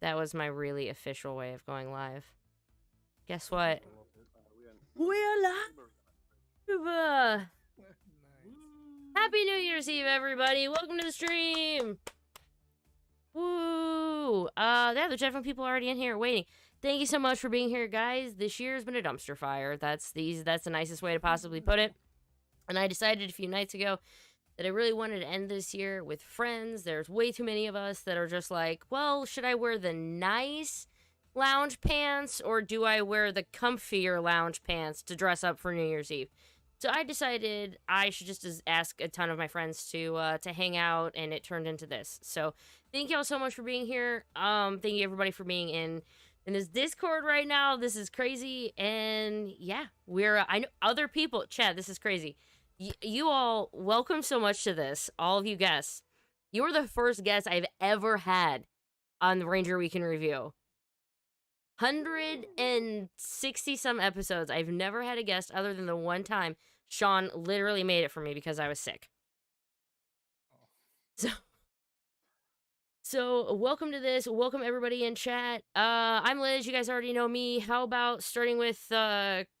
That was my really official way of going live. Guess what? We're live! Happy New Year's Eve, everybody! Welcome to the stream! Woo! There's definitely people already in here waiting. Thank you so much for being here, guys. This year has been a dumpster fire. That's the nicest way to possibly put it. And I decided a few nights ago that I really wanted to end this year with friends. There's way too many of us that are just like, well, should I wear the nice lounge pants or do I wear the comfier lounge pants to dress up for New Year's Eve? So I decided I should just ask a ton of my friends to hang out, and it turned into this. So thank y'all so much for being here. Thank you everybody for being in this Discord right now. This is crazy, and yeah, I know other people. Chat, this is crazy. You all, welcome so much to this. All of you guests. You are the first guest I've ever had on the Ranger Weekend Review. 160 some episodes. I've never had a guest other than the one time Sean literally made it for me because I was sick. So welcome to this. Welcome everybody in chat. I'm Liz. You guys already know me. How about starting with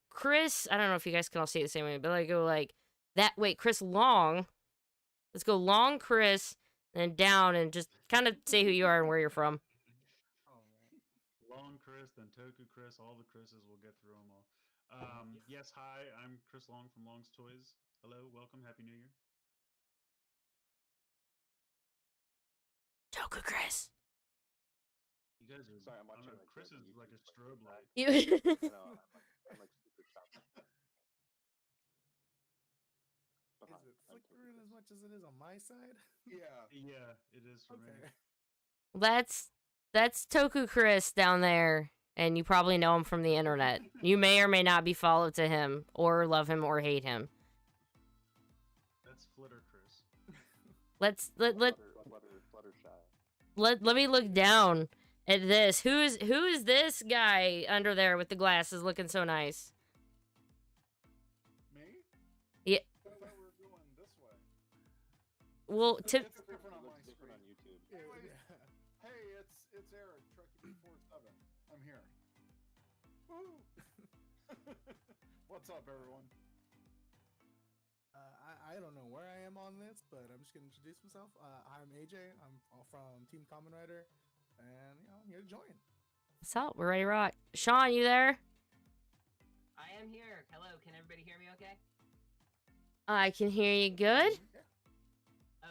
Chris? I don't know if you guys can all see it the same way, but I go like that. Wait, Chris Long. Let's go Long Chris, and then down, and just kind of say who you are and where you're from. Long Chris, then Toku Chris, all the Chris's, we'll get through them all. Yes, hi, I'm Chris Long from Long's Toys. Hello, welcome, Happy New Year. Toku Chris. You guys are, sorry, I'm watching like Chris is like a strobe light. You I'm like super shocked. Is it flickering as much as it is on my side? Yeah, it is for me. That's Toku Chris down there, and you probably know him from the internet. You may or may not be followed to him, or love him, or hate him. That's Flitter Chris. Let me look down at this. Who is this guy under there with the glasses looking so nice? Me? Yeah. I thought we were going this way. Well, It's different on my screen. On YouTube. Hey, it's Eric, Trucky 47. I'm here. Woo! What's up, everyone? I don't know where I am on this, but I'm just gonna introduce myself. I'm AJ. I'm from Team Common Rider, and I'm here to join. what's up? We're ready to rock. Sean, you there? I am here. Hello, can everybody hear me okay? I can hear you good.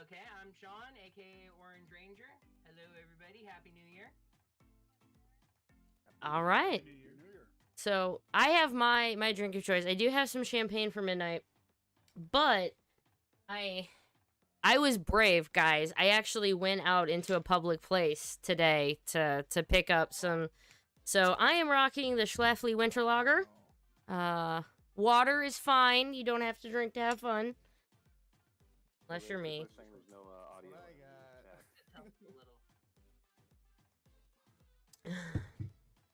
Okay, I'm Sean, aka Orange Ranger. Hello, everybody. Happy New Year. All right. New Year. So I have my drink of choice. I do have some champagne for midnight, but I was brave, guys. I actually went out into a public place today to pick up some. So I am rocking the Schlafly Winter Lager. Water is fine. You don't have to drink to have fun. Unless you're me. There's no audio. What I got. It helps a little.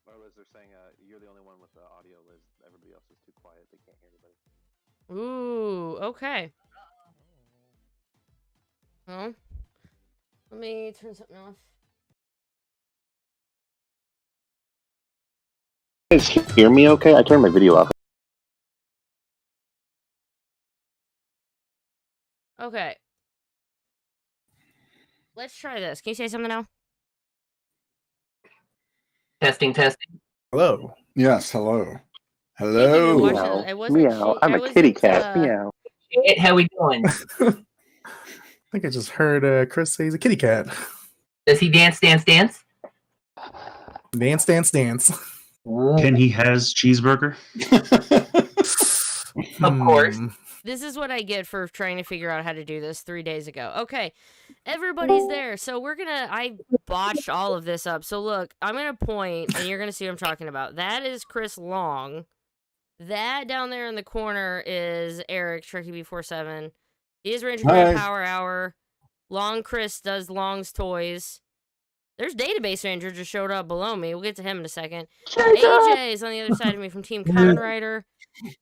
Or was they're saying you're the only one with the audio, Liz. Everybody else is too quiet. They can't hear anybody. Ooh, okay. Well, let me turn something off. You guys hear me okay? I turned my video off. Okay. Let's try this. Can you say something now? Testing. Hello. Yes, hello. Thank you for Hello. watching. Meow. I wasn't. Meow. I'm a kitty cat. Meow. Hey, how we doing? I think I just heard Chris say he's a kitty cat. Does he dance? Dance, dance, dance. Can he has cheeseburger? Of course. This is what I get for trying to figure out how to do this 3 days ago. Okay, everybody's there. So I botched all of this up. So look, I'm going to point, and you're going to see what I'm talking about. That is Chris Long. That down there in the corner is Eric, Tricky B47. He is Ranger Grand Power Hour. Long Chris does Long's Toys. There's Database Ranger just showed up below me. We'll get to him in a second. AJ is on the other side of me from Team Kamen Rider.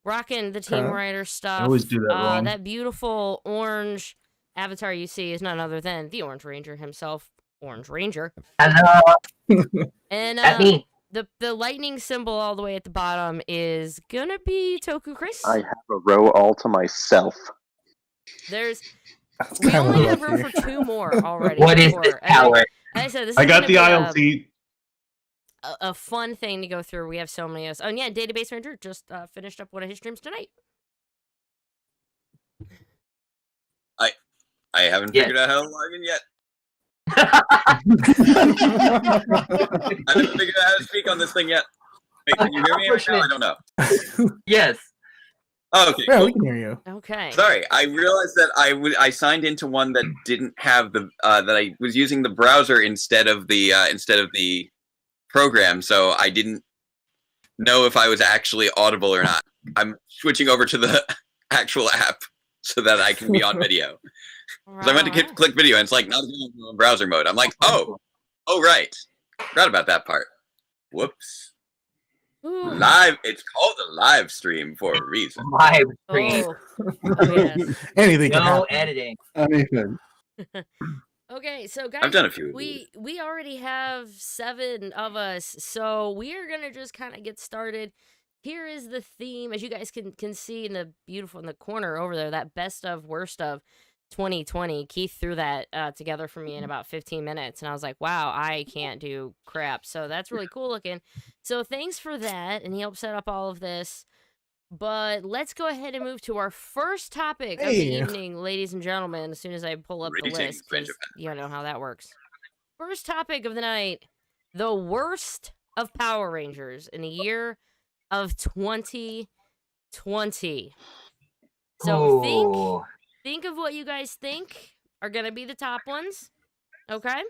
Rocking the Team Rider stuff. I always do that wrong. That beautiful orange avatar you see is none other than the Orange Ranger himself, Orange Ranger. Hello. And At me. the lightning symbol all the way at the bottom is gonna be Toku Chris. I have a row all to myself. There's That's we kinda only have room lucky. for 2 more already. What is before- this as I- power? as I said, this I is got gonna the be aisle seat. a fun thing to go through. We have so many. Oh, and yeah, Database Ranger just finished up one of his streams tonight. I haven't Yes. figured out how to log in yet. I haven't figured out how to speak on this thing yet. Wait, can you hear me right now? I don't know. Yes. Oh, okay, Yeah, cool. we can hear you. Okay. Sorry, I realized that I signed into one that didn't have the that I was using the browser instead of the program, so I didn't know if I was actually audible or not. I'm switching over to the actual app so that I can be on video. Because I went to click video and it's like not in browser mode. I'm like, oh right, forgot about that part. Whoops. Ooh. Live. It's called a live stream for a reason. Live stream. Oh, yes. Anything can No happen. editing. Anything. Okay, so guys, I've done a few of these. we already have 7 of us, so we are gonna just kind of get started. Here is the theme, as you guys can see in the corner over there, that best of worst of 2020. Keith threw that together for me in about 15 minutes, and I was like, wow, I can't do crap. So that's really cool looking. So thanks for that, and he helped set up all of this. But let's go ahead and move to our first topic of the Hey. evening, ladies and gentlemen, as soon as I pull up the Greetings, list, friend because you know how that works. First topic of the night, the worst of Power Rangers in the year of 2020. So Ooh. think of what you guys think are going to be the top ones, okay?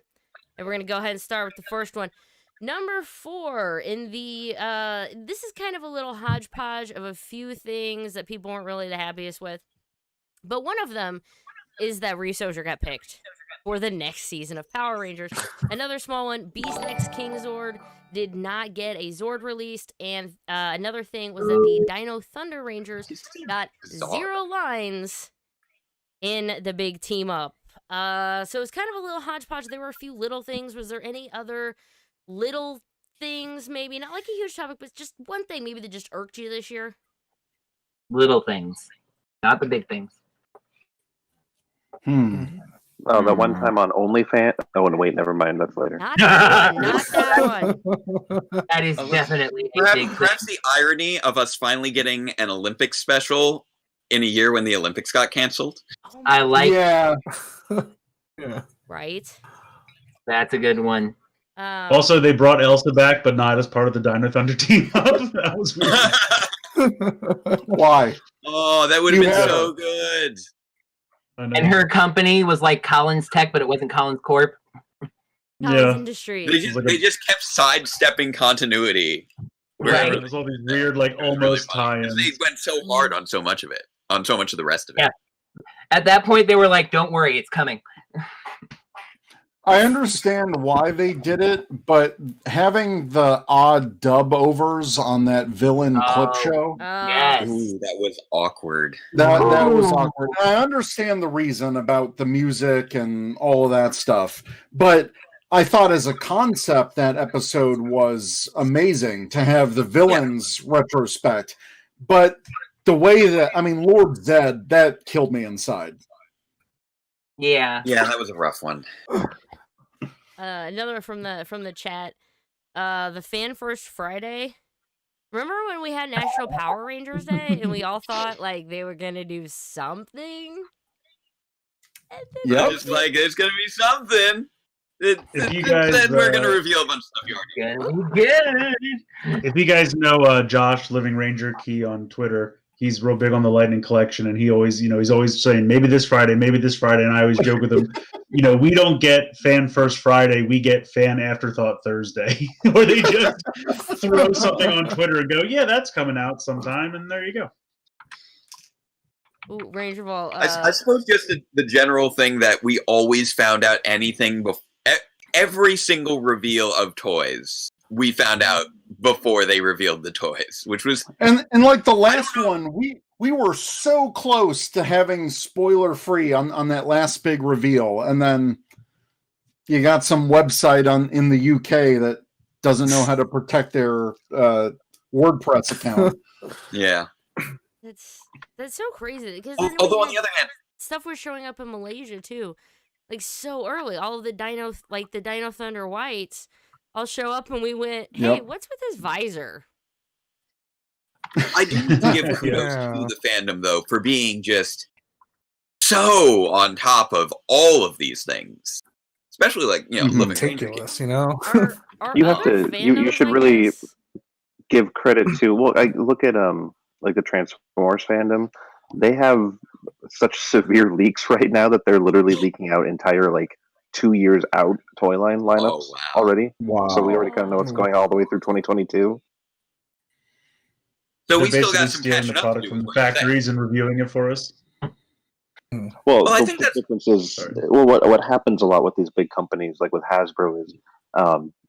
And we're going to go ahead and start with the first one. Number 4 in the, this is kind of a little hodgepodge of a few things that people weren't really the happiest with. But one of them is that Ryusoja got picked for the next season of Power Rangers. Another small one, Beast X King Zord did not get a Zord released. And another thing was that the Dino Thunder Rangers got 0 lines in the big team up. So it's kind of a little hodgepodge. There were a few little things. Was there any other little things, maybe not like a huge topic, but just one thing maybe that just irked you this year? Little things, not the big things. Oh, the one time on OnlyFans. Oh, and wait, never mind. That's later. Not that one. Not that one. That is definitely a big thing. Perhaps the irony of us finally getting an Olympics special in a year when the Olympics got canceled. Oh I my- like. Yeah. Yeah. right. That's a good one. Also, they brought Elsa back, but not as part of the Dino Thunder team up. That was weird. Why? Oh, that would have You been have so good. I know. And her company was like Collins Tech, but it wasn't Collins Corp. Collins Yeah. Industries. They just kept sidestepping continuity. Right. There's all these weird, like, It was really almost funny, 'cause tie-ins. They went so hard on so much of it, on so much of the rest of it. Yeah. At that point, they were like, "Don't worry, it's coming." I understand why they did it, but having the odd dub overs on that villain clip Oh. show, Yes. Ooh, that was awkward. that was Ooh. awkward. And I understand the reason about the music and all of that stuff, but I thought as a concept that episode was amazing to have the villains retrospect. But the way that, I mean, Lord Zed, that killed me inside. Yeah. Yeah, that was a rough one. Another from the chat. The Fan First Friday. Remember when we had National Power Rangers Day and we all thought like they were gonna do something? And then Yep. It's like, it's going to be something. If you guys, Then we're going to reveal a bunch of stuff you already Gonna be good. If you guys know Josh Living Ranger Key on Twitter, he's real big on the Lightning Collection, and he always, he's always saying maybe this Friday, and I always joke with him, we don't get Fan First Friday, we get Fan Afterthought Thursday, where they just throw something on Twitter and go, yeah, that's coming out sometime, and there you go. Ooh, Ranger Ball. I suppose just the general thing that we always found out anything before. Every single reveal of toys, we found out before they revealed the toys, which was And like the last one, we were so close to having spoiler free on that last big reveal, and then You got some website in the UK that doesn't know how to protect their WordPress account. Yeah. That's so crazy because Although on the other hand, stuff was showing up in Malaysia too, like so early. All of the Dino Thunder Whites, all show up, and we went, "Hey, what's with his visor?" I do need to give kudos to the fandom though for being just so on top of all of these things, especially like Living ridiculous. You have to. You should really give credit to. Well, I look at like the Transformers fandom. They have such severe leaks right now that they're literally leaking out entire 2 years out toy line lineups already. Wow! So we already kind of know what's going all the way through 2022. So They're we still got basically some stealing catching the up to product do. from is the what you're saying. factories and reviewing it for us. Well, I the think that's difference is Sorry. what happens a lot with these big companies, like with Hasbro, is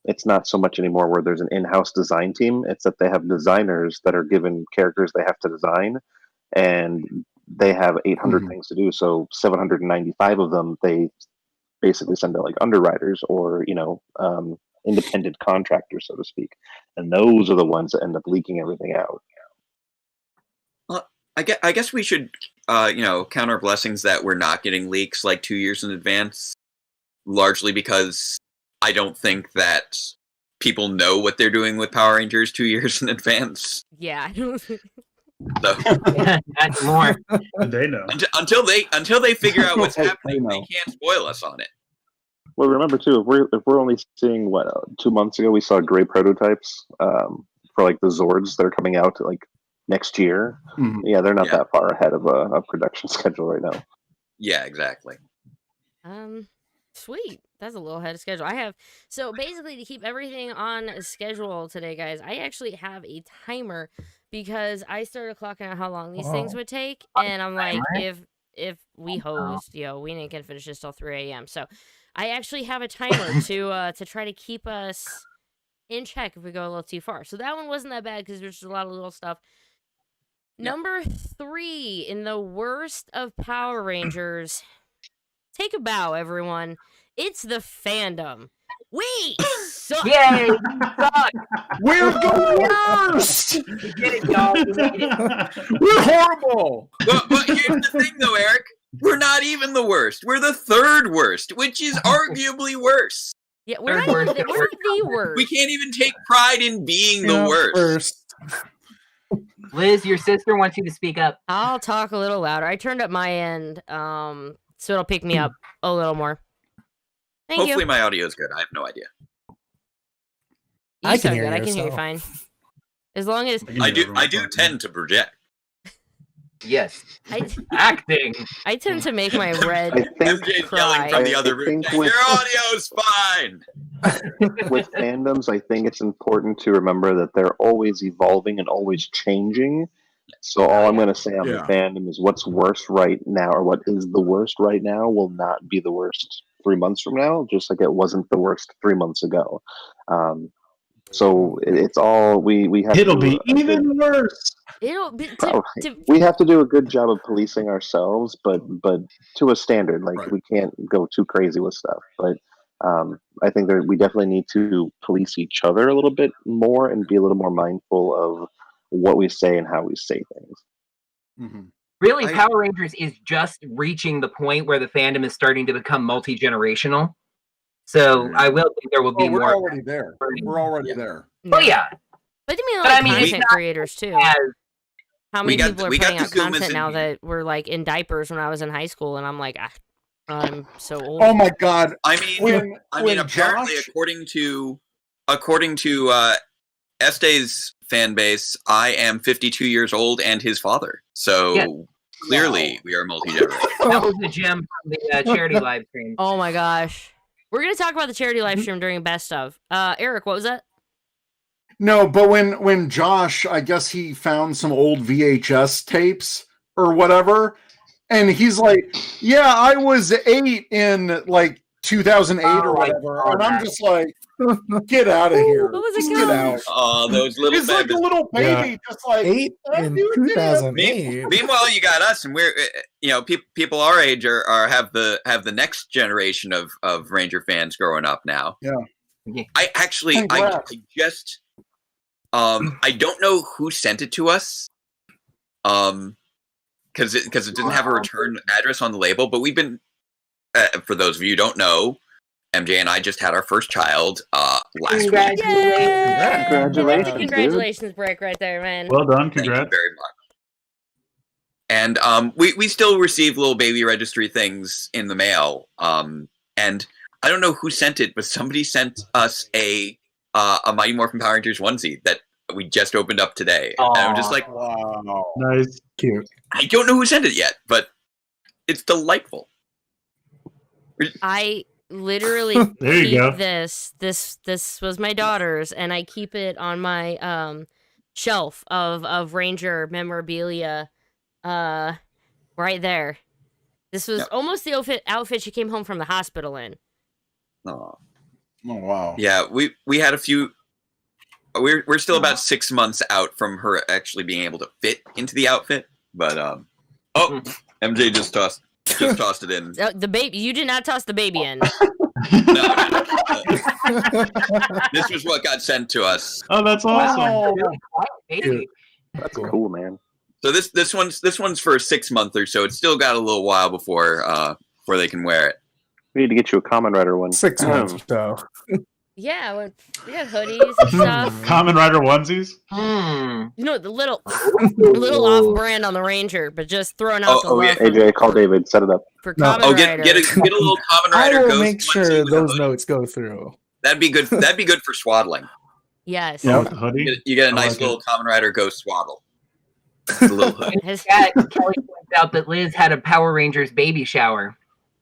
it's not so much anymore where there's an in-house design team. It's that they have designers that are given characters they have to design, and they have 800 things to do. So 795 of them they basically send to underwriters or independent contractors, so to speak, and those are the ones that end up leaking everything out. Well, I guess we should count our blessings that we're not getting leaks 2 years in advance, largely because I don't think that people know what they're doing with Power Rangers 2 years in advance. Yeah, I don't. So That's more. They know. until they figure out what's They happening, know. they can't spoil us on it. Well, remember too, if we're only seeing 2 months ago we saw gray prototypes for the Zords that are coming out next year. Yeah, they're not that far ahead of a production schedule right now. Yeah, exactly. Sweet. That's a little ahead of schedule. So basically to keep everything on schedule today, guys, I actually have a timer because I started clocking out how long these things would take, and I'm like, if we hosed, we ain't gonna finish this till 3 a.m. So I actually have a timer to try to keep us in check if we go a little too far. So that one wasn't that bad because there's just a lot of little stuff. Number 3 in the worst of Power Rangers. Take a bow, everyone. It's the fandom. We suck. Yay! You suck. We're the worst. You get it, y'all. You made it. We're horrible. But here's the thing, though, Eric. We're not even the worst. We're the third worst, which is arguably worse. Yeah, we're not even we're the worst. We can't even take pride in being the worst. Liz, your sister wants you to speak up. I'll talk a little louder. I turned up my end, so it'll pick me up a little more. Thank Hopefully you. my audio is good. I have no idea. I can hear you fine. As long as I do tend to project. Yes. Acting. I tend to make my red MJ's cry. yelling from the other room. Your audio's fine. With fandoms, I think it's important to remember that they're always evolving and always changing. So all I'm going to say on the fandom is what's worst right now, or what is the worst right now, will not be the worst 3 months from now, just like it wasn't the worst 3 months ago. So it's all we have. It'll be even worse. It'll be. We have to do a good job of policing ourselves, but to a standard. We can't go too crazy with stuff. But I think that we definitely need to police each other a little bit more and be a little more mindful of what we say and how we say things. Really, Power Rangers is just reaching the point where the fandom is starting to become multi-generational. So I will think there will be we're more. already there. We're already there. Oh yeah. But I mean, But I mean, it's content not creators too. How many people are putting out content now that were in diapers when I was in high school, and I'm like, I'm so old. Oh my god! I mean, apparently, according to Este's fan base, I am 52 years old and his father. So clearly, we are multi-generational. That was the gem from the charity live stream. Oh my gosh, we're gonna talk about the charity live stream during best of. Eric, what was that? No, but when Josh, I guess he found some old VHS tapes or whatever, and he's like, "Yeah, I was 8 in 2008 or whatever," and I'm just like, Get out of here. What was it Just get called? out. Oh, those little It's like a babies. little baby, just like 8 in 2008. Meanwhile, you got us, and we're people our age are have the next generation of Ranger fans growing up now. Yeah. I actually Congrats. I just I don't know who sent it to us. Because it didn't have a return address on the label, but we've been for those of you who don't know, MJ and I just had our first child last week. Congratulations, dude. Congratulations, Brick, right there, man. Well done, Thank you congrats. very much. And we still receive little baby registry things in the mail. And I don't know who sent it, but somebody sent us a Mighty Morphin Power Rangers onesie that we just opened up today. And I'm just like, Wow. Nice. Cute. I don't know who sent it yet, but it's delightful. I literally There you keep go. this was my daughter's, and I keep it on my shelf of Ranger memorabilia right there. This was almost the outfit she came home from the hospital in. Oh. Oh wow. Yeah, we had a few. We're still about 6 months out from her actually being able to fit into the outfit, but MJ just tossed it in. The baby, you did not toss the baby in. No. This was what got sent to us. Oh, that's awesome. Baby. That's cool, man. So this one's for a 6 month or so. It's still got a little while before they can wear it. We need to get you a Common Rider one. 6 months or so. Yeah, we got hoodies and stuff. Common Rider onesies? You know, the little off-brand on the Ranger, but just throwing out the love AJ, call David, set it up. for No. Common Get Rider. a little Common I Rider will ghost make onesie sure with a those hood. notes go through. That'd be good. That'd be good for swaddling. Yes. Oh, with the hoodie? You get a I nice like little Common Rider ghost swaddle. The little hood. Yeah, Kelly points out that Liz had a Power Rangers baby shower.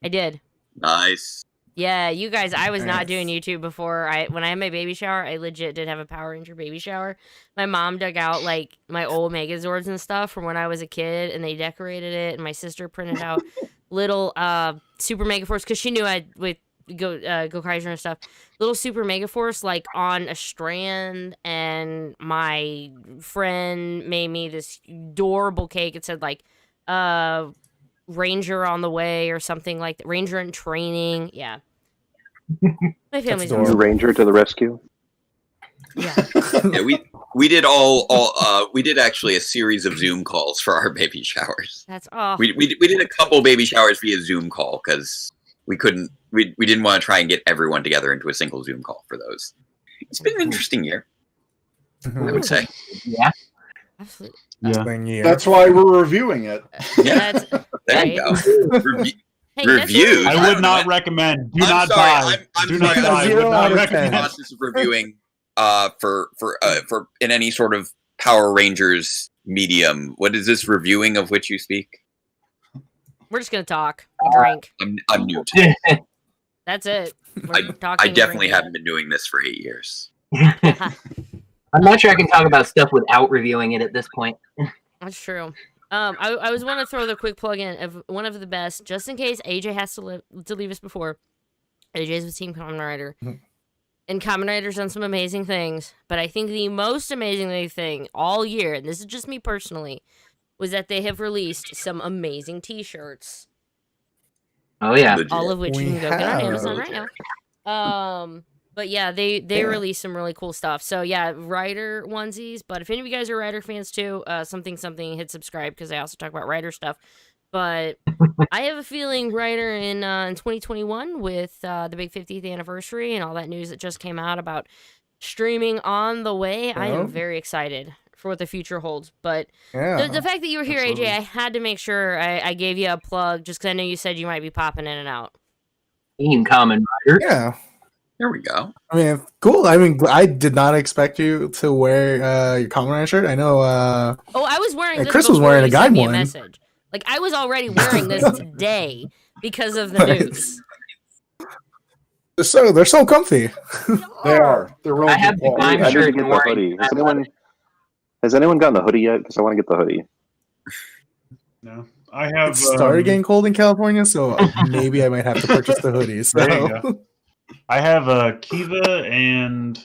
I did. Nice. Yeah, you guys, I was not Nice. doing YouTube before. When I had my baby shower, I legit did have a Power Ranger baby shower. My mom dug out like my old Megazords and stuff from when I was a kid, and they decorated it. And my sister printed out little Super Megaforce because she knew I'd go Kaiser and stuff. Little Super Megaforce like on a strand, and my friend made me this adorable cake. It said like Ranger on the way or something like that. Ranger in training. Yeah. My family's adorable. awesome. Ranger to the rescue. Yeah. Yeah, we did we did actually a series of Zoom calls for our baby showers. That's oh. We did a couple baby showers via Zoom call because we didn't want to try and get everyone together into a single Zoom call for those. It's been an interesting year, I would say. Yeah. Absolutely. Yeah. That's why we're reviewing it. Yeah. That's There you right. go. Hey, that's Reviews. I would not recommend. Do not buy. I'm Do sorry. not buy. I Zero would out not of recommend. 10. process of reviewing for in any sort of Power Rangers medium. What is this reviewing of which you speak? We're just gonna talk and drink. I'm new to it. That's it. We're I talking and definitely drinking. haven't been doing this for 8 years. I'm not sure I can talk about stuff without reviewing it at this point. That's true. I was want to throw the quick plug in of one of the best, just in case AJ has to leave us before. AJ's with Team Kamen Rider, and Kamen Rider's done some amazing things. But I think the most amazing thing all year, and this is just me personally, was that they have released some amazing T-shirts. Oh yeah. Legit. All of which you We can go get on have. Amazon right now. But yeah, they released some really cool stuff. So yeah, Rider onesies. But if any of you guys are Rider fans too, something hit subscribe because I also talk about Rider stuff. But I have a feeling Rider in 2021 with the big 50th anniversary and all that news that just came out about streaming on the way. I Yeah. am very excited for what the future holds. But Yeah. the fact that you were here, Absolutely. AJ, I had to make sure I gave you a plug just because I know you said you might be popping in and out. Team Kamen Rider. Yeah. There we go. I mean, cool. I mean, I did not expect you to wear your Kamen Rider shirt. I know. Oh, I was wearing this Chris was before wearing a you sent guide me one. message. Like, I was already wearing this today because of the news. They're so comfy. They are. They're really I have good the quality. I'm I need sure to get don't the worry. hoodie. Has anyone gotten the hoodie yet? Because I want to get the hoodie. No. I have. It started getting cold in California, so maybe I might have to purchase the hoodies. There you go. I have Kiva and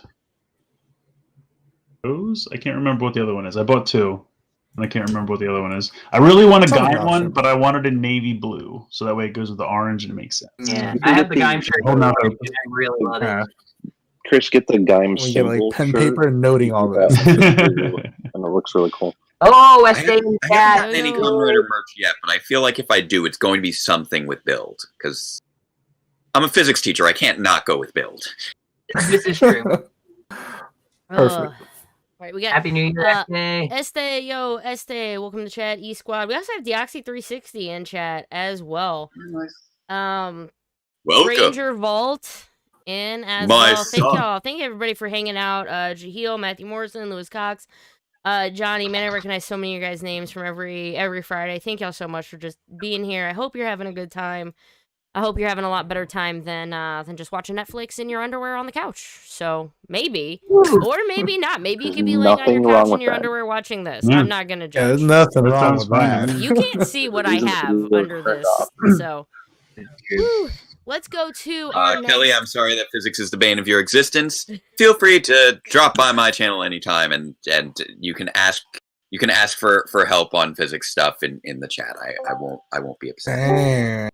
Rose. I can't remember what the other one is. I bought two, and I can't remember what the other one is. I really want a Something Gaim option. one, but I wanted a navy blue, so that way it goes with the orange and it makes sense. Yeah, You I can have the get Gaim shirt. Hold on. I really love it. Yeah. Chris, get the Gaim We get like symbol pen, shirt. paper, noting all this. and it looks really cool. Oh, I SA haven't in I haven't gotten chat. any Kamen Rider merch yet, but I feel like if I do, it's going to be something with build, because I'm a physics teacher. I can't not go with build. This is true. Perfect. All right, we got Happy New Year, SA. Este, welcome to chat. E Squad. We also have Deoxy 360 in chat as well. Welcome. Ranger Vault in as My well. Thank son. y'all. Thank you everybody for hanging out. Jaheel, Matthew Morrison, Lewis Cox, Johnny. Man, I recognize so many of your guys' names from every Friday. Thank y'all so much for just being here. I hope you're having a good time. I hope you're having a lot better time than just watching Netflix in your underwear on the couch. So maybe, or maybe not. Maybe you could be laying on your Nothing wrong couch in with your that. underwear watching this. Yeah. I'm not gonna Yeah, there's judge. nothing That wrong sounds with fine. that. You can't see what I have under this. So whew. Let's go to our next... Kelly, I'm sorry that physics is the bane of your existence. Feel free to drop by my channel anytime, and you can ask for help on physics stuff in the chat. I won't be upset. Dang.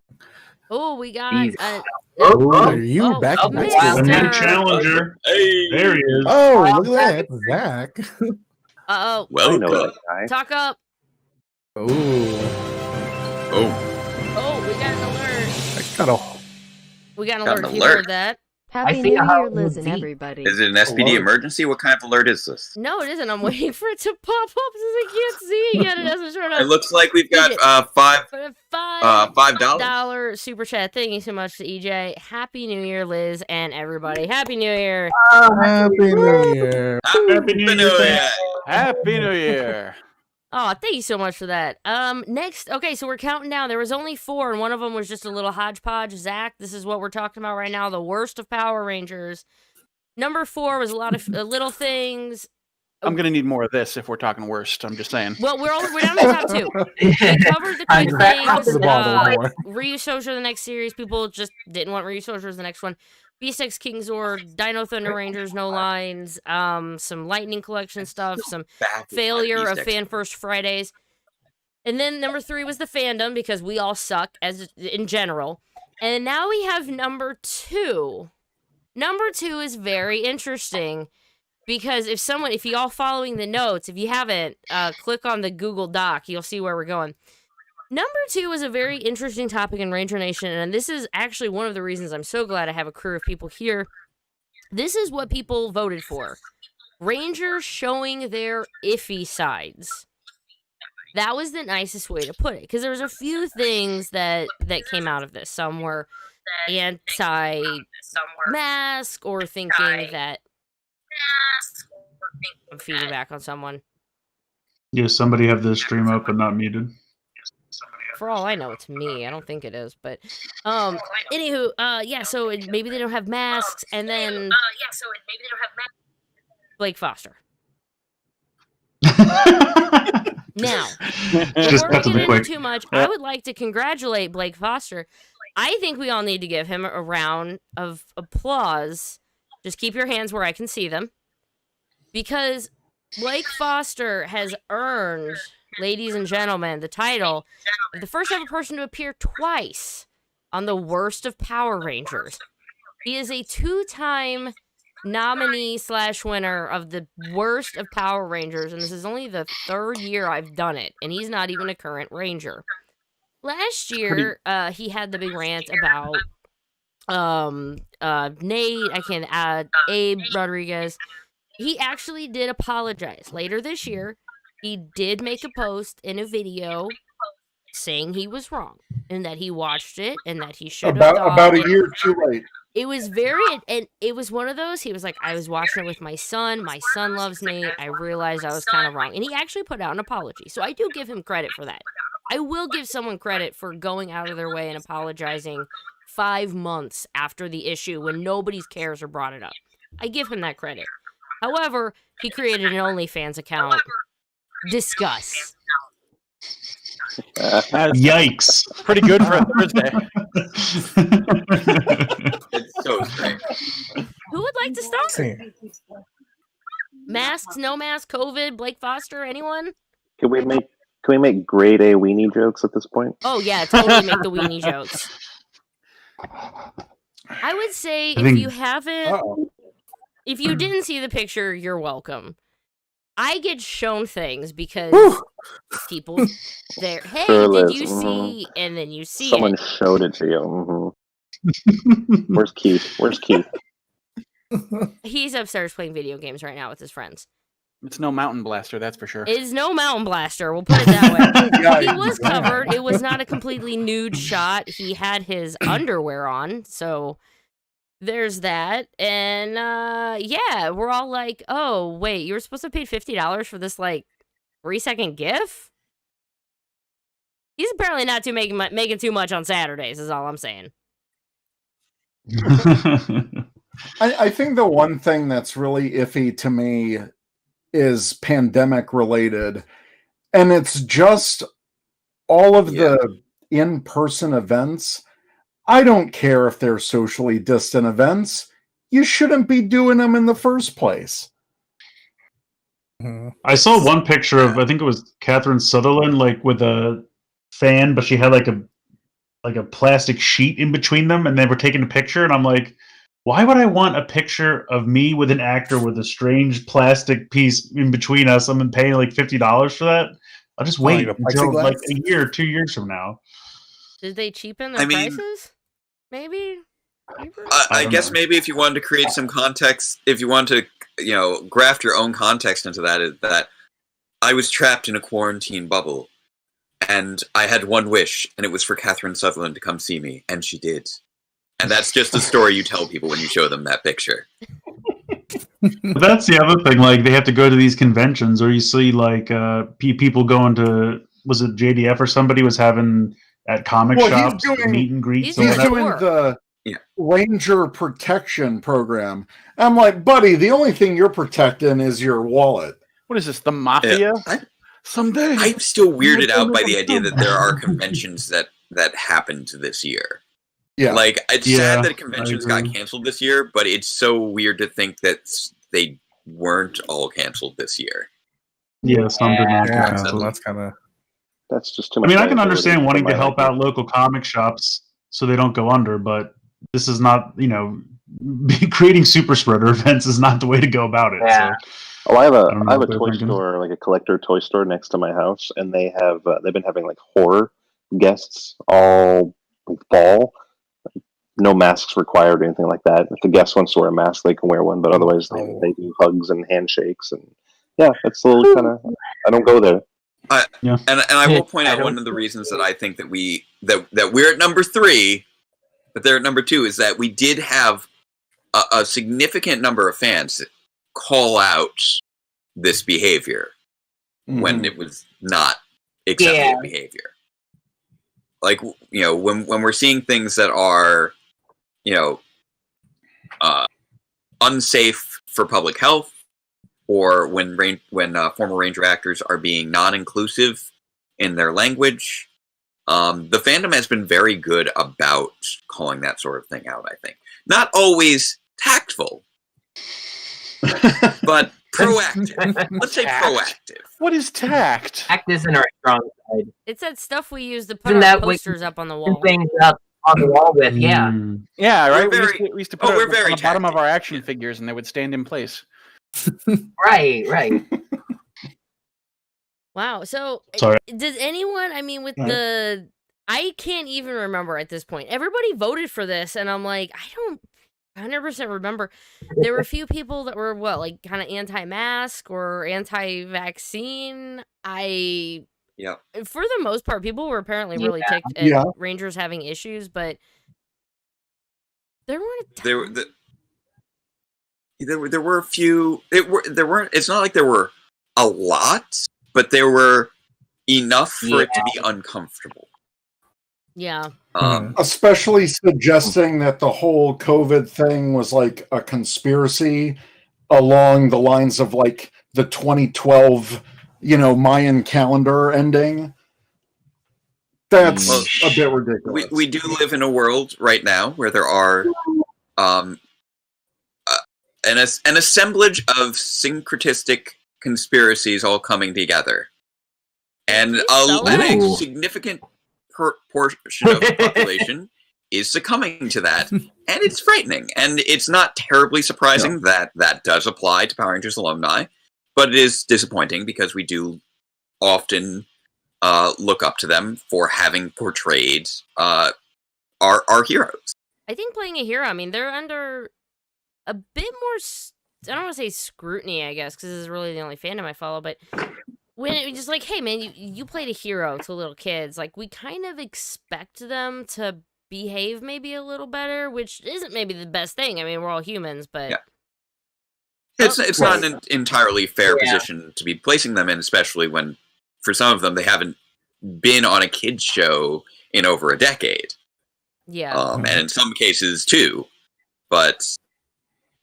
Oh, we got Jeez. Oh, are you back oh, in high Mr. The new school? challenger. Hey, There he is. Oh, look at that. Zach. Uh-oh. I know welcome. that guy. Talk up. Oh, Oh, Oh, we got an alert. I got a We got an Got alert. an You alert. heard that? Happy see New a Year, Halloween Liz and Z. everybody. is it an SPD Alert. emergency? What kind of alert is this? No, it isn't. I'm waiting for it to pop up since I can't see it yet. It hasn't shown up. It looks like we've got For a $5. $5 super chat. Thank you so much to EJ. Happy New Year, Liz, and everybody. Happy New Year. Happy New Year. Happy New Year! Happy New Year. Oh, thank you so much for that. Next, okay, so we're counting down. There was only 4, and one of them was just a little hodgepodge. Zach, this is what we're talking about right now, the worst of Power Rangers. Number 4 was a lot of little things. I'm gonna need more of this if we're talking worst. I'm just saying. Well, we're down to the top 2. We covered the I'm quick back up things. to the bottom more. Ryu Soldier, the next series. People just didn't want Ryu Soldier as the next one. Beast X King Zord, Dino Thunder Rangers, no lines, some Lightning Collection stuff, some failure of Fan First Fridays. And then number 3 was the fandom, because we all suck as in general. And now we have number 2. Number 2 is very interesting, because if you all following the notes, if you haven't, click on the Google Doc, you'll see where we're going. Number 2 is a very interesting topic in Ranger Nation, and this is actually one of the reasons I'm so glad I have a crew of people here. This is what people voted for. Rangers showing their iffy sides. That was the nicest way to put it, because there was a few things that came out of this. Some were anti-mask, or thinking that... I'm feeding back on someone. Yeah, somebody have the stream up and not muted. For all I know, it's me. I don't think it is, but anywho, yeah. So maybe they don't have masks, and then Blake Foster. Now, Just before we cut to get the into quick. too much, I would like to congratulate Blake Foster. I think we all need to give him a round of applause. Just keep your hands where I can see them, because Blake Foster has earned, ladies and gentlemen, the title of the first ever person to appear twice on the worst of Power Rangers. He is a 2-time nominee / winner of the worst of Power Rangers, and this is only the 3rd year I've done it, and he's not even a current Ranger. Last year, he had the big rant about Nate, Abe Rodriguez. He actually did apologize. Later this year, he did make a post in a video saying he was wrong, and that he watched it, and that he should have About a year too late. It was and it was one of those, he was like, I was watching it with my son loves Nate, I realized I was kind of wrong, and he actually put out an apology, so I do give him credit for that. I will give someone credit for going out of their way and apologizing 5 months after the issue when nobody's cares or brought it up. I give him that credit. However, he created an OnlyFans account. Discuss. Yikes. Pretty good for a Thursday. It's so strange. like to start? Same. Masks, no mask, COVID, Blake Foster, anyone? Can we make grade A weenie jokes at this point? Oh yeah, totally make the weenie jokes. I would say if you haven't, if you didn't see the picture, you're welcome. I get shown things because people there. Hey, Sure, did Liz. you see? And then you see Someone it. showed it to you. Where's Keith? Where's Keith? He's upstairs playing video games right now with his friends. It's no Mountain Blaster, that's for sure. It is no Mountain Blaster. We'll put it that way. He was covered. It was not a completely nude shot. He had his underwear on, so there's that. And yeah, we're all like, "Oh, wait, you were supposed to pay $50 for this like 3-second GIF?" He's apparently not making too much on Saturdays. Is all I'm saying. I think the one thing that's really iffy to me is pandemic related, and it's just all of the in-person events. I don't care if they're socially distant events. You shouldn't be doing them in the first place. I saw one picture of, I think it was Catherine Sutherland, like with a fan, but she had like a plastic sheet in between them, and they were taking a picture, and I'm like, why would I want a picture of me with an actor with a strange plastic piece in between us? I'm paying like $50 for that. I'll just wait until like a year or 2 years from now. Did they cheapen their prices? Maybe. I guess maybe if you wanted to create some context, if you want to, graft your own context into that, is that I was trapped in a quarantine bubble, and I had one wish, and it was for Catherine Sutherland to come see me, and she did. And that's just a story you tell people when you show them that picture. That's the other thing. Like, they have to go to these conventions, or you see like people going to, was it JDF or somebody was having at comic shops meet and greets. He's doing the Ranger Protection Program. I'm like, buddy, the only thing you're protecting is your wallet. What is this, the Mafia? Yeah. Someday. I'm still weirded out by the idea that there are conventions that happened this year. Yeah. Like, it's sad that conventions got canceled this year, but it's so weird to think that they weren't all canceled this year. Yeah, some did not. Yeah, so that's kind of... That's just too much. I mean, I can understand wanting to help out local comic shops so they don't go under, but this is not, creating super spreader events is not the way to go about it. Yeah. So, I have a toy store, like a collector toy store next to my house, and they've been having like horror guests all fall. No masks required or anything like that. If the guest wants to wear a mask, they can wear one, but otherwise they do hugs and handshakes, and yeah, it's a little kind of. I don't go there. And I will point out one of the reasons that I think that we're at number 3, but they're at number 2 is that we did have a significant number of fans call out this behavior when it was not acceptable behavior. Like, when we're seeing things that are, unsafe for public health, or when former Ranger actors are being non-inclusive in their language, the fandom has been very good about calling that sort of thing out, I think. Not always tactful, but proactive. Let's say proactive. What is tact? Tact isn't our strong side. It's that stuff we use to put our posters up on the wall. Things up on the wall with, yeah. Yeah, right? We used to put it very on the bottom of our action figures, and they would stand in place. Right. Wow. So, sorry. Does anyone, with the... I can't even remember at this point. Everybody voted for this, and I'm like, I don't 100% remember. There were a few people that were, kind of anti-mask or anti-vaccine. Yeah. For the most part, people were apparently really ticked at Rangers having issues, but there weren't a ton. There were a few. It's not like there were a lot, but there were enough for it to be uncomfortable. Yeah. Especially suggesting that the whole COVID thing was like a conspiracy along the lines of like the 2012, Mayan calendar ending. That's a bit ridiculous. We do live in a world right now where there are an assemblage of syncretistic conspiracies all coming together, and a significant portion of the population is succumbing to that, and it's frightening. And it's not terribly surprising that that does apply to Power Rangers alumni, but it is disappointing because we do often look up to them for having portrayed our heroes. I think playing a hero, I mean, they're under a bit more, I don't want to say scrutiny, I guess, because this is really the only fandom I follow, but when it's just like, hey, man, you played a hero to little kids, like, we kind of expect them to behave maybe a little better, which isn't maybe the best thing. I mean, we're all humans, but... Yeah. It's not an entirely fair position to be placing them in, especially when, for some of them, they haven't been on a kids show in over a decade. Yeah. And in some cases, too. But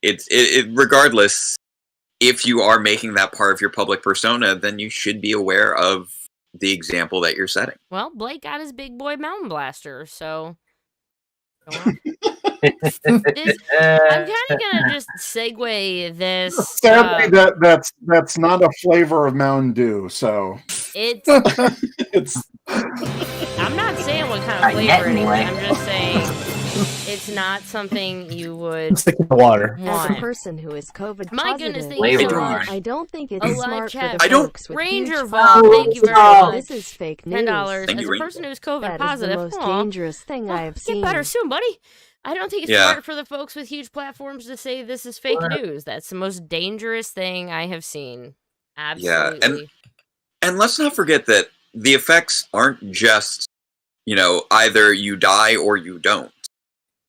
regardless, if you are making that part of your public persona, then you should be aware of the example that you're setting. Well, Blake got his big boy mountain blaster, so... I'm kind of gonna just segue this. Sadly, that's not a flavor of Mountain Dew, so it's. I'm not saying what kind of flavor it is. I'm just saying it's not something you would stick in the water. As a person who is COVID My goodness, positive, thank you so much. I don't think it's smart for the I don't- folks with Ranger huge Vault, followings. thank you very much. This is fake news. $10. Thank As you, a person who's COVID That positive, is the most aw, dangerous thing I have get seen. better soon, buddy. I don't think it's Yeah. smart for the folks with huge platforms to say this is fake news. That's the most dangerous thing I have seen. Absolutely. And let's not forget that the effects aren't just, either you die or you don't.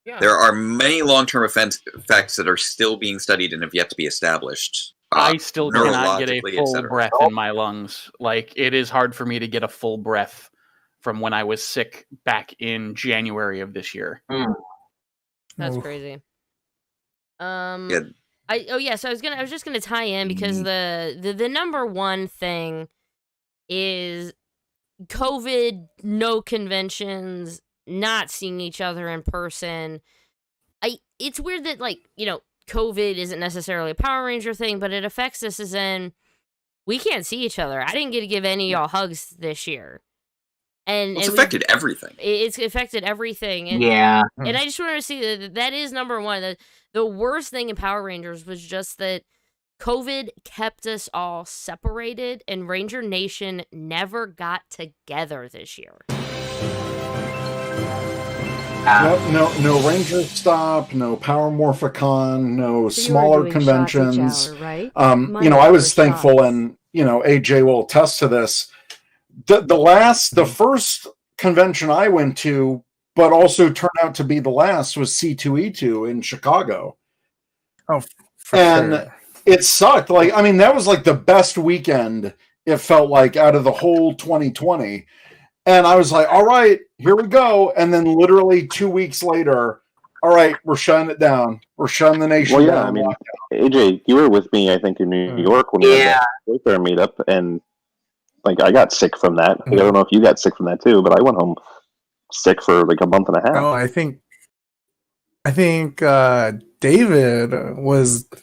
Yeah. There are many long-term effects that are still being studied and have yet to be established. I still cannot get a neurologically, full etc. breath in my lungs. Like, it is hard for me to get a full breath from when I was sick back in January of this year. That's Oof. crazy. Yeah. So I was just gonna tie in because the number one thing is COVID, no conventions, not seeing each other in person. It's weird that COVID isn't necessarily a Power Ranger thing, but it affects us as in we can't see each other. I didn't get to give any of y'all hugs this year. It's affected everything. It's affected everything. And, and I just wanted to see that is number one. The worst thing in Power Rangers was just that COVID kept us all separated, and Ranger Nation never got together this year. No Ranger Stop, no Power Morphicon, no So you smaller are doing conventions. shots each hour, right? I was thankful, and AJ will attest to this. The first convention I went to, but also turned out to be the last, was C2E2 in Chicago. Oh, and it sucked. That was the best weekend it felt like out of the whole 2020. And I was like, all right, here we go. And then literally 2 weeks later, all right, we're shutting it down. We're shutting the nation down. AJ, you were with me, I think, in New York when we had the Wayfair meetup, and I got sick from that. I don't know if you got sick from that too, but I went home sick for a month and a half. Oh, I think David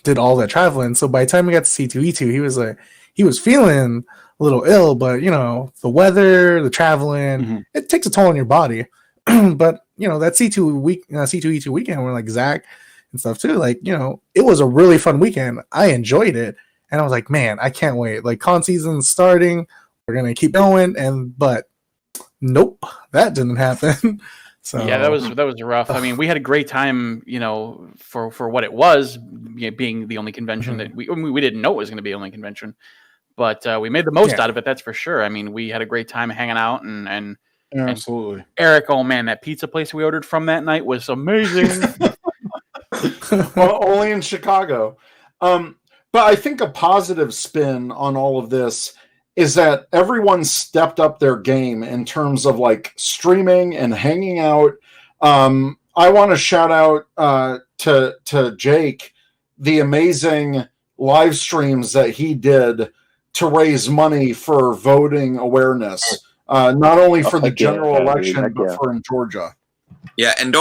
did all that traveling. So by the time we got to C2E2, he was feeling a little ill, but the weather, the traveling, it takes a toll on your body. But that C2E2 weekend, we're Zach and stuff too. It was a really fun weekend. I enjoyed it, and I was like, man, I can't wait. Con season's starting. We're gonna keep going, but nope, that didn't happen. So yeah, that was rough. I mean, we had a great time, for what it was, being the only convention that we didn't know it was going to be the only convention, but we made the most out of it. That's for sure. I mean, we had a great time hanging out and absolutely. Eric, oh man, that pizza place we ordered from that night was amazing. Well, only in Chicago. But I think a positive spin on all of this is that everyone stepped up their game in terms of streaming and hanging out. I want to shout out to Jake, the amazing live streams that he did to raise money for voting awareness, not only for the general election, but for in Georgia. Yeah, and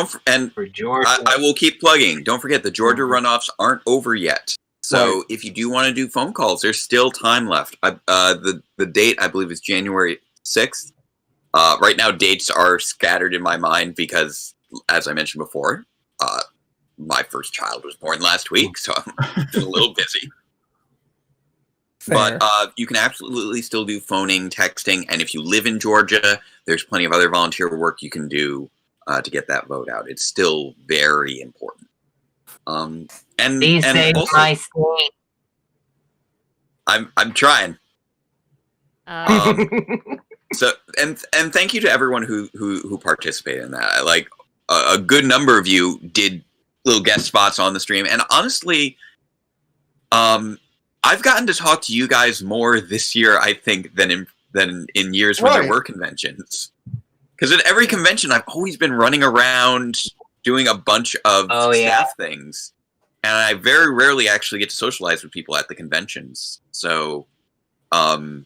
For Georgia. I will keep plugging. Don't forget the Georgia runoffs aren't over yet. So if you do want to do phone calls, there's still time left. The date I believe is January 6th. Right now dates are scattered in my mind because, as I mentioned before, my first child was born last week, so I'm a little busy. Fair. But you can absolutely still do phoning, texting, and if you live in Georgia, there's plenty of other volunteer work you can do to get that vote out. It's still very important. Please save also, my state. I'm trying. So and thank you to everyone who participated in that. Like a good number of you did little guest spots on the stream, and honestly, I've gotten to talk to you guys more this year, I think, than in years when there were conventions. Because at every convention, I've always been running around doing a bunch of staff things, and I very rarely actually get to socialize with people at the conventions. So, I've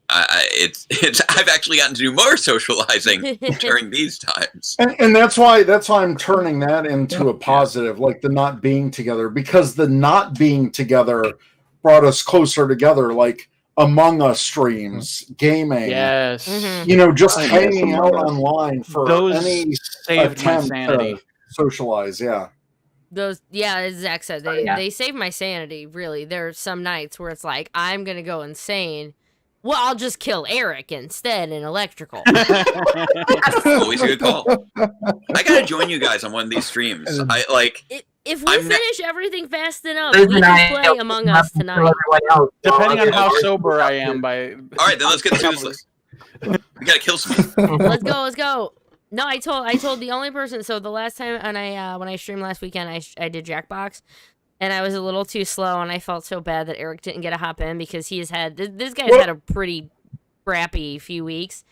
actually gotten to do more socializing during these times, and that's why I'm turning that into a positive, like the not being together, because the not being together brought us closer together, like Among Us streams, gaming, just hanging out online for those any saved my attempt sanity. to socialize. Those, as Zach said, they saved my sanity, really. There's some nights where it's like, I'm going to go insane. Well, I'll just kill Eric instead in electrical. Always a good call. I gotta join you guys on one of these streams. If we finish everything fast enough, we can play Among Us tonight. Depending on how sober I am by. All right, then let's get through this list. We gotta kill some. Let's go. No, I told the only person. So the last time when I streamed last weekend, I did Jackbox. And I was a little too slow, and I felt so bad that Eric didn't get a hop in because this guy's had a pretty crappy few weeks.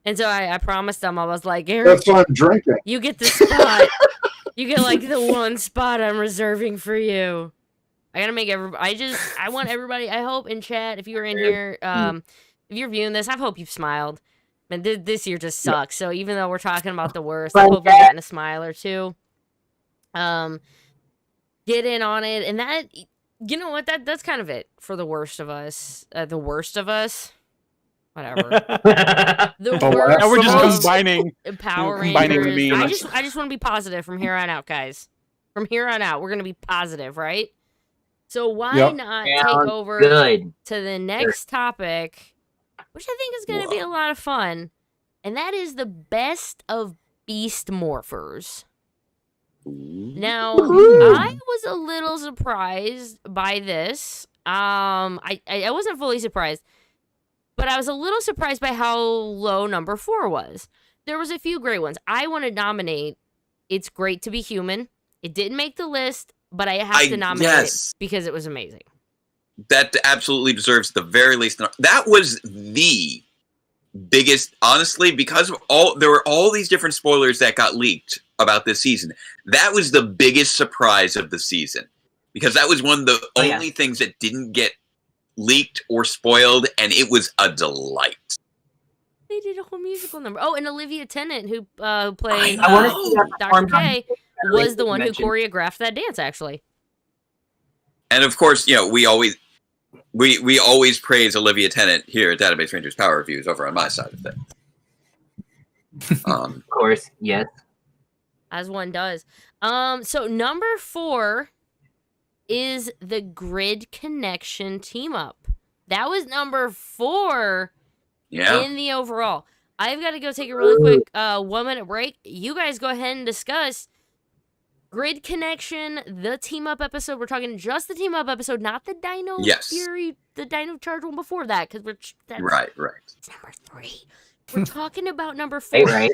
And so I promised him, I was like, Eric, that's why I'm drinking. You get the spot. You get like the one spot I'm reserving for you. I gotta make everybody. I want everybody. I hope in chat, if you're in here, if you're viewing this, I hope you've smiled. And this year just sucks. So even though we're talking about the worst, I hope you're getting a smile or two. Get in on it, and that, you know what, that's kind of it for the worst of us. The worst of us, whatever. The worst. Now we're just combining the memes. I just want to be positive from here on out, guys. From here on out, we're gonna be positive, right? So why not take over to the next topic, which I think is gonna be a lot of fun, and that is the best of Beast Morphers. Now, I was a little surprised by this. I wasn't fully surprised, but I was a little surprised by how low number 4 was. There was a few great ones. I want to nominate It's Great to Be Human. It didn't make the list, but I have to nominate it because it was amazing. That absolutely deserves the very least. That was the biggest, honestly, because of there were all these different spoilers that got leaked about this season. That was the biggest surprise of the season, because that was one of the only things that didn't get leaked or spoiled, and it was a delight. They did a whole musical number. Oh, and Olivia Tennant, who played Dr. K, was the one who choreographed that dance, actually. And of course, we always praise Olivia Tennant here at Database Rangers Power Reviews over on my side of things. Of course, yes. As one does. So number 4 is the Grid Connection team up. That was number 4 in the overall. I've got to go take a really quick 1 minute break. You guys go ahead and discuss Grid Connection, the team up episode. We're talking just the team up episode, not the Dino Fury, the Dino Charge one before that, because right. It's number 3. We're talking about number 4. Right.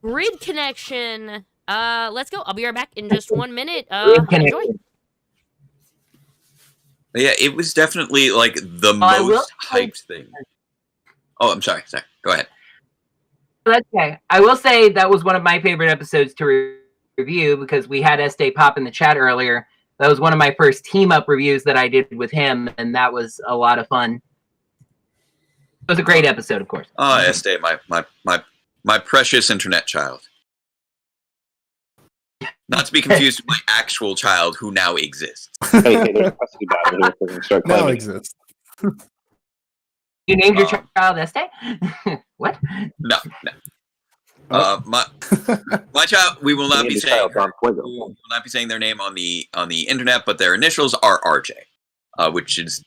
Grid Connection. Let's go. I'll be right back in just 1 minute. Enjoy. Yeah, it was definitely like the most hyped thing. Oh, I'm sorry. Go ahead. Okay. I will say that was one of my favorite episodes to review, because we had Estee Pop in the chat earlier. That was one of my first team up reviews that I did with him, and that was a lot of fun. It was a great episode, of course. Oh, Estee, my precious internet child. Not to be confused with my actual child who now exists. Hey, there's a custody battle here. We're gonna start Now claiming. exists. You named your child Este? What? No. My child. We will not Named be the saying. child Don We Fuego. will not be saying their name on the internet, but their initials are RJ, which is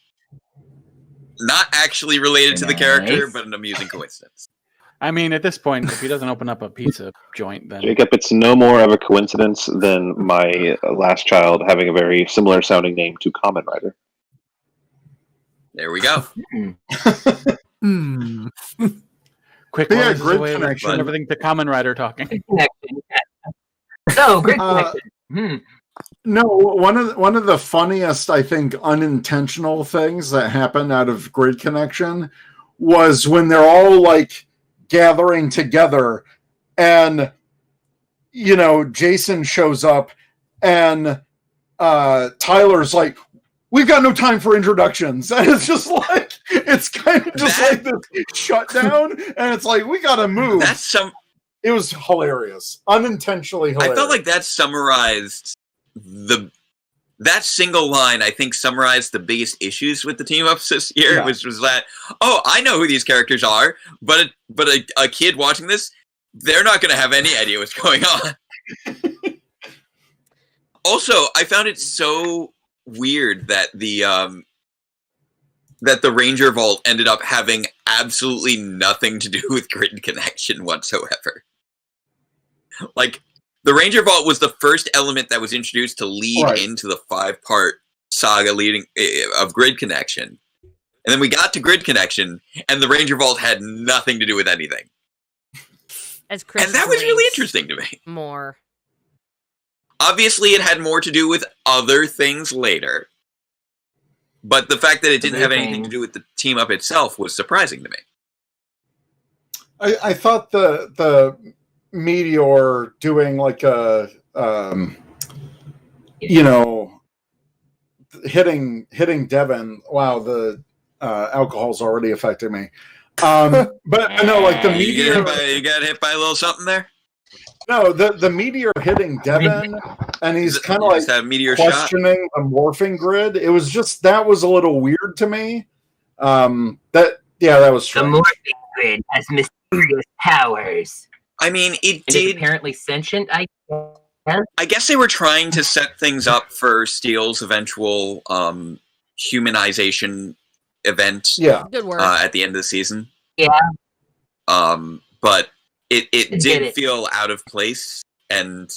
not actually related to the character, Nice. but an amusing coincidence. I mean, at this point, if he doesn't open up a pizza joint, then Jacob, it's no more of a coincidence than my last child having a very similar sounding name to Kamen Rider. There we go. Hmm. quick, Yeah, what was the Grid way of Connection. turning everything to Kamen Rider talking. Connection. So, great Uh, connection. No, one of the funniest, I think, unintentional things that happened out of Grid Connection was when they're all like gathering together, and Jason shows up, and Tyler's like, "We've got no time for introductions," and it's just like it's kind of just like this shutdown, and it's like we gotta move. It was hilarious, unintentionally hilarious. I felt like that summarized that single line. I think summarized the biggest issues with the team ups this year, Yeah. which was that I know who these characters are, but a kid watching this, they're not going to have any idea what's going on. Also, I found it so weird that the Ranger Vault ended up having absolutely nothing to do with Grid Connection whatsoever. Like, the Ranger Vault was the first element that was introduced to lead into the 5-part saga of Grid Connection. And then we got to Grid Connection, and the Ranger Vault had nothing to do with anything. As Chris And that was really interesting to me. More. Obviously, it had more to do with other things later. But the fact that it didn't have anything to do with the team up itself was surprising to me. I thought the Meteor doing like a hitting Devin. Wow, the alcohol's already affecting me. But no, like the Meteor. You got hit by a little something there? No, the Meteor hitting Devin, and he's kind of like questioning the morphing grid. It was just that was a little weird to me. That was strange. The morphing grid has mysterious powers. I mean, it did apparently sentient. I guess they were trying to set things up for Steel's eventual humanization event. Yeah, good work. At the end of the season. Yeah. But it did feel out of place, and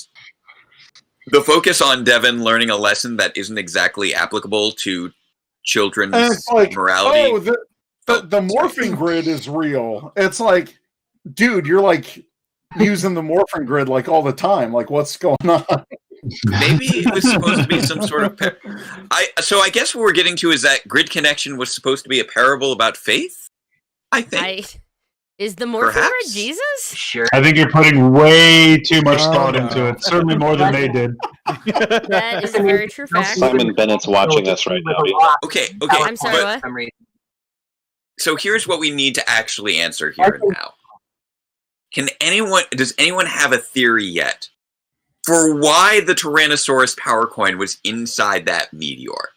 the focus on Devin learning a lesson that isn't exactly applicable to children's morality. Oh, the morphing grid is real. It's like, dude, you're like using the morphing grid like all the time. Like, what's going on? Maybe it was supposed to be some sort of so I guess what we're getting to is that Grid Connection was supposed to be a parable about faith. I think. Is the morphing grid Jesus? Sure. I think you're putting way too much thought into it. Certainly more than they did. That is a very true fact. Simon Bennett's watching us right now. Okay. I'm sorry, what? So here's what we need to actually answer here and now. Does anyone have a theory yet for why the Tyrannosaurus power coin was inside that meteor?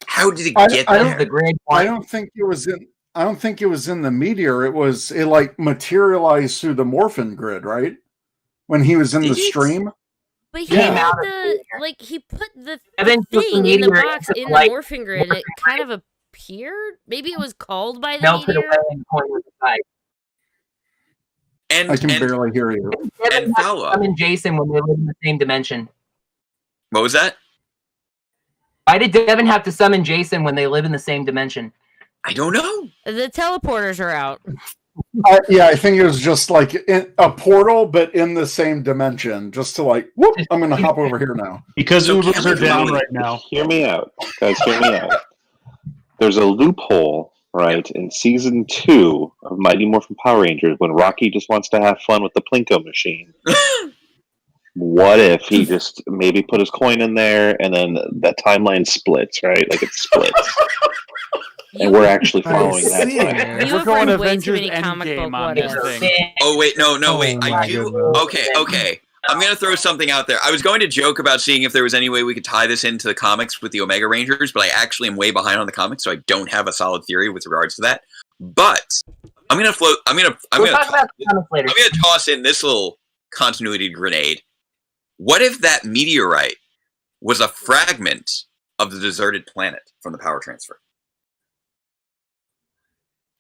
How did it get there? I don't think it was in the meteor. It like materialized through the morphin grid, right? When he was in the stream. But he had he put the thing in the box in the morphing grid. It kind of appeared. Maybe it was called by the meteor. And I can barely hear you. And follow up. And Jason when they live in the same dimension. What was that? Why did Devin have to summon Jason when they live in the same dimension? I don't know. The teleporters are out. I think it was just like a portal, but in the same dimension. Just to like, whoop! I'm going to hop over here now. Because Ubers are down right now. Hear me out, guys. Hear me out. There's a loophole, right, in season 2 of Mighty Morphin Power Rangers when Rocky just wants to have fun with the Plinko machine. What if he just maybe put his coin in there and then that timeline splits, right? Like it splits. And we're actually following that timeline. We're going Avengers Endgame on this thing. Oh wait, no, wait. I do. Okay. I'm gonna throw something out there. I was going to joke about seeing if there was any way we could tie this into the comics with the Omega Rangers, but I actually am way behind on the comics, so I don't have a solid theory with regards to that. But I'm gonna float. I'm gonna toss in this little continuity grenade. What if that meteorite was a fragment of the deserted planet from the power transfer?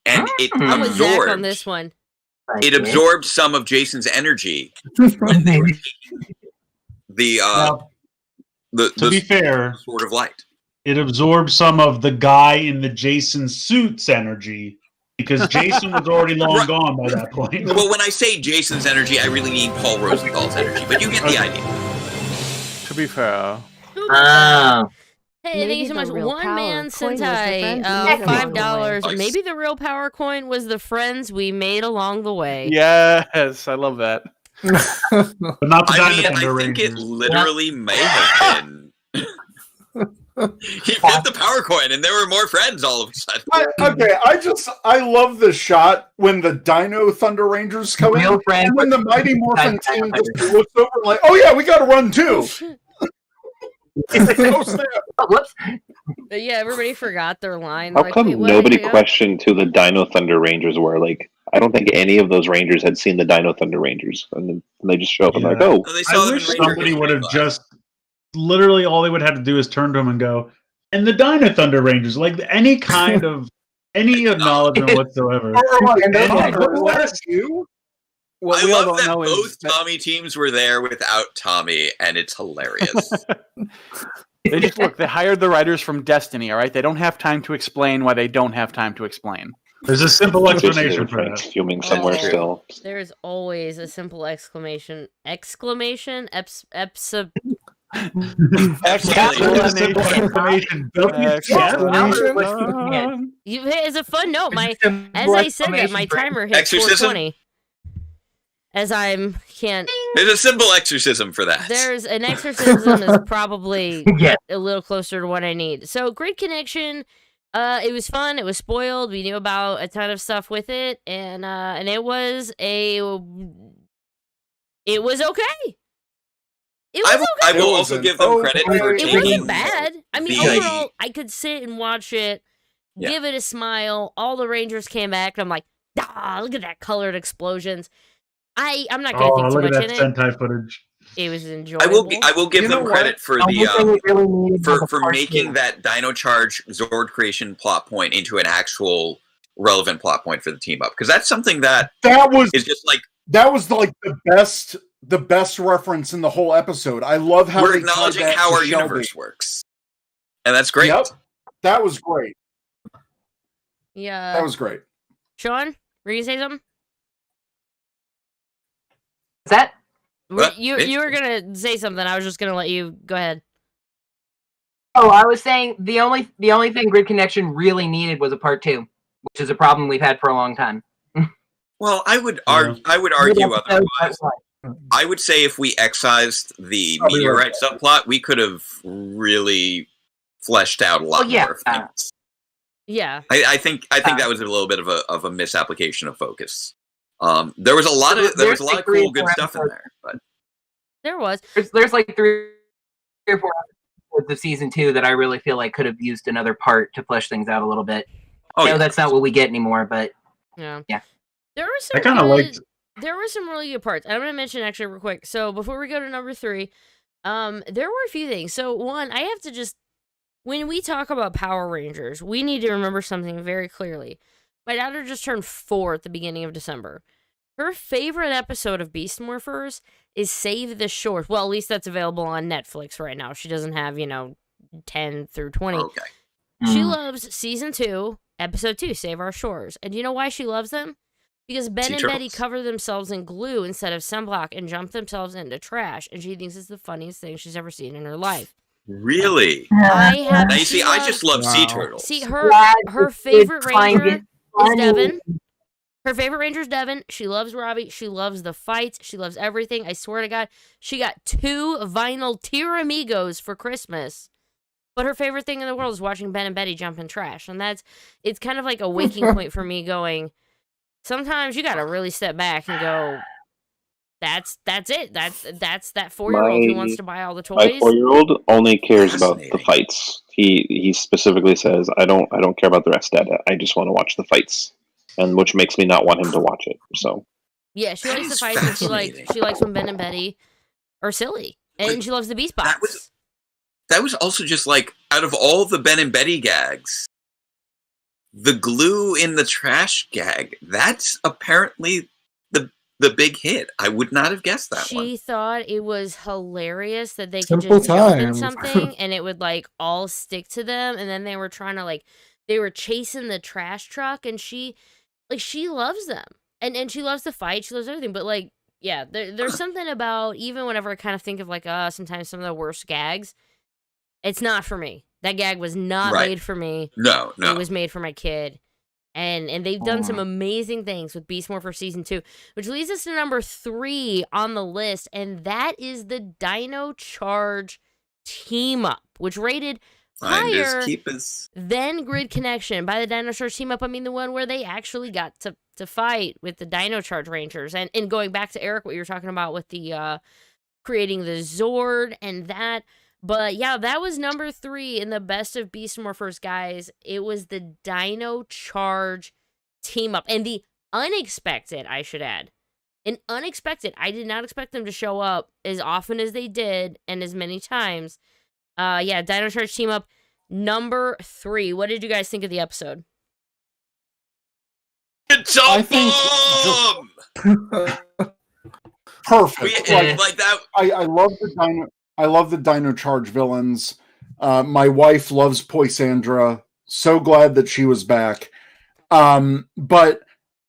And it I'm with Zach absorbed on this one. It absorbed some of Jason's energy. To the be fair, Sword of Light. It absorbed some of the guy in the Jason suit's energy because Jason was already long gone by that point. Well, when I say Jason's energy, I really mean Paul Rosenthal's energy, but you get the idea. To be fair. Hey, thank you so much. One man Sentai, $5. Maybe the real power coin was the friends we made along the way. Yes, I love that. But not the I think it literally may have been. He hit the power coin, and there were more friends all of a sudden. I love the shot when the Dino Thunder Rangers come in, and when the Mighty Morphin team just looks over like, "Oh yeah, we got to run too." Whoops. Yeah, everybody forgot their line. How come nobody questioned who the Dino Thunder Rangers were? Like, I don't think any of those Rangers had seen the Dino Thunder Rangers, and then they just show up and like, "Oh." I wish somebody would have just literally all they would have to do is turn to him and go, "And the Dino Thunder Rangers," like any kind of any acknowledgement whatsoever. What I we all love don't that know is both Tommy teams were there without Tommy, and it's hilarious. They just look. They hired the writers from Destiny. All right, they don't have time to explain why they don't have time to explain. There's a simple explanation for that. Fuming somewhere still. There's always a simple exclamation. Exclamation? Exclamation. It's a fun note. As I said that, my timer hit 420. As can't. There's a simple exorcism for that. There's an exorcism is probably a little closer to what I need. So great connection. It was fun. It was spoiled. We knew about a ton of stuff with it, and it was okay. It was okay. I will also give them credit for it taking. wasn't bad. I mean, overall, I could sit and watch it, give it a smile. All the Rangers came back, and I'm like, look at that colored explosions. I'm not going to think too much in it. Sentai footage. It was enjoyable. I will give them credit for for making that Dino Charge Zord creation plot point into an actual relevant plot point for the team up, because that's something that is just like the best reference in the whole episode. I love how we're acknowledging how our universe works, and that's great. Yep, that was great. Yeah, that was great. Sean, were you gonna say something? Is that you were gonna say something? I was just gonna let you go ahead. Oh, I was saying the only thing Grid Connection really needed was a part 2, which is a problem we've had for a long time. Well, I would argue otherwise. I would say if we excised the meteorite subplot, we could have really fleshed out a lot more things. Yeah, I think that was a little bit of a misapplication of focus. There was a lot of cool, good stuff in there, but there was. There's like 3 or 4 episodes of season 2 that I really feel like could have used another part to flesh things out a little bit. That's not what we get anymore, but yeah. There were some. There were some really good parts. I'm going to mention actually real quick. So before we go to number 3, there were a few things. So one, I have to just, when we talk about Power Rangers, we need to remember something very clearly. My daughter just turned 4 at the beginning of December. Her favorite episode of Beast Morphers is Save the Shores. Well, at least that's available on Netflix right now. She doesn't have, 10 through 20. Okay. She loves season 2, episode 2, Save Our Shores. And do you know why she loves them? Because Ben and Betty cover themselves in glue instead of sunblock and jump themselves into trash. And she thinks it's the funniest thing she's ever seen in her life. Really? I just love sea turtles. See, her favorite ranger is Devin. Her favorite ranger is Devin. She loves Robbie. She loves the fights. She loves everything. I swear to God, she got 2 vinyl Tiramigos for Christmas. But her favorite thing in the world is watching Ben and Betty jump in trash. And it's kind of like a waking point for me going, sometimes you got to really step back and go, that's it. That's that 4-year-old who wants to buy all the My toys. 4-year-old only cares about the fights. He specifically says, I don't care about the rest of it. I just want to watch the fights, and which makes me not want him to watch it. So Yeah, she likes the fights, and she likes when Ben and Betty are silly, and she loves the Beast Box. That was also just like, out of all the Ben and Betty gags, the glue in the trash gag, that's apparently the big hit. I would not have guessed that one. She thought it was hilarious that they Simple could just jump in times. something and it would like all stick to them, and then they were trying to they were chasing the trash truck, and she loves them. And she loves to fight, she loves everything, but yeah, there's something about, even whenever I kind of think of sometimes some of the worst gags, it's not for me. That gag was not made for me. No. It was made for my kid. And they've done some amazing things with Beast Morphers Season 2, which leads us to number 3 on the list, and that is the Dino Charge Team Up, which rated higher than Grid Connection. By the Dino Charge Team Up, I mean the one where they actually got to fight with the Dino Charge Rangers. And going back to Eric, what you were talking about with the creating the Zord and that. But yeah, that was number 3 in the best of Beast Morphers, guys. It was the Dino Charge Team Up. And the unexpected, I should add. I did not expect them to show up as often as they did and as many times. Yeah, Dino Charge Team Up, number 3. What did you guys think of the episode? It's a bomb! Perfect. Like that. I love the Dino Charge villains. My wife loves Poisandra. So glad that she was back. But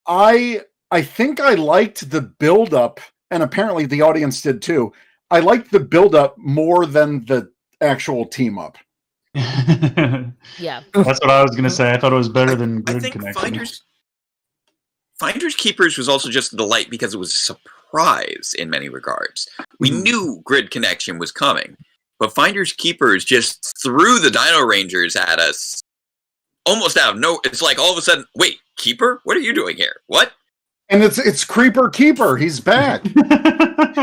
I think I liked the build-up, and apparently the audience did too. I liked the build-up more than the actual team-up. Yeah. That's what I was going to say. I thought it was better than Grid Connection. Finders Keepers was also just a delight because it was a surprise in many regards. We knew Grid Connection was coming, but Finders Keepers just threw the Dino Rangers at us almost out of no. It's like all of a sudden, wait, Keeper? What are you doing here? What? And it's Creeper Keeper. He's back.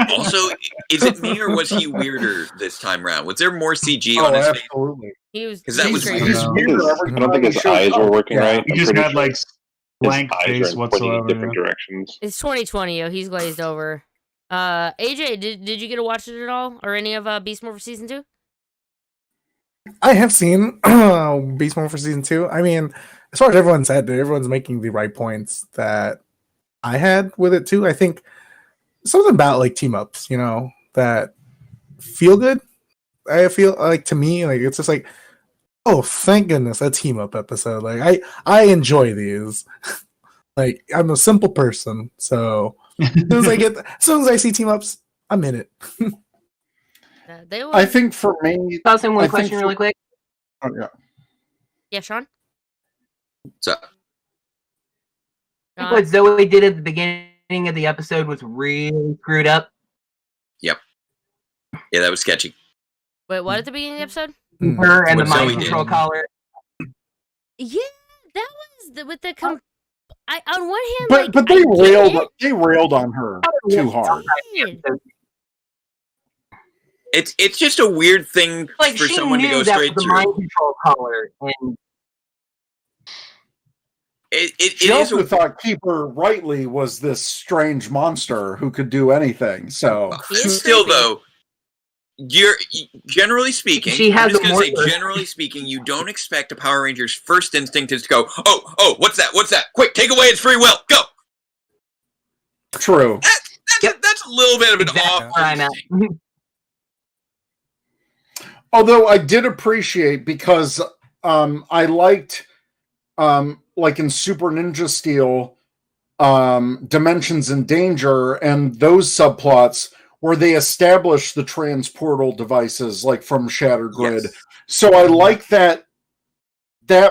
Also, is it me or was he weirder this time around? Was there more CG on his absolutely. face? He was. Because that was I don't think his eyes were working right. He just had blank face whatsoever. In different directions. It's 2020, yo. He's glazed over. AJ, did you get to watch it at all, or any of Beast Morphers Season 2? I have seen Beast Morphers Season 2. I mean, as far as everyone said, everyone's making the right points that I had with it too. I think something about team ups, that feel good. I feel to me, it's just oh, thank goodness, a team up episode. I enjoy these. I'm a simple person, so as soon as I see team ups, I'm in it. I think for me, I'll ask one question really quick. Oh yeah. Yeah, Sean. So, I think what Zoe did at the beginning of the episode was really screwed up. Yep. Yeah, that was sketchy. Wait, what at the beginning of the episode? Her and What the mind Zoe control did. collar. Yeah, that was with the. On one hand, but they railed on her too hard. It's just a weird thing for she someone to knew go that straight was the through. mind control collar, and She also thought Keeper rightly was this strange monster who could do anything. So Still, though, you're generally speaking. She has I'm just a going to say, mortar. generally speaking, you don't expect a Power Ranger's first instinct is to go, oh, what's that? What's that? Quick, take away its free will. Go. True. That's a little bit of an off. I know. Although I did appreciate, because I liked in Super Ninja Steel, Dimensions in Danger, and those subplots where they established the transportal devices from Shattered Grid. Yes. So I like that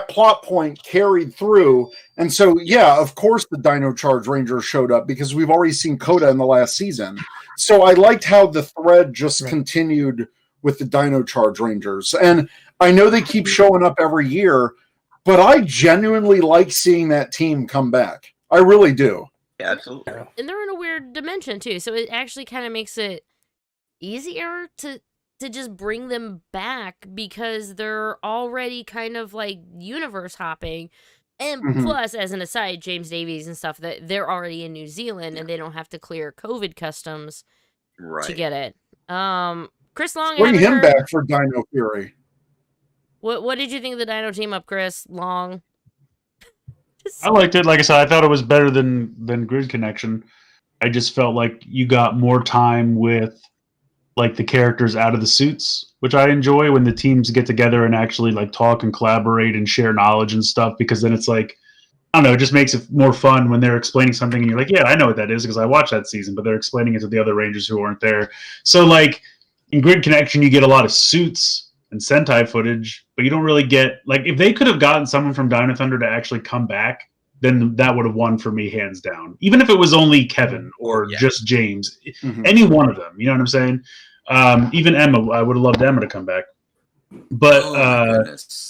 plot point carried through. And so, yeah, of course the Dino Charge Ranger showed up because we've already seen Coda in the last season. So I liked how the thread just continued with the Dino Charge Rangers. And I know they keep showing up every year, but I genuinely like seeing that team come back. I really do. Yeah, absolutely. And they're in a weird dimension too, so it actually kind of makes it easier to just bring them back because they're already kind of like universe hopping. And plus, as an aside, James Davies and stuff, that they're already in New Zealand and they don't have to clear COVID customs to get it. Chris Long, bring him back for Dino Fury. What did you think of the Dino team up, Chris Long? I liked it. Like I said, I thought it was better than Grid Connection. I just felt like you got more time with like the characters out of the suits, which I enjoy when the teams get together and actually like talk and collaborate and share knowledge and stuff, because then it's like, I don't know, it just makes it more fun when they're explaining something and you're like, yeah, I know what that is because I watched that season, but they're explaining it to the other Rangers who weren't there. So like in Grid Connection, you get a lot of suits and Sentai footage, but you don't really get, like, if they could have gotten someone from Dino Thunder to actually come back, then that would have won for me hands down. Even if it was only Kevin or just James, any one of them, you know what I'm saying? Even Emma, I would have loved Emma to come back. But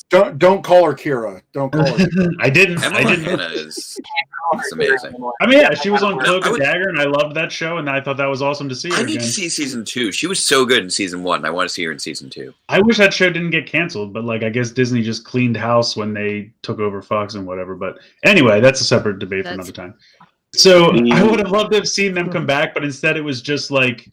don't call her Kira. Don't call her Kira. I didn't. Emma is amazing. I mean, yeah, she was on Cloak and Dagger, and I loved that show, and I thought that was awesome to see her I need to see season 2. She was so good in season 1. I want to see her in season 2. I wish that show didn't get canceled, but like I guess Disney just cleaned house when they took over Fox and whatever. But anyway, that's a separate debate for another time. So I would have loved to have seen them come back, but instead it was just like,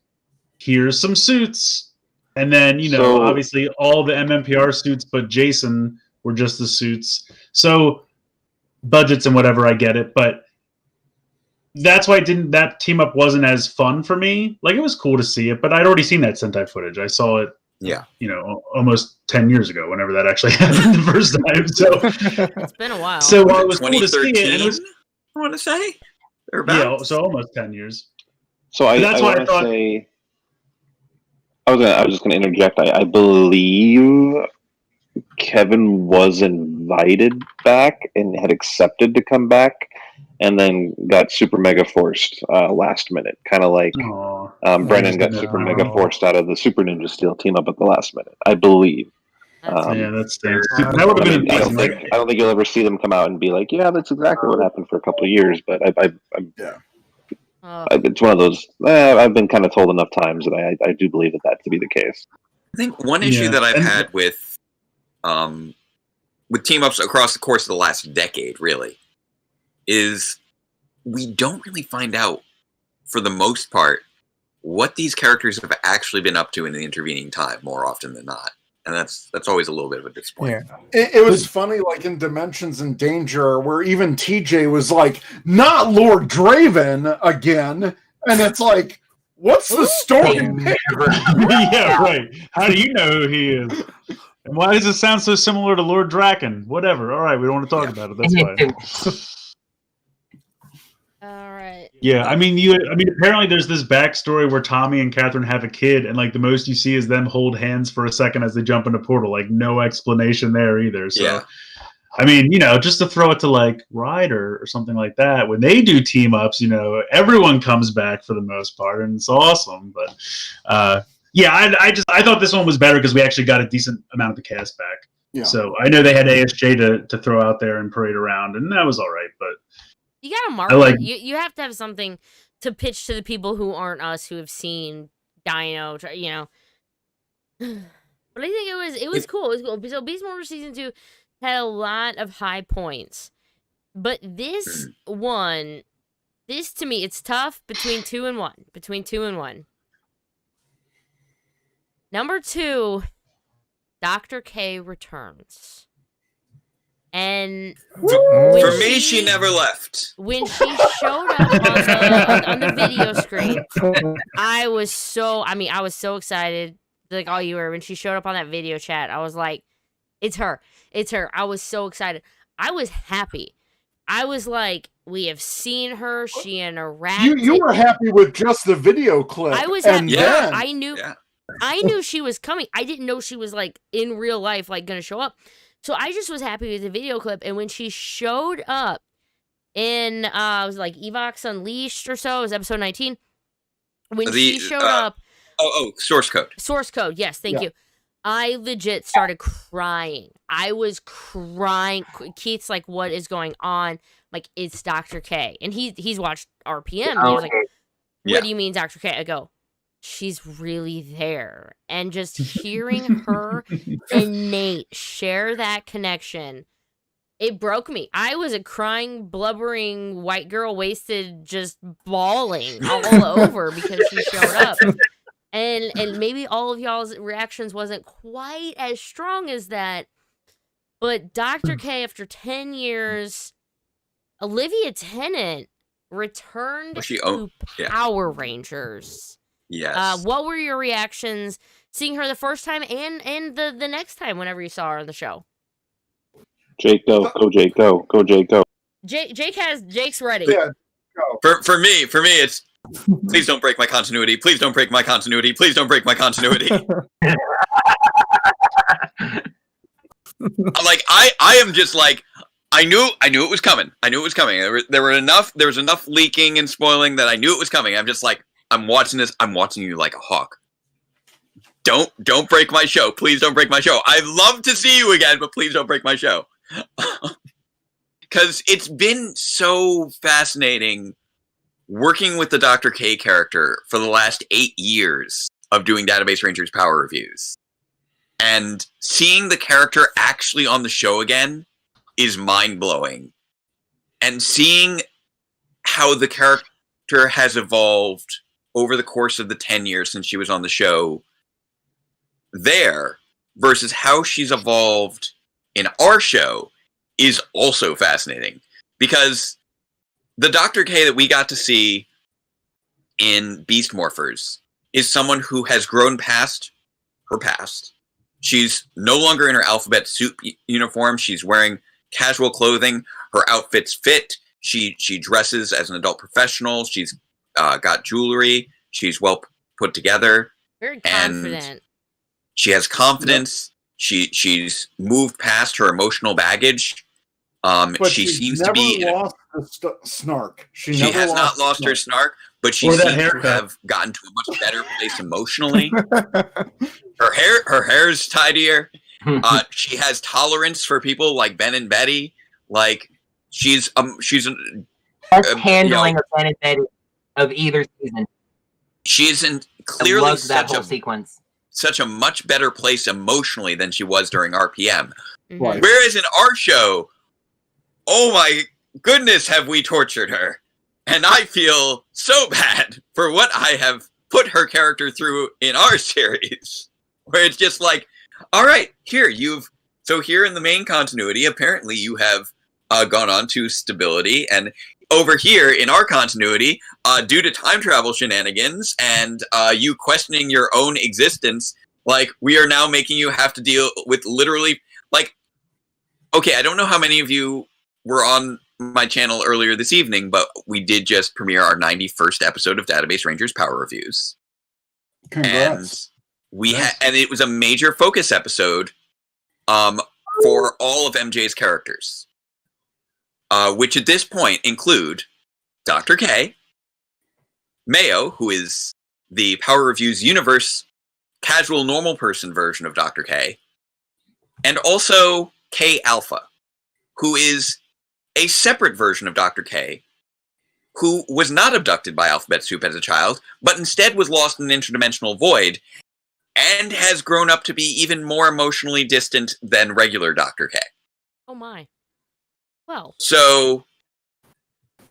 here's some suits. And then, you know, obviously all the MMPR suits but Jason were just the suits. So budgets and whatever, I get it. But that's why that team up wasn't as fun for me. Like, it was cool to see it, but I'd already seen that Sentai footage. I saw it, you know, almost 10 years ago, whenever that actually happened the first time. So it's been a while. So while it was cool to see it, and it was, I want to say, yeah, so almost 10 years. So I want to say, I was just going to interject. I believe Kevin was invited back and had accepted to come back, and then got super mega forced last minute. Kind of like Brennan got super mega forced out of the Super Ninja Steel team up at the last minute, I believe. Yeah, that stinks. That would have been. I don't think you'll ever see them come out and be like, "Yeah, that's exactly what happened for a couple of years." But it's one of those. I've been kind of told enough times that I do believe that to be the case. I think one issue that I've had with team ups across the course of the last decade, really, is we don't really find out, for the most part, what these characters have actually been up to in the intervening time more often than not. And that's always a little bit of a disappointment. Yeah. It was funny, like in Dimensions in Danger, where even TJ was like, not Lord Draven again. And it's like, what's the story? Yeah, right. How do you know who he is? And why does it sound so similar to Lord Draken? Whatever. All right, we don't want to talk about it. That's fine. All right. Yeah, I mean, apparently there's this backstory where Tommy and Catherine have a kid, and like the most you see is them hold hands for a second as they jump in a portal. Like, no explanation there either. So, I mean, you know, just to throw it to like Ryder or something like that, when they do team ups, you know, everyone comes back for the most part, and it's awesome. But yeah, I thought this one was better because we actually got a decent amount of the cast back. Yeah. So I know they had ASJ to throw out there and parade around, and that was all right. But you gotta market. You have to have something to pitch to the people who aren't us, who have seen Dino. You know, but I think it was cool. It was cool. So Beast Morphers season 2 had a lot of high points, but this to me, it's tough between 2 and 1. Between 2 and 1. Number 2, Dr. K returns. And for me, she never left. When she showed up on the video screen, I was so excited, like all you were. When she showed up on that video chat, I was like, it's her. I was so excited. I was happy. I was like, we have seen her. She interacted. You were happy with just the video clip. I was happy. I knew she was coming. I didn't know she was like in real life, like gonna show up. So I just was happy with the video clip, and when she showed up in, it was like Evox Unleashed or so, it was episode 19. When she showed up... Source Code. Source Code, yes, thank you. I legit started crying. I was crying. Keith's like, "What is going on?" Like, it's Dr. K, and he's watched RPM. And he was like, "What do you mean, Dr. K?" I go, "She's really there," and just hearing her and Nate share that connection, it broke me. I was a crying, blubbering white girl, wasted, just bawling all over because she showed up. And maybe all of y'all's reactions wasn't quite as strong as that, but Dr. K, after 10 years, Olivia Tennant returned to Power Rangers. Yes. What were your reactions seeing her the first time and the next time whenever you saw her on the show? Jake, go. Go, Jake, go. Go, Jake, go. Jake's ready. Yeah, go. For me, it's please don't break my continuity. Please don't break my continuity. Please don't break my continuity. Like I am just like I knew it was coming. I knew it was coming. There was enough leaking and spoiling that I knew it was coming. I'm just like, I'm watching this. I'm watching you like a hawk. Don't break my show. Please don't break my show. I'd love to see you again, but please don't break my show. Because it's been so fascinating working with the Dr. K character for the last 8 years of doing Database Rangers Power Reviews. And seeing the character actually on the show again is mind-blowing. And seeing how the character has evolved over the course of the 10 years since she was on the show there versus how she's evolved in our show is also fascinating. Because the Dr. K that we got to see in Beast Morphers is someone who has grown past her past. She's no longer in her alphabet soup uniform. She's wearing casual clothing. Her outfits fit. She dresses as an adult professional. She's got jewelry. She's well put together. Very confident. And she has confidence. Yep. She's moved past her emotional baggage. But she seems never to be lost the snark. She has never not lost her snark, but she Or that seems to haircut. have gotten to a much better place emotionally. Her hair's tidier. She has tolerance for people like Ben and Betty. Like she's best handling of Ben and Betty of either season. She isn't I clearly loved that whole sequence. such a much better place emotionally than she was during RPM. Right. Whereas in our show, oh my goodness, have we tortured her. And I feel so bad for what I have put her character through in our series. Where it's just like, all right, here in the main continuity, apparently you have gone on to stability. And over here in our continuity, due to time travel shenanigans and you questioning your own existence, like, we are now making you have to deal with literally, like, okay, I don't know how many of you were on my channel earlier this evening, but we did just premiere our 91st episode of Database Rangers Power Reviews. Congrats. And and it was a major focus episode for all of MJ's characters, which at this point include Dr. K, Mayo, who is the Power Reviews universe casual normal person version of Dr. K, and also K Alpha, who is a separate version of Dr. K, who was not abducted by Alphabet Soup as a child, but instead was lost in an interdimensional void, and has grown up to be even more emotionally distant than regular Dr. K. Oh my. Well. So,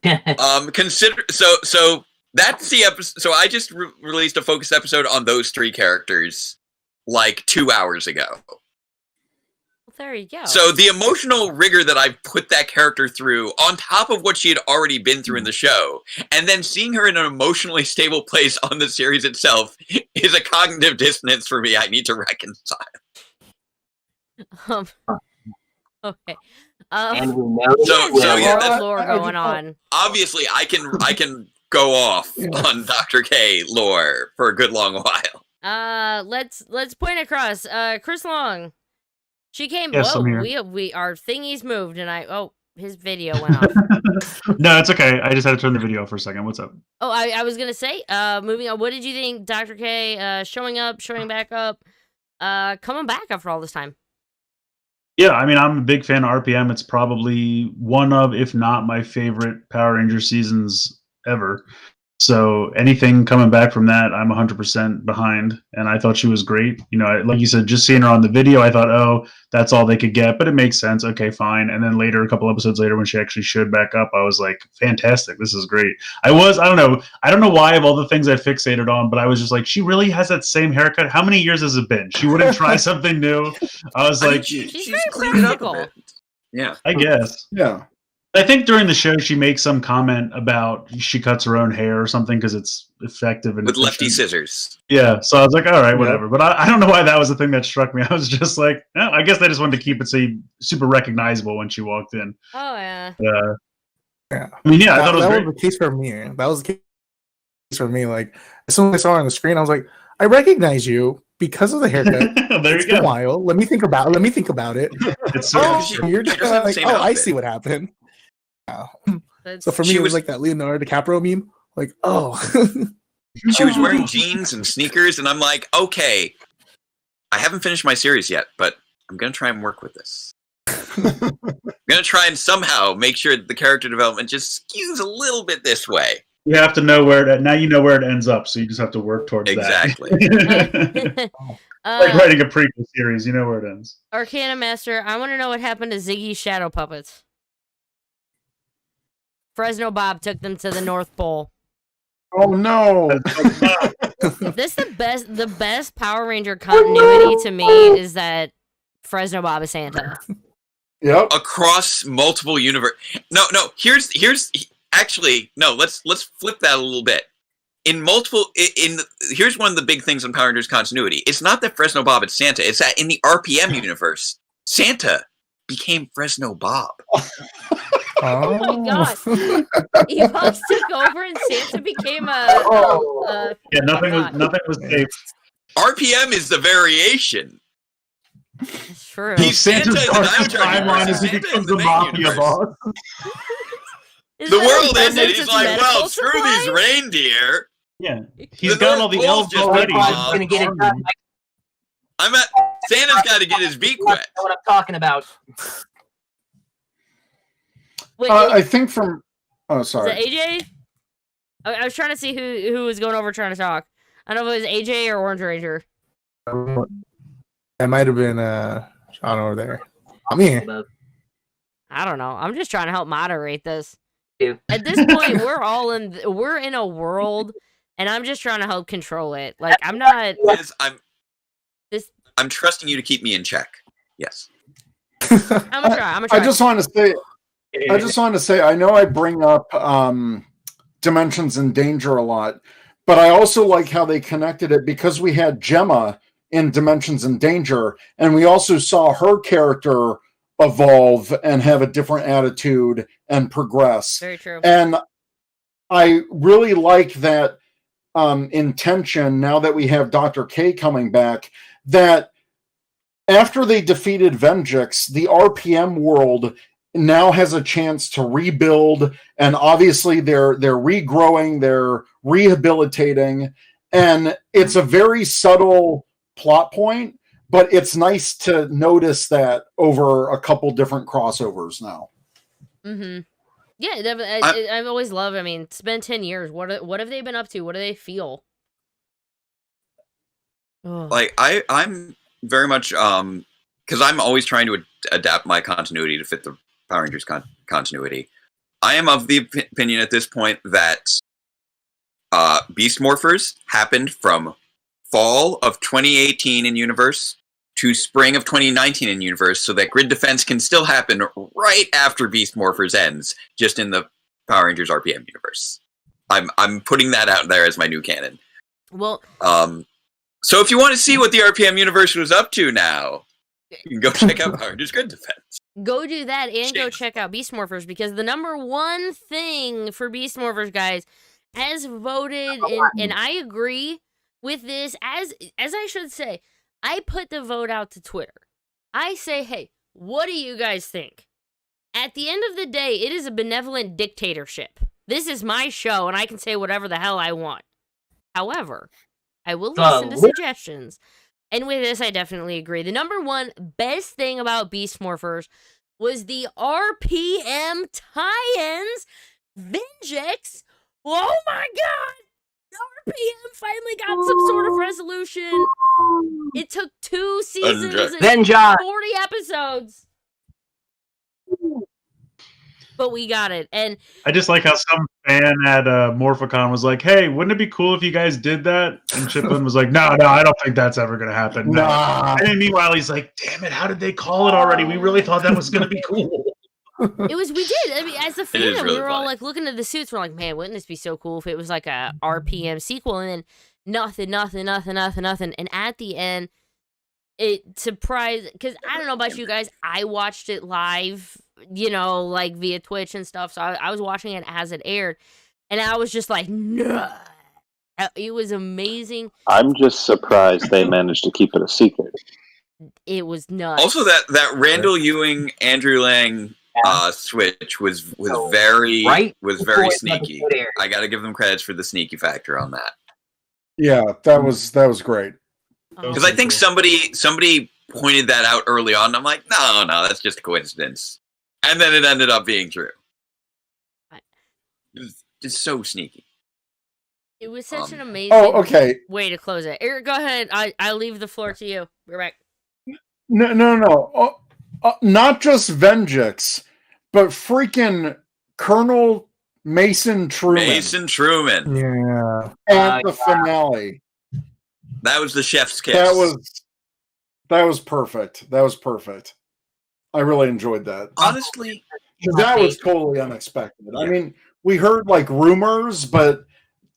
so that's the episode. So I just released a focus episode on those three characters like 2 hours ago. Well, there you go. So the emotional rigor that I put that character through, on top of what she had already been through in the show, and then seeing her in an emotionally stable place on the series itself, is a cognitive dissonance for me I need to reconcile. Okay. And we know So yeah, that's lore going on. Obviously, I can go off on Dr. K lore for a good long while. Let's point across. Chris Long. She came. Yes, whoa, I'm here. we our thingies moved, and his video went off. No, it's okay. I just had to turn the video off for a second. What's up? Oh, I was gonna say. Moving on. What did you think, Dr. K? Showing back up. coming back after all this time. Yeah, I mean, I'm a big fan of RPM. It's probably one of, if not my favorite Power Ranger seasons ever. So anything coming back from that, I'm 100% behind. And I thought she was great. You know, like you said, just seeing her on the video, I thought, oh, that's all they could get. But it makes sense. Okay, fine. And then later, a couple episodes later, when she actually showed back up, I was like, fantastic. This is great. I don't know why of all the things I fixated on, but I was just like, she really has that same haircut. How many years has it been? She wouldn't try something new. I was like, she's cleaned it up a bit. Yeah, I guess. Yeah. I think during the show she makes some comment about she cuts her own hair or something because it's effective and with lefty efficient. scissors. Yeah, so I was like, all right, whatever. But I don't know why that was the thing that struck me. I was just like, I guess they just wanted to keep it super recognizable when she walked in. Oh yeah. Yeah. I mean, yeah, I thought it was that great. was the case for me. That was the case for me. Like as soon as I saw her on the screen, I was like, I recognize you because of the haircut. There It's you been a go. while. Let me think about it. It's You're just doesn't have the like, same I outfit. see what happened. Yeah. That's- So for me, She it was was- like that Leonardo DiCaprio meme. Like, oh, She was wearing jeans and sneakers, and I'm like, okay, I haven't finished my series yet, but I'm gonna try and work with this. I'm gonna try and somehow make sure the character development just skews a little bit this way. You have to know now you know where it ends up, so you just have to work towards Exactly. that. Like writing a prequel series, you know where it ends. Arcana Master, I want to know what happened to Ziggy's shadow puppets. Fresno Bob took them to the North Pole. Oh no! This the best Power Ranger continuity to me is that Fresno Bob is Santa. Yep. Across multiple universe. No. Here's actually no. Let's flip that a little bit. Here's one of the big things in Power Rangers continuity. It's not that Fresno Bob is Santa. It's that in the RPM universe, Santa became Fresno Bob. Oh my god! Evox took over and Santa became a Yeah, nothing was safe. RPM is the variation. It's true. He's Santa in Santa's the darkest Dino Fury timeline universe. is he Santa in becomes the a main mafia universe. boss. Is The that world a ended. present He's to like, medical well, screw these supplies? reindeer. Yeah, he's The got North all the Pole's elves just already. like, I'm gonna get it done. Santa's got to get his beak wet. That's what I'm talking about. Wait, I think from. Oh, is sorry. it AJ? I was trying to see who was going over trying to talk. I don't know if it was AJ or Orange Ranger. It might have been Sean over there. I mean, I don't know. I'm just trying to help moderate this. You. At this point, we're in a world, and I'm just trying to help control it. Like I'm not. Yes, This. I'm trusting you to keep me in check. Yes. I'm gonna try. I just want to say, I know I bring up Dimensions in Danger a lot, but I also like how they connected it because we had Gemma in Dimensions in Danger, and we also saw her character evolve and have a different attitude and progress. Very true. And I really like that intention now that we have Dr. K coming back, that after they defeated Venjix, the RPM world now has a chance to rebuild, and obviously they're regrowing, they're rehabilitating, and it's a very subtle plot point, but it's nice to notice that over a couple different crossovers now. Mm-hmm. Yeah, I've always loved. I mean, it's been 10 years. What have they been up to? What do they feel? Ugh. Like I'm very much because I'm always trying to adapt my continuity to fit the Power Rangers continuity. I am of the opinion at this point that Beast Morphers happened from fall of 2018 in universe to spring of 2019 in universe, so that grid defense can still happen right after Beast Morphers ends, just in the Power Rangers RPM universe. I'm putting that out there as my new canon. Well, so if you want to see what the RPM universe was up to now, you can go check out Power Rangers Grid Defense. Go do that and go check out Beast Morphers, because the number one thing for Beast Morphers, guys, has voted, and I agree with this, as I should say, I put the vote out to Twitter. I say, hey, what do you guys think? At the end of the day, it is a benevolent dictatorship. This is my show, and I can say whatever the hell I want. However, I will listen to suggestions. And with this, I definitely agree. The number one best thing about Beast Morphers was the RPM tie-ins. Vengex. Oh my god! RPM finally got some sort of resolution. It took 2 seasons and 40 episodes. But we got it. And I just like how some fan at Morphicon was like, hey, wouldn't it be cool if you guys did that? And Chiplin was like, no, I don't think that's ever going to happen. No. And then meanwhile, he's like, damn it, how did they call it already? We really thought that was going to be cool. We did. I mean, as a fan, really we were all like looking at the suits. We're like, man, wouldn't this be so cool if it was like a RPM sequel? And then nothing. And at the end, it surprised, because I don't know about you guys, I watched it live, like via Twitch and stuff. So I was watching it as it aired, and I was just like, no. It was amazing. I'm just surprised they managed to keep it a secret. It was nuts. Also, that Randall Ewing, Andrew Lang switch was very sneaky. I got to give them credits for the sneaky factor on that. Yeah, that was great. Because I think somebody pointed that out early on, and I'm like, no, that's just a coincidence. And then it ended up being true. It was just so sneaky. It was such an amazing way to close it. Eric, go ahead. I'll leave the floor to you. We're back. No. Not just Vengex, but freaking Colonel Mason Truman. Yeah. At the finale. That was the chef's kiss. That was perfect. I really enjoyed that. Honestly, that was totally unexpected. Yeah. I mean, we heard like rumors, but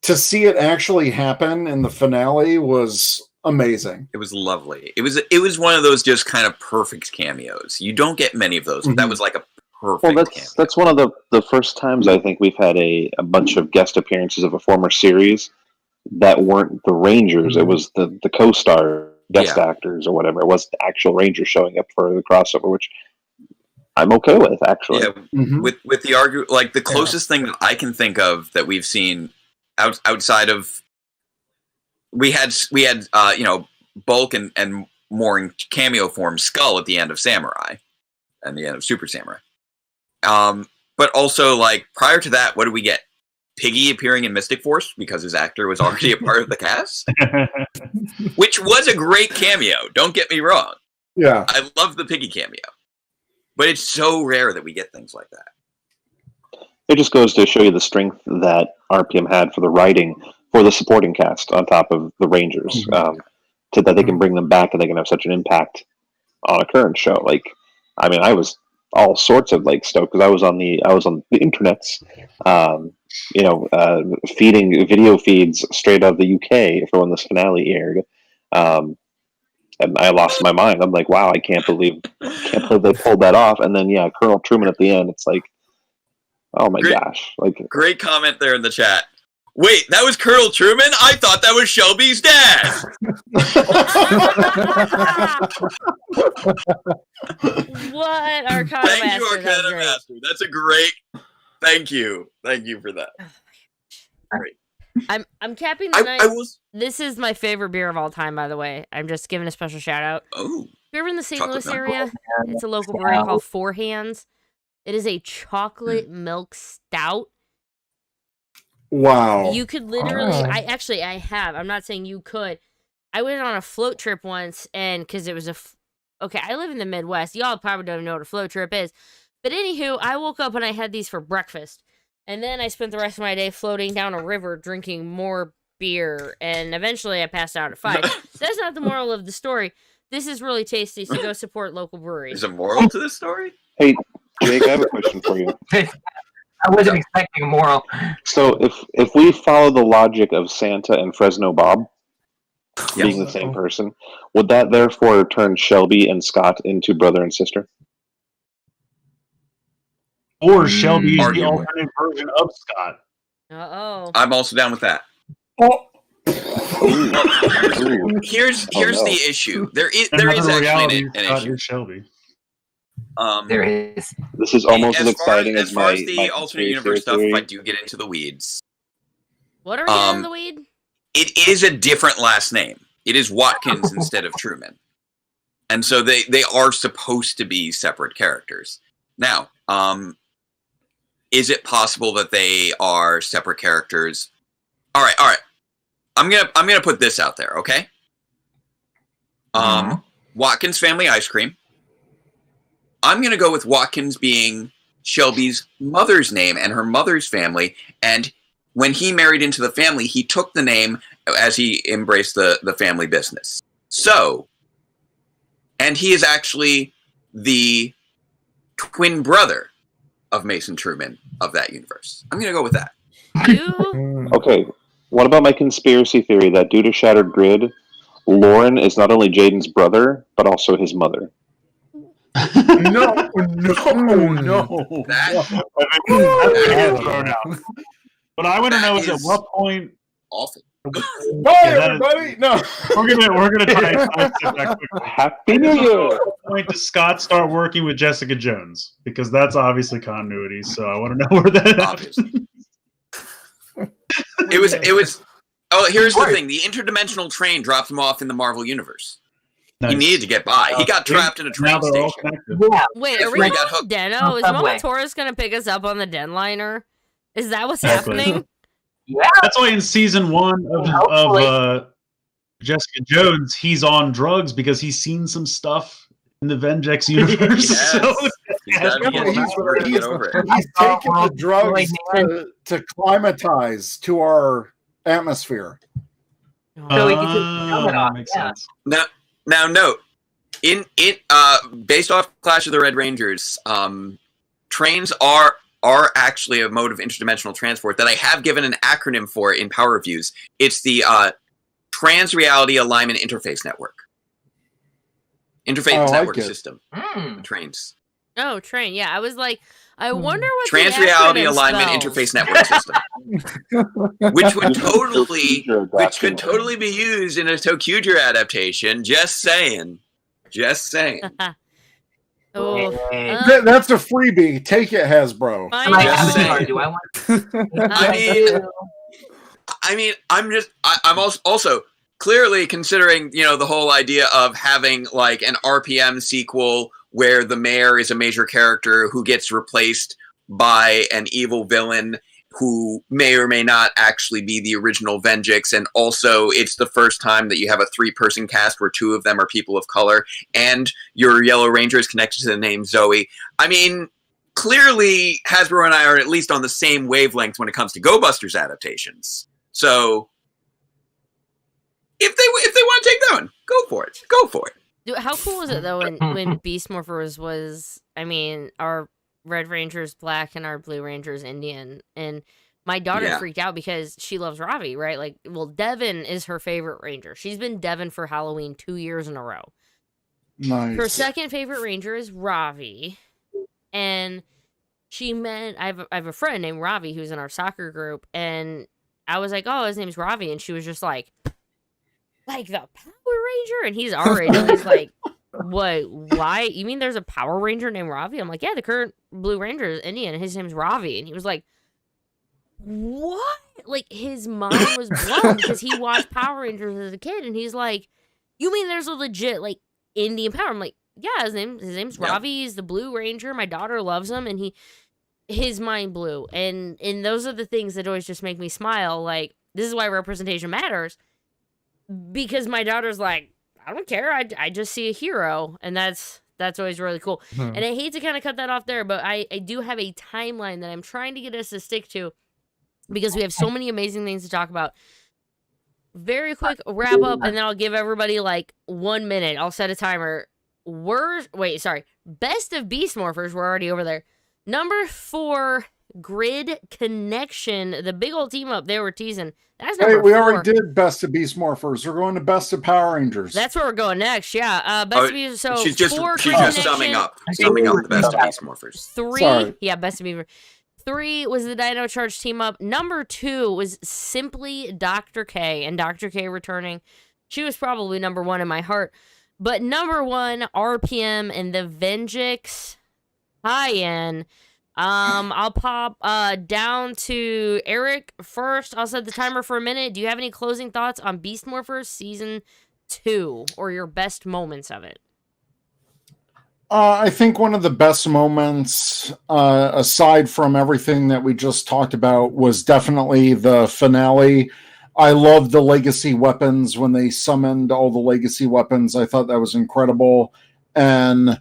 to see it actually happen in the finale was amazing. It was lovely. It was one of those just kind of perfect cameos. You don't get many of those, but that was like a perfect cameo. That's one of the first times I think we've had a bunch of guest appearances of a former series that weren't the Rangers. It was the co-star guest actors or whatever. It wasn't the actual Rangers showing up for the crossover, which I'm okay with, actually. Yeah, with the argue, like the closest thing that I can think of that we've seen outside of we had Bulk and more in cameo form Skull at the end of Samurai and the end of Super Samurai. But also, like, prior to that, what did we get? Piggy appearing in Mystic Force because his actor was already a part of the cast, which was a great cameo. Don't get me wrong. Yeah, I love the Piggy cameo, but it's so rare that we get things like that. It just goes to show you the strength that RPM had for the writing for the supporting cast on top of the Rangers, so that they can bring them back and they can have such an impact on a current show. Like, I mean, I was all sorts of like stoked because I was on the internets, feeding video feeds straight out of the UK for when this finale aired, and I lost my mind. I'm like, wow, I can't believe they pulled that off. And then Colonel Truman at the end. It's like, oh my gosh! Like, great comment there in the chat. Wait, that was Colonel Truman? I thought that was Shelby's dad. What, Arcana Thank Master? you, Arcana Master. That's a great. Thank you for that. Great. I'm capping the night. This is my favorite beer of all time, by the way. I'm just giving a special shout out. Oh, if you're ever in the St. Louis area, it's a local brewery called Four Hands. It is a chocolate milk stout. Wow. You could literally, I have. I'm not saying you could. I went on a float trip once, and because it was I live in the Midwest. Y'all probably don't know what a float trip is. But anywho, I woke up and I had these for breakfast. And then I spent the rest of my day floating down a river drinking more beer. And eventually I passed out at 5. That's not the moral of the story. This is really tasty, so go support local breweries. There's a moral to this story? Hey, Jake, I have a question for you. I wasn't expecting a moral. So if we follow the logic of Santa and Fresno Bob being the same person, would that therefore turn Shelby and Scott into brother and sister? Or Shelby is the alternate version of Scott. Uh-oh. I'm also down with that. Oh. Here's the issue. There is actually an issue. Shelby. There is. This is almost as exciting as far as the alternate universe stuff. Theory. If I do get into the weeds, what are we in the weed? It is a different last name. It is Watkins instead of Truman. And so they are supposed to be separate characters. Now, is it possible that they are separate characters? All right. I'm gonna put this out there, okay? Watkins Family Ice Cream. I'm gonna go with Watkins being Shelby's mother's name and her mother's family. And when he married into the family, he took the name as he embraced the family business. So, and he is actually the twin brother of Mason Truman of that universe. I'm gonna go with that. Okay, what about my conspiracy theory that due to Shattered Grid, Lauren is not only Jaden's brother, but also his mother? No. What I want to know is at what point. Awful. Bye, everybody. No, we're gonna try and step back quickly. Happy New Year. At what point does Scott start working with Jessica Jones? Because that's obviously continuity. So I want to know where that Obviously. It was. Oh, here's the thing: the interdimensional train dropped him off in the Marvel universe. Nice. He needed to get by. He got trapped in a train station. Yeah. Wait, That's are where we he got on hooked. Deno? Is Subway. Mama Taurus gonna pick us up on the Denliner? Is that what's Exactly. happening? Yeah. That's why in season 1 of Jessica Jones, he's on drugs because he's seen some stuff in the Vengex universe. Yes. So He's got to get over it. he's taking the drugs to climatize to our atmosphere. So he gets his helmet off. makes Yeah. sense. Now note, based off Clash of the Red Rangers, trains are actually a mode of interdimensional transport that I have given an acronym for in Power Reviews. It's the Trans Reality Alignment Interface Network. Interface Network System. Trains. Oh, train. Yeah, I was like, I wonder what Trans the Reality acronym Alignment spells. Interface Network System. Which could totally be used in a Tokuger adaptation. Just saying. Oh, That's a freebie. Take it, Hasbro. I Am I know. Just Avatar? saying. Do I want? I mean, I'm also clearly considering, the whole idea of having like an RPM sequel where the mayor is a major character who gets replaced by an evil villain who may or may not actually be the original Vengex, and also it's the first time that you have a 3-person cast where 2 of them are people of color, and your Yellow Ranger is connected to the name Zoe. I mean, clearly Hasbro and I are at least on the same wavelength when it comes to Go Busters adaptations. So if they want to take that one, go for it. Dude, how cool was it though when Beast Morphers was? I mean, our Red Ranger's black and our Blue Ranger's Indian, and my daughter freaked out because she loves Ravi, right? Like, well, Devin is her favorite Ranger. She's been Devin for Halloween 2 years in a row. Nice. Her second favorite Ranger is Ravi, and she met. I have a friend named Ravi who's in our soccer group, and I was like, "Oh, his name's Ravi," and she was just like the Power Ranger, and he's our age. And he's like, "What? Why? You mean there's a Power Ranger named Ravi?" I'm like, "Yeah, the current Blue Ranger is Indian, and his name's Ravi." And he was like, "What?" Like, his mind was blown because he watched Power Rangers as a kid, and he's like, "You mean there's a legit like Indian Power?" I'm like, "Yeah, his name's Ravi. He's the Blue Ranger. My daughter loves him, and his mind blew." And those are the things that always just make me smile. Like, this is why representation matters, because my daughter's like, "I don't care. I just see a hero," and that's always really cool. And I hate to kind of cut that off there, but I do have a timeline that I'm trying to get us to stick to because we have so many amazing things to talk about. Very quick wrap up, and then I'll give everybody like 1 minute. I'll set a timer. Best of Beast Morphers. We're already over there. Number 4, Grid Connection. The big old team up they were teasing. That's number 4. We already did Best of Beast Morphers. We're going to Best of Power Rangers. That's where we're going next. Yeah. Best of Beast. So she's just 4, summing up the best of Beast Morphers. 3. Sorry. Yeah, Best of Beast. 3 was the Dino Charge team up. Number 2 was simply Dr. K, and Dr. K returning. She was probably number 1 in my heart. But number 1, RPM and the Vengex tie-in. I'll pop down to Eric first. I'll set the timer for a minute. Do you have any closing thoughts on Beast Morphers season 2 or your best moments of it? I think one of the best moments, aside from everything that we just talked about, was definitely the finale. I loved the legacy weapons when they summoned all the legacy weapons. I thought that was incredible. And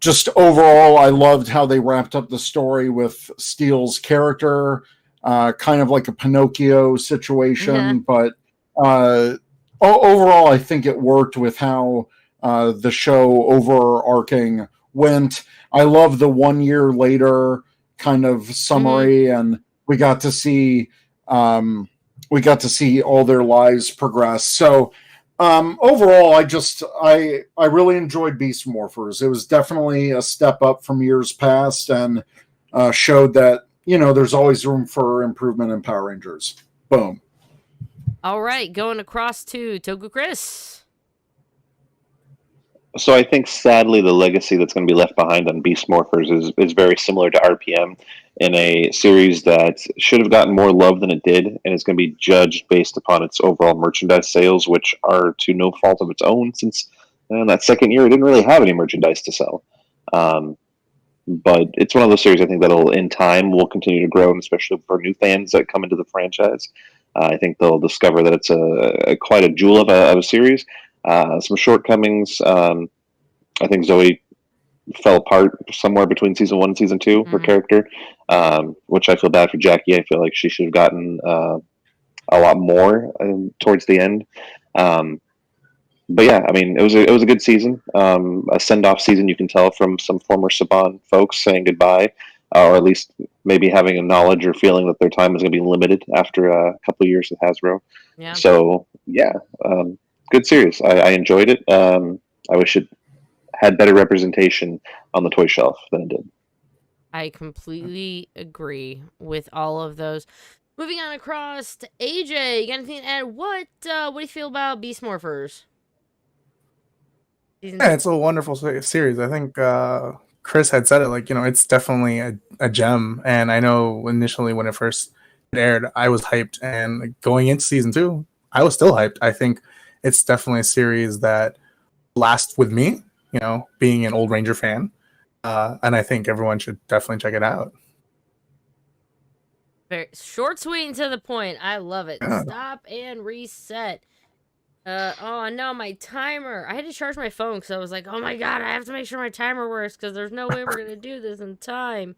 just overall, I loved how they wrapped up the story with Steel's character, kind of like a Pinocchio situation. But overall, I think it worked with how the show overarching went. I love the 1 year later kind of summary, and we got to see all their lives progress. So overall, I really enjoyed Beast Morphers. It was definitely a step up from years past, and showed that there's always room for improvement in Power Rangers. Boom. All right, going across to Toku Chris. So I think, sadly, the legacy that's going to be left behind on Beast Morphers is very similar to RPM, in a series that should have gotten more love than it did, and it's going to be judged based upon its overall merchandise sales, which are to no fault of its own, since in that second year it didn't really have any merchandise to sell. But it's one of those series I think that'll, in time, will continue to grow, and especially for new fans that come into the franchise. I think they'll discover that it's quite a jewel of a series. Some shortcomings. I think Zoe fell apart somewhere between season 1 and season 2, her character, which I feel bad for Jackie. I feel like she should have gotten a lot more towards the end. But yeah, I mean, it was a good season, a send-off season. You can tell from some former Saban folks saying goodbye, or at least maybe having a knowledge or feeling that their time is going to be limited after a couple of years with Hasbro. Yeah. So yeah, good series. I enjoyed it. I wish it had better representation on the toy shelf than it did. I completely agree with all of those. Moving on across to AJ, you got anything to add? What do you feel about Beast Morphers? Yeah, it's a wonderful series. I think Chris had said it, it's definitely a gem. And I know initially when it first aired, I was hyped. And going into season 2, I was still hyped. I think it's definitely a series that lasts with me, being an old Ranger fan. And I think everyone should definitely check it out. Very short, sweet, and to the point. I love it. Yeah. Stop and reset. Oh no, my timer. I had to charge my phone because I was like, oh my god, I have to make sure my timer works because there's no way we're going to do this in time.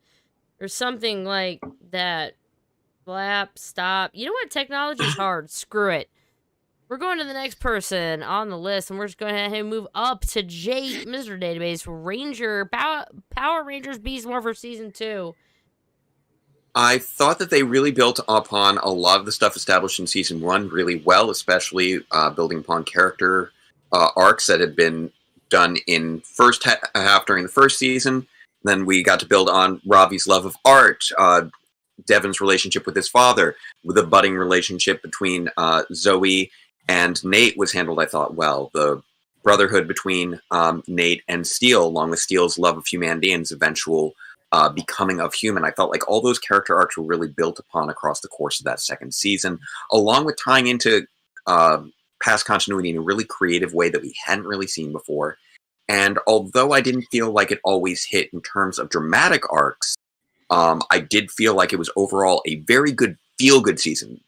Or something like that. Flap, stop. You know what? Technology's hard. Screw it. We're going to the next person on the list, and we're just going to have him move up to J. Mr. Database, Power Rangers Beast Morphers Season 2. I thought that they really built upon a lot of the stuff established in Season 1 really well, especially building upon character arcs that had been done in first half during the first season. Then we got to build on Ravi's love of art, Devin's relationship with his father, with a budding relationship between Zoe and Nate was handled, I thought, well. The brotherhood between Nate and Steel, along with Steel's love of humanity and his eventual becoming of human. I felt like all those character arcs were really built upon across the course of that second season, along with tying into past continuity in a really creative way that we hadn't really seen before. And although I didn't feel like it always hit in terms of dramatic arcs, I did feel like it was overall a very good feel-good season.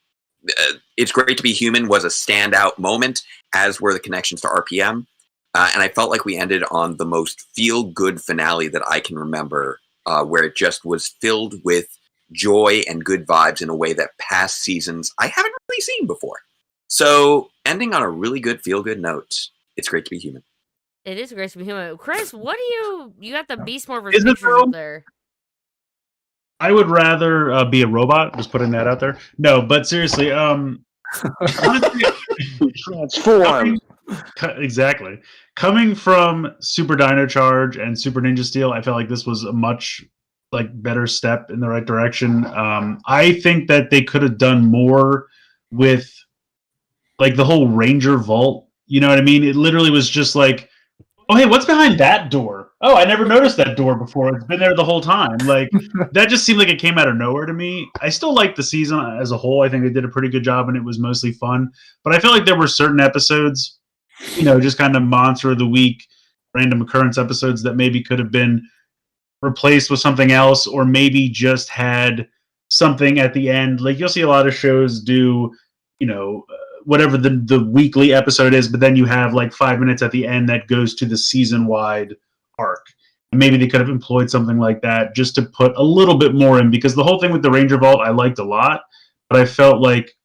It's Great to Be Human was a standout moment, as were the connections to RPM. And I felt like we ended on the most feel-good finale that I can remember, where it just was filled with joy and good vibes in a way that past seasons I haven't really seen before. So, ending on a really good feel-good note, it's great to be human. It is great to be human. Chris, what do you got the Beast Morphers pictures up there? I would rather be a robot. Just putting that out there. No, but seriously, Transform. Exactly. Coming from Super Dino Charge and Super Ninja Steel, I felt like this was a much better step in the right direction. I think that they could have done more with the whole Ranger Vault. You know what I mean? It literally was just like, oh, hey, what's behind that door? Oh, I never noticed that door before. It's been there the whole time. That just seemed like it came out of nowhere to me. I still liked the season as a whole. I think they did a pretty good job, and it was mostly fun. But I feel like there were certain episodes just kind of monster of the week, random occurrence episodes that maybe could have been replaced with something else, or maybe just had something at the end. Like, you'll see a lot of shows do, whatever the weekly episode is, but then you have like 5 minutes at the end that goes to the season-wide arc. And maybe they could have employed something like that just to put a little bit more in, because the whole thing with the Ranger Vault I liked a lot, but I felt like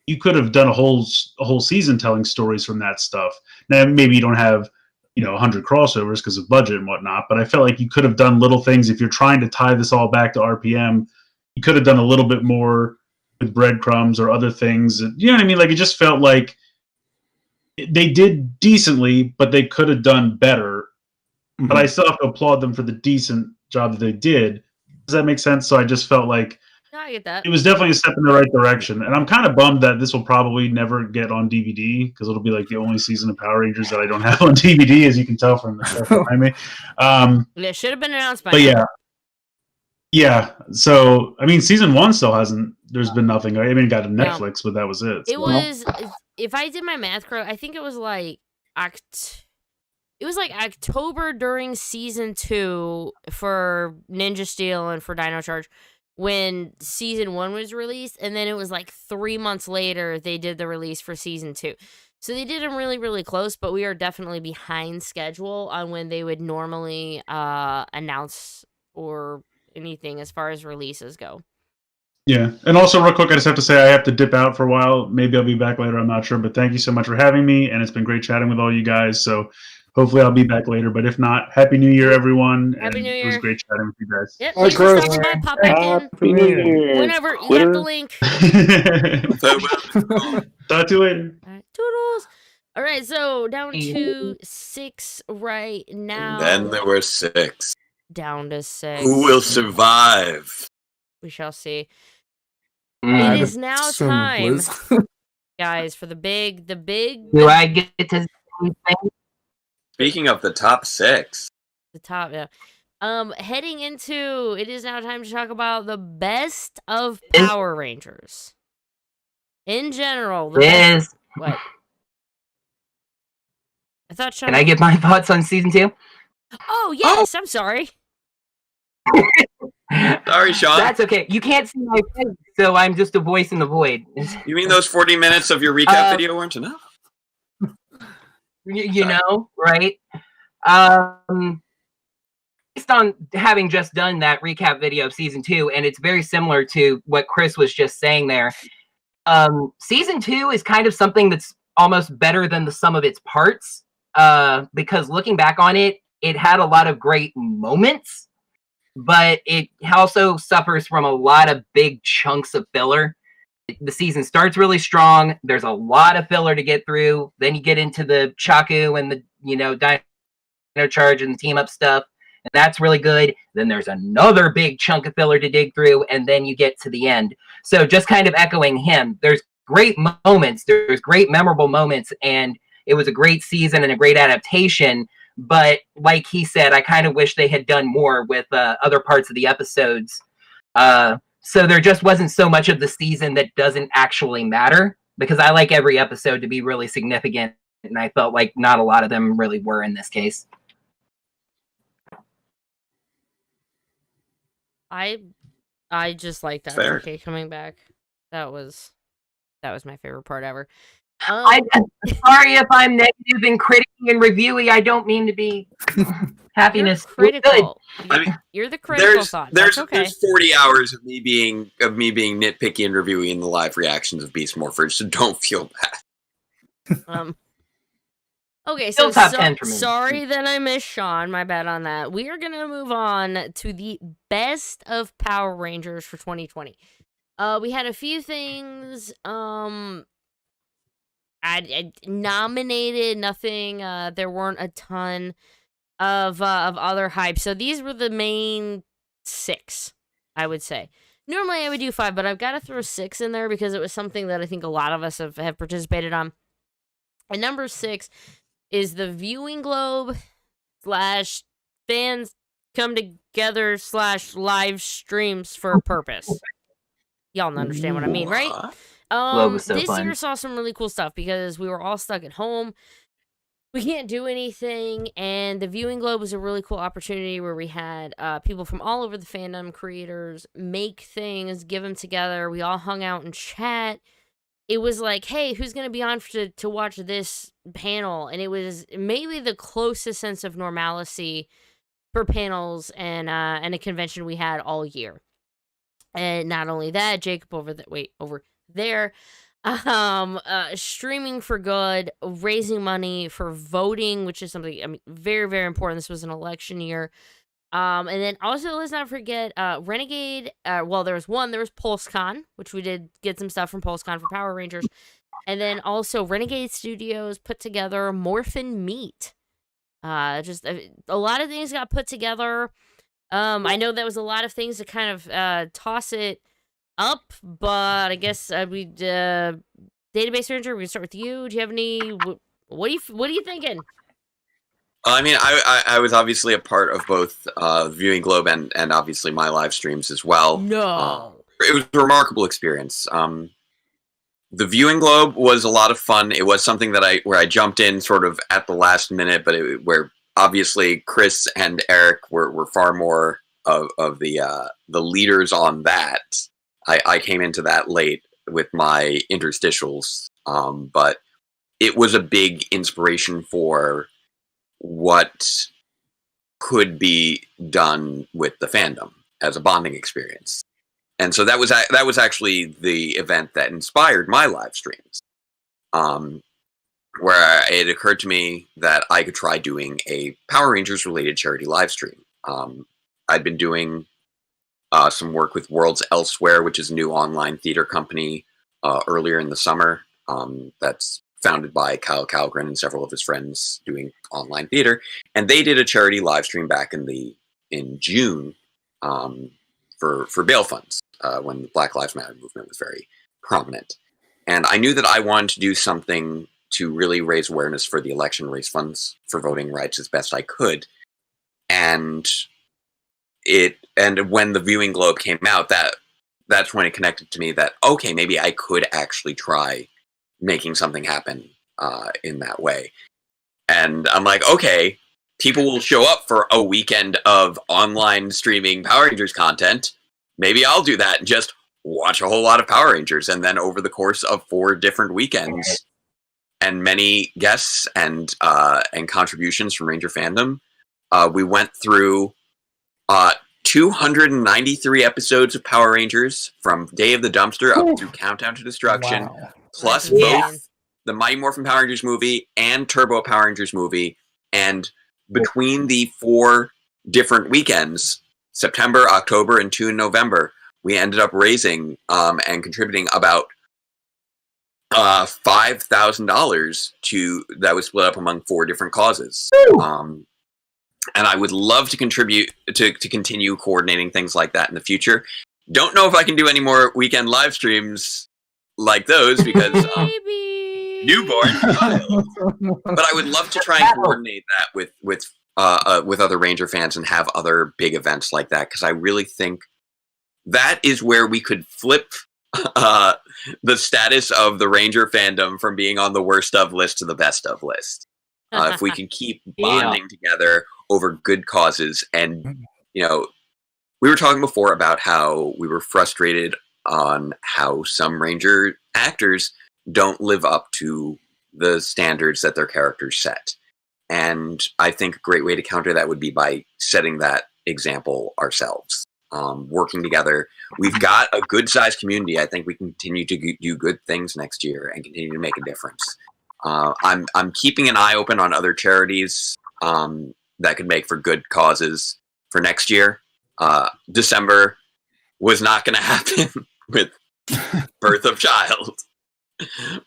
you could have done a whole season telling stories from that stuff. Now, maybe you don't have 100 crossovers because of budget and whatnot, but I felt like you could have done little things. If you're trying to tie this all back to RPM, you could have done a little bit more with breadcrumbs or other things. You know what I mean? Like, it just felt like they did decently, but they could have done better. Mm-hmm. But I still have to applaud them for the decent job that they did. Does that make sense? So I just felt like no, I get that. It was definitely a step in the right direction. And I'm kind of bummed that this will probably never get on DVD, because it'll be like the only season of Power Rangers that I don't have on DVD, as you can tell from the stuff behind me. It should have been announced by now. now. Yeah. So, I mean, season 1 still hasn't, there's been nothing. I mean, it got a Netflix, but that was it. It was, if I did my math correct, I think it was like October during season 2 for Ninja Steel and for Dino Charge, when season 1 was released, and then it was like 3 months later they did the release for season 2. So they did them really, really close, but we are definitely behind schedule on when they would normally announce or anything as far as releases go. Yeah, and also real quick, I just have to say I have to dip out for a while. Maybe I'll be back later, I'm not sure, but thank you so much for having me, and it's been great chatting with all you guys, so hopefully I'll be back later, but if not, Happy New Year, everyone. Happy New Year. It was great chatting with you guys. Yep, please stop by, pop back in. Happy New Year. Whenever, you got the link. Talk to you later. All right, toodles. All right, so down to 6 right now. And then there were 6. Down to 6. Who will survive? We shall see. It is now time, guys, for the big. Do I get to say anything? Speaking of the top 6. The top, yeah. Heading into, it is now time to talk about the best of Power Rangers. In general. What? I thought Can I give my thoughts on season 2? Oh, yes, I'm sorry. Sorry, Sean. That's okay. You can't see my face, so I'm just a voice in the void. You mean those 40 minutes of your recap video weren't enough? You know, right? Based on having just done that recap video of season 2, and it's very similar to what Chris was just saying there. Season 2 is kind of something that's almost better than the sum of its parts, because looking back on it, it had a lot of great moments, but it also suffers from a lot of big chunks of filler. The season starts really strong. There's a lot of filler to get through. Then you get into the Chaku and the, Dino Charge and the team up stuff, and that's really good. Then there's another big chunk of filler to dig through, and then you get to the end. So just kind of echoing him, there's great moments, there's great memorable moments, and it was a great season and a great adaptation. But like he said, I kind of wish they had done more with other parts of the episodes. So there just wasn't so much of the season that doesn't actually matter, because I like every episode to be really significant, and I felt like not a lot of them really were in this case. I just like that okay coming back. That was my favorite part ever. I'm sorry if I'm negative and critical and reviewy. I don't mean to be happiness. You're critical. I You're the critical thought. There's 40 hours of me being nitpicky and reviewy in the live reactions of Beast Morphers, so don't feel bad. Okay, Still so top 10 for me. Sorry that I missed Sean. My bad on that. We are gonna move on to the best of Power Rangers for 2020. We had a few things. I nominated nothing. There weren't a ton of other hype. So these were the main 6, I would say. Normally I would do 5, but I've got to throw 6 in there because it was something that I think a lot of us have participated on. And number 6 is the Viewing Globe / fans come together / live streams for a purpose. Y'all understand what I mean, right? Globe was so This fun. year saw some really cool stuff because we were all stuck at home. we can't do anything, and the Viewing Globe was a really cool opportunity where we had people from all over the fandom, creators, make things, give them together. We all hung out and chat. It was like, hey, who's going to be on to watch this panel? And it was maybe the closest sense of normalcy for panels and a convention we had all year. And not only that, Jacob over there, streaming for good, raising money for voting, which is something very, very important. This was an election year. And then also let's not forget Renegade. There was PulseCon, which we did get some stuff from PulseCon for Power Rangers. And then also Renegade Studios put together Morphin Meet. Just a lot of things got put together. I know that was a lot of things to kind of toss it up, but I guess Database Ranger, we can start with you. Do you have any? What are you thinking? I mean, I was obviously a part of both Viewing Globe and obviously my live streams as well. No, it was a remarkable experience. The Viewing Globe was a lot of fun. It was something that I jumped in sort of at the last minute, but where obviously Chris and Eric were far more of the leaders on that. I came into that late with my interstitials, but it was a big inspiration for what could be done with the fandom as a bonding experience. And so that was actually the event that inspired my live streams, where it occurred to me that I could try doing a Power Rangers related charity live stream. I'd been doing some work with Worlds Elsewhere, which is a new online theater company, earlier in the summer. That's founded by Kyle Calgren and several of his friends doing online theater, and they did a charity live stream back in June for bail funds when the Black Lives Matter movement was very prominent. And I knew that I wanted to do something to really raise awareness for the election, raise funds for voting rights as best I could. And when the Viewing Globe came out, that's when it connected to me that, okay, maybe I could actually try making something happen in that way. And I'm like, okay, people will show up for a weekend of online streaming Power Rangers content. Maybe I'll do that and just watch a whole lot of Power Rangers. And then over the course of 4 different weekends and many guests and contributions from Ranger Fandom, we went through 293 episodes of Power Rangers from Day of the Dumpster up through Countdown to Destruction, plus both the Mighty Morphin Power Rangers movie and Turbo Power Rangers movie. And between the 4 different weekends, September, October, and 2 in November, we ended up raising and contributing about $5,000 that was split up among 4 different causes. And I would love to contribute to continue coordinating things like that in the future. Don't know if I can do any more weekend live streams like those because newborn child. But I would love to try and coordinate that with other Ranger fans and have other big events like that, because I really think that is where we could flip the status of the Ranger fandom from being on the worst of list to the best of list. If we can keep bonding together over good causes. And, you know, we were talking before about how we were frustrated on how some Ranger actors don't live up to the standards that their characters set. And I think a great way to counter that would be by setting that example ourselves, working together. We've got a good-sized community. I think we can continue to do good things next year and continue to make a difference. I'm keeping an eye open on other charities that could make for good causes for next year. December was not going to happen with birth of child,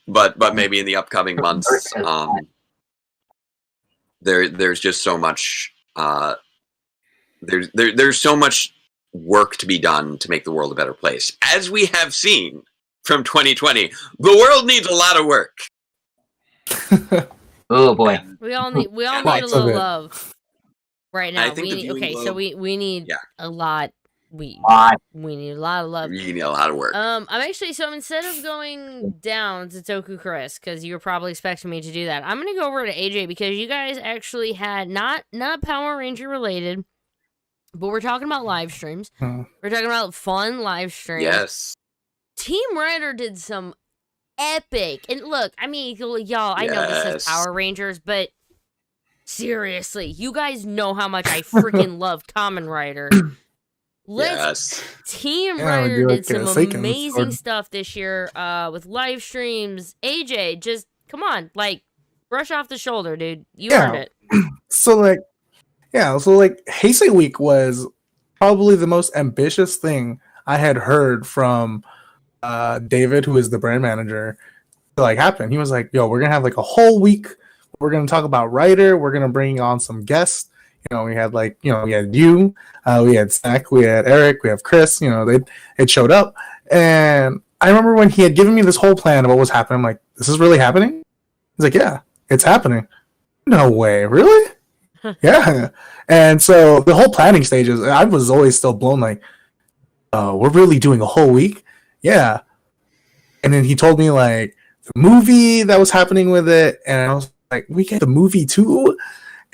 but maybe in the upcoming months. There's just so much. There's so much work to be done to make the world a better place. As we have seen from 2020, the world needs a lot of work. Oh boy, we all need a little love right now. We need a lot we Why? need a lot of love. You need a lot of work. I'm actually, so instead of going down to Toku Chris, because you were probably expecting me to do that, I'm gonna go over to AJ because you guys actually had not Power Ranger related, but we're talking about live streams. We're talking about fun live streams. Yes. Team Rider did some epic, and look, I mean, y'all, I know this is Power Rangers, but seriously, you guys know how much I freaking love Kamen Rider. Team Rider did some amazing stuff this year with live streams. AJ, just come on, like, brush off the shoulder, dude. You earned it. So Heisei Week was probably the most ambitious thing I had heard from David, who is the brand manager, to like happen. He was like, "Yo, we're gonna have like a whole week. We're gonna talk about Rider. We're gonna bring on some guests. You know, we had we had you, we had Zach, we had Eric, we have Chris. You know, it showed up, and I remember when he had given me this whole plan of what was happening. I'm like, this is really happening? He's like, yeah, it's happening. No way, really? Yeah. And so the whole planning stages, I was always still blown like, oh, we're really doing a whole week? Yeah. And then he told me like the movie that was happening with it, and I was like, we get the movie too?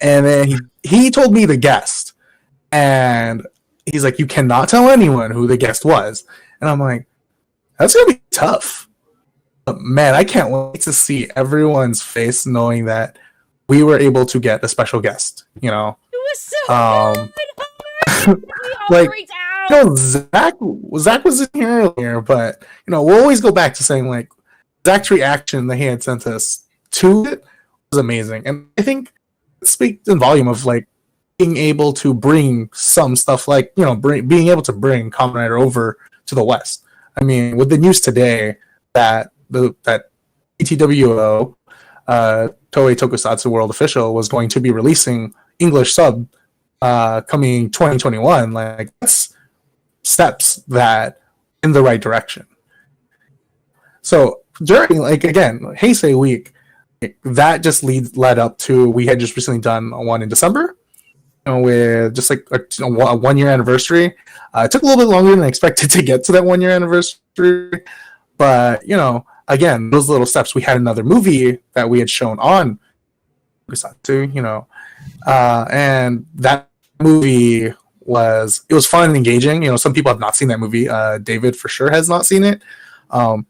And then he told me the guest, and he's like, you cannot tell anyone who the guest was. And I'm like, that's gonna be tough. But man, I can't wait to see everyone's face knowing that we were able to get a special guest. You know, it was so good. Like, Zach was in here earlier, but we'll always go back to saying like Zach's reaction that he had sent us to it was amazing, and I think it speaks in volume of like being able to bring some stuff like being able to bring Kamen Rider over to the West. I mean, with the news today that that ETWO Toei Tokusatsu World Official was going to be releasing English sub coming 2021, like that's steps that in the right direction. So during Heisei Week, that just led up to, we had just recently done one in December with just like a 1 year anniversary. It took a little bit longer than I expected to get to that 1 year anniversary, but again, those little steps. We had another movie that we had shown on Tokusatsu, and that movie was fun and engaging. Some people have not seen that movie. David for sure has not seen it. I've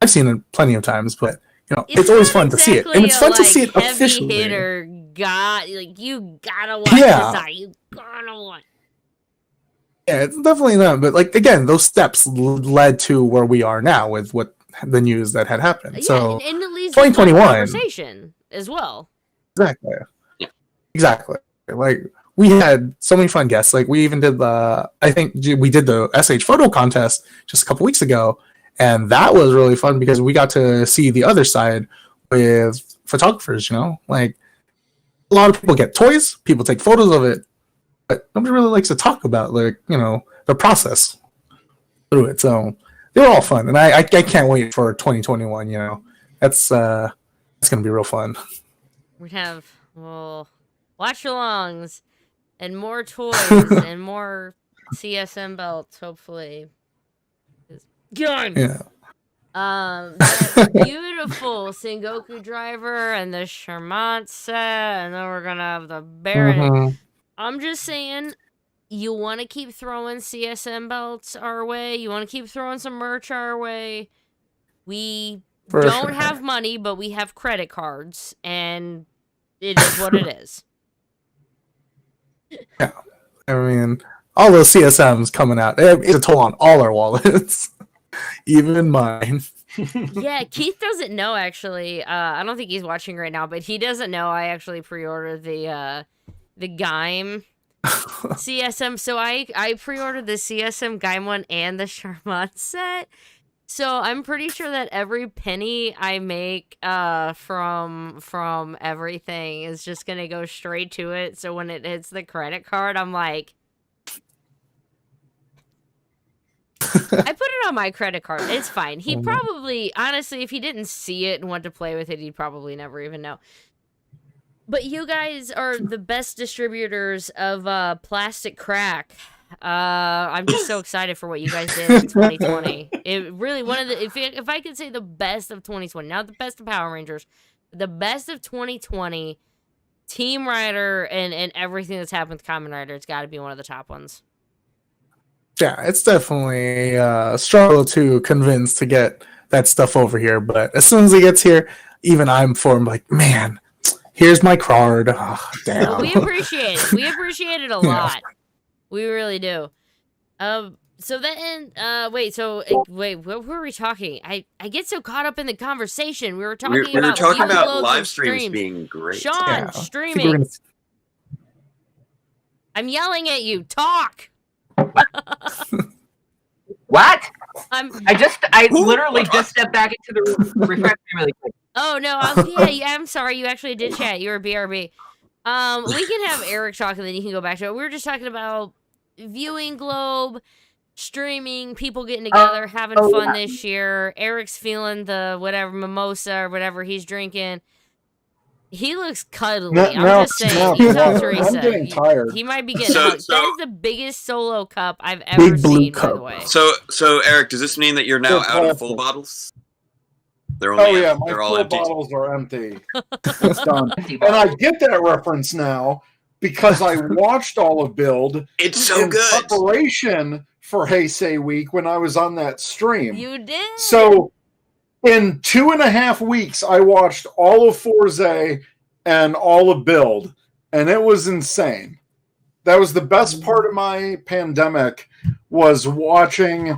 seen it plenty of times, but it's always fun to see it, and it's fun to see it officially. Hitter you gotta watch this. You gotta watch. Yeah, it's definitely not. But again, those steps led to where we are now with what the news that had happened. Yeah, so and it leads 2021 conversation as well. Exactly. Like we had so many fun guests. Like we even did I think we did the SH photo contest just a couple weeks ago, and that was really fun because we got to see the other side with photographers. Like a lot of people get toys, people take photos of it, but nobody really likes to talk about the process through it. So they were all fun, and I can't wait for 2021. That's gonna be real fun. We have watch-alongs and more toys and more CSM belts, hopefully. Gun. Yeah. That beautiful Sengoku driver and the Charmant set, and then we're gonna have the Baron. Mm-hmm. I'm just saying, you want to keep throwing CSM belts our way. You want to keep throwing some merch our way. We don't have money, but we have credit cards, and it is what it is. Yeah, I mean, all those CSMs coming out, it's a toll on all our wallets, even mine. Yeah, Keith doesn't know, actually. I don't think he's watching right now, but he doesn't know I actually pre-ordered the Gaim CSM. So I pre-ordered the CSM Gaim one and the Charmant set. So I'm pretty sure that every penny I make from everything is just gonna go straight to it. So when it hits the credit card, I'm like, I put it on my credit card. It's fine. He probably, honestly, if he didn't see it and want to play with it, he'd probably never even know. But you guys are the best distributors of plastic crack I'm just so excited for what you guys did in 2020. It really one of the if I could say the best of 2020, not the best of Power Rangers, the best of 2020, Team Rider and everything that's happened with Kamen Rider, it's got to be one of the top ones. Yeah, it's definitely a struggle to convince to get that stuff over here. But as soon as it gets here, even I'm like, man, here's my card. Oh, damn. Well, we appreciate it. We appreciate it a lot. We really do. So then, wait, what were we talking? I get so caught up in the conversation. We were talking about live streams being great. Sean, streaming. I'm yelling at you. Talk. What? I literally just stepped back into the refresh really quick. Oh no, I'm sorry. You actually did chat. You were BRB. We can have Eric talk and then you can go back to it. We were just talking about viewing globe, streaming, people getting together, having fun this year. Eric's feeling the whatever mimosa or whatever he's drinking. He looks cuddly. I'm just saying. He's on Teresa. I'm getting tired. He might be getting hugged. That is the biggest solo cup I've ever seen, by the way. So Eric, does this mean that you're now out of full bottles? They're only my they're all full empty. bottles are empty. It's done. And I get that reference now because I watched all of Build. It's so in good. Preparation for Heisei Week when I was on that stream. You did. So in 2.5 weeks, I watched all of Forze and all of Build, and it was insane. That was the best part of my pandemic, was watching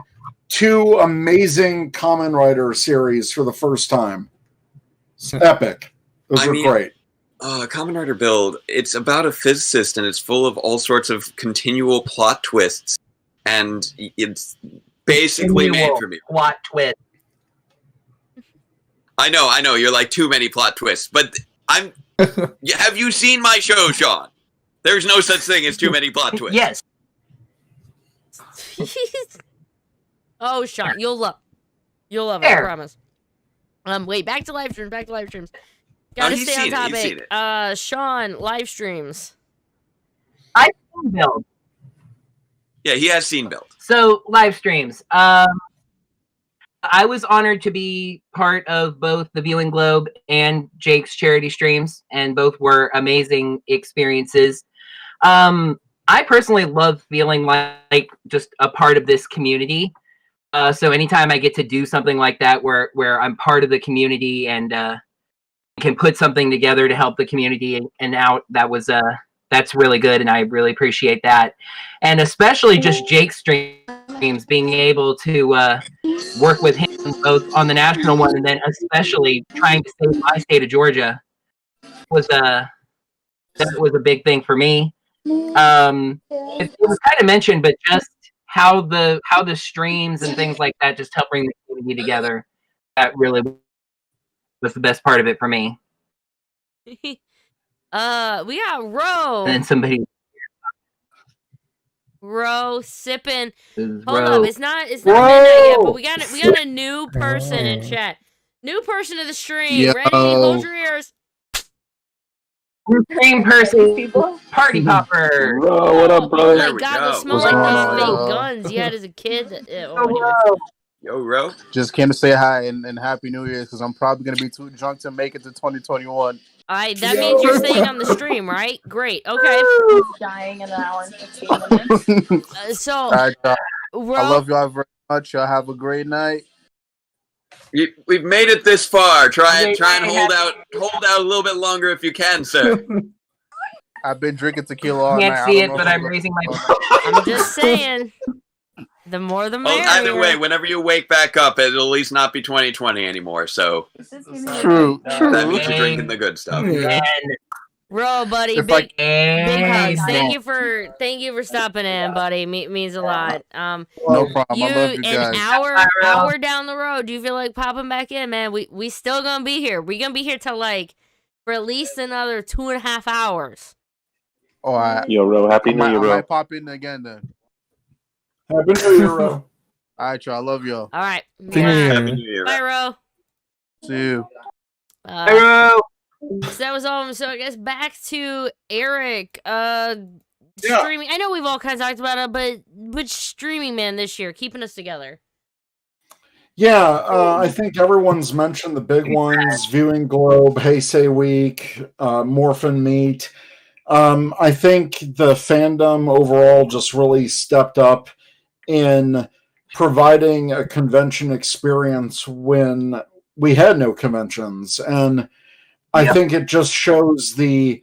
2 amazing Kamen Rider series for the first time. It's epic. Those are great. Kamen Rider Build, it's about a physicist, and it's full of all sorts of continual plot twists, and it's basically made for me. Plot twist. I know. You're like, too many plot twists, but have you seen my show, Sean? There's no such thing as too many plot twists. Yes. Oh, Sean, you'll love it. I promise. Wait, back to live streams. Gotta stay on topic. Sean, live streams. I've seen Build. Yeah, he has seen Build. So live streams. I was honored to be part of both the Viewing Globe and Jake's charity streams, and both were amazing experiences. I personally love feeling like just a part of this community. So anytime I get to do something like that, where I'm part of the community and can put something together to help the community and out, that's really good, and I really appreciate that. And especially just Jake's streams, being able to work with him both on the national one and then especially trying to save my state of Georgia that was a big thing for me. It was kind of mentioned, but just how the streams and things like that just help bring the community together. That really was the best part of it for me. We got Ro. And then somebody. Ro sipping. Hold Ro. up, it's not midnight yet, but we got a new person in chat. New person to the stream. Yo. Ready? Hold your ears. Stream person, people. Party popper. Bro, what up, brother? Oh my god, those smell like those fake guns you had as a kid. Yo, Ro. Just came to say hi and Happy New Year because I'm probably going to be too drunk to make it to 2021. That means you're staying on the stream, right? Great. Okay. Dying in an hour and 15 minutes. All right, I love y'all very much. Y'all have a great night. We've made it this far. Try and hold out a little bit longer if you can, sir. I've been drinking tequila all night. Can't see it, but I'm raising my. I'm just saying. The more the merrier. Either way, whenever you wake back up, it'll at least not be 2020 anymore. So true. That means you're drinking the good stuff. Ro, buddy, big hugs. Thank you for stopping in, buddy. Means a lot. No problem. I love you guys. An hour down the road, do you feel like popping back in, man? We still gonna be here. We gonna be here till for at least another 2.5 hours. All right. Yo, Ro, happy New Year, Ro. I might pop in again then. Happy New Year, Ro. All right, y'all. I love y'all. All right. Happy New Year. Bye, Ro. See you. Bye, Ro. So that was all. So I guess back to Eric. streaming. I know we've all kind of talked about it, but streaming, man, this year keeping us together. Yeah, I think everyone's mentioned the big ones: Viewing Globe, Heisei Week, Morphin Meet. I think the fandom overall just really stepped up in providing a convention experience when we had no conventions. And I think it just shows the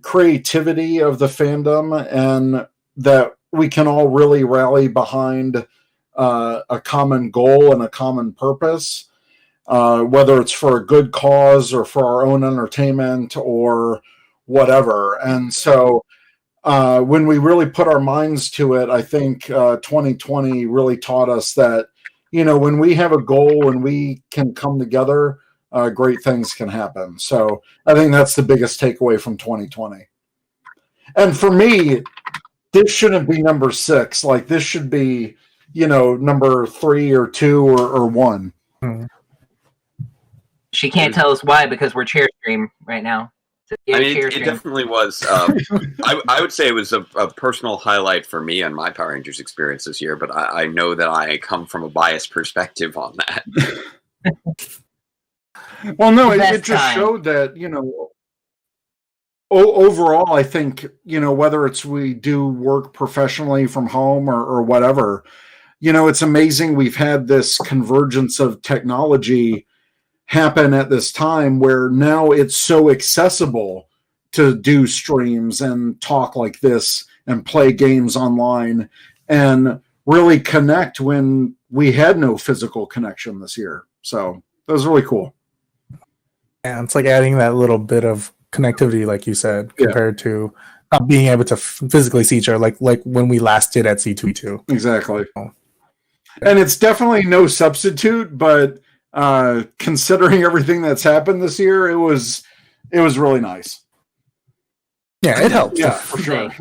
creativity of the fandom and that we can all really rally behind a common goal and a common purpose, whether it's for a good cause or for our own entertainment or whatever. And so when we really put our minds to it, I think 2020 really taught us that, when we have a goal and we can come together, great things can happen. So I think that's the biggest takeaway from 2020. And for me, this shouldn't be number 6. Like, this should be, number 3 or 2 or 1. She can't tell us why because we're chair stream right now. I mean, it definitely was. I would say it was a personal highlight for me and my Power Rangers experience this year, but I know that I come from a biased perspective on that. Well, no, it just showed that, overall, I think, whether it's we do work professionally from home or whatever, it's amazing we've had this convergence of technology happen at this time where now it's so accessible to do streams and talk like this and play games online and really connect when we had no physical connection this year. So that was really cool. Yeah, it's like adding that little bit of connectivity, like you said, compared to not being able to physically see each other, like when we last did at C2E2. Exactly. And it's definitely no substitute, but considering everything that's happened this year, it was really nice. Yeah, it helps. Yeah, for sure.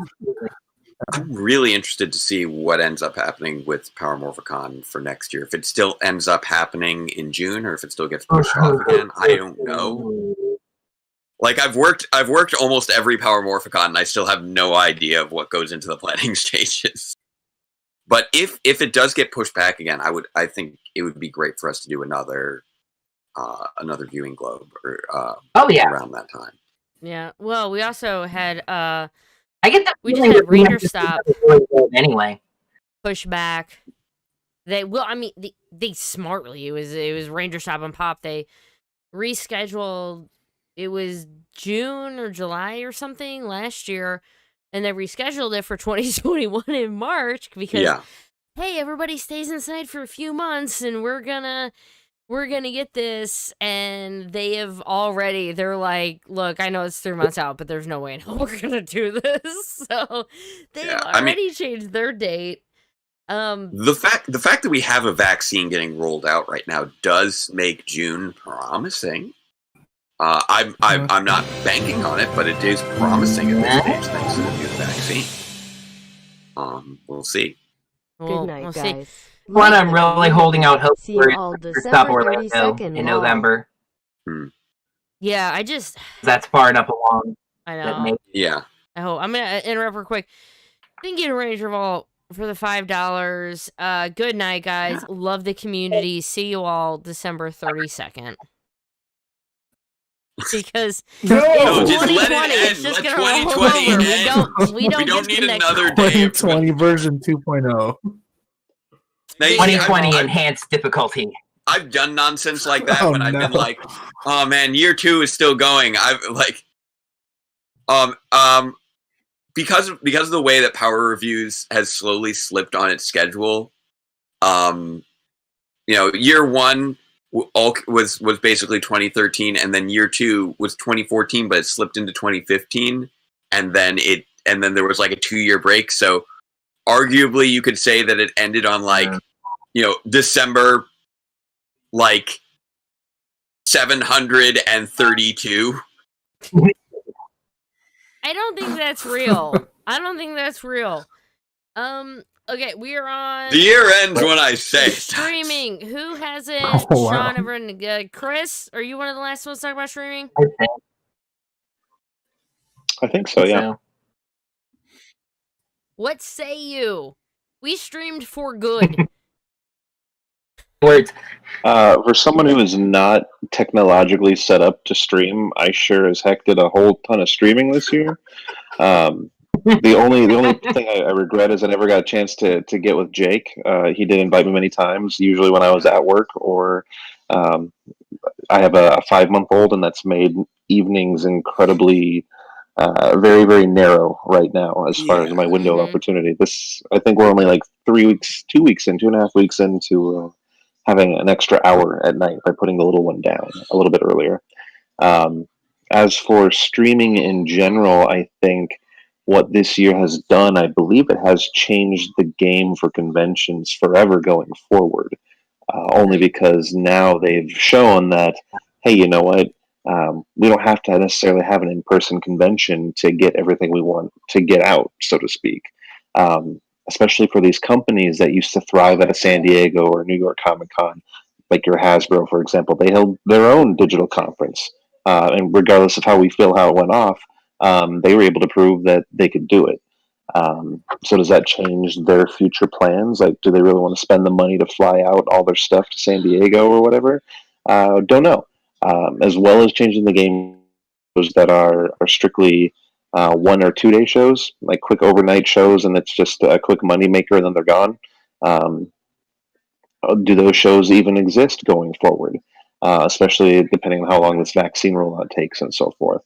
I'm really interested to see what ends up happening with Power Morphicon for next year. If it still ends up happening in June, or if it still gets pushed off again, I don't know. Like, I've worked almost every Power Morphicon, and I still have no idea of what goes into the planning stages. But if it does get pushed back again, I think it would be great for us to do another Viewing Globe or around that time. Yeah. Well, we also had I get that we just had Ranger just Stop anyway. push back. They smartly. It was Ranger Stop and Pop. They rescheduled. It was June or July or something last year, and they rescheduled it for 2021 in March because hey, everybody stays inside for a few months, and we're gonna get this. And they're like, look, I know it's 3 months out, but there's no way in hell we're gonna do this. So they've already changed their date. The fact that we have a vaccine getting rolled out right now does make June promising. I'm not banking on it, but it is promising at this stage thanks to the new vaccine. We'll see. Good night, guys. One I'm really holding out hope See for you all is Stop December Orlando 32nd. in November. Yeah, That's far enough along. I know. Yeah. I hope. I'm gonna interrupt real quick. Thank you to Ranger Vault for the $5. Good night, guys. Love the community. See you all December 32nd. Because it's 2020. It's just going to roll over. We don't need another day. 2020 version 2.0. 2020 enhanced difficulty. I've done nonsense like that when I've been like, oh man, year 2 is still going. I've like, because of the way that Power Reviews has slowly slipped on its schedule. Year 1 was basically 2013, and then year 2 was 2014, but it slipped into 2015, and then there was like a 2-year break. So arguably, you could say that it ended on December 732. I don't think that's real. Okay, we are on. The year ends when I say streaming. Who has it? Oh, wow. Sean, everyone. Chris, are you one of the last ones to talk about streaming? I think so. Yeah. What say you? We streamed for good. Words. For someone who is not technologically set up to stream, I sure as heck did a whole ton of streaming this year. The only thing I regret is I never got a chance to get with Jake. He did invite me many times, usually when I was at work, or I have a 5-month-old, and that's made evenings incredibly very, very narrow right now as far as my window of opportunity. I think we're only like 3 weeks, 2 weeks in, 2.5 weeks into having an extra hour at night by putting the little one down a little bit earlier. As for streaming in general, I think what this year has done, I believe it has changed the game for conventions forever going forward. Only because now they've shown that, hey, you know what? We don't have to necessarily have an in-person convention to get everything we want to get out, so to speak. Especially for these companies that used to thrive at a San Diego or New York Comic Con, like your Hasbro, for example. They held their own digital conference. And regardless of how we feel how it went off, they were able to prove that they could do it. So does that change their future plans? Like, do they really want to spend the money to fly out all their stuff to San Diego or whatever? Don't know. As well as changing the game that are strictly 1 or 2 day shows, like quick overnight shows, and it's just a quick money maker, and then they're gone. Do those shows even exist going forward? Especially depending on how long this vaccine rollout takes and so forth.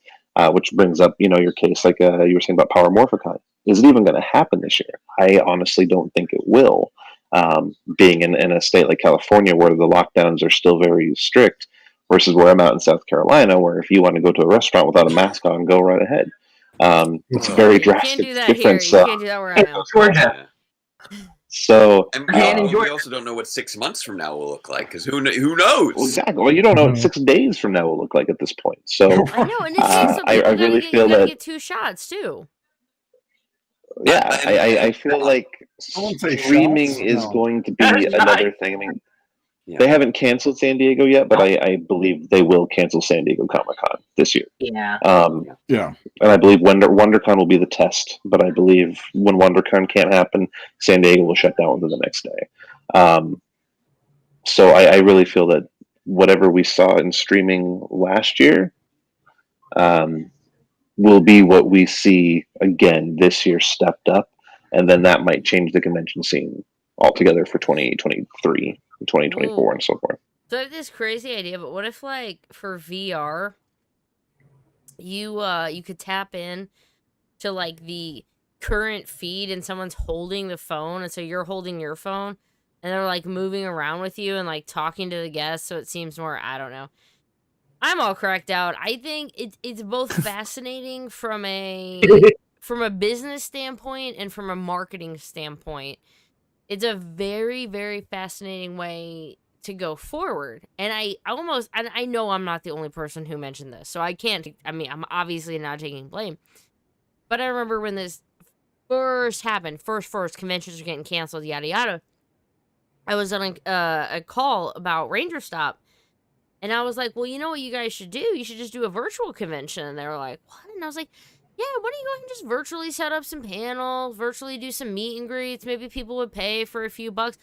Which brings up, your case, like you were saying about Power Morphicon. Is it even going to happen this year? I honestly don't think it will. Being in a state like California where the lockdowns are still very strict, versus where I'm out in South Carolina, where if you want to go to a restaurant without a mask on, go right ahead. It's a very drastic difference. You can't do that where I am. Georgia. So, and we also don't know what 6 months from now will look like, because who knows? Exactly. Well, you don't know what 6 days from now will look like at this point. So I know, and it takes some people I really feel that get 2 shots too. Yeah, I feel like streaming is going to be another thing. I mean, they haven't canceled San Diego yet, but I believe they will cancel San Diego Comic-Con this year. Yeah. Yeah. And I believe WonderCon will be the test, but I believe when WonderCon can't happen, San Diego will shut down within the next day. So I really feel that whatever we saw in streaming last year will be what we see again this year, stepped up, and then that might change the convention scene altogether for 2023, 2024, and so forth. So I have this crazy idea, but what if, like, for VR, you could tap in to, like, the current feed and someone's holding the phone, and so you're holding your phone, and they're, like, moving around with you and, like, talking to the guests, so it seems more, I don't know. I'm all cracked out. I think it's both fascinating from a business standpoint and from a marketing standpoint. It's a very, very fascinating way to go forward. And I know I'm not the only person who mentioned this, so I'm obviously not taking blame. But I remember when this first happened, first conventions are getting canceled, yada yada. I was on a call about Ranger Stop. And I was like, well, you know what you guys should do? You should just do a virtual convention. And they were like, what? And I was like, yeah, why don't you go ahead and just virtually set up some panels, virtually do some meet and greets. Maybe people would pay for a few bucks.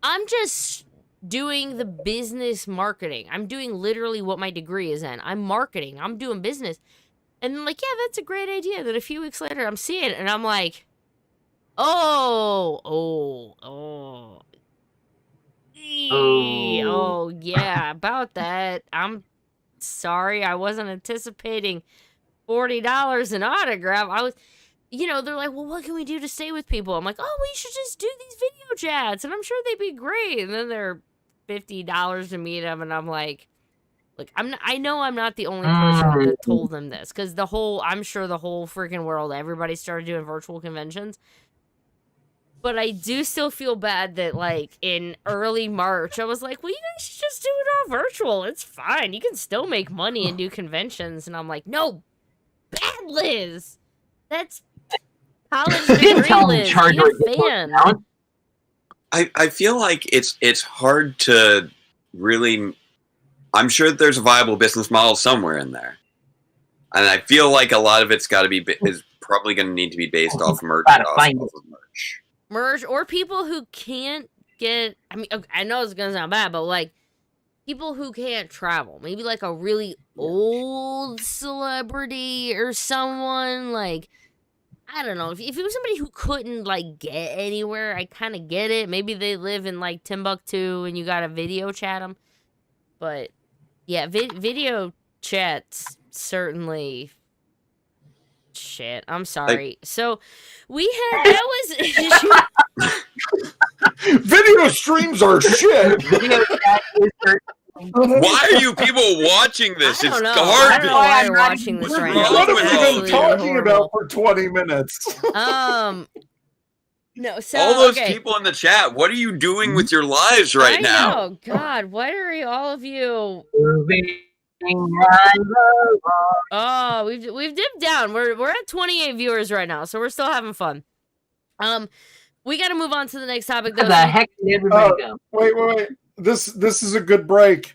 I'm just doing the business marketing. I'm doing literally what my degree is in. I'm marketing. I'm doing business. And I'm like, yeah, that's a great idea. Then a few weeks later, I'm seeing it. And I'm like, oh, yeah, about that. I'm sorry, I wasn't anticipating $40 an autograph. I was, they're like, well, what can we do to stay with people? I'm like, oh, we should just do these video chats, and I'm sure they'd be great. And then they're $50 to meet them, and I'm like, look, I know I'm not the only person that told them this, because I'm sure the whole freaking world, everybody started doing virtual conventions. But I do still feel bad that, like, in early March, I was like, well, you guys should just do it all virtual. It's fine. You can still make money and do conventions. And I'm like, no, bad Liz. That's college degree Liz. Be a fan. I feel like it's hard to really... I'm sure that there's a viable business model somewhere in there. And I feel like a lot of it's got to be probably going to need to be based off merch. Merch or people who can't get. I mean, I know it's gonna sound bad, but like people who can't travel, maybe like a really old celebrity or someone like. I don't know. If it was somebody who couldn't, like, get anywhere, I kind of get it. Maybe they live in, like, Timbuktu and you got to video chat them. But, yeah, video chats certainly... Shit, I'm sorry. So, we had... That was... Video streams are shit! Video chat is Why are you people watching this? It's garbage. I don't know why you're watching this right now. What have we been talking about for 20 minutes? No, so all those people in the chat, what are you doing with your lives right now? Oh God, what are all of you? Oh, we've dipped down. We're at 28 viewers right now, so we're still having fun. We got to move on to the next topic. Though. Where the heck did everybody go? Wait. This is a good break.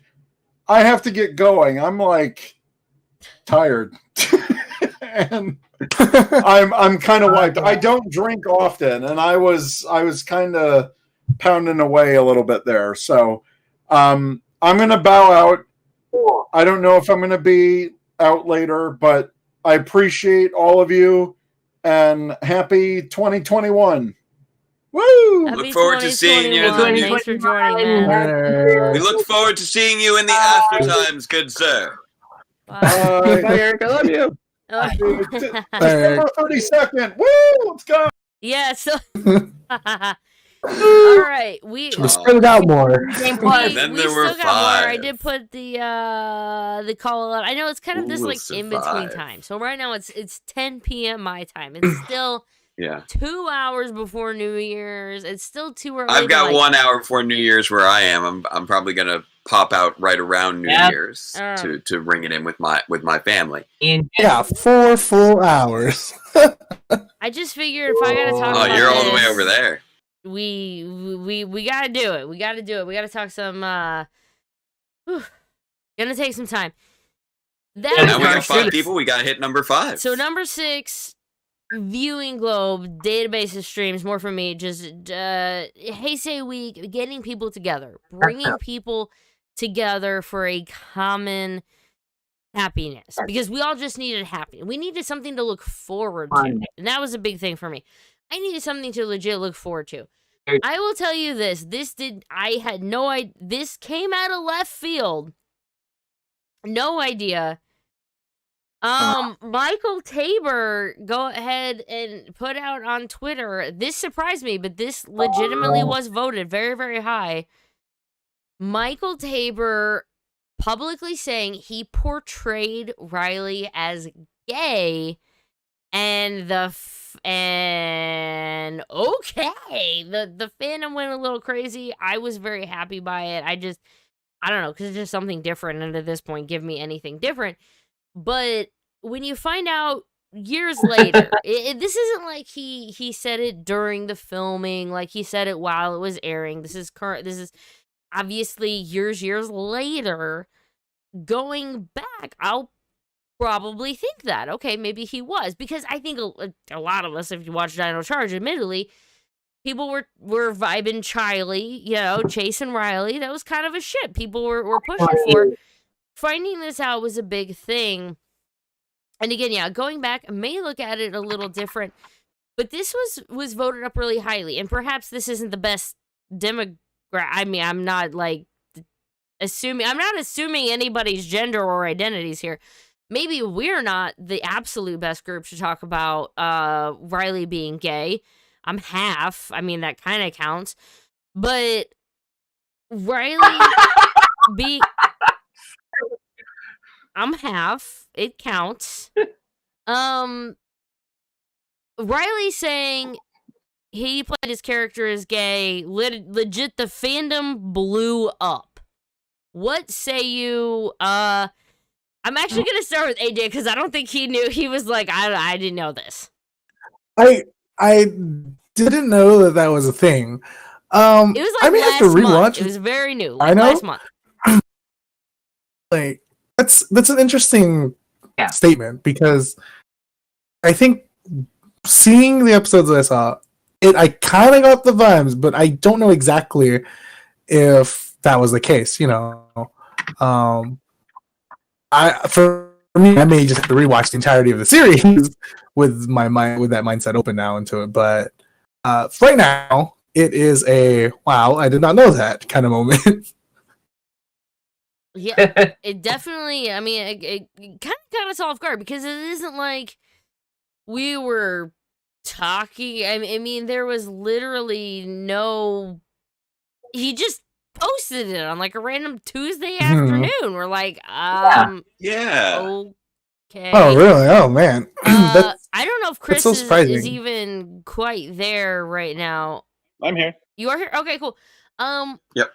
I have to get going. I'm like tired, and I'm kind of wiped. I don't drink often, and I was kind of pounding away a little bit there. So I'm gonna bow out. I don't know if I'm gonna be out later, but I appreciate all of you, and happy 2021. Woo! Look forward to seeing you. Thanks for joining, man. We look forward to seeing you in the after times, good sir. Bye, Eric. I love you. December 32nd. Woo! Let's go. Yeah. So. All right, we spread it out more. Then there were 5. I did put the call out. I know it's kind of this like in between time. So right now it's 10 p.m. my time. It's still 2 hours before New Year's. It's still too early. I've got 1 hour before New Year's where I am. I'm probably gonna pop out right around New Year's to ring it in with my family. Yeah, 4 full hours. I just figured if I gotta talk about you're all the this, way over there. We gotta do it. We gotta do it. We gotta talk some. Gonna take some time. Now we got 5 people. We gotta hit number 5. So number 6, Viewing Globe databases streams. More from me. Just Heisei Week, getting people together, bringing people together for a common happiness, because we all just needed happiness. We needed something to look forward to, and that was a big thing for me. I needed something to legit look forward to. I will tell you this. This came out of left field. No idea. Michael Tabor, go ahead and put out on Twitter. This surprised me, but this legitimately was voted very, very high. Michael Tabor publicly saying he portrayed Riley as gay, and the fandom went a little crazy. I was very happy by it. I don't know, because it's just something different, and at this point, give me anything different. But when you find out years later, this isn't like he said it during the filming, like he said it while it was airing. This is obviously years later. Going back, I'll probably think that, okay, maybe he was, because I think a lot of us, if you watch Dino Charge, admittedly, people were vibing Chiley, Chase and Riley. That was kind of a shit people were pushing for. Finding this out was a big thing. And again, going back, I may look at it a little different, but this was voted up really highly, and perhaps this isn't the best demographic. I mean, I'm not assuming anybody's gender or identities here. Maybe we're not the absolute best group to talk about Riley being gay. I'm half. I mean, that kind of counts. But Riley I'm half. It counts. Riley saying he played his character as gay. Legit, the fandom blew up. What say you? I'm actually gonna start with AJ because I don't think he knew. He was like, I didn't know this. I didn't know that was a thing. It was like I have to rewatch. Month. It was very new. Like, I know. Last month. Like that's an interesting statement, because I think seeing the episodes that I saw, I kind of got the vibes, but I don't know exactly if that was the case. For me, I may just have to rewatch the entirety of the series with my mind, with that mindset open now into it. But right now, it is a wow, I did not know that kind of moment. Yeah, it definitely. I mean, it kind of got us off guard because it isn't like we were talking. I mean, there was literally no. He just posted it on like a random Tuesday afternoon. We're like, yeah. Okay. Oh, really? Oh, man. I don't know if Chris so is surprising. even quite there right now. I'm here. You are here? Okay, cool. Yep.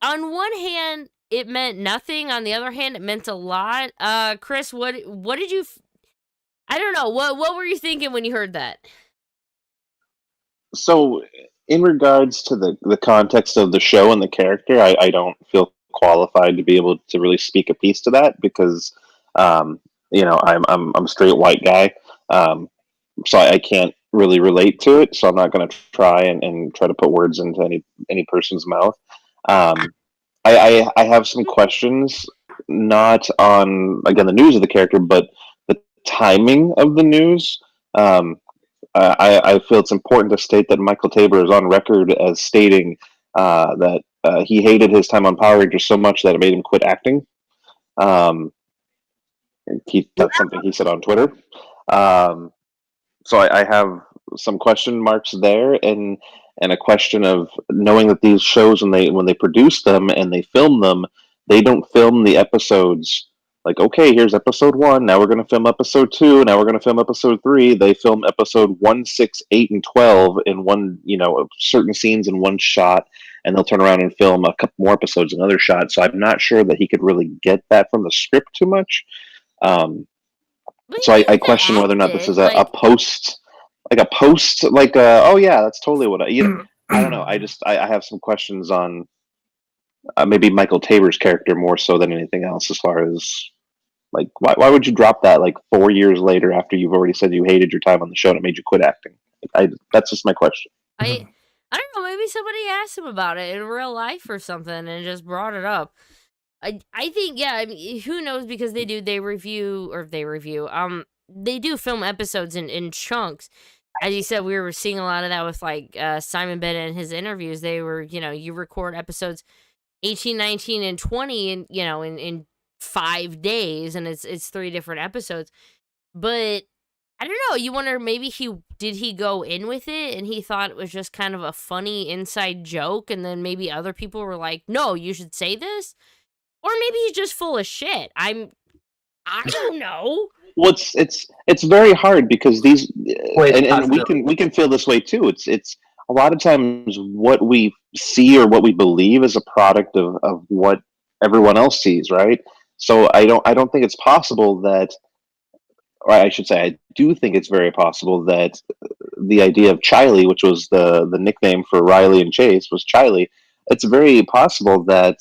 On one hand, it meant nothing. On the other hand, it meant a lot. Chris, what did you? I don't know. What were you thinking when you heard that? So, in regards to the context of the show and the character, I don't feel qualified to be able to really speak a piece to that because, I'm a straight white guy, so I can't really relate to it. So I'm not going to try and try to put words into any person's mouth. I have some questions, not on again the news of the character, but the timing of the news. I feel it's important to state that Michael Tabor is on record as stating that he hated his time on Power Rangers so much that it made him quit acting. That's something he said on Twitter. So I have some question marks there, and a question of knowing that these shows, when they produce them and they film them, they don't film the episodes like, okay, here's episode 1, now we're going to film episode 2, now we're going to film episode 3. They film episode 1, 6, 8, and 12 in one, certain scenes in one shot, and they'll turn around and film a couple more episodes in another shot. So I'm not sure that he could really get that from the script too much. So I question whether or not this is a post, oh yeah, that's totally what I don't know. I have some questions on maybe Michael Tabor's character more so than anything else, as far as like why would you drop that like 4 years later after you've already said you hated your time on the show and it made you quit acting? That's just my question. I don't know. Maybe somebody asked him about it in real life or something and just brought it up. I think, yeah, I mean, who knows, because they do film episodes in chunks. As you said, we were seeing a lot of that with like Simon Bennett and his interviews. They were, you record episodes 18, 19, and 20 and in 5 days, and it's 3 different episodes. But I don't know, you wonder, maybe he go in with it and he thought it was just kind of a funny inside joke, and then maybe other people were like, no, you should say this. Or maybe he's just full of shit. I don't know. Well, it's very hard because these and we can feel this way too. It's a lot of times what we see or what we believe is a product of what everyone else sees, right? So I don't think it's possible that, or I should say, I do think it's very possible that the idea of Chiley, which was the nickname for Riley and Chase, was Chiley. It's very possible that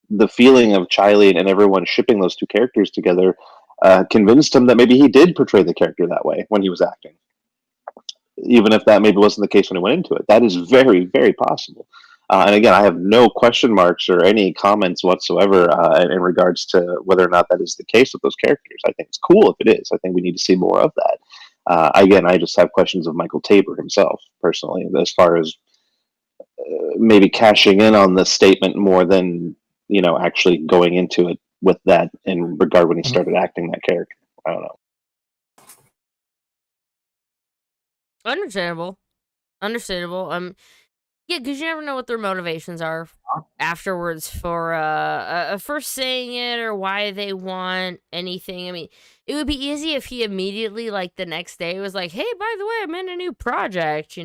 the feeling of Chiley and everyone shipping those two characters together convinced him that maybe he did portray the character that way when he was acting, even if that maybe wasn't the case when he went into it. That is very, very possible. And again, I have no question marks or any comments whatsoever in regards to whether or not that is the case with those characters. I think it's cool if it is. I think we need to see more of that. Again, I just have questions of Michael Tabor himself, personally, as far as maybe cashing in on the statement more than, actually going into it with that in regard when he started acting that character. I don't know. Understandable. Yeah, because you never know what their motivations are afterwards for first saying it or why they want anything. I mean, it would be easy if he immediately, like the next day, was like, "Hey, by the way, I'm in a new project,"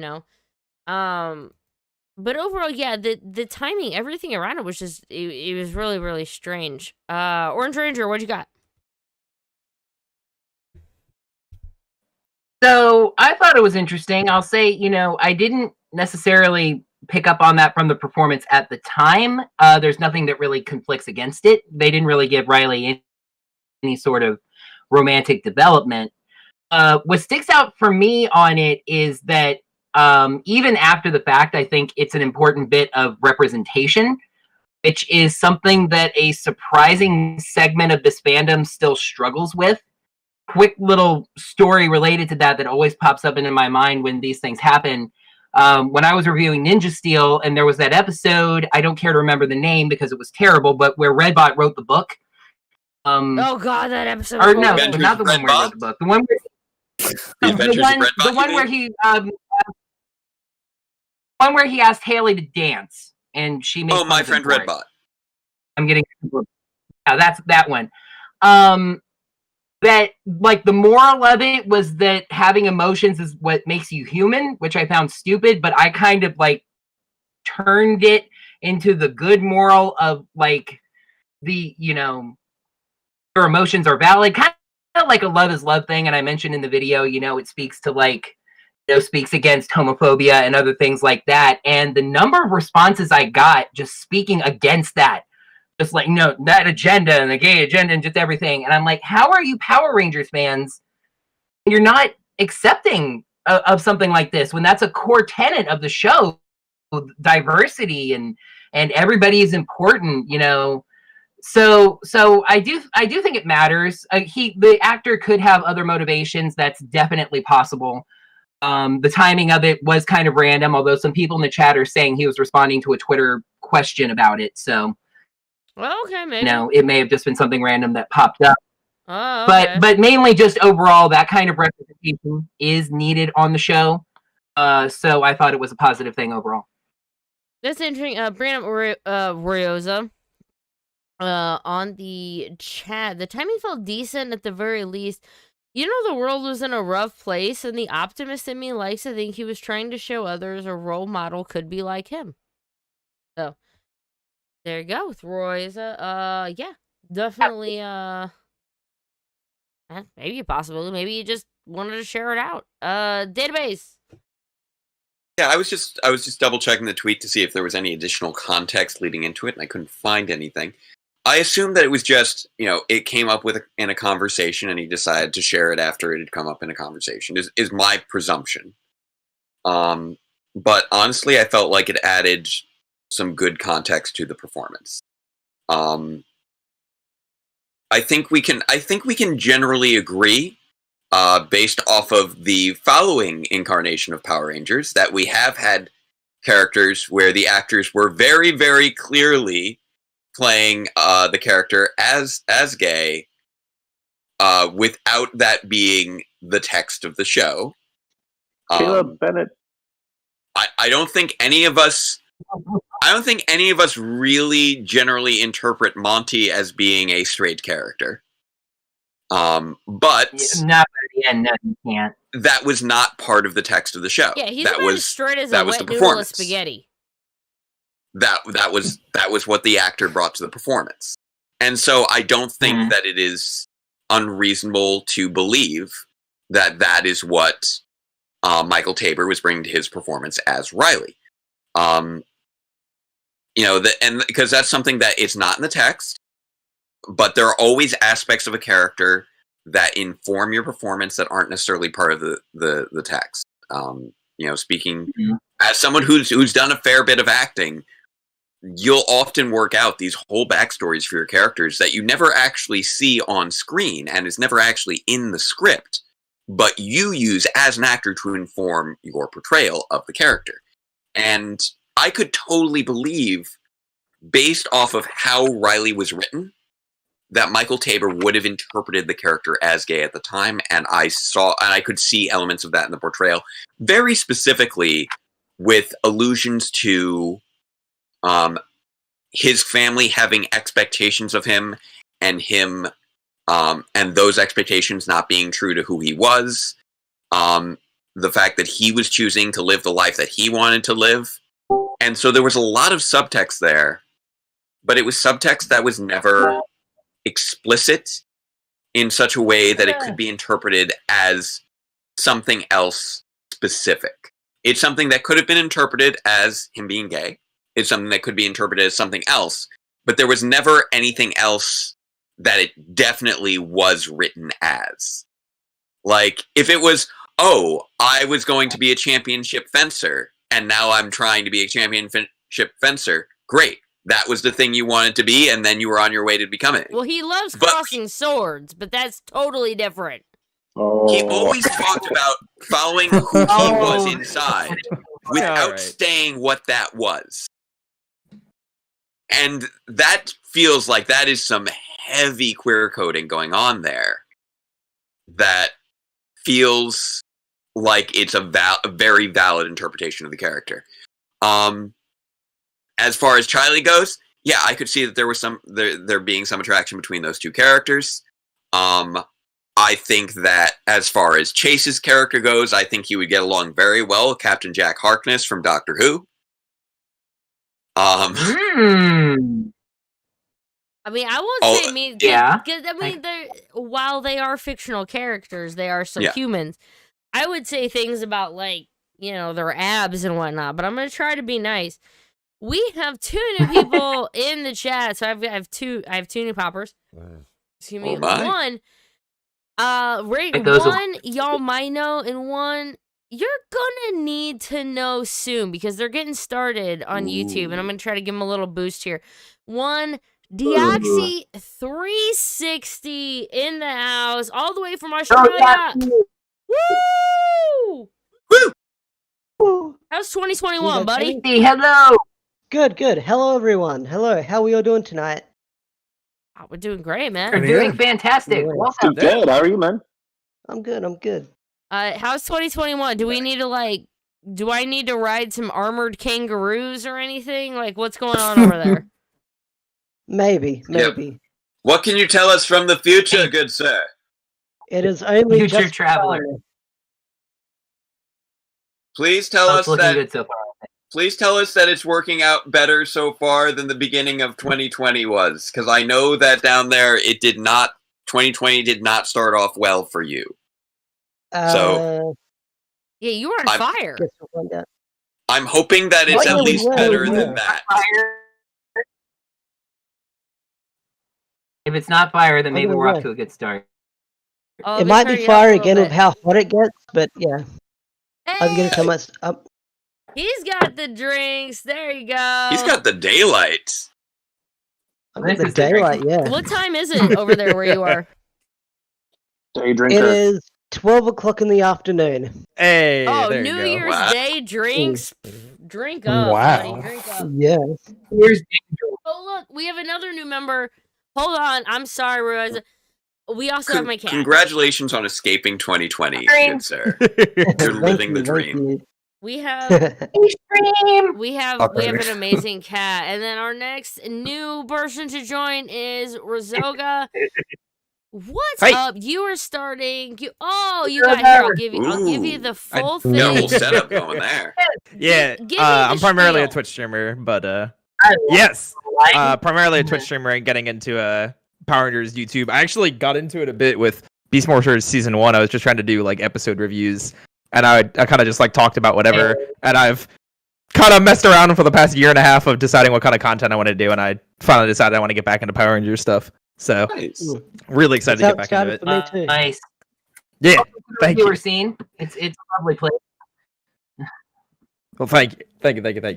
But overall, yeah, the timing, everything around it was just it was really, really strange. Orange Ranger, what you got? So I thought it was interesting. I'll say, I didn't necessarily pick up on that from the performance at the time. There's nothing that really conflicts against it. They didn't really give Riley any sort of romantic development. What sticks out for me on it is that even after the fact, I think it's an important bit of representation, which is something that a surprising segment of this fandom still struggles with. Quick little story related to that always pops up into my mind when these things happen. When I was reviewing Ninja Steel, and there was that episode, I don't care to remember the name because it was terrible, but where Redbot wrote the book. Oh God, that episode. Or no, not the one where he wrote the book. The one where the one where he one where he asked Haley to dance and she made. Oh, My Friend Redbot. I'm getting. Yeah, that's that one. That like the moral of it was that having emotions is what makes you human, which I found stupid, but I kind of like turned it into the good moral of like the, you know, your emotions are valid, kind of like a love is love thing. And I mentioned in the video, you know, it speaks to like, you know, speaks against homophobia and other things like that. And the number of responses I got just speaking against that, just like, no, that agenda and the gay agenda and just everything. And I'm like, how are you Power Rangers fans? You're not accepting of something like this when that's a core tenet of the show, diversity and everybody is important, you know. So I do think it matters. The actor could have other motivations. That's definitely possible. The timing of it was kind of random, although some people in the chat are saying he was responding to a Twitter question about it. So, well, okay, maybe. You know, it may have just been something random that popped up. Oh, okay. But mainly just overall, that kind of representation is needed on the show. So I thought it was a positive thing overall. That's interesting. Brandon Warioza on the chat. The timing felt decent at the very least. You know, the world was in a rough place, and the optimist in me likes to think he was trying to show others a role model could be like him. So, there you go with Warioza. Yeah, definitely. Maybe a possibility. Maybe you just wanted to share it out. Database. Yeah, I was just double checking the tweet to see if there was any additional context leading into it, and I couldn't find anything. I assumed that it was just, you know, it came up in a conversation, and he decided to share it after it had come up in a conversation. Is my presumption. But honestly, I felt like it added some good context to the performance. I think we can generally agree, based off of the following incarnation of Power Rangers, that we have had characters where the actors were very, very clearly playing the character as gay, without that being the text of the show. Caleb Bennett. I don't think any of us really generally interpret Monty as being a straight character. But not at the end, no, you can't. That was not part of the text of the show. Yeah, he's that about was as straight as that a was wet the noodle of performance. spaghetti. That was what the actor brought to the performance. And so I don't think that it is unreasonable to believe that that is what Michael Tabor was bringing to his performance as Riley. You know, and because that's something that it's not in the text, but there are always aspects of a character that inform your performance that aren't necessarily part of the text. You know, speaking as someone who's done a fair bit of acting, you'll often work out these whole backstories for your characters that you never actually see on screen and is never actually in the script, but you use as an actor to inform your portrayal of the character. And I could totally believe, based off of how Riley was written, that Michael Tabor would have interpreted the character as gay at the time, and I could see elements of that in the portrayal, very specifically with allusions to his family having expectations of him, and him, and those expectations not being true to who he was. The fact that he was choosing to live the life that he wanted to live. And so there was a lot of subtext there, but it was subtext that was never explicit in such a way that it could be interpreted as something else specific. It's something that could have been interpreted as him being gay. It's something that could be interpreted as something else, but there was never anything else that it definitely was written as. Like, if it was, oh, I was going to be a championship fencer, and now I'm trying to be a championship fencer, great. That was the thing you wanted to be, and then you were on your way to becoming it. Well, he loves crossing swords, but that's totally different. He always talked about following who he was inside without saying what that was. And that feels like that is some heavy queer coding going on there. That feels like it's a very valid interpretation of the character. As far as Charlie goes, yeah, I could see that there was there being some attraction between those two characters. I think that as far as Chase's character goes, I think he would get along very well with Captain Jack Harkness from Doctor Who. I mean, I won't say me. Yeah. Because I mean, while they are fictional characters, they are still humans. I would say things about, like, you know, their abs and whatnot, but I'm going to try to be nice. We have 2 new people in the chat, so I have two new poppers. Excuse me. One, one y'all might know, and one you're gonna need to know soon because they're getting started on YouTube, and I'm gonna try to give them a little boost here. One, Deoxy 360 in the house, all the way from Australia. Woo! Woo! How's 2021, buddy? Hello. Good. Hello, everyone. Hello. How are we all doing tonight? Oh, we're doing great, man. We're doing fantastic. Welcome. Good. How are you, man? I'm good. How's 2021? Do we need to do I need to ride some armored kangaroos or anything? Like, what's going on over there? Maybe. Yep. What can you tell us from the future, good sir? It is only future just traveler. Please tell us that. Please tell us that it's working out better so far than the beginning of 2020 was, because I know that down there it did not. 2020 did not start off well for you. So yeah, you were on fire. I'm hoping that it's at least better than that. If it's not fire, then maybe we're off to a good start. It might be fire again with how hot it gets, but yeah. I'm getting so much up. He's got the drinks. There you go. He's got the daylight. The daylight, yeah. What time is it over there where you are? Day drinker. It is 12 o'clock in the afternoon. Hey, oh, there New you go. Year's Day drinks. Drink up, Wow. buddy. Drink up. Yeah. Oh, look, we have another new member. Hold on. I'm sorry, Rose. We also have my cat. Congratulations on escaping 2020, good sir. You're living the dream. We have an amazing cat, and then our next new person to join is Rozoga. What's up? You are starting. You got here. I'll give you the full thing. Got a whole setup going there. Yeah, I'm primarily a Twitch streamer, but primarily a Twitch streamer and getting into Power Rangers YouTube. I actually got into it a bit with Beast Morphers season 1. I was just trying to do like episode reviews. And I kind of just like talked about whatever, and I've kind of messed around for the past year and a half of deciding what kind of content I want to do, and I finally decided I want to get back into Power Rangers stuff. So, really excited to get back into it. Nice. Yeah, thank you. Scene. It's a lovely place. Well, thank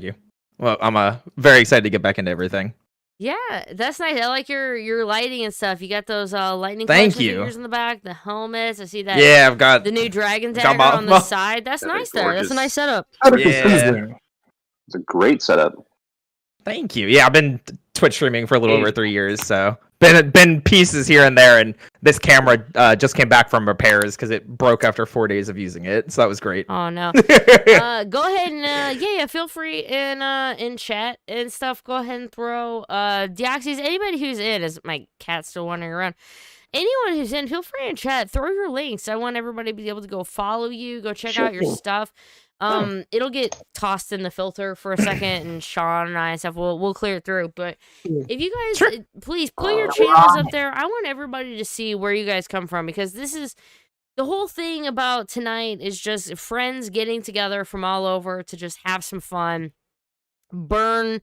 you. Well, I'm very excited to get back into everything. Yeah, that's nice. I like your lighting and stuff. You got those lightning figures in the back, the helmets. I see that. Yeah, I've got the new dragon dagger on the side. That's nice there. That's a nice setup. Yeah. It's a great setup. Thank you. Yeah, I've been Twitch streaming for a little over 3 years, so been pieces here and there, and this camera just came back from repairs because it broke after 4 days of using it, so that was great. Oh no. Go ahead and feel free in chat and stuff. Go ahead and throw Deoxys. Anybody who's in, is my cat still wandering around? Anyone who's in, feel free in chat. Throw your links. I want everybody to be able to go follow you, go check out your stuff. It'll get tossed in the filter for a second, and Sean and I and stuff we'll clear it through. But if you guys please put your channels up there, I want everybody to see where you guys come from, because this is the whole thing about tonight is just friends getting together from all over to just have some fun, burn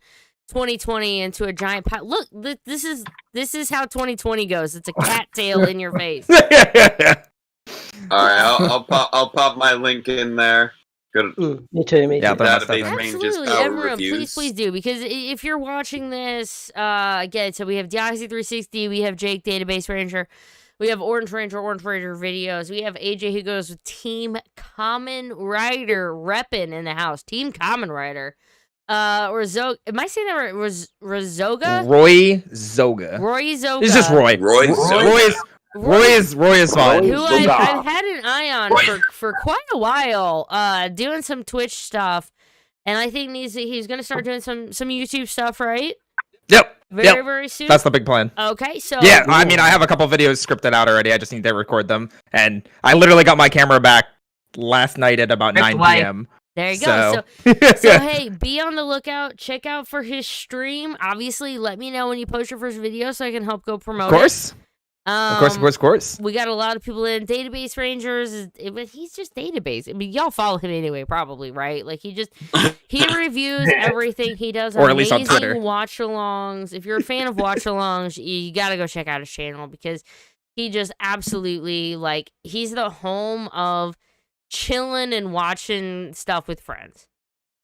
2020 into a giant pile. Look, this is how 2020 goes. It's a cattail in your face. All right, I'll pop my link in there. Good. Me too. Me too. Yeah, Database ranges Absolutely, power everyone, reviews. please do, because if you're watching this, again, so we have Deoxy360, we have Jake, Database Ranger, we have Orange Ranger videos, we have AJ who goes with Team Common Rider reppin' in the house, Team Common Rider, or Zog, am I saying that right? Rozoga? Roy Zoga. Roy Zoga. It's just Roy. Roy Zoga. Roy is fine. Who I've had an eye on for quite a while, doing some Twitch stuff, and I think he's gonna start doing some YouTube stuff, right? Yep. Very soon. That's the big plan. Okay, so yeah, I mean, I have a couple videos scripted out already. I just need to record them, and I literally got my camera back last night at about 9 p.m. There you go. So hey, be on the lookout. Check out for his stream. Obviously, let me know when you post your first video so I can help go promote Of course. Of course. We got a lot of people in. Database Rangers, but he's just Database. I mean, y'all follow him anyway, probably, right? Like, he reviews everything. He does or at least on Twitter. watch-alongs. If you're a fan of watch-alongs, you got to go check out his channel because he just absolutely, like, he's the home of chilling and watching stuff with friends.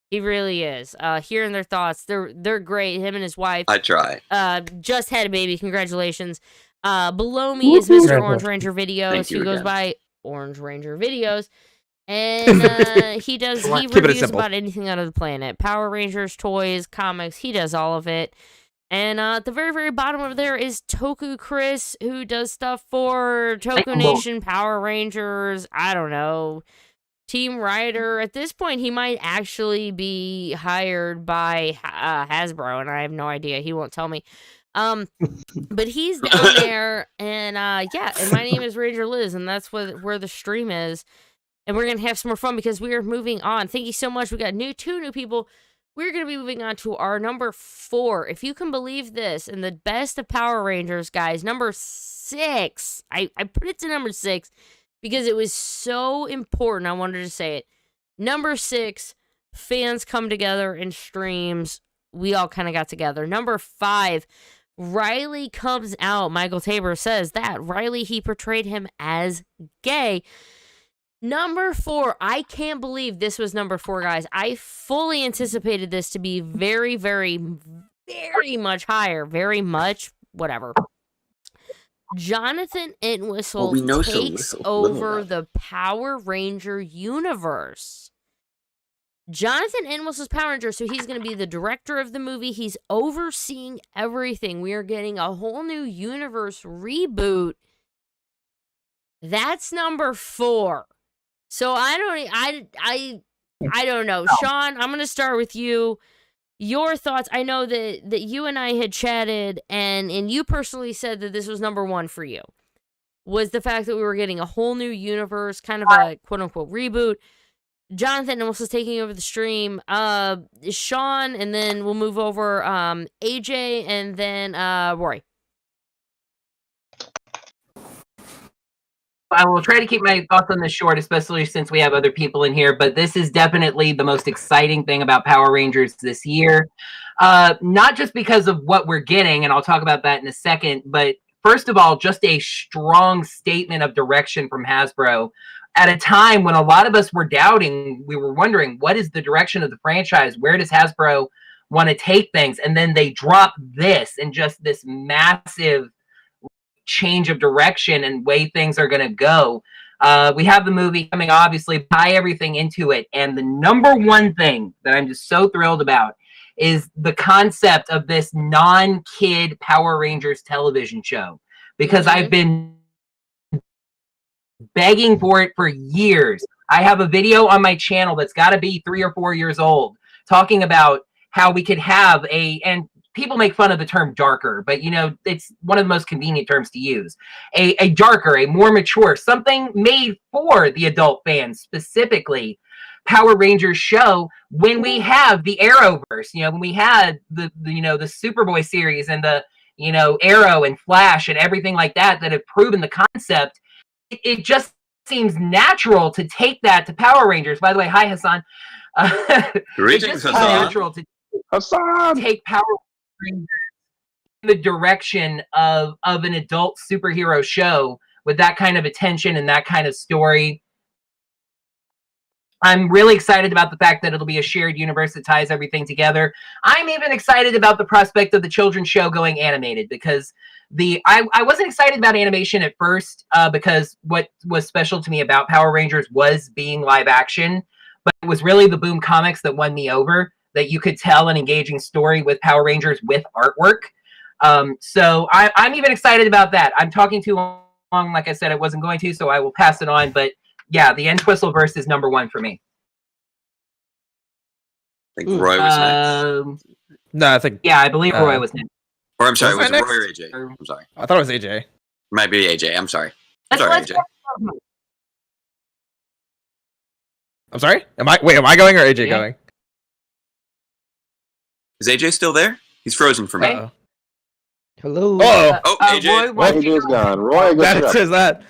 He really is. Hearing their thoughts, they're great. Him and his wife. I try. Just had a baby. Congratulations. Below me is Mr. Orange Ranger Videos, who goes by Orange Ranger Videos, and he reviews about anything out of the planet. Power Rangers, toys, comics, he does all of it. And at the very, very bottom over there is Toku Chris, who does stuff for Toku Nation, Power Rangers, I don't know, Team Rider. At this point, he might actually be hired by Hasbro, and I have no idea. He won't tell me. But he's down there, and yeah, and my name is Ranger Liz, and that's where the stream is, and we're gonna have some more fun because we are moving on. Thank you so much. We got two new people. We're gonna be moving on to our number 4, if you can believe this, and the best of Power Rangers, guys. Number 6. I put it to number 6 because it was so important. I wanted to say it. Number 6. Fans come together in streams. We all kind of got together. Number 5. Riley comes out. Michael Tabor says that. Riley, he portrayed him as gay. Number 4. I can't believe this was number 4, guys. I fully anticipated this to be very, very, very much higher. Very much, whatever. Jonathan Entwistle takes over the Power Ranger universe. Jonathan Entwistle's Power Ranger, so he's going to be the director of the movie. He's overseeing everything. We are getting a whole new universe reboot. That's number 4. So I don't know. Sean, I'm going to start with you. Your thoughts. I know that you and I had chatted, and you personally said that this was number 1 for you. Was the fact that we were getting a whole new universe, kind of a quote-unquote reboot. Jonathan was taking over the stream. Sean, and then we'll move over AJ, and then Rory. I will try to keep my thoughts on this short, especially since we have other people in here, but this is definitely the most exciting thing about Power Rangers this year. Not just because of what we're getting, and I'll talk about that in a second, but first of all, just a strong statement of direction from Hasbro. At a time when a lot of us were doubting, we were wondering, what is the direction of the franchise? Where does Hasbro want to take things? And then they drop this and just this massive change of direction and way things are going to go. We have the movie coming, obviously, tie everything into it. And the number one thing that I'm just so thrilled about is the concept of this non-kid Power Rangers television show. Because I've been begging for it for years. I have a video on my channel that's got to be 3 or 4 years old talking about how we could have and people make fun of the term darker, but you know, it's one of the most convenient terms to use. A darker, a more mature, something made for the adult fans, specifically Power Rangers show when we have the Arrowverse, you know, when we had the Superboy series and the, you know, Arrow and Flash and everything like that have proven the concept. It just seems natural to take that to Power Rangers. By the way, hi Hassan. Greetings, Hassan. Natural to take Power Rangers in the direction of an adult superhero show with that kind of attention and that kind of story. I'm really excited about the fact that it'll be a shared universe that ties everything together. I'm even excited about the prospect of the children's show going animated, because I wasn't excited about animation at first because what was special to me about Power Rangers was being live action, but it was really the Boom Comics that won me over, that you could tell an engaging story with Power Rangers with artwork. So I'm even excited about that. I'm talking too long. Like I said, I wasn't going to, so I will pass it on. But yeah, the Entwistleverse is number one for me. I think Roy was next. No, I think. Yeah, I believe Roy was next. Or I'm sorry, Was was I it Roy or next? AJ? I'm sorry. I thought it was AJ. Might be AJ. I'm sorry. Let's AJ. I'm sorry? Am I going or AJ going? Is AJ still there? He's frozen for me. Uh-oh. Hello. Oh, AJ. AJ's gone. Roy, That says that.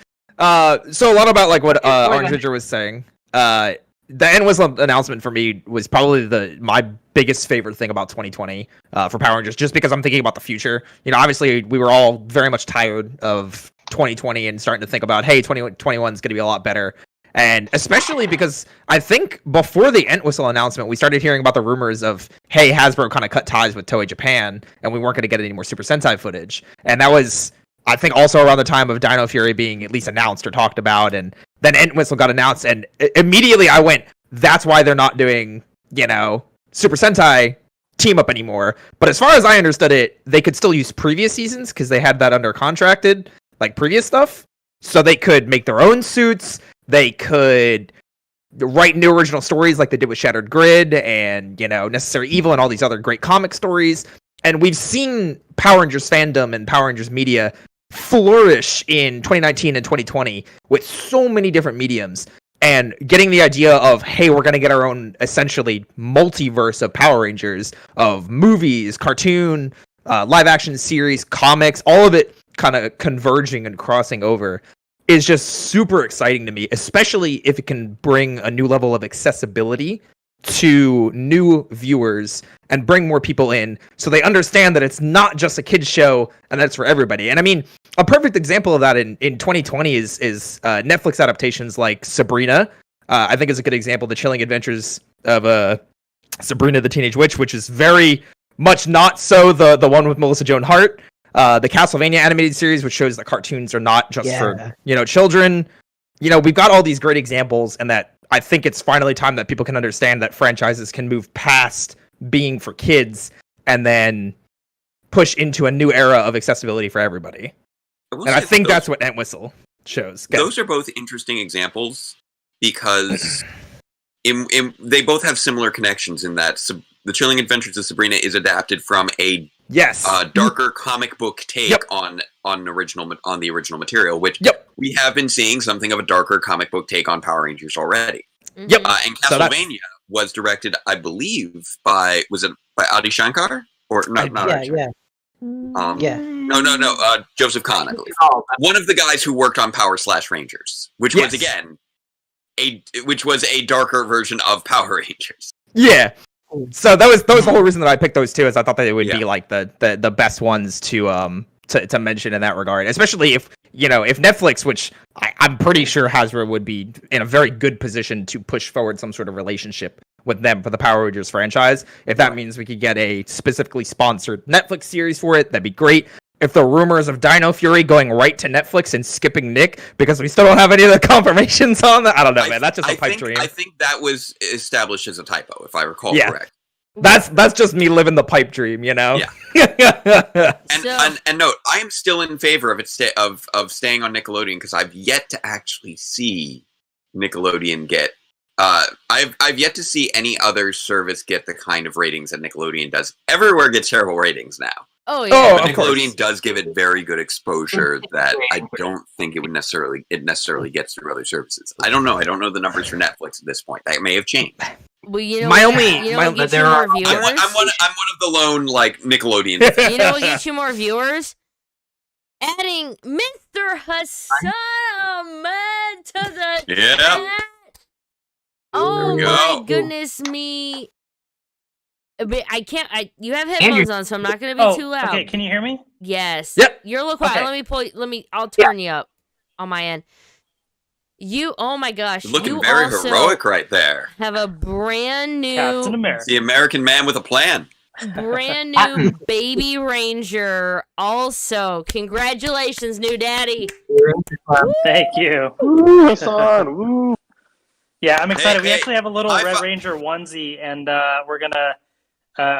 So a lot about like what Orange Ranger was saying. The End Whistle announcement for me was probably my biggest favorite thing about 2020 for Power Rangers, just because I'm thinking about the future. You know, obviously we were all very much tired of 2020 and starting to think about, hey, 2021 is going to be a lot better. And especially because I think before the End Whistle announcement, we started hearing about the rumors of, hey, Hasbro kind of cut ties with Toei Japan, and we weren't going to get any more Super Sentai footage. And that was, I think, also around the time of Dino Fury being at least announced or talked about. And then End Whistle got announced, and immediately I went, that's why they're not doing, Super Sentai team up anymore. But as far as I understood it, they could still use previous seasons because they had that under contracted, like previous stuff. So they could make their own suits. They could write new original stories like they did with Shattered Grid and, Necessary Evil and all these other great comic stories. And we've seen Power Rangers fandom and Power Rangers media flourish in 2019 and 2020 with so many different mediums. And getting the idea of, hey, we're going to get our own, essentially, multiverse of Power Rangers, of movies, cartoon, live-action series, comics, all of it kind of converging and crossing over is just super exciting to me, especially if it can bring a new level of accessibility to new viewers and bring more people in so they understand that it's not just a kid's show and that's for everybody. And I mean, a perfect example of that in 2020 is Netflix adaptations like Sabrina. I think is a good example. The Chilling Adventures of Sabrina the Teenage Witch, which is very much not so the one with Melissa Joan Hart. The Castlevania animated series, which shows that cartoons are not just for children. We've got all these great examples, and that I think it's finally time that people can understand that franchises can move past being for kids and then push into a new era of accessibility for everybody. And I think that's what End Whistle shows. Those are both interesting examples because they both have similar connections in that The Chilling Adventures of Sabrina is adapted from a darker comic book take on the original material, which we have been seeing something of a darker comic book take on Power Rangers already. And Castlevania was directed, I believe, by Adi Shankar or not? Joseph Kahn, I believe. One of the guys who worked on Power/Rangers, which was again a darker version of Power Rangers. Yeah. So that was the whole reason that I picked those two, is I thought that it would be like the best ones to mention in that regard, especially if Netflix, which I'm pretty sure Hasbro would be in a very good position to push forward some sort of relationship with them for the Power Rangers franchise. If that means we could get a specifically sponsored Netflix series for it, that'd be great. If the rumors of Dino Fury going right to Netflix and skipping Nick because we still don't have any of the confirmations on that, I don't know, man. That's just a pipe dream. I think that was established as a typo, if I recall correct. That's just me living the pipe dream, Yeah. And note, I am still in favor of staying on Nickelodeon because I've yet to actually see Nickelodeon get. I've yet to see any other service get the kind of ratings that Nickelodeon does. Everywhere gets terrible ratings now. Oh yeah, but Nickelodeon does give it very good exposure that I don't think it necessarily gets through other services. I don't know. I don't know the numbers for Netflix at this point. That may have changed. Well, I'm one of the lone Nickelodeon fans. You know what gets you more viewers? Adding Mr. Hassan Ahmed to the chat. Oh my goodness me. I can't. You have headphones on, so I'm not going to be too loud. Okay, can you hear me? Yes. Yep. You're a little quiet. Okay. I'll turn you up. on my end. Oh my gosh. Looking you very also heroic right there. have a brand new Captain America. The American man with a plan. brand new baby ranger also. Congratulations, new daddy. Thank you. Woo, Hassan. Woo. Yeah, I'm excited. We Hey, actually have a little Red Ranger onesie, and we're gonna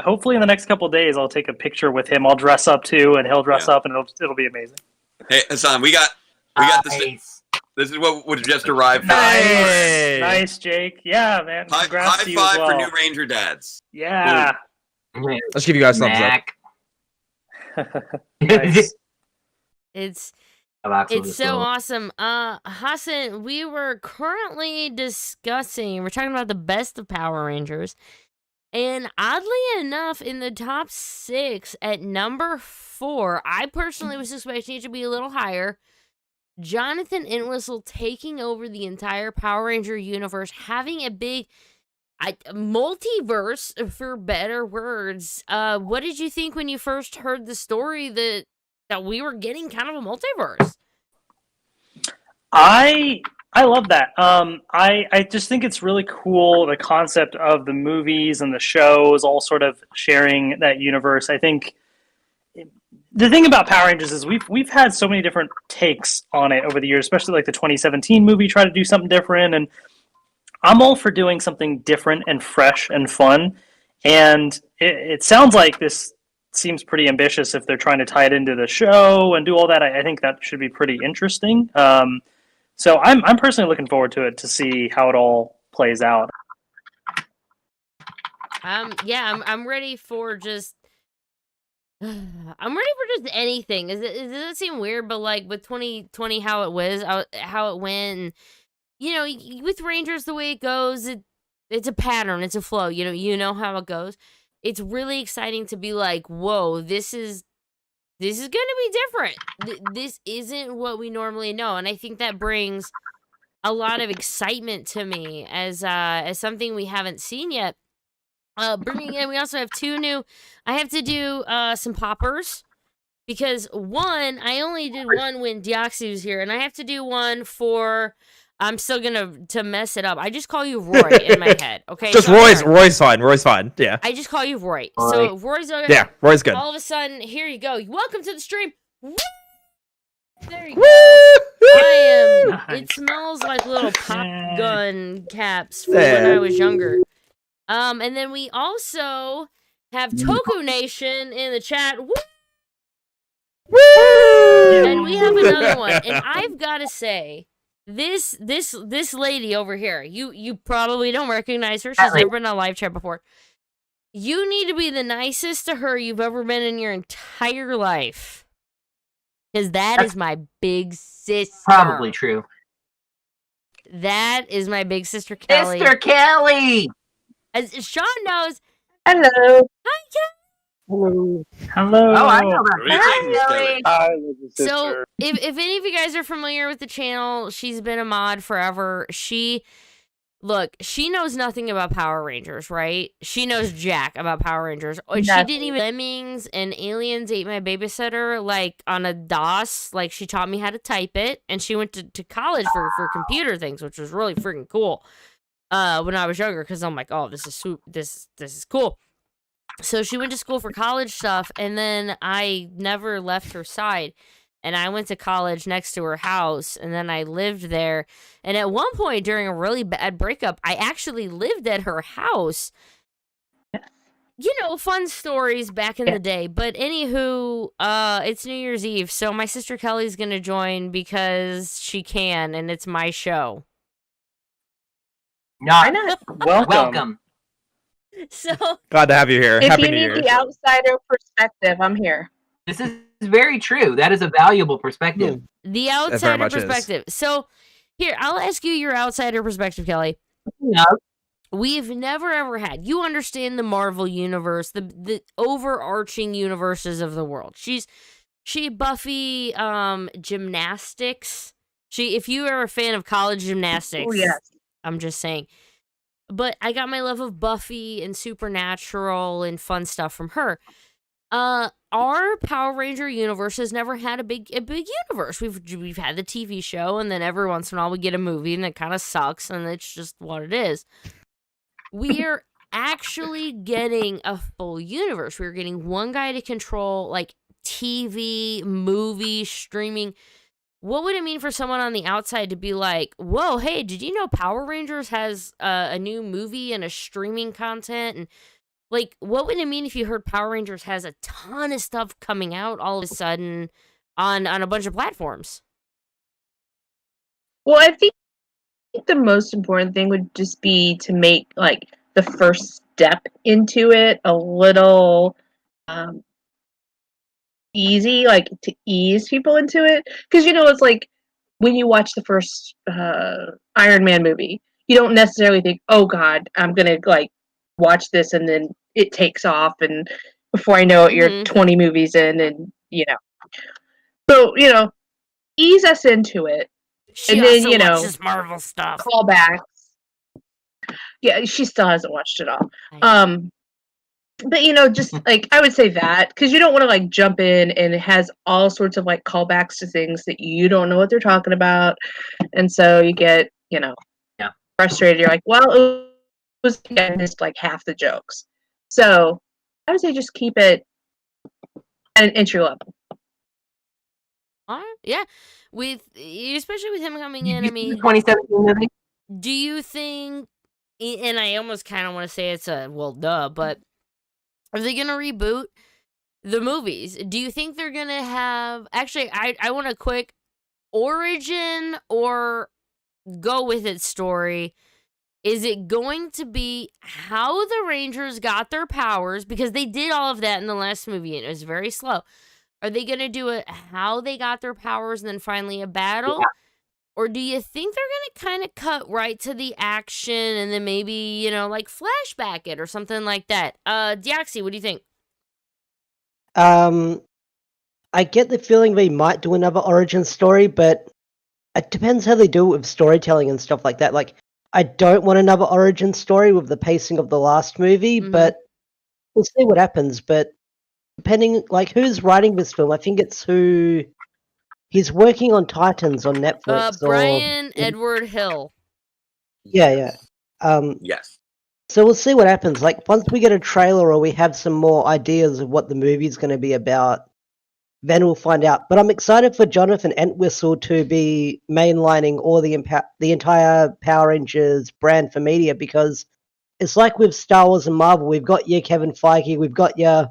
hopefully in the next couple of days I'll take a picture with him. I'll dress up too, and he'll dress up, and it'll be amazing. Hey, Hassan, we got this. This is what would just arrived. Nice, Jake. Yeah, man. Congrats High to you five as well. for new Ranger dads. Yeah. Let's give you guys thumbs up. Nice. It's It's so awesome. Hassan, we were currently discussing, we're talking about the best of Power Rangers. And oddly enough, in the top 6 at number 4, I personally was expecting it to be a little higher. Jonathan Entwistle taking over the entire Power Ranger universe, having a big multiverse, for better words. What did you think when you first heard the story that we were getting kind of a multiverse? I love that. I just think it's really cool, the concept of the movies and the shows all sort of sharing that universe. I think the thing about Power Rangers is we've had so many different takes on it over the years, especially like the 2017 movie tried to do something different, and I'm all for doing something different and fresh and fun. And it sounds like this seems pretty ambitious if they're trying to tie it into the show and do all that. I think that should be pretty interesting. So I'm personally looking forward to it to see how it all plays out. Yeah, I'm ready for just anything. Does it seem weird? But like with 2020, how it went, and with Rangers the way it goes, it's a pattern, it's a flow. You know how it goes. It's really exciting to be like, whoa, this is going to be different. This isn't what we normally know, and I think that brings a lot of excitement to me as something we haven't seen yet. Bringing in, we also have 2 new. I have to do some poppers because one, I only did one when Deoxy was here, and I have to do one for. I'm still to mess it up. I just call you Roy in my head. Okay, Just so Roy's fine. Roy's fine. Yeah. I just call you Roy. So Roy's okay. Yeah, Roy's good. All of a sudden, here you go. Welcome to the stream. Woo! There you go. Nice. It smells like little pop gun caps from when I was younger. And then we also have Toku Nation in the chat. Woo! And we have another one. And I've got to say, this lady over here, you probably don't recognize her. She's never been on a live chat before. You need to be the nicest to her you've ever been in your entire life. Because that is my big sister. Probably true. That is my big sister Kelly. Sister Kelly! As Sean knows. Hello. Hi, Kelly. Hello. Hello. Oh, I know that. Hi, little sister. So, if any of you guys are familiar with the channel, she's been a mod forever. She knows nothing about Power Rangers, right? She knows jack about Power Rangers. She didn't even Lemmings and Aliens Ate My Babysitter, like, on a DOS. Like, she taught me how to type it, and she went to college for computer things, which was really freaking cool when I was younger, because I'm like, oh, this is cool. So she went to school for college stuff, and then I never left her side. And I went to college next to her house, and then I lived there. And at one point during a really bad breakup, I actually lived at her house. Fun stories back in the day. But anywho, it's New Year's Eve, so my sister Kelly's going to join because she can, and it's my show. Why not? Welcome. So glad to have you here. If Happy you New need Year. the outsider perspective, I'm here. This is very true. That is a valuable perspective. The outsider perspective. So, here, I'll ask you your outsider perspective, Kelly. Yeah. We've never, ever had. You understand the Marvel universe, the overarching universes of the world. She Buffy gymnastics. If you are a fan of college gymnastics, yes. I'm just saying. But I got my love of Buffy and Supernatural and fun stuff from her. Our Power Ranger universe has never had a big universe. We've had the TV show, and then every once in a while we get a movie, and it kind of sucks, and it's just what it is. We are actually getting a full universe. We're getting one guy to control like TV, movie, streaming. What would it mean for someone on the outside to be like, whoa, hey, did you know Power Rangers has a new movie and a streaming content? And like, what would it mean if you heard Power Rangers has a ton of stuff coming out all of a sudden on a bunch of platforms? Well, I think the most important thing would just be to make like the first step into it a little easy, like to ease people into it. Because it's like when you watch the first Iron Man movie, you don't necessarily think, "Oh God, I'm gonna like watch this," and then it takes off, and before I know it, you're 20 movies in, and So ease us into it, and then watches Marvel stuff. Callbacks. Yeah, she still hasn't watched it all. But just like I would say that because you don't want to like jump in and it has all sorts of like callbacks to things that you don't know what they're talking about, and so you get frustrated. You're like, well, it was I missed like half the jokes. So I would say just keep it at an entry level. Yeah, especially with him coming in. I mean, 2017 movie. Do you think? And I almost kind of want to say it's a duh, but are they gonna reboot the movies? Do you think they're gonna have? Actually, I want a quick origin or go with it story. Is it going to be how the Rangers got their powers? Because they did all of that in the last movie, and it was very slow. Are they going to do it how they got their powers and then finally a battle? Yeah. Or do you think they're going to kind of cut right to the action and then maybe, like flashback it or something like that? Diaxi, what do you think? I get the feeling they might do another origin story, but it depends how they do it with storytelling and stuff like that. Like, I don't want another origin story with the pacing of the last movie, but we'll see what happens. But depending, like, who's writing this film, I think it's who he's working on Titans on Netflix. Brian Edward Hill. Yeah. Yes. So we'll see what happens. Like, once we get a trailer or we have some more ideas of what the movie's going to be about, then we'll find out. But I'm excited for Jonathan Entwistle to be mainlining all the entire Power Rangers brand for media, because it's like with Star Wars and Marvel. We've got your Kevin Feige. We've got your...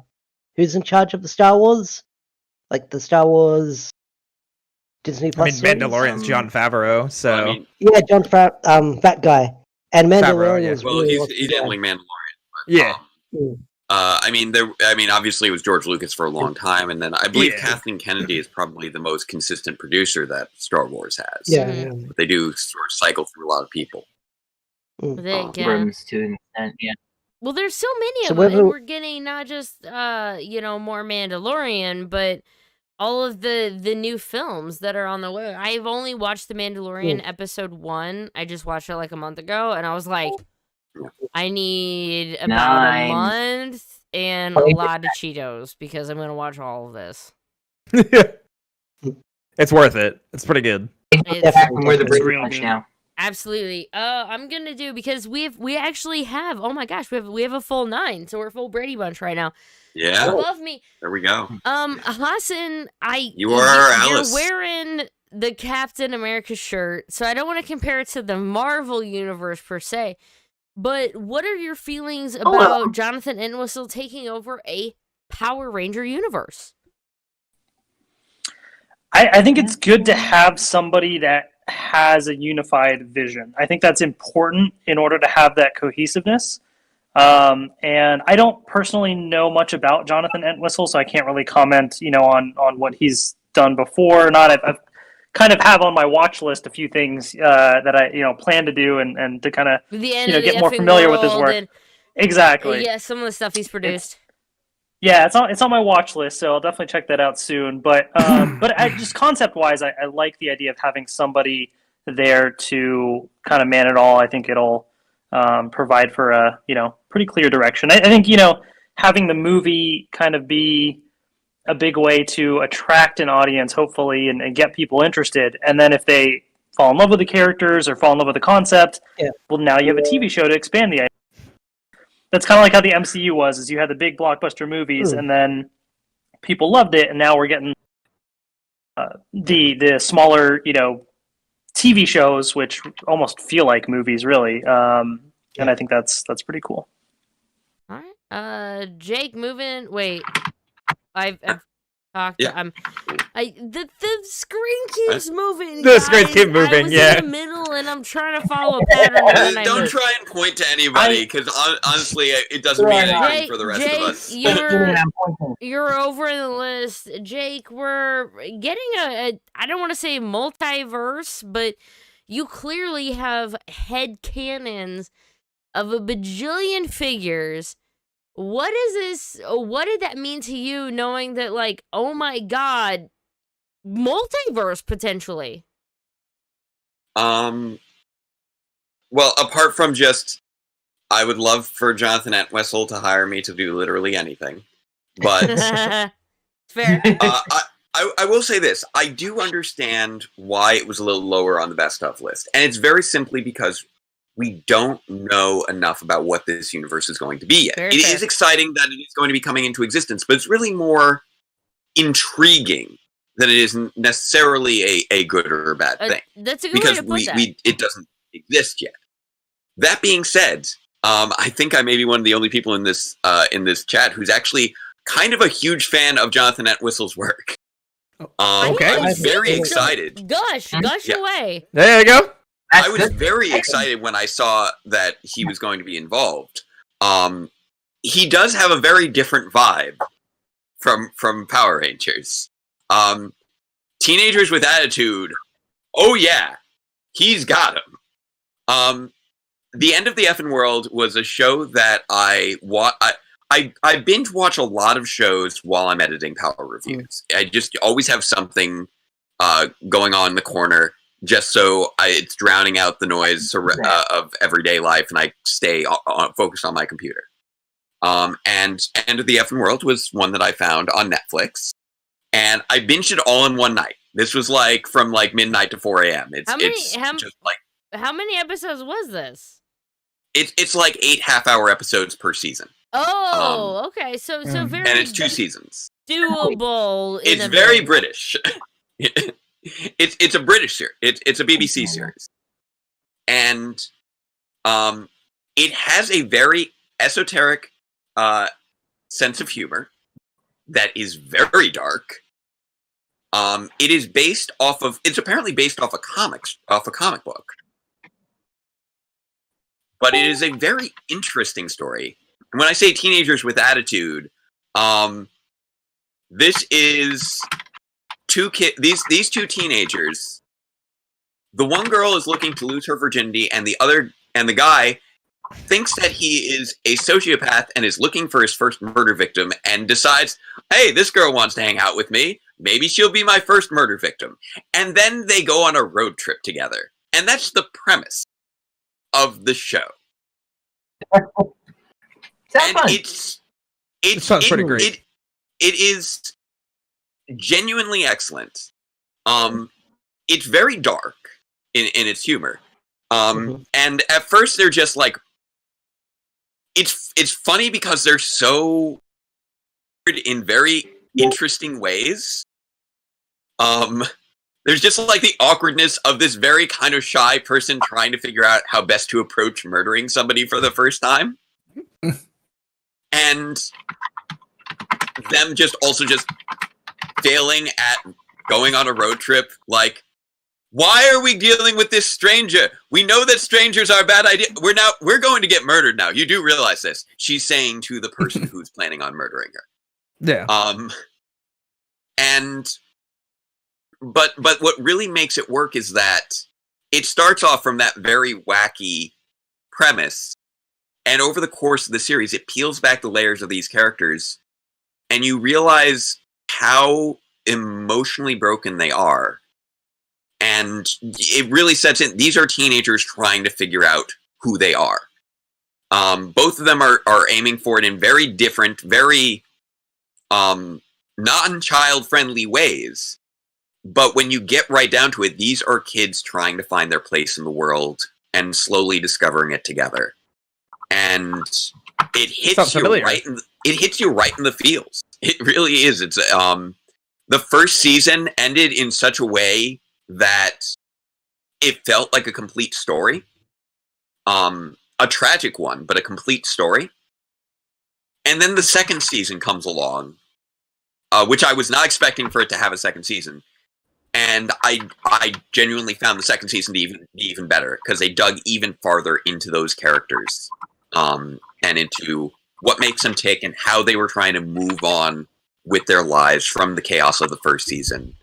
Who's in charge of the Star Wars? Like the Star Wars Disney Plus Mandalorian's Jon Favreau. So yeah, Jon Favreau, that guy. And Mandalorian is well, really he's definitely Mandalorian. But, yeah. Obviously it was George Lucas for a long time, and then I believe Kathleen Kennedy is probably the most consistent producer that Star Wars has. Yeah. But they do sort of cycle through a lot of people. Rooms to an extent, yeah. Well, there's so many of them, and we're getting not just more Mandalorian, but all of the new films that are on the way. I've only watched The Mandalorian episode 1. I just watched it like a month ago, and I was like, I need about a month and a lot of Cheetos because I'm going to watch all of this. It's worth it. It's pretty good. It's real now. Absolutely. I'm gonna do because we actually have. Oh my gosh, we have a full 9, so we're a full Brady Bunch right now. Yeah, love me. There we go. Hassan, you are Alice. You're wearing the Captain America shirt, so I don't want to compare it to the Marvel universe per se. But what are your feelings about Jonathan Entwistle taking over a Power Ranger universe? I think it's good to have somebody that has a unified vision. I think that's important in order to have that cohesiveness. And I don't personally know much about Jonathan Entwistle, so I can't really comment, on what he's done before or not. I've kind of have on my watch list a few things that I plan to do and to kind of get more familiar with his work. Exactly. Yeah, some of the stuff he's produced. It's on my watch list, so I'll definitely check that out soon. But just concept wise, I like the idea of having somebody there to kind of man it all. I think it'll provide for a pretty clear direction. I think having the movie kind of be a big way to attract an audience, hopefully, and get people interested. And then if they fall in love with the characters or fall in love with the concept, well, now you have a TV show to expand the idea. That's kind of like how the MCU was, is you had the big blockbuster movies, and then people loved it, and now we're getting the smaller, TV shows, which almost feel like movies, really. And I think that's pretty cool. All right. Jake, moving. Wait, I've talked. Yeah. The screen keeps moving. The screen keeps moving. I was Yeah. in the middle, and I'm trying to follow a pattern. And then I Don't moved. try and point to anybody, because honestly, it doesn't mean anything for the rest of us. You're over the list. Jake, we're getting a I don't want to say multiverse, but you clearly have head canons of a bajillion figures. What is this? What did that mean to you, knowing that, like, oh my god, multiverse potentially? Well, apart from just, I would love for Jonathan Entwistle to hire me to do literally anything, but fair. I will say this: I do understand why it was a little lower on the best of list, and it's very simply because we don't know enough about what this universe is going to be yet. Fair, It fair. is exciting that it is going to be coming into existence, but it's really more intriguing than it is necessarily a good or a bad thing. That's a good because way to put that. it doesn't exist yet. That being said, I think I may be one of the only people in this chat who's actually kind of a huge fan of Jonathan Entwistle's work. Okay. I was very excited. Gush away. There you go. I was very excited when I saw that he was going to be involved. He does have a very different vibe from Power Rangers. Teenagers with Attitude. Oh yeah, he's got him. The End of the Effing World was a show that I binge watch a lot of shows while I'm editing Power Reviews. I just always have something going on in the corner, just so it's drowning out the noise of everyday life, and I stay focused on my computer. And End of the Effing World was one that I found on Netflix, and I binged it all in one night. This was like from like midnight to 4 a.m. How many episodes was this? It's like 8 half-hour episodes per season. Oh, okay. So very. And it's 2 seasons. Doable. It's very British. It's a British series. It's a BBC series, and it has a very esoteric sense of humor that is very dark. It is based off of. It's apparently based off a comic book, but it is a very interesting story. And when I say Teenagers with Attitude, this is these two teenagers. The one girl is looking to lose her virginity, and the guy thinks that he is a sociopath and is looking for his first murder victim, and decides, hey, this girl wants to hang out with me. Maybe she'll be my first murder victim. And then they go on a road trip together. And that's the premise of the show. It sounds pretty great. It is genuinely excellent. It's very dark in its humor. And at first they're just like, it's funny because they're so in very interesting ways. There's just like the awkwardness of this very kind of shy person trying to figure out how best to approach murdering somebody for the first time. And them just failing at going on a road trip. Like, why are we dealing with this stranger? We know that strangers are a bad idea. We're going to get murdered now. You do realize this. She's saying to the person who's planning on murdering her. Yeah. But what really makes it work is that it starts off from that very wacky premise, and over the course of the series, it peels back the layers of these characters, and you realize how emotionally broken they are. And it really sets in. These are teenagers trying to figure out who they are. Both of them are aiming for it in very different, very non-child friendly ways. But when you get right down to it, these are kids trying to find their place in the world and slowly discovering it together. And it hits you right in the feels. It really is. It's the first season ended in such a way that it felt like a complete story. A tragic one, but a complete story. And then the second season comes along, which I was not expecting for it to have a second season. And I genuinely found the second season to be even better, because they dug even farther into those characters, and into what makes them tick and how they were trying to move on with their lives from the chaos of the first season.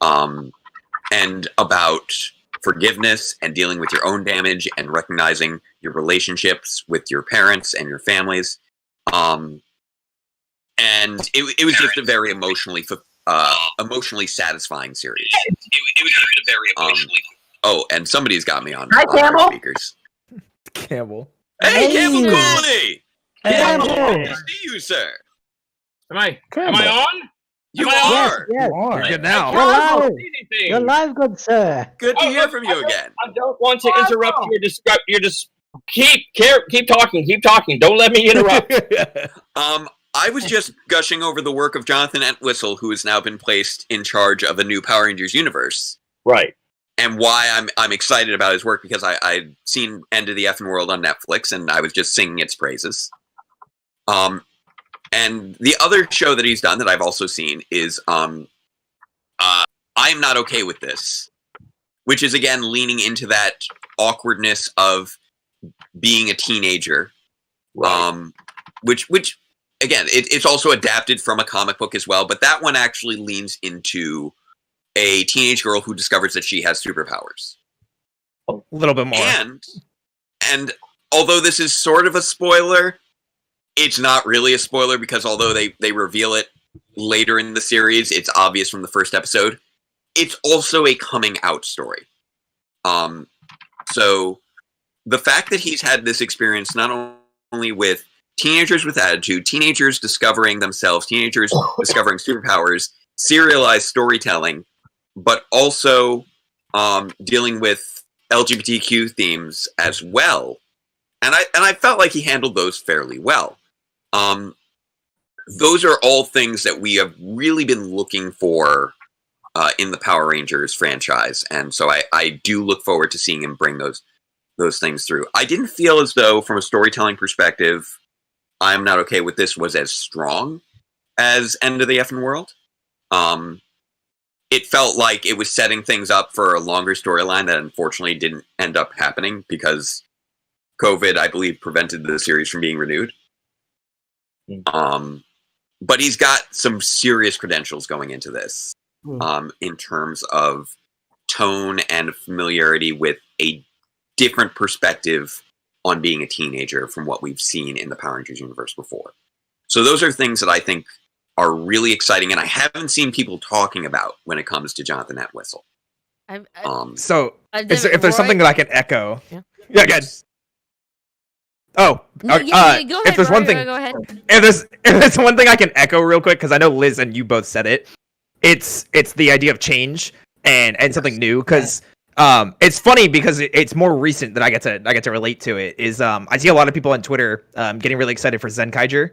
And about forgiveness and dealing with your own damage and recognizing your relationships with your parents and your families. And it was just a very emotionally satisfying series. It was just a very emotionally. Oh, and somebody's got me on. Hi, Campbell. Speakers. Campbell. Hey, Campbell Cooley. Campbell. Good to see you, sir. Am I on? You Am I are. on? Yes, You're good now. You're I live. don't see anything. You're live, good sir. Good to hear from you again. I don't want to interrupt your description. You're just keep talking. Keep talking. Don't let me interrupt. I was just gushing over the work of Jonathan Entwistle, who has now been placed in charge of a new Power Rangers universe. Right. And why I'm excited about his work, because I'd seen End of the Effing World on Netflix, and I was just singing its praises. And the other show that he's done that I've also seen is I'm Not Okay With This, which is, again, leaning into that awkwardness of being a teenager. Right. Which again, it's also adapted from a comic book as well, but that one actually leans into a teenage girl who discovers that she has superpowers. A little bit more. And although this is sort of a spoiler, it's not really a spoiler, because although they reveal it later in the series, it's obvious from the first episode. It's also a coming out story. So the fact that he's had this experience not only with teenagers with attitude, teenagers discovering themselves, teenagers discovering superpowers, serialized storytelling, but also dealing with LGBTQ themes as well. And I felt like he handled those fairly well. Those are all things that we have really been looking for in the Power Rangers franchise. And so I do look forward to seeing him bring those things through. I didn't feel as though, from a storytelling perspective, I'm Not Okay With This was as strong as End of the Effing World. It felt like it was setting things up for a longer storyline that unfortunately didn't end up happening because COVID, I believe, prevented the series from being renewed. But he's got some serious credentials going into this, in terms of tone and familiarity with a different perspective on being a teenager from what we've seen in the Power Rangers universe before. So those are things that I think are really exciting, and I haven't seen people talking about when it comes to Jonathan Entwistle. So if there's something that I can echo, yeah, good. Oh, go ahead, if there's one thing, go ahead. If there's one thing I can echo real quick, because I know Liz and you both said it, it's the idea of change and something new. Because it's funny because it's more recent that I get to relate to it. Is I see a lot of people on Twitter getting really excited for Zenkaiger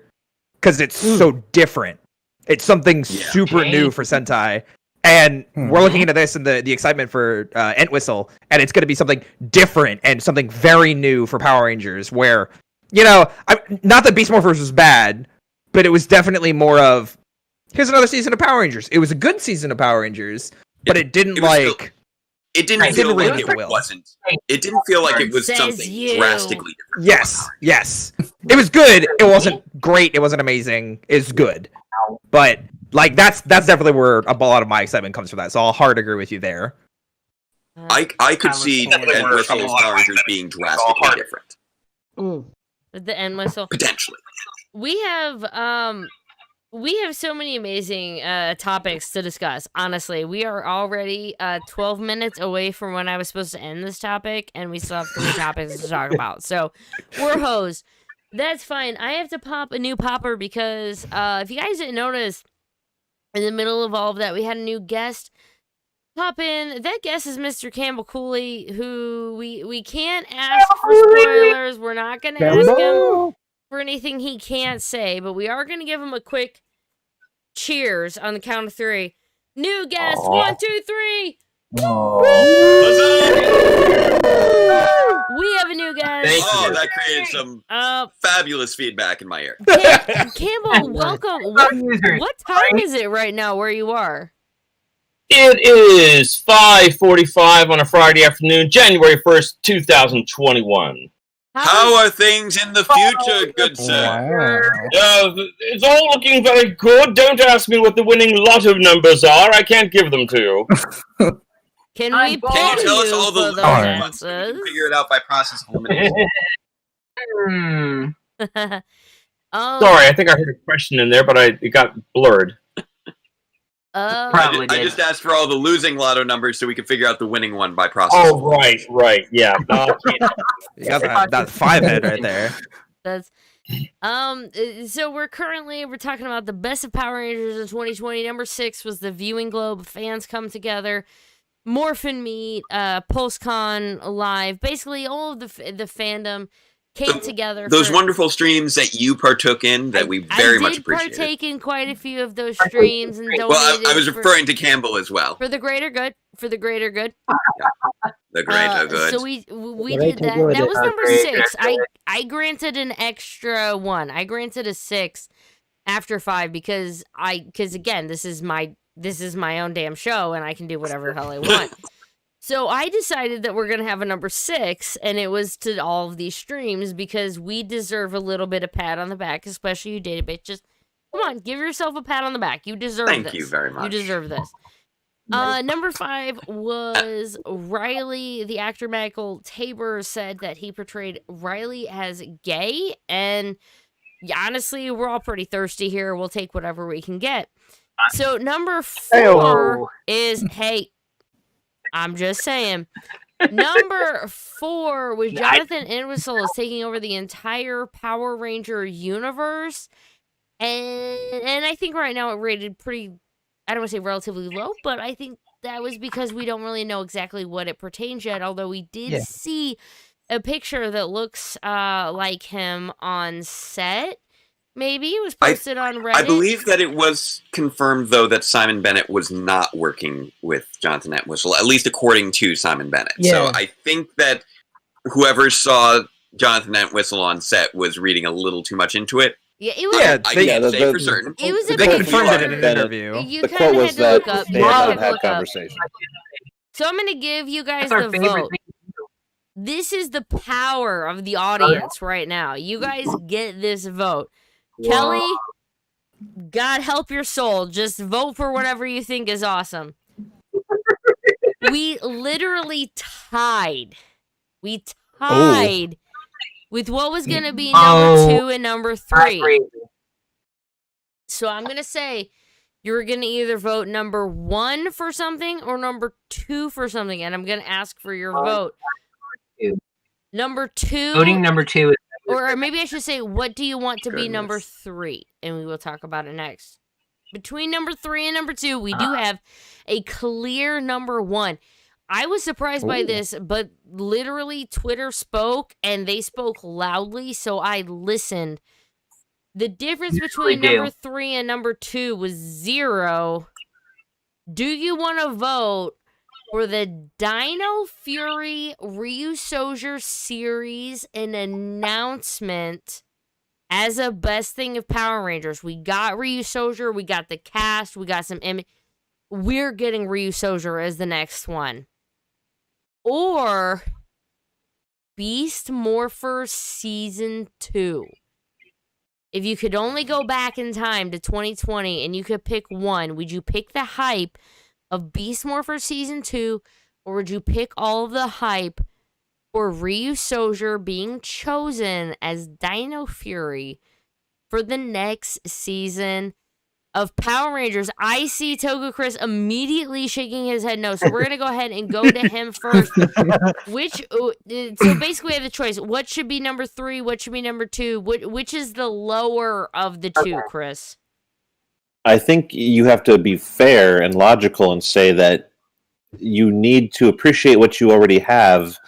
because it's so different. It's something super new for Sentai. And we're looking into this and the excitement for Entwistle, and it's going to be something different and something very new for Power Rangers. Where, not that Beast Morphers was bad, but it was definitely more of, here's another season of Power Rangers. It was a good season of Power Rangers, but it didn't It didn't feel like it wasn't. It didn't feel like it was something drastically different. Yes. It was good. It wasn't great. It wasn't amazing. It's good, but. That's definitely where a lot of my excitement comes from that. So I'll hard agree with you there. I could see Entwistle's Power Rangers being drastically different. The Entwistle. Potentially. We have We have so many amazing topics to discuss. Honestly, we are already 12 minutes away from when I was supposed to end this topic, and we still have 3 topics to talk about. So we're hosed. That's fine. I have to pop a new popper because if you guys didn't notice, in the middle of all of that, we had a new guest pop in. That guest is Mr. Campbell Cooley, who we can't ask for spoilers. We're not going to ask him for anything he can't say, but we are going to give him a quick cheers on the count of 3. New guest, 1, 2, 3. We have a new guest. Oh, that created some fabulous feedback in my ear. Campbell, welcome. What time is it right now where you are? It is 5:45 on a Friday afternoon, January 1st, 2021. How are things in the future, good sir? It's all looking very good. Don't ask me what the winning lotto numbers are. I can't give them to you. Can we Can you tell us all the those ones? We can figure it out by process of elimination. Sorry, I think I heard a question in there, but it got blurred. I just asked for all the losing lotto numbers so we could figure out the winning one by process. Oh, right, yeah. You got that 5 head right there. That's so we're talking about the best of Power Rangers in 2020. Number 6 was the Viewing Globe. Fans come together, Morphin Meet, PulseCon Live. Basically, all of the fandom came together. Those wonderful streams that you partook in that we very much appreciate. I did partake in quite a few of those streams and donated. Well, I was referring to Campbell as well. For the greater good. The greater good. So we did that. That was number 6. I granted an extra 1. I granted a 6 after 5 because again, this is my own damn show and I can do whatever the hell I want. So I decided that we're going to have a number 6, and it was to all of these streams because we deserve a little bit of pat on the back, especially you data bitch. Just come on, give yourself a pat on the back. You deserve this. Thank you very much. You deserve this. Number 5 was Riley. The actor Michael Tabor said that he portrayed Riley as gay, and honestly, we're all pretty thirsty here. We'll take whatever we can get. So number 4 is, hey, I'm just saying. Number 4 was Jonathan Entwistle is taking over the entire Power Ranger universe. And I think right now it rated pretty, I don't want to say relatively low, but I think that was because we don't really know exactly what it pertains yet, although we did see a picture that looks like him on set. Maybe it was posted on Reddit. I believe that it was confirmed, though, that Simon Bennett was not working with Jonathan Entwistle, at least according to Simon Bennett. Yeah. So I think that whoever saw Jonathan Entwistle on set was reading a little too much into it. Yeah, it was. I can't say for certain. It was a They big confirmed it in an Bennett. interview. You The kind quote of was had to that look up. they You had had to had look up. conversation. So I'm going to give you guys That's our the favorite vote. thing. This is the power of the audience right now. You guys get this vote. Kelly, God help your soul. Just vote for whatever you think is awesome. We literally tied. We tied with what was going to be number 2 and number 3. So I'm going to say you're going to either vote number 1 for something or number 2 for something. And I'm going to ask for your vote. Number 2. Voting number 2 is. Or maybe I should say, what do you want to be number 3? And we will talk about it next. Between number 3 and number 2, we do have a clear number 1. I was surprised by this, but literally Twitter spoke, and they spoke loudly, so I listened. The difference between number 3 and number 2 was 0. Do you want to vote for the Dino Fury Ryusoger series, an announcement as a best thing of Power Rangers? We got Ryusoger, we got the cast, we got some we're getting Ryusoger as the next one. Or Beast Morphers Season 2. If you could only go back in time to 2020 and you could pick one, would you pick the hype of Beast Morphers Season 2, or would you pick all of the hype for Ryusoger being chosen as Dino Fury for the next season of Power Rangers. I see Togo Chris immediately shaking his head no. So we're gonna go ahead and go to him first. So basically we have the choice. What should be number 3? What should be number 2? Which is the lower of the two, Chris? I think you have to be fair and logical and say that you need to appreciate what you already have,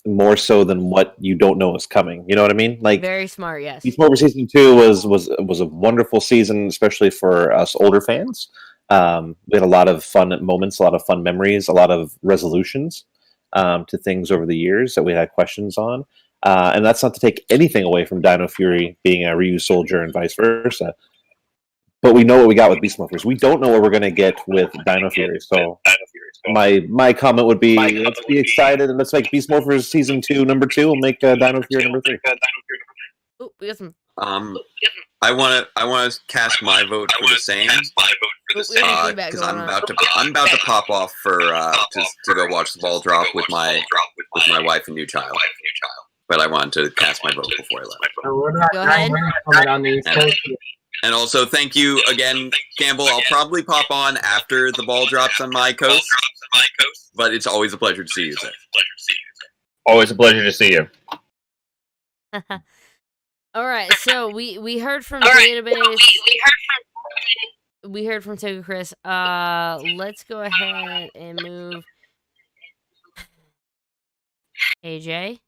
more so than what you don't know is coming. You know what I mean? Like, very smart, yes. Beast Morphers season 2 was a wonderful season, especially for us older fans. We had a lot of fun moments, a lot of fun memories, a lot of resolutions to things over the years that we had questions on. And that's not to take anything away from Dino Fury being a Ryu soldier and vice versa. But we know what we got with Beast Morphers. We don't know what we're going to get with Dino Fury. So my comment would be, let's be excited and let's make Beast Morphers season 2 number 2. We'll make Dino Fury number 3. Ooh, we got some. I want to cast my vote for the same. Because I'm about to pop off for to go watch the ball drop with my wife and new child. But I wanted to cast my vote before I left. Go ahead. And also, thank you again, Campbell. I'll probably pop on after the ball drops on my coast, but it's always a pleasure to see you, sir. Always a pleasure to see you. All right, so we heard from Database. We heard from Togo Chris. Let's go ahead and move. AJ.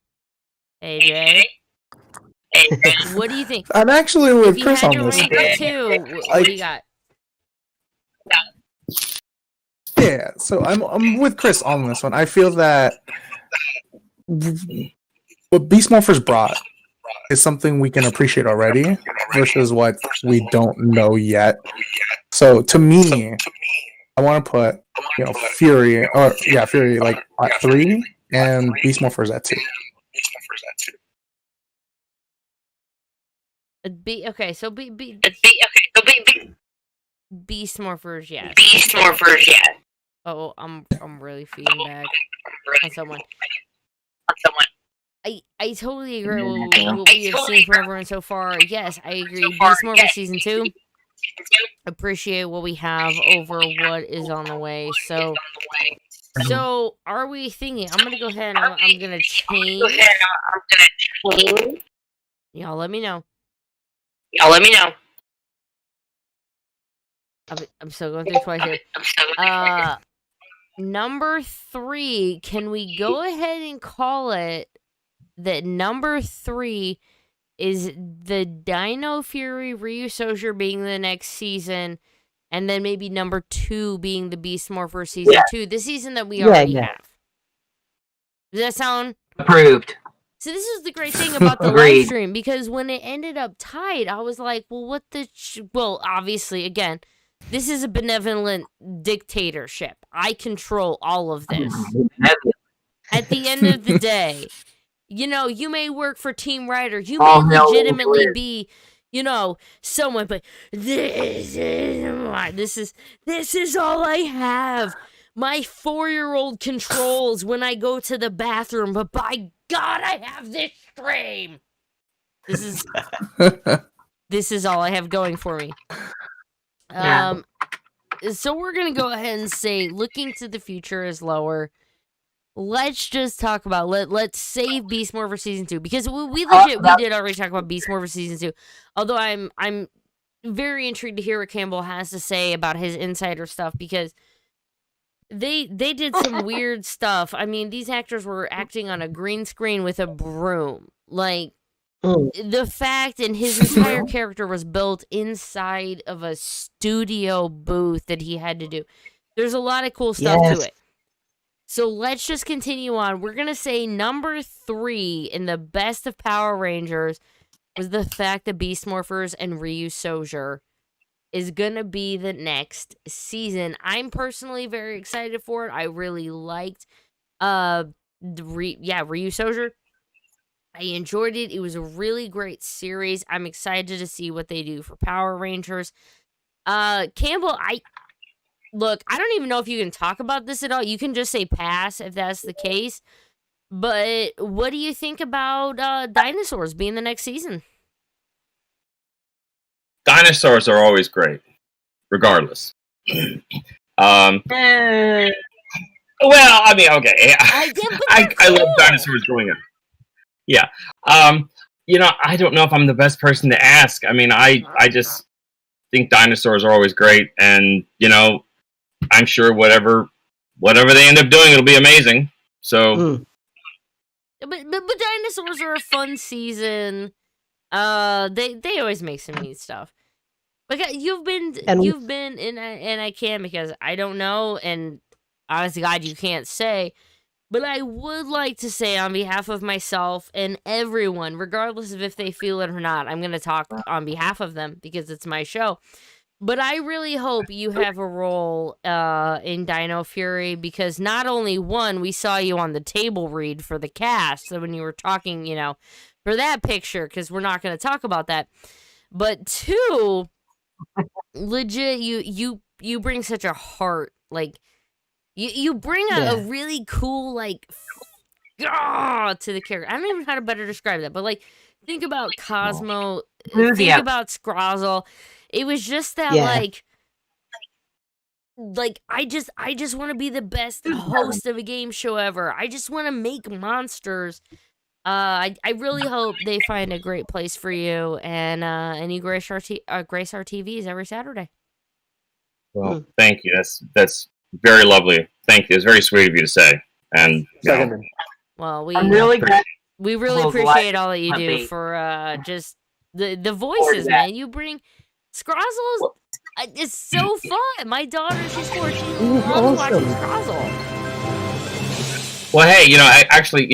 What do you think? I'm actually with if Chris you on had this. to rank the two, what do you got? Yeah, so I'm with Chris on this one. I feel that what Beast Morphers brought is something we can appreciate already versus what we don't know yet. So to me, I want to put Fury like at 3 and Beast Morphers at 2. So Beast Morphers, yes. Oh, I'm really feeding back on someone. I totally agree with what we have seen from everyone so far. Yes, I agree. Beast Morphers season 2. Appreciate what we have over what is on the way. So are we thinking? I'm gonna go ahead and I'm gonna change. Y'all let me know. I'm still going through twice here. Number 3, can we go ahead and call it that number 3 is the Dino Fury Ryu Soldier being the next season, and then maybe number 2 being the Beast Morphers season 2, the season that we already have. Does that sound approved? So this is the great thing about the live stream, because when it ended up tied, I was like, well, well, obviously, again, this is a benevolent dictatorship. I control all of this. At the end of the day, you may work for Team Rider. You may legitimately be, someone, but this is all I have. My 4-year-old controls when I go to the bathroom, but by God, I have this stream. This is all I have going for me. So we're gonna go ahead and say looking to the future is lower. Let's just talk about let's save Beast Morphers season 2, because we did already talk about Beast Morphers season 2. Although I'm very intrigued to hear what Campbell has to say about his insider stuff, because they did some weird stuff. I mean, these actors were acting on a green screen with a broom. Like, the fact, and his entire character was built inside of a studio booth that he had to do. There's a lot of cool stuff to it. So let's just continue on. We're going to say number 3 in the best of Power Rangers was the fact that Beast Morphers and Ryu Soldier is going to be the next season. I'm personally very excited for it. I really liked Ryu Soldier. I enjoyed it. It was a really great series. I'm excited to see what they do for Power Rangers. Campbell, I don't even know if you can talk about this at all. You can just say pass if that's the case. But what do you think about dinosaurs being the next season? dinosaurs are always great, regardless. Well, I mean, okay, I love dinosaurs growing up. Yeah. I don't know if I'm the best person to ask. I mean, I just think dinosaurs are always great, and I'm sure whatever they end up doing, it'll be amazing. So, but dinosaurs are a fun season. They always make some neat stuff. Like you've been, and I can't because I don't know, and honest to God, you can't say. But I would like to say on behalf of myself and everyone, regardless of if they feel it or not, I'm going to talk on behalf of them because it's my show. But I really hope you have a role in Dino Fury because not only one, we saw you on the table read for the cast. So when you were talking, for that picture, because we're not going to talk about that. But two, legit, you bring such a heart, like. You bring a really cool, like, to the character. I don't even know how to better describe that, but, like, think about Cosmo, think about Scrozzle. It was just that, like, I just want to be the best host of a game show ever. I just want to make monsters. I really hope they find a great place for you, and you grace our TVs every Saturday. Well, thank you. That's very lovely. Thank you. It's very sweet of you to say. And well, we really appreciate all that you do for just the voices, man. You bring Scrozzles. It's so fun. My daughter, she's 14. Loves watching Scrozzle. Well, hey, I should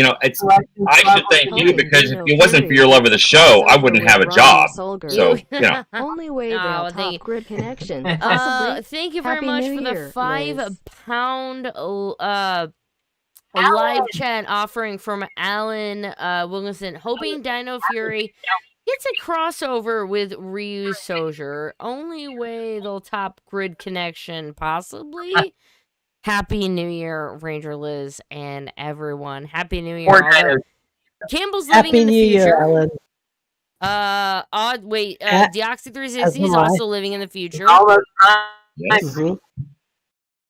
thank you because if it wasn't for your love of the show, I wouldn't have a job. So, Only way they'll top grid connection. Thank you very much for the £5 live chat offering from Alan Williamson. Hoping Dino Fury gets a crossover with Ryu Soja. Only way they'll top grid connection, possibly. Happy New Year, Ranger Liz, and everyone. Happy New Year. Campbell's living in the future. Alan. Deoxy360 is also living in the future. Deoxy360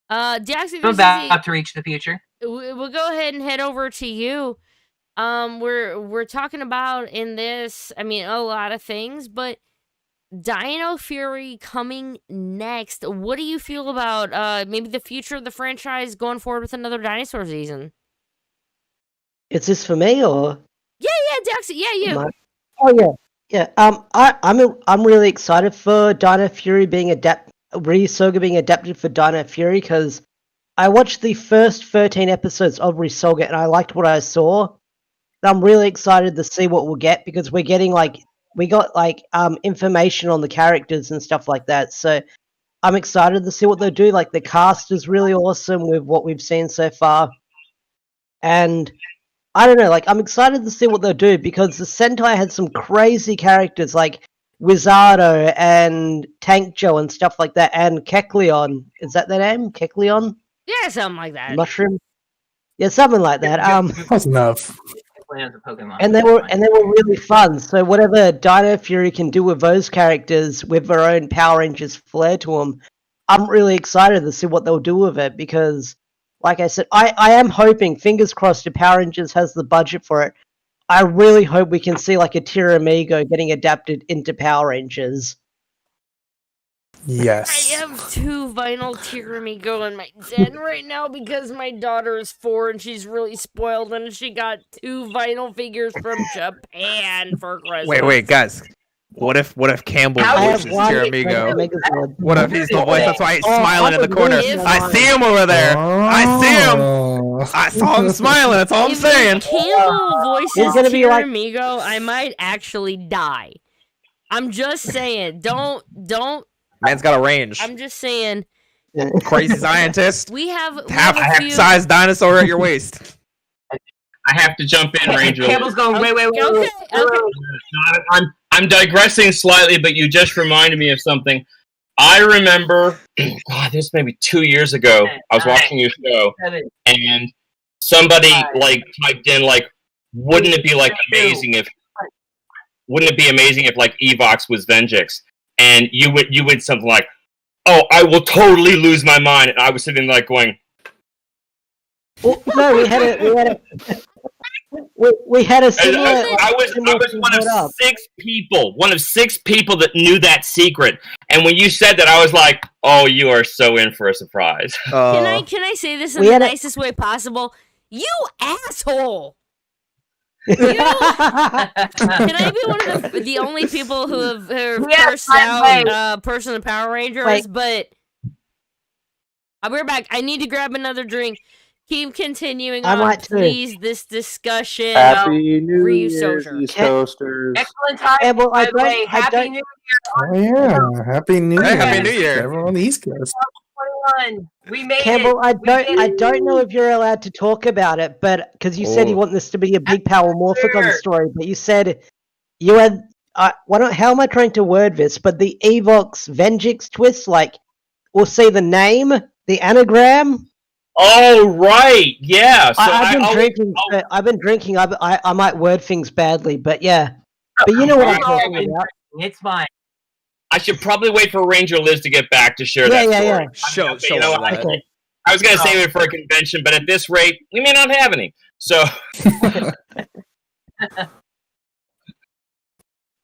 Deoxy360 about to reach the future. We'll go ahead and head over to you. We're talking about in this, I mean, a lot of things, but Dino Fury coming next. What do you feel about maybe the future of the franchise going forward with another dinosaur season? Is this for me or? Yeah, Deoxy. Yeah, you. Yeah. I'm really excited for Dino Fury being Resoga being adapted for Dino Fury because I watched the first 13 episodes of Resoga and I liked what I saw. And I'm really excited to see what we'll get because we got information on the characters and stuff like that. So I'm excited to see what they'll do. Like the cast is really awesome with what we've seen so far. And I don't know, like I'm excited to see what they'll do because the Sentai had some crazy characters like Wizardo and Tank Joe and stuff like that, and Kecleon. Is that their name? Kecleon? Yeah, something like that. Mushroom? Yeah, something like that. That's enough. And they were really fun. So whatever Dino Fury can do with those characters with their own Power Rangers flair to them, I'm really excited to see what they'll do with it because, like I said, I am hoping, fingers crossed, if Power Rangers has the budget for it, I really hope we can see like a Tiramigo getting adapted into Power Rangers. Yes. I have 2 vinyl Tiramigo in my den right now because my daughter is 4 and she's really spoiled and she got 2 vinyl figures from Japan for Christmas. Wait, guys. What if Campbell voices Tiramigo? What if he's the voice? That's why he's smiling in the corner. I see him over there. I see him. I saw him smiling. That's all I'm saying. If Campbell voices Tiramigo, I might actually die. I'm just saying. Don't. Man's got a range. I'm just saying. Crazy scientist. We have half size dinosaur at your waist. I have to jump in, Ranger. Campbell's going. Wait. Okay. I'm digressing slightly, but you just reminded me of something. I remember, this may be 2 years ago. I was watching your show, and somebody typed in wouldn't it be amazing if like Evox was Venjix? and you went something like, "Oh, I will totally lose my mind," and I was sitting like going, well, no, we had a similar. I was one of six people that knew that secret, and when you said that, I was like, "Oh, you are so in for a surprise." Can I say this in the nicest way possible? You asshole! Can I be one of the only people who have cursed out person in Power Rangers? Wait. But I'll be right back. I need to grab another drink. Keep continuing I on, might too. please. This discussion. Happy New Ryu Year's, Soldier. East Coasters. Excellent time. Well, By the way, Happy New Year. Oh yeah, Happy New Year! Happy New Year. to everyone on the East Coast. 21. We made Campbell, it. I don't know if you're allowed to talk about it, but because you said you want this to be a big power morphic on the story, but you said you had. How am I trying to word this? But the Evox Vengix twist, like we'll say the name, the anagram. Oh right, yeah. So I've been drinking. I might word things badly, but yeah. But you know what I'm talking about. It's fine. I should probably wait for Ranger Liz to get back to share that story. Yeah. Show You know, I was going to save it for a convention, but at this rate, we may not have any. So,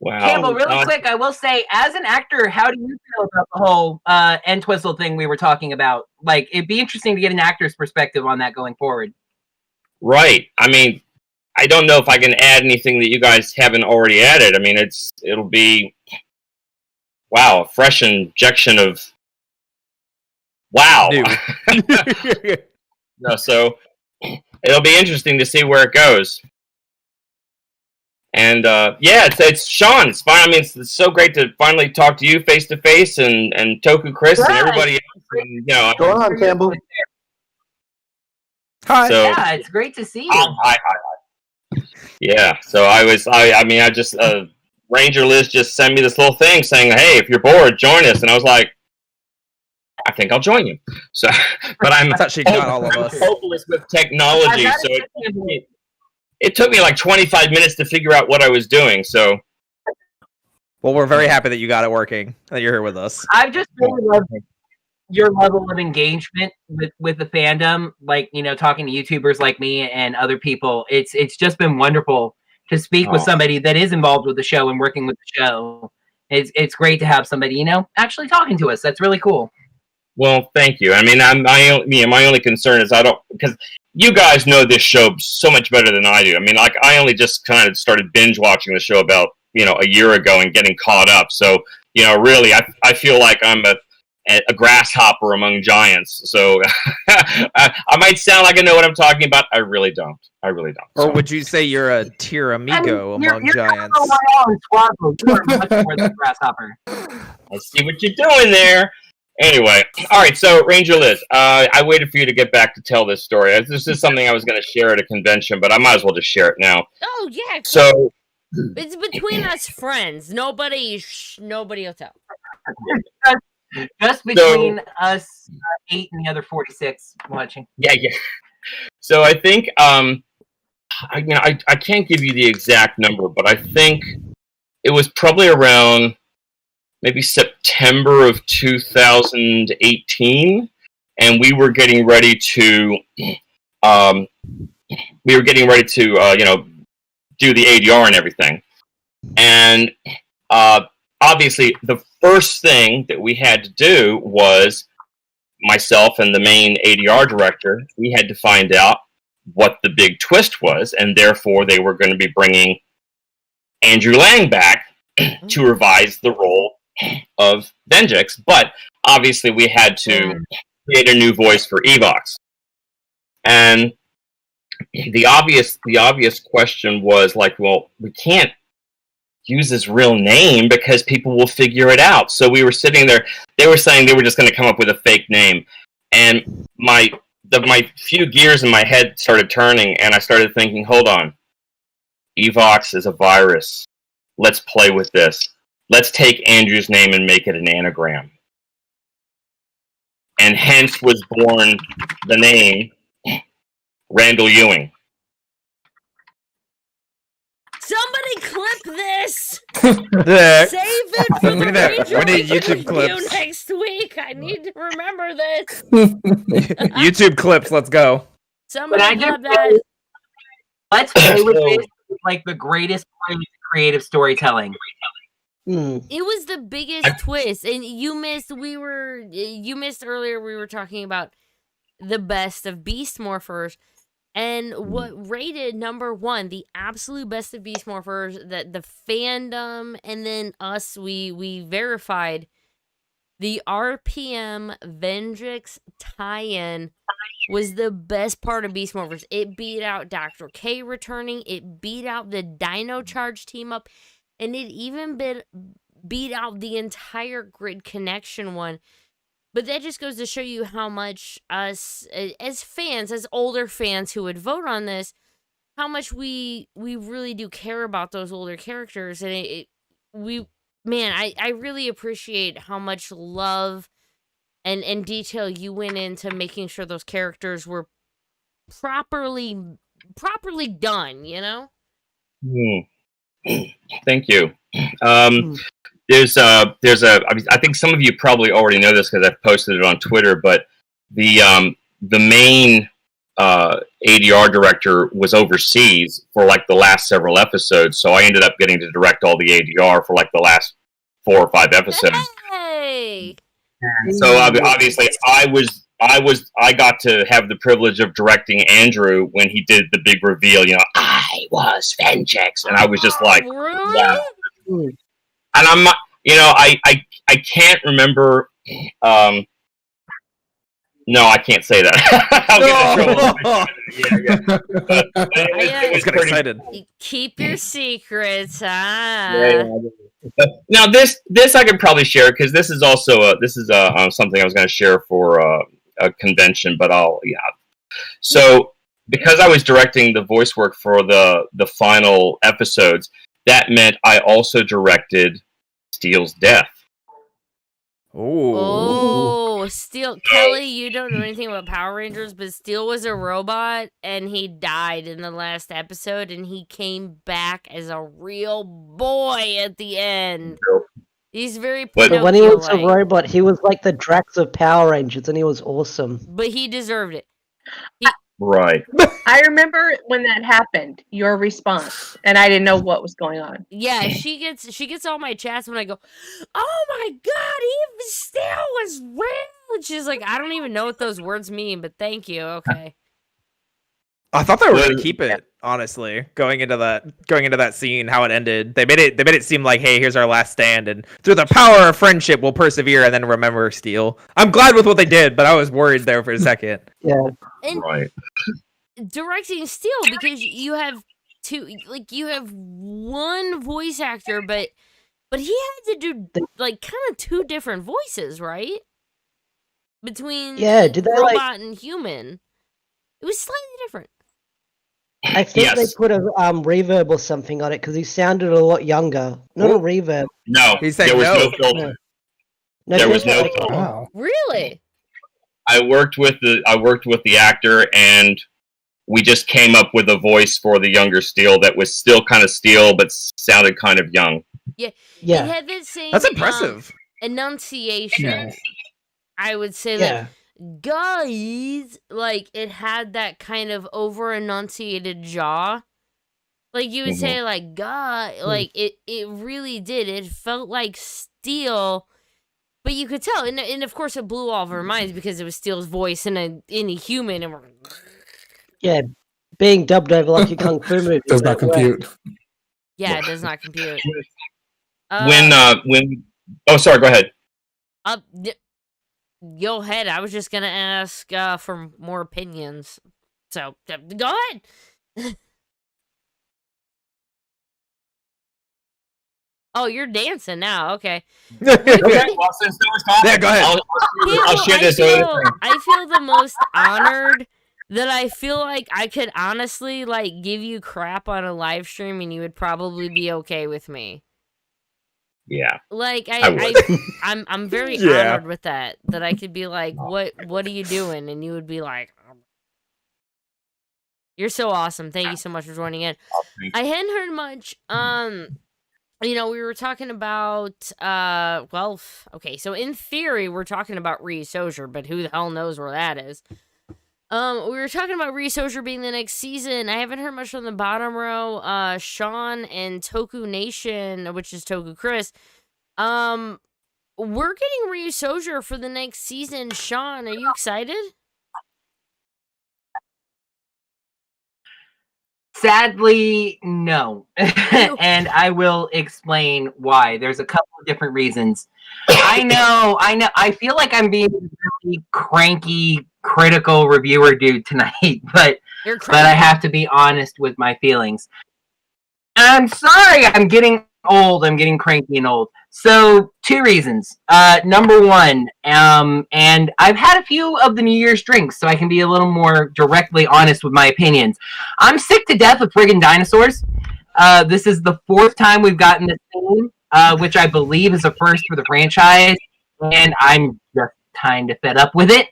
wow. Campbell, really quick, I will say, as an actor, how do you feel about the whole Entwistle thing we were talking about? Like, it'd be interesting to get an actor's perspective on that going forward. Right. I mean, I don't know if I can add anything that you guys haven't already added. I mean, it'll be, wow, a fresh injection of wow. No, so it'll be interesting to see where it goes. And yeah, it's Sean. It's fine. I mean, it's so great to finally talk to you face to face, and Toku Chris and everybody else. And, you know, Go on, Campbell. Hi. So, yeah, it's great to see you. Hi. Yeah. So I just Ranger Liz just sent me this little thing saying, "Hey, if you're bored, join us." And I was like, I think I'll join you. So, but I'm actually got all of us. hopeless with technology, so it took me like 25 minutes to figure out what I was doing. So, well, we're very happy that you got it working. That you're here with us. I've just really loved your level of engagement with the fandom, like, you know, talking to YouTubers like me and other people. It's just been wonderful to speak with somebody that is involved with the show and working with the show. It's great to have somebody, you know, actually talking to us. That's really cool. Well, thank you. I mean, my only concern is because you guys know this show so much better than I do. I mean, like, I only just kind of started binge watching the show about, you know, a year ago and getting caught up. So, you know, really, I feel like I'm a grasshopper among giants. So I might sound like I know what I'm talking about. I really don't. Or would you say you're a tiramigo among giants? You are much more than a grasshopper. I see what you're doing there. Anyway, all right. So Ranger Liz, I waited for you to get back to tell this story. This is something I was going to share at a convention, but I might as well just share it now. Oh yeah. So it's between us friends. Nobody will tell. Just between us 8 and the other 46 watching. Yeah. So I think I can't give you the exact number, but I think it was probably around maybe September of 2018, and we were getting ready to you know, do the ADR and everything. And obviously the first thing that we had to do was, myself and the main ADR director, we had to find out what the big twist was, and therefore they were going to be bringing Andrew Lang back to revise the role of Vengix, but obviously we had to create a new voice for Evox. And the obvious question was like, well, we can't use his real name because people will figure it out. So we were sitting there, they were saying they were just going to come up with a fake name. And my few gears in my head started turning, and I started thinking, hold on, Evox is a virus. Let's play with this. Let's take Andrew's name and make it an anagram. And hence was born the name Randall Ewing. Somebody clip this. Yeah. Save it for the Ranger We need Weekly YouTube review clips. next week. I need to remember this. YouTube clips. Let's go. Somebody I just love that. Let's play with this like the greatest creative storytelling. It was the biggest twist, and you missed. You missed earlier. We were talking about the best of Beast Morphers, and what rated number one, the absolute best of Beast Morphers. That the fandom, and then us, we verified the RPM Vendrix tie-in was the best part of Beast Morphers. It beat out Dr. K returning. It beat out the Dino Charge team up. And it even beat out the entire Grid Connection one. But that just goes to show you how much us, as fans, as older fans who would vote on this, how much we really do care about those older characters. And I really appreciate how much love and detail you went into making sure those characters were properly done, you know? Thank you. There's a. I mean, I think some of you probably already know this because I've posted it on Twitter. But the main ADR director was overseas for like the last several episodes, so I ended up getting to direct all the ADR for like the last 4 or 5 episodes. Hey. So obviously, I got to have the privilege of directing Andrew when he did the big reveal. You know, I was Vengex, and I was just like, wow. And I'm not, you know, I can't remember. No, I can't say that. I'll get in trouble. It was pretty excited. Keep your secrets, huh? Yeah. Now this I could probably share because this is also something I was going to share for a convention, but So because I was directing the voice work for the final episodes, that meant I also directed Steel's death. Oh, Steel. Kelly, you don't know anything about Power Rangers, but Steel was a robot, and he died in the last episode, and he came back as a real boy at the end. He's very But when he was a robot, he was like the Drax of Power Rangers, and he was awesome. But he deserved it. Right. I remember when that happened, your response, and I didn't know what was going on. Yeah, she gets all my chats when I go, "Oh my god, he still was real." And she's like, "I don't even know what those words mean, but thank you." Okay. I thought they were going to keep it, honestly, going into that scene, how it ended. They made it seem like, hey, here's our last stand, and through the power of friendship, we'll persevere and then remember Steel. I'm glad with what they did, but I was worried there for a second. Yeah. And right. Directing Steel, because you have one voice actor, but he had to do like kind of 2 different voices, right? Between did they robot and human. It was slightly different. I think they put a reverb or something on it because he sounded a lot younger. Not a reverb. No, there was no filter. There was no filter. Wow. Really? I worked with the actor, and we just came up with a voice for the younger Steel that was still kind of Steel, but sounded kind of young. Yeah. Yeah. It had the same. That's impressive. Enunciation. Yeah. I would say Yeah. guys, like it had that kind of over enunciated jaw. Like you would say like God, like it really did. It felt like Steel, but you could tell, and of course it blew all of our minds because it was Steel's voice in a human, and we're Yeah, being dubbed over like a kung fu movie Does not compute. yeah, it does not compute. When oh, sorry, go ahead. Go ahead. I was just gonna ask for more opinions. So go ahead. Oh, you're dancing now. Okay. Okay, well, since no one's talking, Yeah, go ahead. I'll share this. I feel the most honored that I feel like I could honestly like give you crap on a live stream and you would probably be okay with me. Yeah. Like I'm very Yeah. honored with that I could be like, what are you doing? And you would be like, you're so awesome. Thank you so much for joining in. I hadn't heard much we were talking about, okay, so in theory, we're talking about Ryu Soja, but who the hell knows where that is? We were talking about Ryu Soja being the next season. I haven't heard much from the bottom row. Sean and Toku Nation, which is Toku Chris, we're getting Ryu Soja for the next season. Sean, are you excited? Sadly, no. And I will explain why. There's a couple of different reasons. I know. I feel like I'm being a really cranky, critical reviewer dude tonight, but I have to be honest with my feelings. I'm sorry, I'm getting old. I'm getting cranky and old. So, 2 reasons. Number 1, and I've had a few of the New Year's drinks, so I can be a little more directly honest with my opinions. I'm sick to death of friggin' dinosaurs. This is the 4th time we've gotten this theme, which I believe is a first for the franchise, and I'm just kind of fed up with it.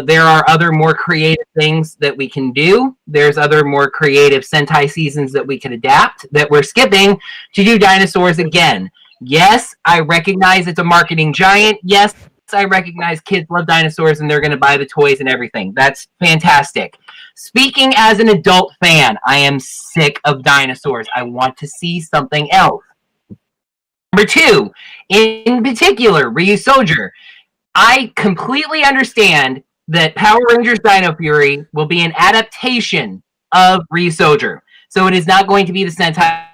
There are other more creative things that we can do. There's other more creative Sentai seasons that we can adapt that we're skipping to do dinosaurs again. Yes, I recognize it's a marketing giant. Yes, I recognize kids love dinosaurs and they're going to buy the toys and everything. That's fantastic. Speaking as an adult fan, I am sick of dinosaurs. I want to see something else. Number 2, in particular, Ryu Soja. I completely understand that Power Rangers Dino Fury will be an adaptation of Ryu Soja. So it is not going to be the Sentai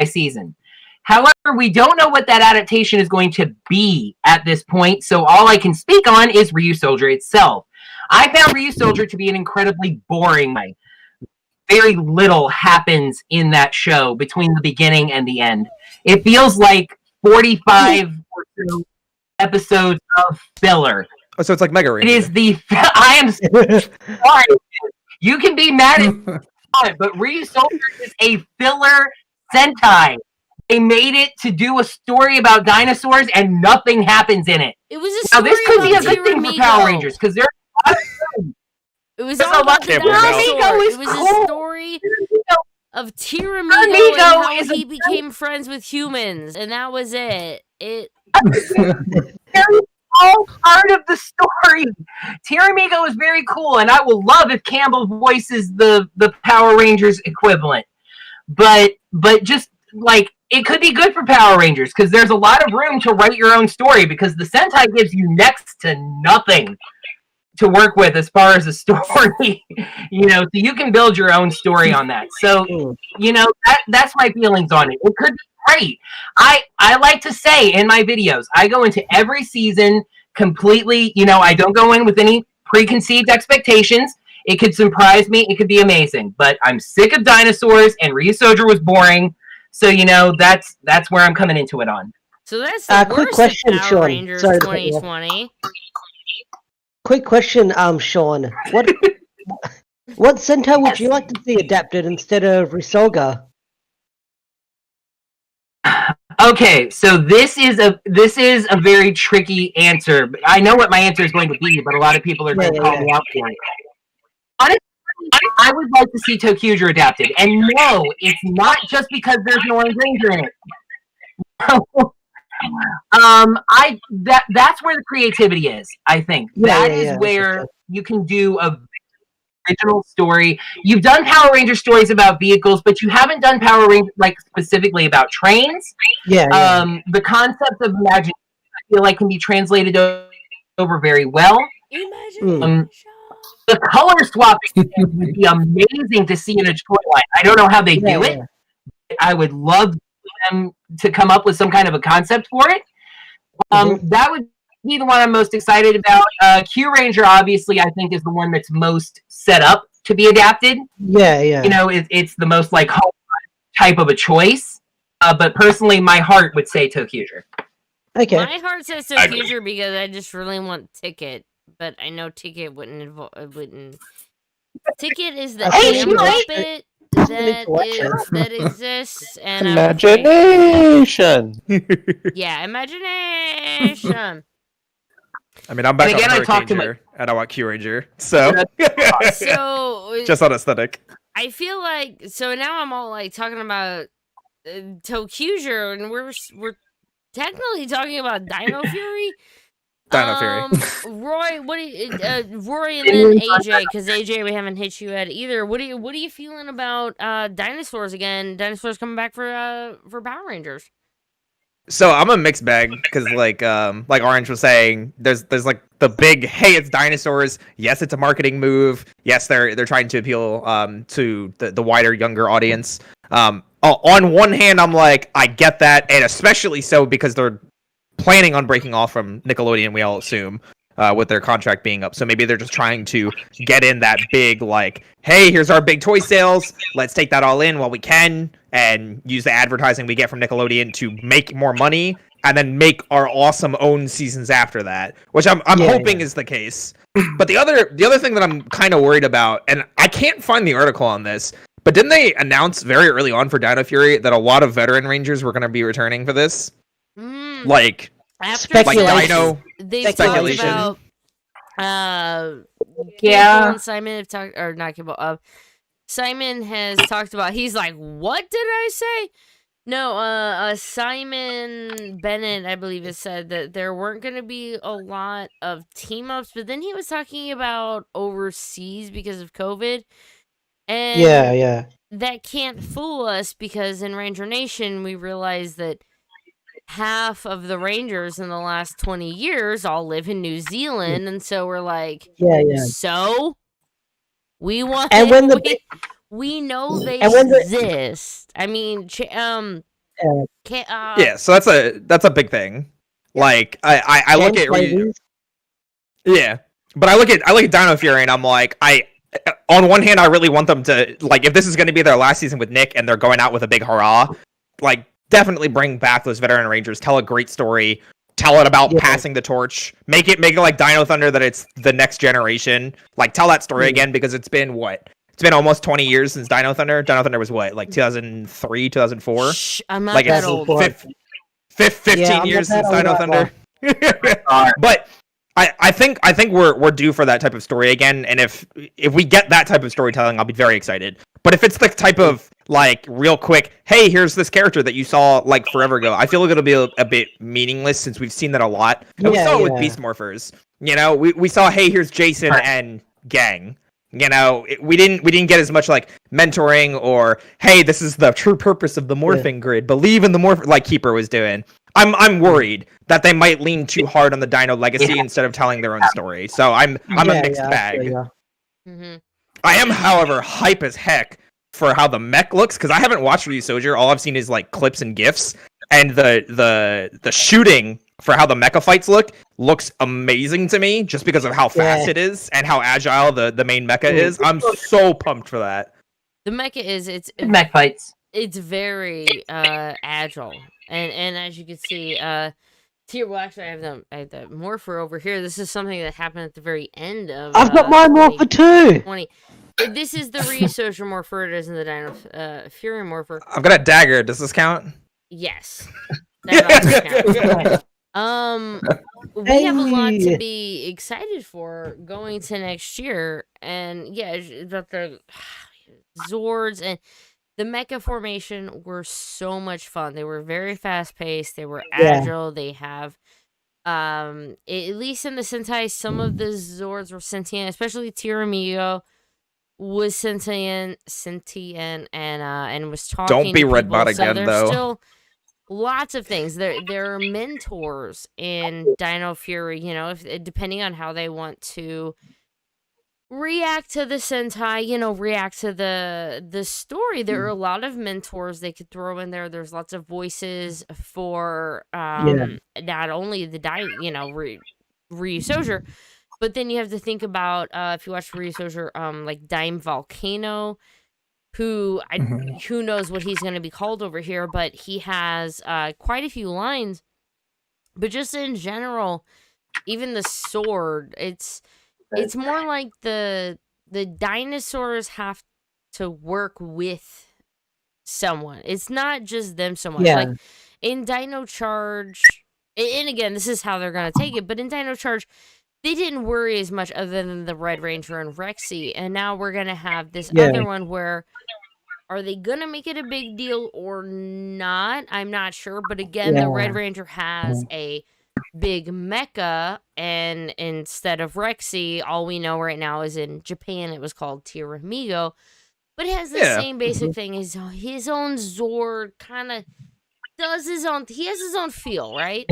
season. However, we don't know what that adaptation is going to be at this point, so all I can speak on is Ryu Soja itself. I found Ryu Soja to be an incredibly boring night. Very little happens in that show between the beginning and the end. It feels like 45 or so episodes of filler. Oh, so it's like Mega Ranger. It is the... I am sorry. You can be mad at it, but Ryu Soja is a filler Sentai. They made it to do a story about dinosaurs and nothing happens in it. It was a now story this could be a about good thing for Power Rangers because there's a lot of It was all about the dinosaur. It was a story of Tiramigo and how he became friends with humans, and that was it. All part of the story. Tiramigo is very cool, and I will love if Campbell voices the Power Rangers equivalent. But just like it could be good for Power Rangers because there's a lot of room to write your own story because the Sentai gives you next to nothing to work with as far as a story, so you can build your own story on that. So, that's my feelings on it. It could be great. I like to say in my videos, I go into every season completely, I don't go in with any preconceived expectations. It could surprise me. It could be amazing, but I'm sick of dinosaurs and Ryu Soja was boring. So, that's where I'm coming into it on. So that's the quick worst question, of Power Sean. Rangers Sorry, 2020. Quick question, Sean. What Sentai would you like to see adapted instead of Risoga? Okay, so this is a very tricky answer. I know what my answer is going to be, but a lot of people are going to call me out for it. Honestly, I would like to see Tokuger adapted, and no, it's not just because there's an Orange Ranger in it. That's where the creativity is. I think that is where you can do a original story. You've done Power Ranger stories about vehicles, but you haven't done Power Ranger specifically about trains. The concept of imagination, I feel like, can be translated over very well. The color swapping would be amazing to see in a toy line. I don't know how they do it. I would love them to come up with some kind of a concept for it. That would be the one I'm most excited about. Q Ranger, obviously, I think is the one that's most set up to be adapted. It's the most like type of a choice. But personally, my heart would say Tokuger. Okay. My heart says Tokuger because I just really want Ticket, but I know Ticket wouldn't. Ticket is the puppet that exists, and imagination. Yeah, imagination. I mean, I'm back on Hurricane and I want Q Ranger, so so just on aesthetic. I feel like now I'm all like talking about Tokuger, and we're technically talking about Dino Fury. Dino Fury. Roy, what do you, Roy, and then AJ, because AJ, we haven't hit you at either. What are you feeling about dinosaurs again? Dinosaurs coming back for Power Rangers. So I'm a mixed bag because like Orange was saying, there's like the big, hey, it's dinosaurs. Yes, it's a marketing move. Yes, they're trying to appeal to the wider, younger audience. On one hand, I'm like, I get that, and especially so because they're planning on breaking off from Nickelodeon, we all assume, with their contract being up. So maybe they're just trying to get in that big, like, hey, here's our big toy sales. Let's take that all in while we can and use the advertising we get from Nickelodeon to make more money and then make our awesome own seasons after that, which I'm hoping is the case. But the other thing that I'm kind of worried about, and I can't find the article on this, but didn't they announce very early on for Dino Fury that a lot of veteran Rangers were going to be returning for this? Like, Dino they've speculation. talked about, and Simon have talked, or not Kimball. Simon has talked about. He's like, what did I say? No, Simon Bennett, I believe, has said that there weren't going to be a lot of team ups, but then he was talking about overseas because of COVID. And Yeah. that can't fool us because in Ranger Nation we realized that half of the Rangers in the last 20 years all live in New Zealand, and so we're like, so we want, and when we know they exist. I mean, yeah, so that's a big thing. Like I look at but I look at Dino Fury and I'm like, on one hand I really want them to, like, if this is going to be their last season with Nick and they're going out with a big hurrah, like, definitely bring back those veteran Rangers, tell a great story, tell it about passing the torch, make it like Dino Thunder, that it's the next generation, like, tell that story again, because it's been almost 20 years since Dino Thunder. Dino Thunder was what, like 2003, 2004? I'm not like that old. 15 years since Dino Thunder. But I think we're due for that type of story again, and if we get that type of storytelling, I'll be very excited. But if it's the type of, like, real quick, hey, here's this character that you saw like forever ago, I feel like it'll be a bit meaningless since we've seen that a lot. And we saw it with Beast Morphers. You know, we saw, hey, here's Jason and gang. You know, we didn't get as much like mentoring or, hey, this is the true purpose of the morphing grid. Believe in the morph, like Keeper was doing. I'm worried that they might lean too hard on the Dino legacy instead of telling their own story. So I'm a mixed bag. I am, however, hype as heck for how the mech looks, because I haven't watched Ryusoger. All I've seen is like clips and gifs, and the shooting for how the mecha fights looks amazing to me, just because of how fast it is and how agile the main mecha is. I'm so pumped for that. The mecha it's mech fights. It's very agile, and as you can see, well, actually, I have the Morpher over here. This is something that happened at the very end of. I've got my Morpher too. This is the Ryusoger Morpher. It isn't the Dino Fury Morpher. I've got a dagger. Does this count? Yes. That we have a lot to be excited for going to next year, and about the Zords and the mecha formation were so much fun. They were very fast paced. They were agile. They have, at least in the Sentai, some of the Zords were sentient, especially Tiramigo was sentient, and was talking. Don't be to Red people. Bot So again, there's though. Still lots of things. There are mentors in Dino Fury. You know, depending on how they want to react to the Sentai, react to the story. There are a lot of mentors they could throw in there. There's lots of voices for not only the Ryusoger, but then you have to think about if you watch Ryusoger, like Dime Volcano, who who knows what he's going to be called over here, but he has quite a few lines. But just in general, even the sword, it's more like the dinosaurs have to work with someone. It's not just them so much. Like in Dino Charge, and again, this is how they're going to take it, but in Dino Charge, they didn't worry as much other than the Red Ranger and Rexy, and now we're going to have this other one where Are they gonna make it a big deal or not? I'm not sure. But again, the Red Ranger has a big mecha, and instead of Rexy, all we know right now is in Japan it was called Tiramigo. But it has the same basic thing as his own Zord kind of does his own. He has his own feel, right?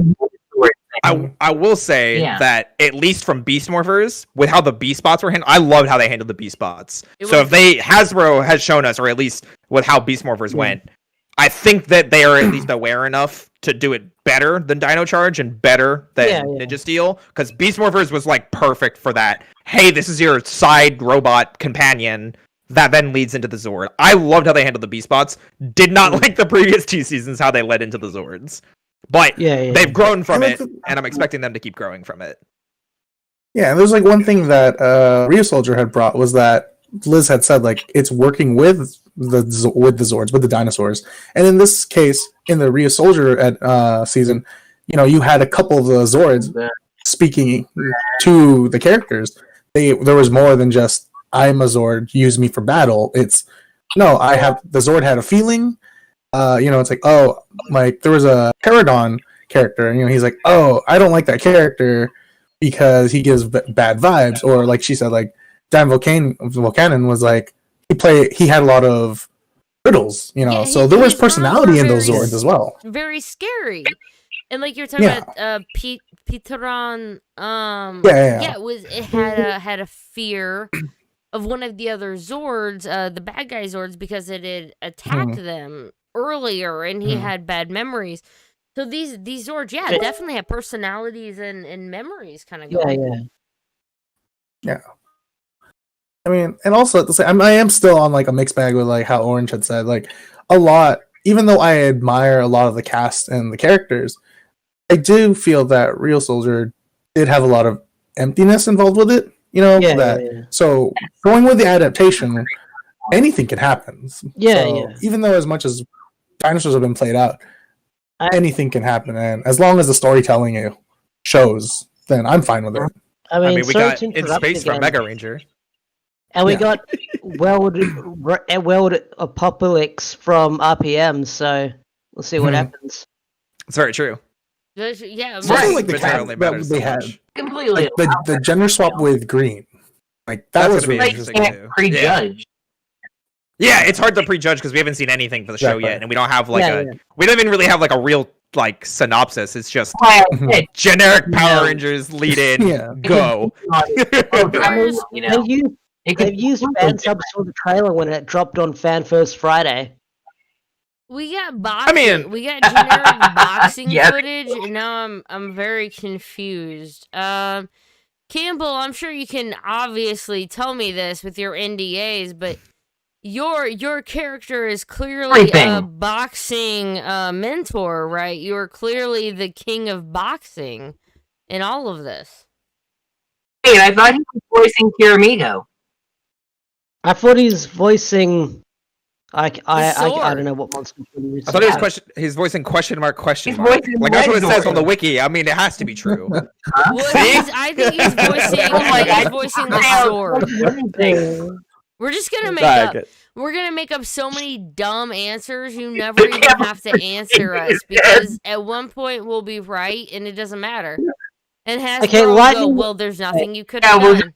I will say that at least from Beast Morphers, with how the Beast Bots were handled, I loved how they handled the Beast Bots. So if Hasbro has shown us, or at least with how Beast Morphers went, I think that they are at least aware enough to do it better than Dino Charge and better than Ninja Steel, because Beast Morphers was like perfect for that. Hey, this is your side robot companion that then leads into the Zord. I loved how they handled the Beast Bots. Did not like the previous 2 seasons how they led into the Zords. But they've grown from it, and I'm expecting them to keep growing from it. Yeah, and there's like one thing that Rio Soldier had brought was that Liz had said like it's working with the Zords, with the dinosaurs. And in this case, in the Rio Soldier season, you had a couple of the Zords speaking to the characters. There was more than just I'm a Zord, use me for battle. It's no, the Zord had a feeling. It's like, oh, like there was a Paragon character, and he's like, oh, I don't like that character because he gives bad vibes. Or like she said, like Dan Volcanen was like he had a lot of riddles, so there was personality in those Zords as well. Very scary. And like you're talking about Peteron, it had a fear of one of the other Zords, the bad guy Zords, because it had attacked them earlier, and he had bad memories. So these Zords, definitely have personalities and memories kind of going. Yeah. I mean, and also at the same, I am still on like a mixed bag with like how Orange had said, like a lot. Even though I admire a lot of the cast and the characters, I do feel that Real Soldier did have a lot of emptiness involved with it. So going with the adaptation, anything can happen. Even though as much as dinosaurs have been played out, anything can happen, and as long as the storytelling shows, then I'm fine with it. I mean we got In Space from Mega Ranger, and we got World Apocalypse from RPM. So we'll see what happens. It's very true. Yeah, like the cast that they had completely like the gender swap with Green, like that was really interesting too. Prejudge. Yeah, it's hard to prejudge because we haven't seen anything for the show yet, and we don't have like we don't even really have like a real like synopsis. It's just generic Power Rangers lead in, go. They've used fan subs for the trailer when it dropped on Fan First Friday. We got boxing. We got generic boxing footage, and now I'm very confused. Campbell, I'm sure you can obviously tell me this with your NDAs, but your character is clearly a boxing mentor, right? You're clearly the king of boxing in all of this. Hey, I thought he was voicing Tiramigo. I thought he's voicing. I don't know what monster he is. I thought he's voicing question mark. Like that's what it says on the wiki. I mean, it has to be true. I think he's voicing the Zord. We're just gonna make up so many dumb answers you never even have to answer us, because at one point we'll be right and it doesn't matter. And Hasbro well, there's nothing you could have done.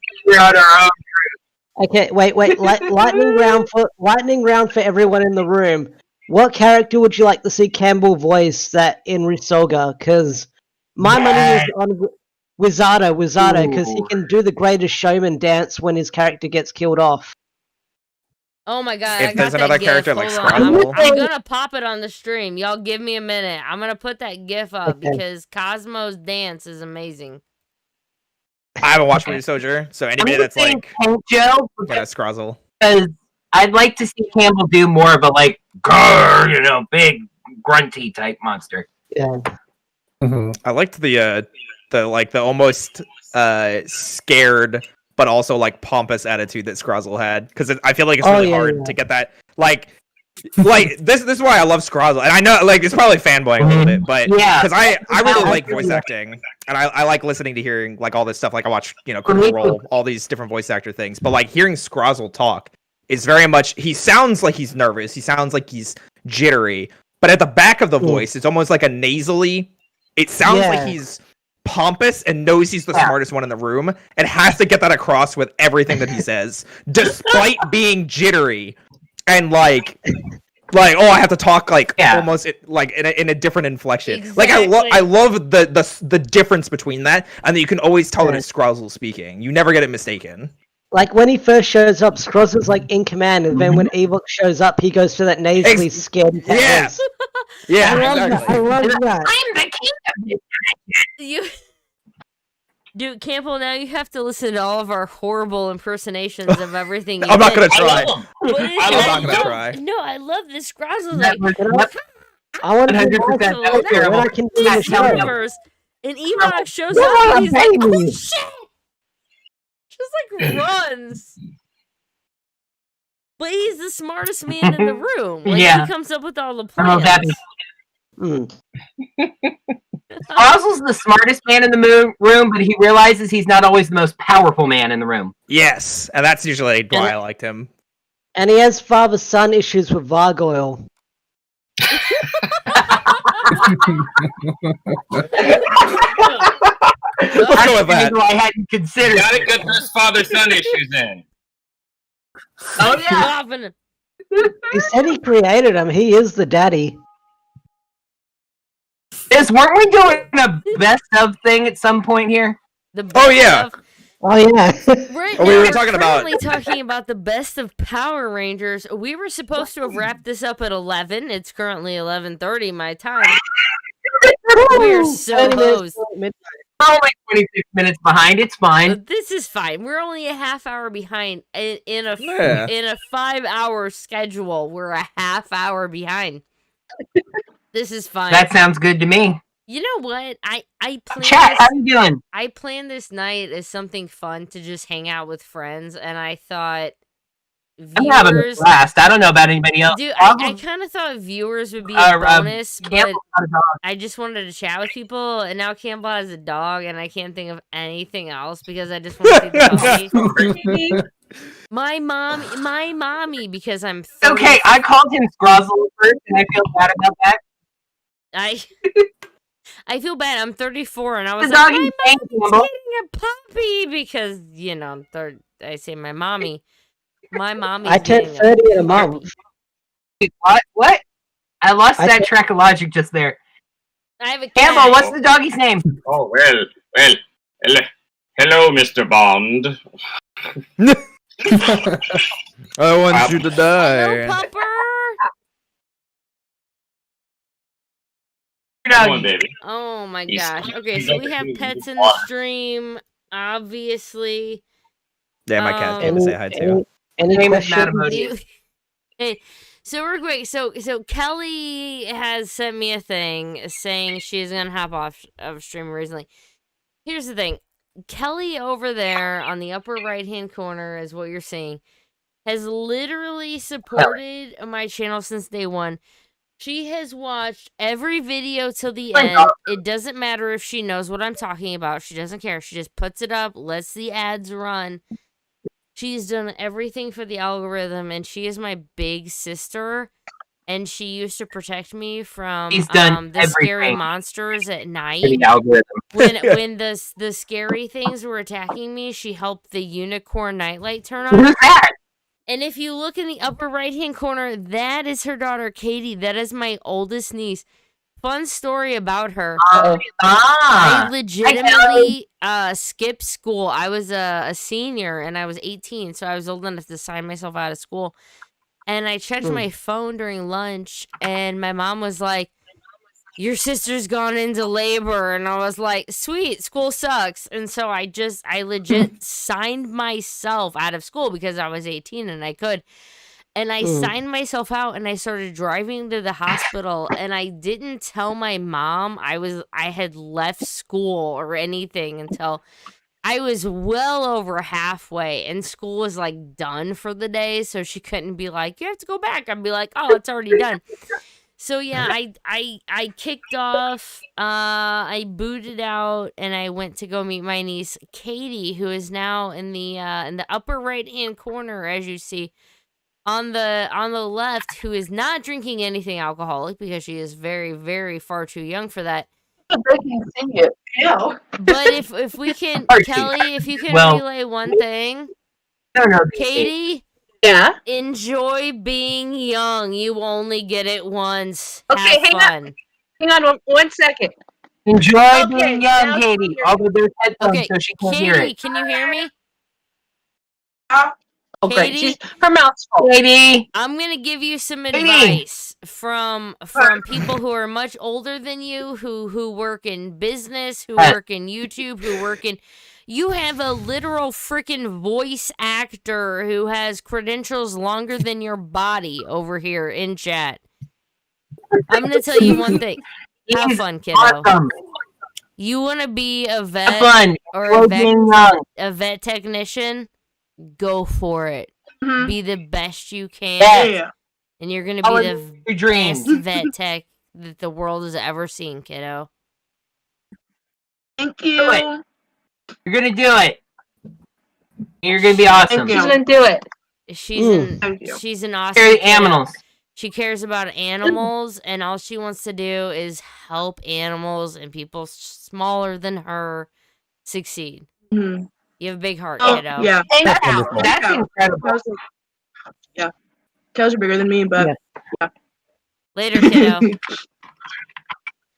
Okay, wait. Lightning round for everyone in the room. What character would you like to see Campbell voice that in Risoga? Because my money is on Wizardo, because he can do the Greatest Showman dance when his character gets killed off. Oh my god! If there's another character like Scrabble, I'm gonna pop it on the stream. Y'all give me a minute. I'm gonna put that GIF up because Cosmo's dance is amazing. I haven't watched Rio Soldier, so anybody that's like Joe, Scrozzle. Because I'd like to see Campbell do more of a like, big grunty type monster. Yeah. Mm-hmm. I liked the almost scared but also like pompous attitude that Scrozzle had, because I feel like it's really hard to get that like this is why I love Scrozzle, and I know like it's probably fanboying a little bit, but because I really like voice acting, and I like listening to hearing like all this stuff. Like I watch Critical Role, all these different voice actor things, but like hearing Scrozzle talk is very much, he sounds like he's nervous, he sounds like he's jittery, but at the back of the voice, it's almost like a nasally, it sounds like he's pompous and knows he's the smartest one in the room and has to get that across with everything that he says, despite being jittery and like oh, I have to talk like almost like in a different inflection. Exactly. Like I love the difference between that, and that you can always tell that it's Scrozzle speaking. You never get it mistaken. Like when he first shows up, Scrozzle's like in command, and then when Ewok shows up, he goes to that nasally scared voice. Yeah, I love that. I'm the king of this. You, dude, Campbell. Now you have to listen to all of our horrible impersonations of everything. I'm not gonna try. I'm not gonna try. No, I love this. Scrozzle's I want to 100%. terrible. I can do the show. And Ewok shows up and he's like, "Oh shit!" Just like runs. But he's the smartest man in the room. Like, he comes up with all the plans. Scrozzle's the smartest man in the room, but he realizes he's not always the most powerful man in the room. Yes, and that's usually why I liked him. And he has father-son issues with Vargoyle. Let's go with that. I hadn't considered. Gotta get those father-son issues in. Oh yeah. He said he created him. He is the daddy. Weren't we doing a best of thing at some point here? Oh yeah. Oh yeah. Right Oh, now, we were we're talking currently about- talking about the best of Power Rangers. We were supposed to have wrapped this up at 11. It's currently 11:30 my time. We're so close. We're only 26 minutes behind. It's fine. This is fine. We're only a half hour behind in a Yeah. in a 5-hour schedule. We're a half hour behind. This is fine. That sounds good to me. You know what? I planned Chat, this, how you doing? I planned this night as something fun to just hang out with friends, and I thought I'm having a viewers. blast. I don't know about anybody else. Dude, I kind of thought viewers would be a bonus, but Campbell's got a dog. I just wanted to chat with people, and now Campbell has a dog, and I can't think of anything else because I just want to see the doggy. My mommy, because I'm 30. Okay, I called him Scrozzle first, and I feel bad about that. I feel bad. I'm 34, and I was The like, doggy my thank mom's you. getting a puppy because I'm third. I say my mommy. My mommy. I turned 30 in a month. What? I lost that track of logic just there. I have a Campbell, what's the doggy's name? Oh, well, hello, Mr. Bond. I want you to die. Come on, baby. Oh my He's- gosh. Okay, he's so like we a have huge pets in the water. stream, obviously. Yeah, my cat came to say hi too. Any Name is questions? Madam Hey, so real quick, so Kelly has sent me a thing saying she's gonna hop off of stream recently. Here's the thing. Kelly over there on the upper right hand corner is what you're seeing, has literally supported my channel since day one. She has watched every video till the end. It doesn't matter if she knows what I'm talking about. She doesn't care. She just puts it up, lets the ads run. She's done everything for the algorithm, and she is my big sister. And she used to protect me from He's done the scary everything monsters at night. for the algorithm. When the scary things were attacking me, she helped the unicorn nightlight turn on. Who's that? And if you look in the upper right hand corner, that is her daughter Katie. That is my oldest niece. Fun story about her. I legitimately skipped school. I was a senior and I was 18, so I was old enough to sign myself out of school. And I checked my phone during lunch, and my mom was like, "Your sister's gone into labor." And I was like, "Sweet, school sucks." And so I legit signed myself out of school because I was 18 and I could. And I signed myself out, and I started driving to the hospital, and I didn't tell my mom I had left school or anything until I was well over halfway, and school was like done for the day, so she couldn't be like, "You have to go back." I'd be like, "Oh, it's already done." So yeah, I kicked off, I booted out, and I went to go meet my niece Katie, who is now in the upper right hand corner, as you see. on the left who is not drinking anything alcoholic because she is very, very far too young for that. They can see it. Yeah. But if we can, Kelly, if you can relay one thing, Katie, yeah, enjoy being young. You only get it once. Okay, Have hang fun. on 1 second. Enjoy being young, Katie. Although there's headphones, so she can't hear Katie, it. can you hear me? Oh, great. Katie, Her mouth's full. Katie, I'm gonna give you some Katie. advice from people who are much older than you, who work in business, who work in YouTube, who work in. You have a literal freaking voice actor who has credentials longer than your body over here in chat. I'm gonna tell you one thing. Have fun, kiddo. Awesome. You want to be a vet fun. or Enjoy a vet technician? Go for it. Mhm. Be the best you can. Yeah. And you're going to Follow be your the dreams. best vet tech that the world has ever seen, kiddo. Thank you. Do it. You're gonna do it. You're gonna be awesome. She's gonna do it. She's an awesome Care the kiddo. animals. She cares about animals, and all she wants to do is help animals and people smaller than her succeed. Mhm. You have a big heart, Oh, kiddo. yeah. That's incredible. Yeah. Cows are bigger than me, but yeah. Later, kiddo.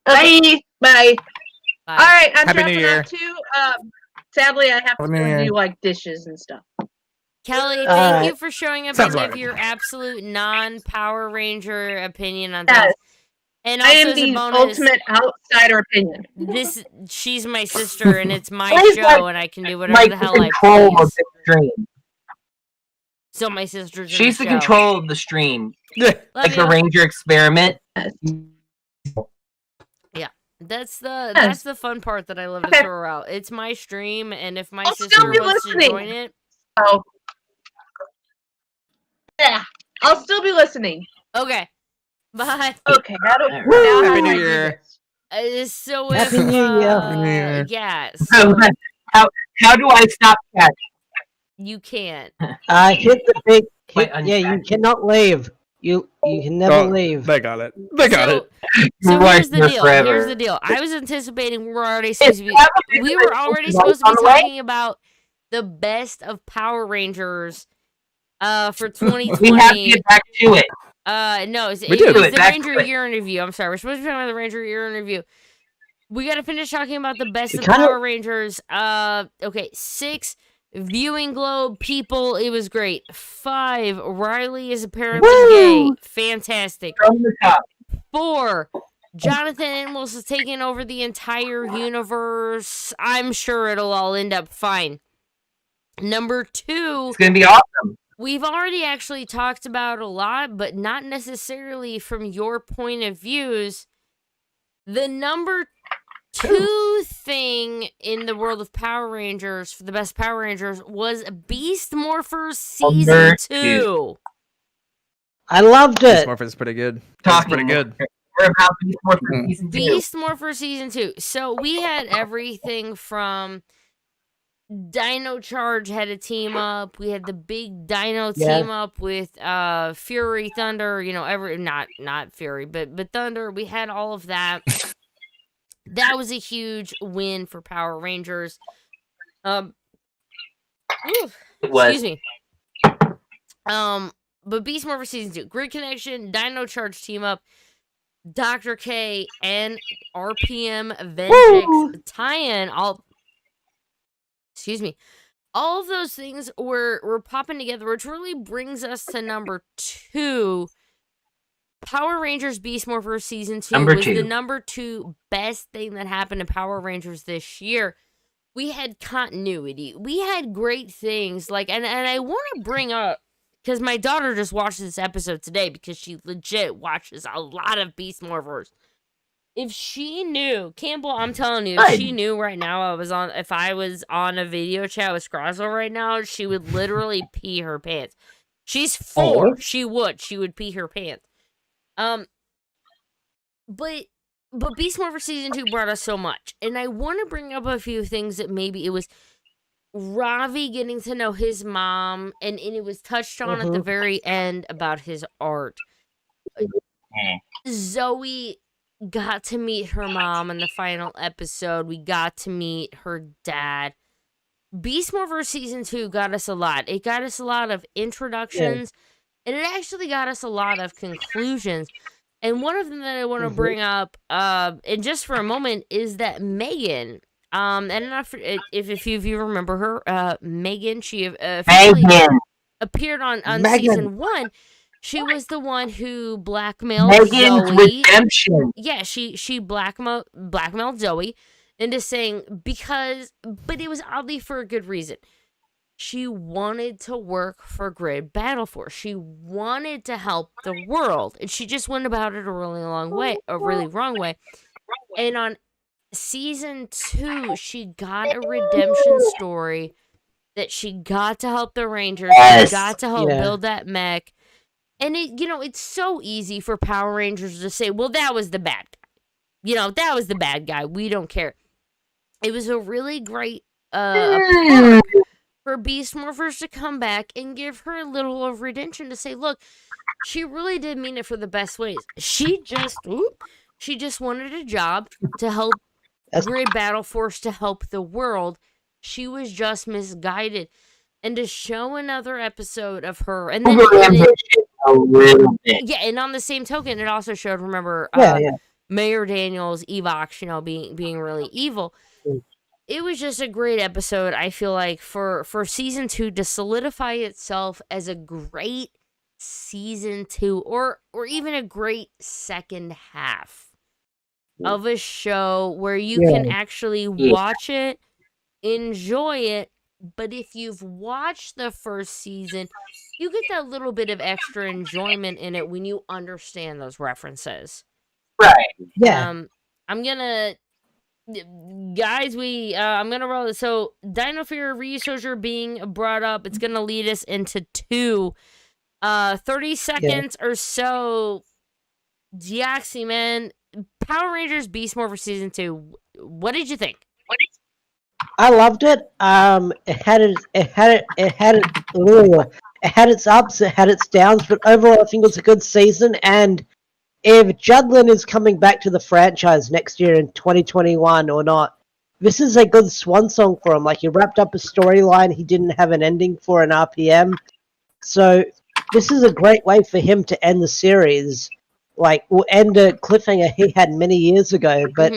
Bye. Bye. Bye. All right, I'm Happy New dropping Year. out too. Sadly, I have to Happy New go Year. do like dishes and stuff. Kelly, thank you for showing up and give your absolute non-Power Ranger opinion on things. Yes. And I also am as a the bonus, ultimate outsider opinion. she's my sister, and it's my Please, show, and I can do whatever Mike, the hell I control of please. the stream. So my sister's in She's the the show. control of the stream. Love Like you. the Ranger experiment. Yeah, that's the fun part that I love to throw out. It's my stream, and if my sister be wants listening. to join it, Oh. Yeah, I'll still be listening. okay. Bye. Okay, now Happy how do New I do Year. this? So Happy if New Year. Happy New Year. yeah, So, so how do I stop that? you can't. Hit the big. Wait, Yeah, you cannot leave. You can never Oh, leave. They got it. They got it. So Right here's the here deal. forever. Here's the deal. I was anticipating we were already supposed to be talking about the best of Power Rangers for 2020. We have to get back to it. No, it We do. was the Back Ranger to it. Year in Review. I'm sorry. We're supposed to be talking about the Ranger Year in Review. We got to finish talking about the best of kinda- Power Rangers. Okay, 6 viewing globe people. It was great. 5 Riley is apparently gay. Fantastic. From the top. 4 Jonathan Animals is taking over the entire universe. I'm sure it'll all end up fine. Number 2. It's gonna be awesome. We've already actually talked about a lot, but not necessarily from your point of views. The number 2 thing in the world of Power Rangers for the best Power Rangers was Beast Morphers Season Number 2. I loved Beast it. Morphers is pretty good. It's Talking pretty good. We're about Beast Morphers season 2. Beast Morphers Season 2. So we had everything from Dino Charge had a team up. We had the big Dino Yeah. team up with Fury, Thunder, not Fury, but Thunder. We had all of that. That was a huge win for Power Rangers. It was. Excuse me. But Beast Morphers Season 2, Grid Connection, Dino Charge team up, Dr. K and RPM Vengeance tie-in, excuse me. All of those things were popping together, which really brings us to number 2. Power Rangers Beast Morphers Season 2 was the number 2 best thing that happened to Power Rangers this year. We had continuity. We had great things. And I want to bring up, because my daughter just watched this episode today because she legit watches a lot of Beast Morphers. If she knew, Campbell, I'm telling you, if she knew right now if I was on a video chat with Scrozzle right now, she would literally pee her pants. She's 4. Oh. She would pee her pants. But Beast Morphers Season 2 brought us so much. And I want to bring up a few things that maybe it was Ravi getting to know his mom, and it was touched on at the very end about his art. Zoe got to meet her mom in the final episode. We got to meet her dad. Beast Morphers Season 2 got us a lot. It got us a lot of introductions, and it actually got us a lot of conclusions. And one of them that I want to bring up, and just for a moment, is that Megan, and not if you remember her, Megan, she officially appeared on Season 1. She was the one who blackmailed Megan's Zoe. redemption. Yeah, she blackmailed Zoe into saying but it was oddly for a good reason. She wanted to work for Grid Battle Force. She wanted to help the world, and she just went about it a really wrong way. And on Season 2, she got a redemption story that she got to help the Rangers. She got to help build that mech. And it's so easy for Power Rangers to say, well, that was the bad guy. That was the bad guy. We don't care. It was a really great arc for Beast Morphers to come back and give her a little of redemption to say, look, she really did mean it for the best ways. She just wanted a job to help Grid Battle Force, to help the world. She was just misguided. And to show another episode of her, and then a little bit. Yeah, and on the same token, it also showed, remember, Mayor Daniels, Evox, being really evil. It was just a great episode, I feel like, for Season 2 to solidify itself as a great Season 2, or even a great second half of a show where you can actually watch it, enjoy it. But if you've watched the first season, you get that little bit of extra enjoyment in it when you understand those references. Right. Yeah. I'm gonna roll this. So Dino Fury Researcher being brought up, it's gonna lead us into 30 seconds or so. Deoxy, man. Power Rangers Beast Morphers Season 2. What did you think? I loved it. It had its ups, it had its downs, but overall I think it was a good season. And if Judlin is coming back to the franchise next year in 2021 or not, this is a good swan song for him. Like, he wrapped up a storyline he didn't have an ending for in RPM. So this is a great way for him to end the series. Like, we'll end a cliffhanger he had many years ago. But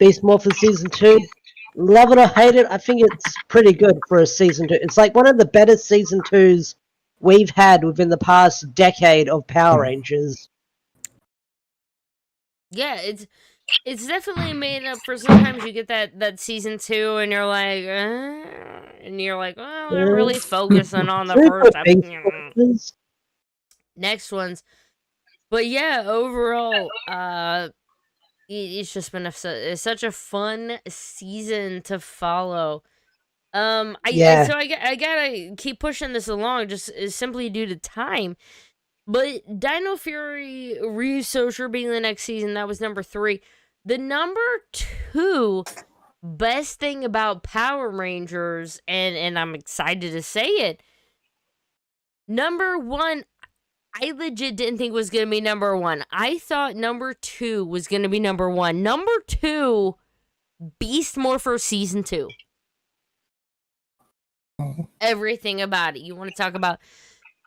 Beast Morphers Season 2, love it or hate it, I think it's pretty good for a Season 2. It's like one of the better Season 2s we've had within the past decade of Power Rangers. Yeah, it's definitely made up for. Sometimes you get that Season 2 and you're like, well, I'm really focusing on the first episode. Next ones. But yeah, overall, it's just been such a fun season to follow. So I gotta keep pushing this along, just simply due to time. But Dino Fury Researcher being the next season, that was number 3. The number 2 best thing about Power Rangers, and I'm excited to say it, number 1, I legit didn't think was going to be number 1. I thought number 2 was going to be number 1. Number 2, Beast Morphers Season 2. Everything about it. You want to talk about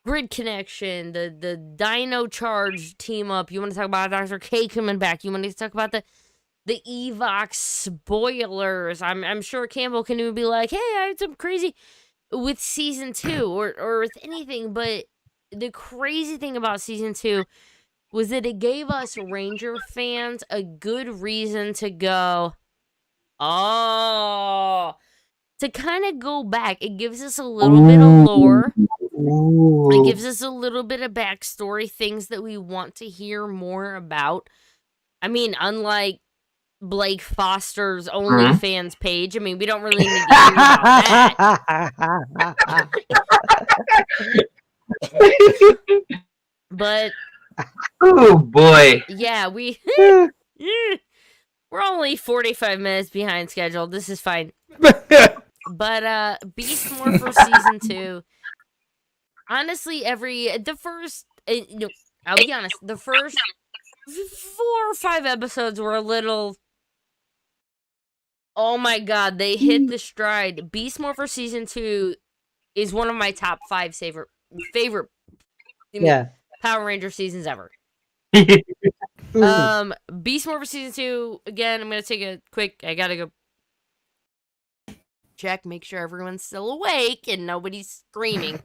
Grid Connection, the Dino Charge team up. You want to talk about Dr. K coming back. You want to talk about the Evox spoilers. I'm sure Campbell can even be like, hey, I had some crazy with Season 2 or with anything, but the crazy thing about Season 2 was that it gave us Ranger fans a good reason to go, to kind of go back. It gives us a little bit of lore. It gives us a little bit of backstory, things that we want to hear more about. I mean, unlike Blake Foster's OnlyFans page, I mean, we don't really need to hear about that. But oh boy, yeah, we We're only 45 minutes behind schedule. This is fine. But Beast Morphers season 2. Honestly, I'll be honest, the first 4 or 5 episodes were a little. Oh my god, they hit the stride. Beast Morphers season 2 is one of my top 5 favorite Power Ranger seasons ever. Beast Morphers season 2, again, I'm gonna take a quick. I gotta go check, make sure everyone's still awake and nobody's screaming.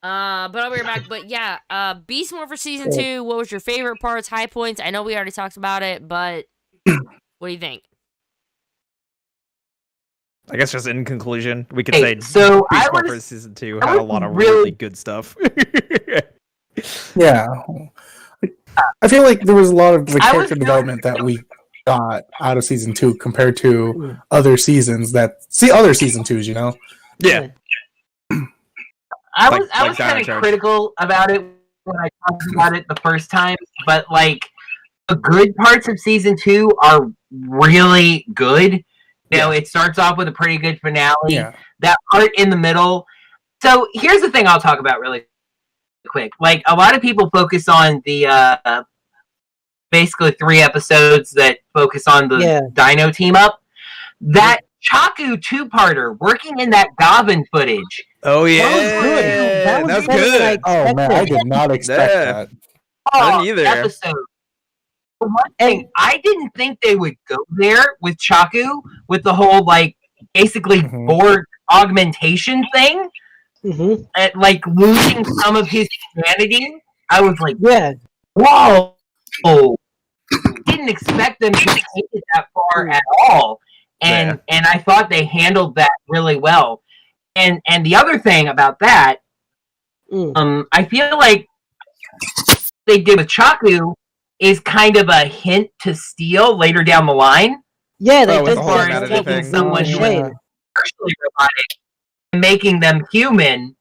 But I'll be right back. But yeah, Beast Morphers season 2. What was your favorite parts, high points? I know we already talked about it, but what do you think? I guess just in conclusion, we could Hey, say so Beast I was- Morphers season 2 I had a was lot of really- really good stuff. Yeah. I feel like there was a lot of the I was character development that we got out of season 2 compared to other seasons other season 2s, you know? Yeah. I Like- was like kind Dino of Charge. critical about it when I talked about it the first time, but like the good parts of season 2 are really good. You know, it starts off with a pretty good finale. Yeah. That part in the middle. So here's the thing I'll talk about really quick. Like a lot of people focus on the basically 3 episodes that focus on the Dino team up. That Chaku 2-parter working in that Goblin footage. Oh yeah, That was better than I Oh man, I expected. did not expect Yeah. that. I didn't either. Episode. For one thing, I didn't think they would go there with Chaku with the whole like basically Borg augmentation thing. And, like losing some of his humanity. I was like, whoa. Didn't expect them to take it that far at all. And I thought they handled that really well. And the other thing about that, I feel like they did with Chaku is kind of a hint to Steel later down the line. Yeah, they with did the whole that. humanity Taking thing. someone who is Shame. partially robotic and making them human.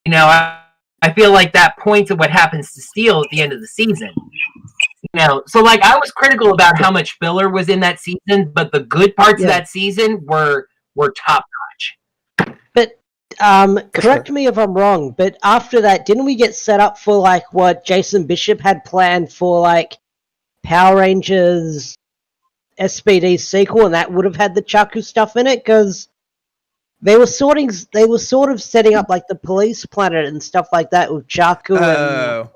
You know, I feel like that points at what happens to Steel at the end of the season. You know, so like I was critical about how much filler was in that season, but the good parts of that season were top notch. But correct me if I'm wrong, but after that, didn't we get set up for like what Jason Bishop had planned for like Power Rangers SPD sequel, and that would have had the Chaku stuff in it? Because they were sort of setting up like the police planet and stuff like that with Chaku. And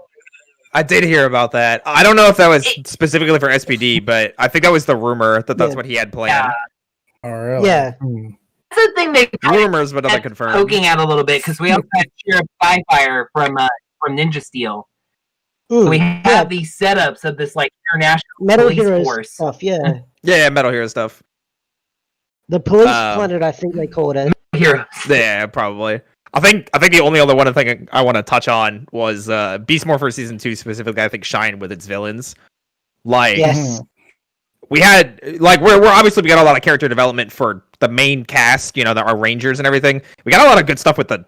I did hear about that. I don't know if that was specifically for SPD, but I think that was the rumor that that's what he had planned. Oh, really? Yeah. That's the thing they Rumors, but nothing confirmed. poking at a little bit because we also had Sheriff Skyfire from Ninja Steel. So we have these setups of this like international Metal police Heroes force. stuff, yeah. Yeah, Metal Hero stuff. The police planet, I think they called it. Heroes. Yeah, probably. I think the only other one thing I want to touch on was Beast Morphers season 2 specifically. I think shined with its villains. Like, we had like we're obviously we got a lot of character development for the main cast, you know, our Rangers and everything. We got a lot of good stuff with the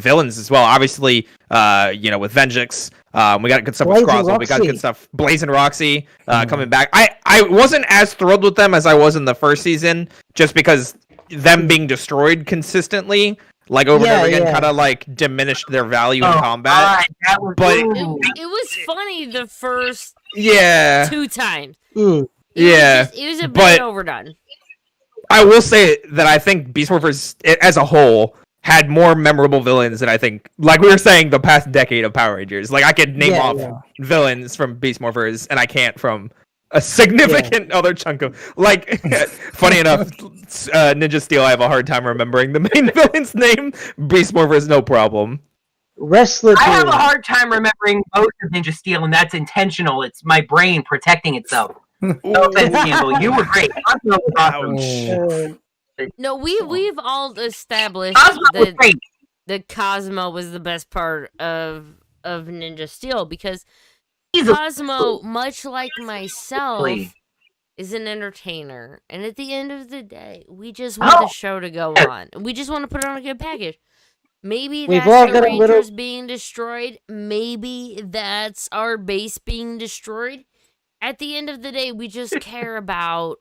villains as well. Obviously, you know, with Vengeance, we got good stuff with Scrozzle. We got good stuff. Blaze and Roxy coming back. I wasn't as thrilled with them as I was in the first season, just because them being destroyed consistently, like over and over again, kind of like diminished their value in combat. But It was funny the first 2 times. Yeah, It was a bit but overdone. I will say that I think Beast Morphers as a whole had more memorable villains than I think, like we were saying, the past decade of Power Rangers. Like I could name off villains from Beast Morphers, and I can't from a significant other chunk of, like, funny enough, Ninja Steel, I have a hard time remembering the main villain's name. Beast Morphers, no problem. Wrestler. I have a hard time remembering most of Ninja Steel, and that's intentional. It's my brain protecting itself. No offense, Campbell. You were great. No, we've all established that Cosmo was the best part of Ninja Steel, because Cosmo, much like myself, is an entertainer, and at the end of the day, we just want the show to go on. We just want to put on a good package. Maybe We've that's all the got a Rangers little- being destroyed. Maybe that's our base being destroyed. at the end of the day, we just care about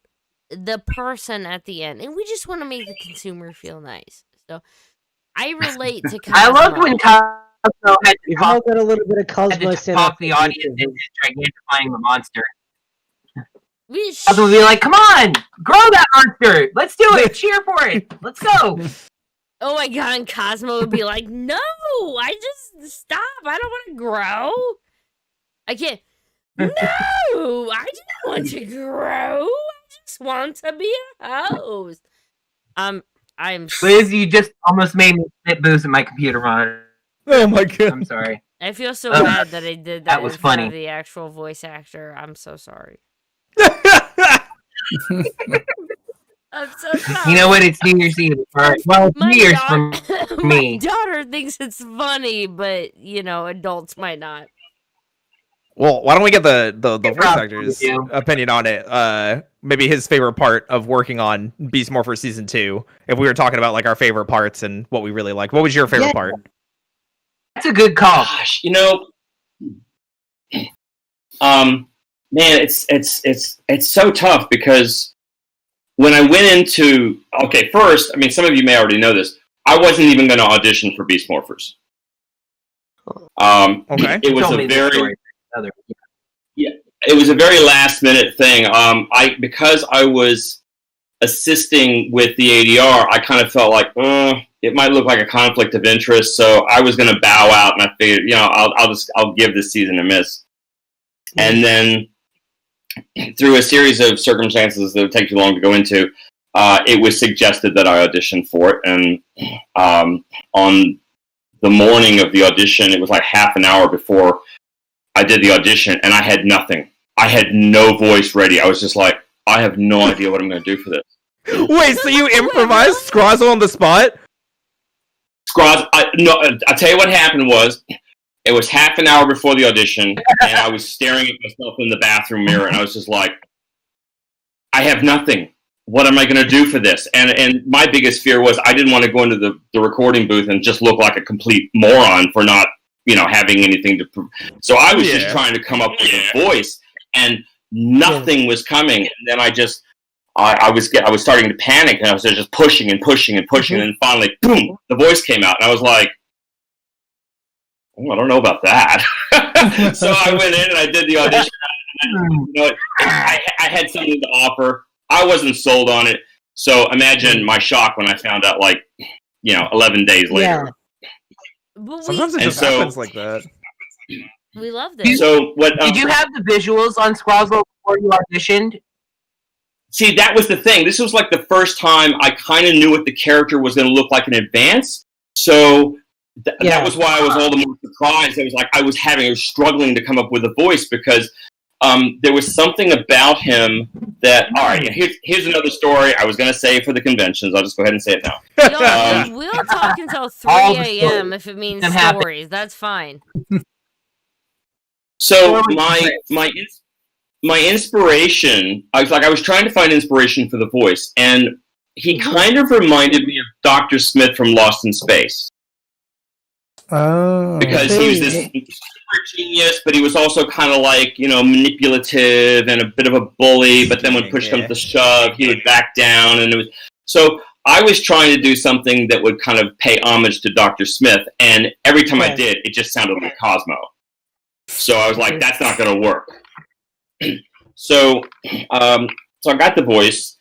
the person at the end, and we just want to make the consumer feel nice. So I relate to Cosmo. I loved when Cosmo had to We've all got a little bit of Cosmo talk the audience into gigantifying the monster. Cosmo would be like, "Come on, grow that monster! Let's do it! Cheer for it! Let's go!" Oh my god, and Cosmo would be like, "No, I just stop. I don't want to grow. I can't. No, I don't want to grow. I just want to be a host." I'm. Liz, you just almost made me hit boost in my computer monitor. Oh my god! I'm sorry. I feel so bad that I did that. That was in front funny. of the actual voice actor. I'm so sorry. I'm so sorry. You know what? It's New Year's Eve. All right. Well, it's New Year's for me. My daughter thinks it's funny, but adults might not. Well, why don't we get the voice actor's opinion on it? Maybe his favorite part of working on Beast Morphers Season 2. If we were talking about like our favorite parts and what we really liked. What was your favorite part? That's a good call. Gosh, man, it's so tough because when I went into first, I mean, some of you may already know this. I wasn't even going to audition for Beast Morphers. It was a very it was a very last minute thing. Because I was assisting with the ADR, I kind of felt like it might look like a conflict of interest, so I was going to bow out, and I figured, I'll give this season a miss. And then through a series of circumstances that would take too long to go into, it was suggested that I audition for it, and on the morning of the audition, it was like half an hour before I did the audition, and I had nothing. I had no voice ready. I was just like, I have no idea what I'm going to do for this. Wait, so you improvised Scrozzle on the spot? I'll tell you what happened was, it was half an hour before the audition, and I was staring at myself in the bathroom mirror, and I was just like, I have nothing. What am I going to do for this? And my biggest fear was I didn't want to go into the recording booth and just look like a complete moron for not, having anything to prove. So I was just trying to come up with a voice, and nothing was coming. And then I was starting to panic, and I was just pushing and pushing and pushing, and finally, boom, the voice came out, and I was like, I don't know about that. So I went in and I did the audition. I had something to offer. I wasn't sold on it. So imagine my shock when I found out, 11 days later. Sometimes it just happens like that. We love this. So what? Did you have the visuals on Scrozzle before you auditioned? See, that was the thing. This was like the first time I kind of knew what the character was going to look like in advance. So that was why I was all the more surprised. I was struggling to come up with a voice because there was something about him that, all right, here's another story I was going to say for the conventions. I'll just go ahead and say it now. We'll talk until 3 a.m. if it means stories. That's fine. So my inspiration, I was trying to find inspiration for the voice, and he kind of reminded me of Dr. Smith from Lost in Space. Oh. Because he was this super genius, but he was also kind of manipulative and a bit of a bully, but then when push comes to shove, he would back down, and so I was trying to do something that would kind of pay homage to Dr. Smith, and every time I did, it just sounded like Cosmo. So I was like, that's not going to work. So I got the voice,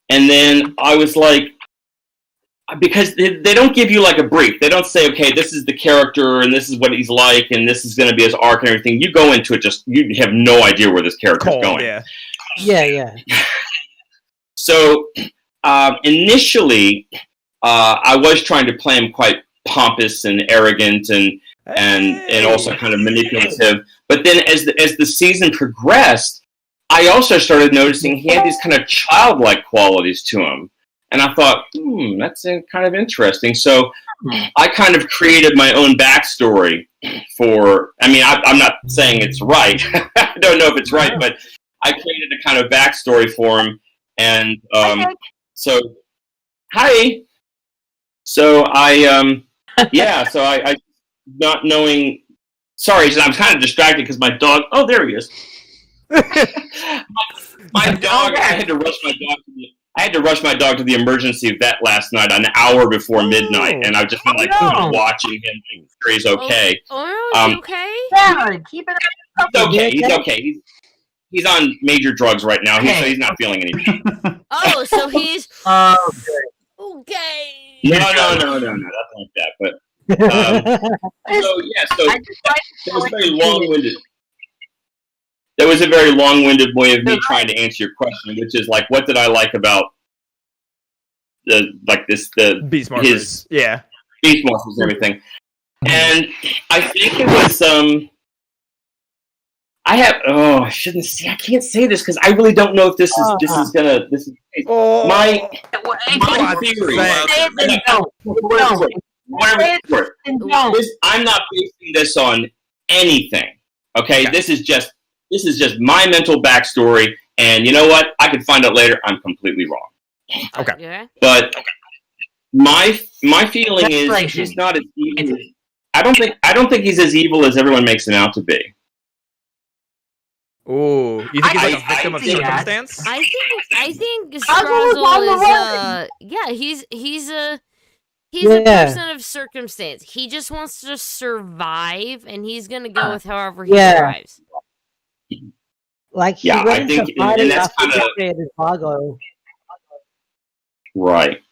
and then I was like, because they don't give you like a brief. They don't say, okay, this is the character, and this is what he's like, and this is going to be his arc and everything. You go into it you have no idea where this character is going. Yeah. So initially, I was trying to play him quite pompous and arrogant and also kind of manipulative. But then as the season progressed, I also started noticing he had these kind of childlike qualities to him. And I thought, that's kind of interesting. So I kind of created my own backstory I'm not saying it's right. I don't know if it's right, but I created a kind of backstory for him. And so I not knowing. Sorry, I'm kind of distracted because my dog. Oh, there he is. My dog. I had to rush my dog. I had to rush my dog to the emergency vet last night, an hour before midnight, and I've just been watching him. Make sure he's okay. Is he okay? Yeah, keep it. He's okay. He's okay. He's on major drugs right now. He's not feeling anything. Oh, so he's okay. No, nothing like that. But so that was very long-winded. That was a very long-winded way of me trying to answer your question, which is like, what did I like about the Beast Morphers? Beast Morphers and everything. And I think it was I can't say this because I really don't know if this is my theory. I'm not basing this on anything. Okay, this is just my mental backstory, and you know what? I could find out later I'm completely wrong. Okay. But my feeling is he's not as evil. I don't think he's as evil as everyone makes him out to be. Ooh, you think he's like a victim of circumstance? I think Scrozzle is he's a person of circumstance. He just wants to survive, and he's gonna go with however he survives. Like he went to fight after he created Fargo. Right.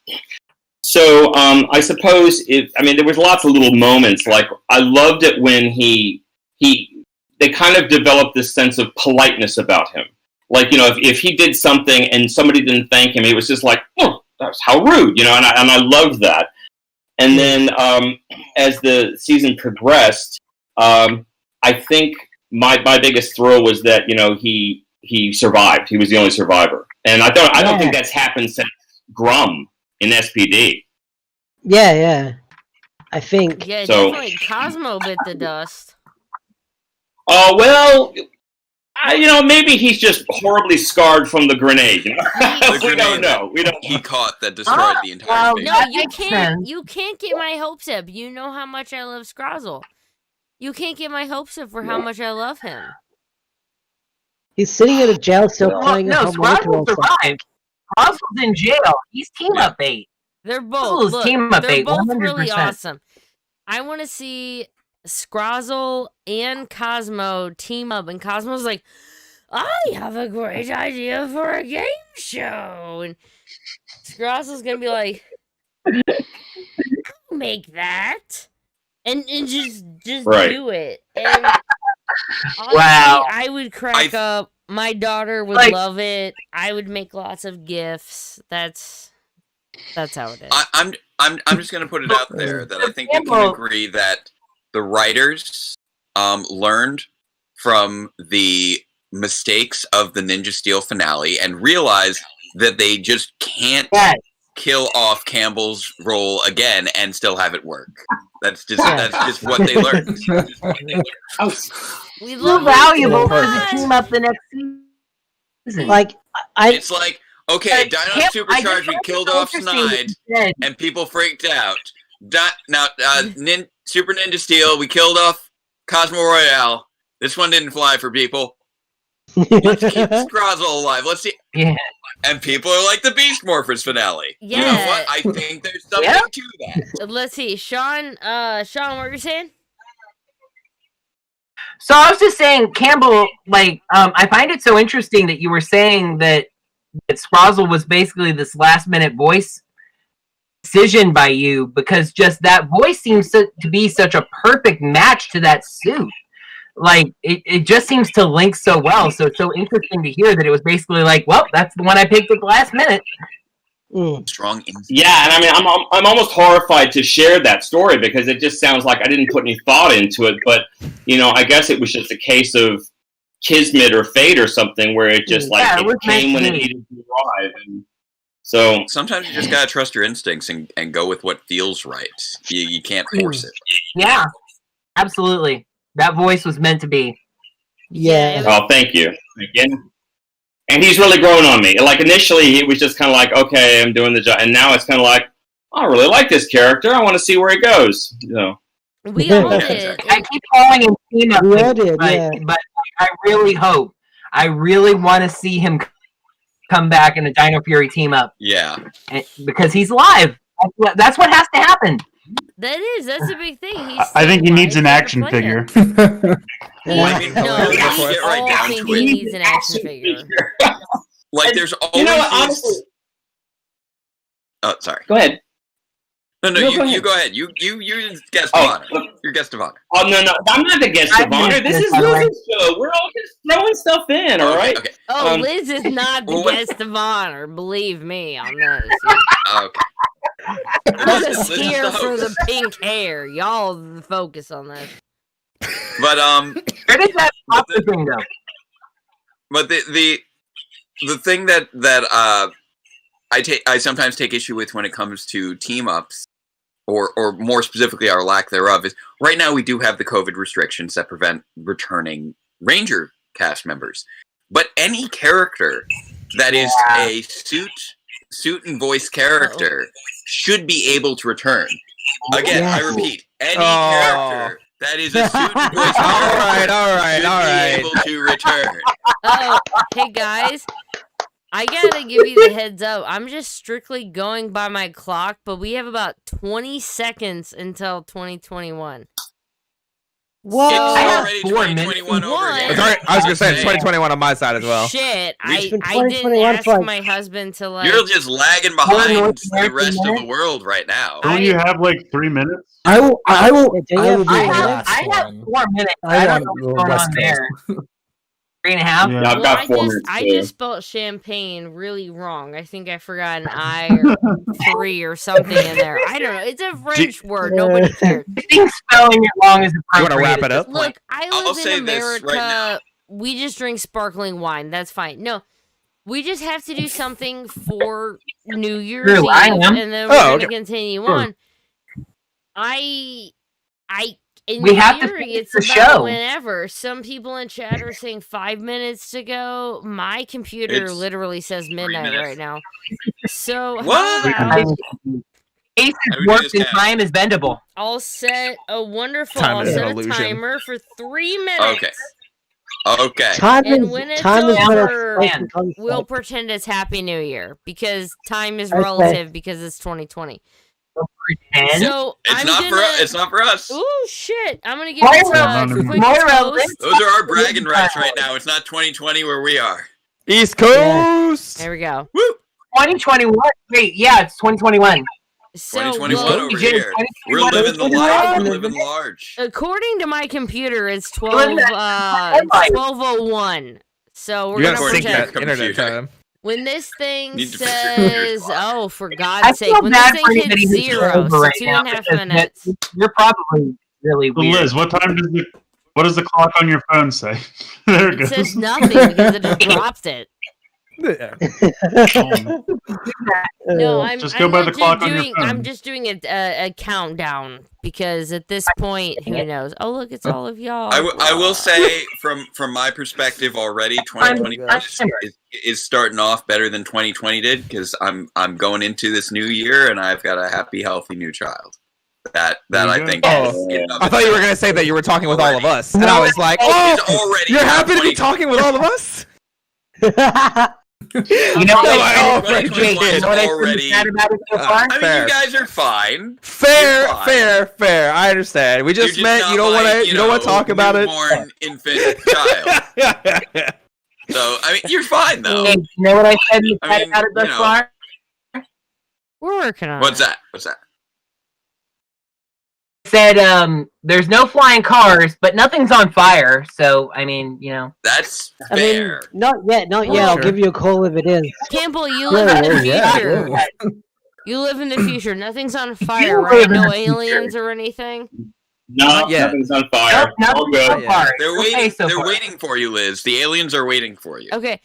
So I suppose there was lots of little moments. Like I loved it when they kind of developed this sense of politeness about him. Like, if he did something and somebody didn't thank him, it was just like, oh, that's how rude, and I loved that. And then as the season progressed, I think my biggest thrill was that he survived. He was the only survivor, and I don't think that's happened since Grum in SPD. Yeah, I think. Yeah, definitely Cosmo bit the dust. Oh well, maybe he's just horribly scarred from the grenade. We don't know. He caught that destroyed the entire space. No, you can't get my hopes up. You know how much I love Scrozzle. You can't get my hopes up for how much I love him. He's sitting in a jail cell playing a harmonica. Scrozzle survived. Scrozzle's in jail. He's team up bait. They're both. Look, team up they're bait. both 100%. really awesome. I want to see Scrozzle and Cosmo team up, and Cosmo's like, I have a great idea for a game show, and Scrozzle's gonna be like, make that, and just do it. And honestly, I would crack up. My daughter would love it. I would make lots of GIFs. That's how it is. I'm just gonna put it out there that I think we can agree that the writers learned from the mistakes of the Ninja Steel finale and realized that they just can't kill off Campbell's role again and still have it work. That's just what they learned. We love valuable for the team up the next season. It's like, okay, Dino Supercharged, we killed off Snide, and people freaked out. Super Ninja Steel, we killed off Cosmo Royale. This one didn't fly for people. Let's keep Scrozzle alive. Let's see. Yeah. And people are like the Beast Morphers finale. Yeah. You know what? I think there's something to that. Let's see. Sean, what are you saying? So I was just saying, Campbell, I find it so interesting that you were saying that Scrozzle was basically this last-minute voice decision by you, because just that voice seems to be such a perfect match to that suit. It just seems to link so well. So it's so interesting to hear that it was basically like, well, that's the one I picked at the last minute. Strong instinct. Yeah, and I'm almost horrified to share that story because it just sounds like I didn't put any thought into it. But I guess it was just a case of kismet or fate or something where it just it came when it needed to arrive. And so sometimes you just gotta trust your instincts and go with what feels right. You can't force it. Yeah, absolutely. That voice was meant to be. Yeah. Oh, thank you. Again. And he's really grown on me. Like, initially, he was just kind of like, okay, I'm doing the job. And now it's kind of like, I really like this character. I want to see where he goes. We all did. I keep calling him team up, but I really hope I really want to see him come back in a Dino Fury team up. Yeah. Because he's live. That's what has to happen. That's a big thing. I think he needs an action figure. I mean, No, let's we get right all down think to he it. needs an action figure. Like, there's always. You know what, these- honestly. Oh, sorry. Go ahead. No, No, you go ahead. go ahead. You guest of honor. You're guest of honor. Oh no, I'm not the guest of honor. This is Liz's show. We're all just throwing stuff in, all right? Okay. Oh, Liz is not the guest of honor. Believe me on this. Okay. I'm just Liz is here the for the host. pink hair. Y'all focus on that. But Where does that Oscar thing go? But the thing that I sometimes take issue with when it comes to team ups, or more specifically our lack thereof, is right now we do have the COVID restrictions that prevent returning Ranger cast members. But any character that is a suit and voice character should be able to return. Again, I repeat, any character that is a suit and voice character should be able to return. Oh, hey guys. I gotta give you the heads up. I'm just strictly going by my clock, but we have about 20 seconds until 2021. What? It's I have already 4 2021 over here. It's already, I was gonna say it's 2021 on my side as well. Shit, I been didn't 2021 ask for like- my husband to like. You're just lagging behind the rest of the world right now. Don't you have like 3 minutes? I will Do you be have the three minutes? last I have one. 4 minutes. I don't want know the what's going West on Coast. there. 3.5? Yeah. I've got 4 minutes. I too. just spelled champagne really wrong. I think I forgot an I or 3 or something in there. I don't know. It's a French word. Nobody cares. I think spelling it wrong is You want to appropriate. wrap it up? Look, I I'll live say in this America. right now. We just drink sparkling wine. That's fine. No, we just have to do something for New Year's True, I Eve, am. and then we're Oh, gonna okay. continue Sure. on. In We have to theory, finish it's the about show. whenever. Some people in chat are saying 5 minutes to go. My computer It's literally says midnight minutes. right now. So What? how about Ace How do is we do warped this, and guys? time is bendable. I'll set a wonderful. Time I'll is an set a illusion. timer for 3 minutes. Okay. Time And is when it's time is not over, a spoken concept. we'll pretend it's Happy New Year because time is Okay. relative because it's 2020. And So It's I'm not gonna. for us. It's not for us. Oh shit! I'm gonna give Moira, it a quick Moira, toast. Those are our bragging rights right now. It's not 2020 where we are. East Coast. There we go. Woo! 2021. Wait, yeah, it's 2021. So 2021 well, over here. We're living the life. We're living large. according to my computer, it's Doing that. 12:01. So we're You gonna gotta sync pretend. that internet time. When this thing Need to fix your computer's says, clock. "Oh, for I God's sake!" feel When this bad thing for anybody hits who's 0, over so right 2.5 now because minutes. you're probably really So weird. Liz, what does the clock on your phone say? There it It goes. says nothing because it just dropped it. Yeah. No, I'm Just I'm go by not the just clock on your doing. I'm phone. just doing a countdown because at this point, who knows? Oh, look, it's all of y'all. I will say from my perspective already, 2020 is starting off better than 2020 did because I'm going into this new year and I've got a happy, healthy new child. That I think. Oh, I thought you were gonna say that you were talking with all of us, and I was like, It's "Oh, already you're happy to 2020. be talking with all of us." You know what? Oh, Jake, you know what I already- said about it so far? I mean, Fair. you guys are fine. Fair, You're fine. fair. I understand. We You're just meant not you don't like, want to. You don't want to talk about it. Newborn infant child. So I mean, you're fine though. Hey, you know what I said you I said mean, about it thus you know. far? We're working on What's it. that? What's that? Said there's no flying cars, but nothing's on fire. So I mean, you know. That's I mean, fair. not yet. I'll give you a call if it is. Campbell, you live in the Yeah, future. yeah. You live in the future. Nothing's on fire, live right? in No the future. aliens or anything. No, yet. nothing's on fire. Nope, All nothing's on good. fire. They're Okay, waiting. so They're far. waiting for you, Liz. The aliens are waiting for you. Okay.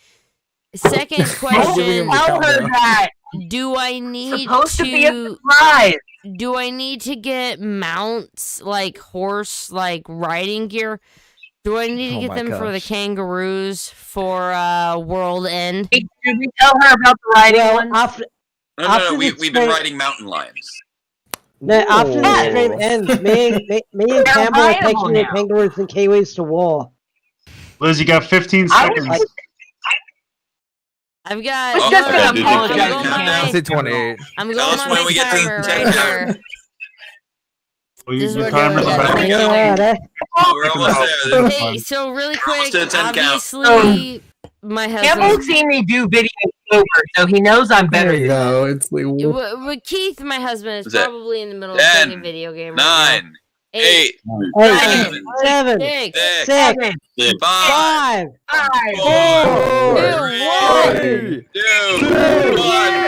Second Giving question: him the Tell her countdown. that. Do I need Supposed to be a to? surprise. Do I need to get mounts like horse like riding gear? Do I need to Oh get my them for the gosh. kangaroos for World End? Hey, did we tell her about the riding one? After No. After We've this been stream- riding mountain lions. after the stream Oh. ends, me and They're Campbell are rideable taking the now. kangaroos and kiwis to war. Liz, you got 15 seconds. I've got. I'm just gonna apologize. I say 28. I'm going on my timer right here. Well, This is your what timer's we're about. doing. Oh, we're almost there. Hey, so really quick, to 10 count. obviously, my Campbell's husband. seen me do videos over, so he knows I'm better. There you go. It's But Keith, my husband, is Is it probably in the middle of 10, playing a video game right 9, now. 8, 7, 6, 6, 5, 5, 4, 3, 2, 1.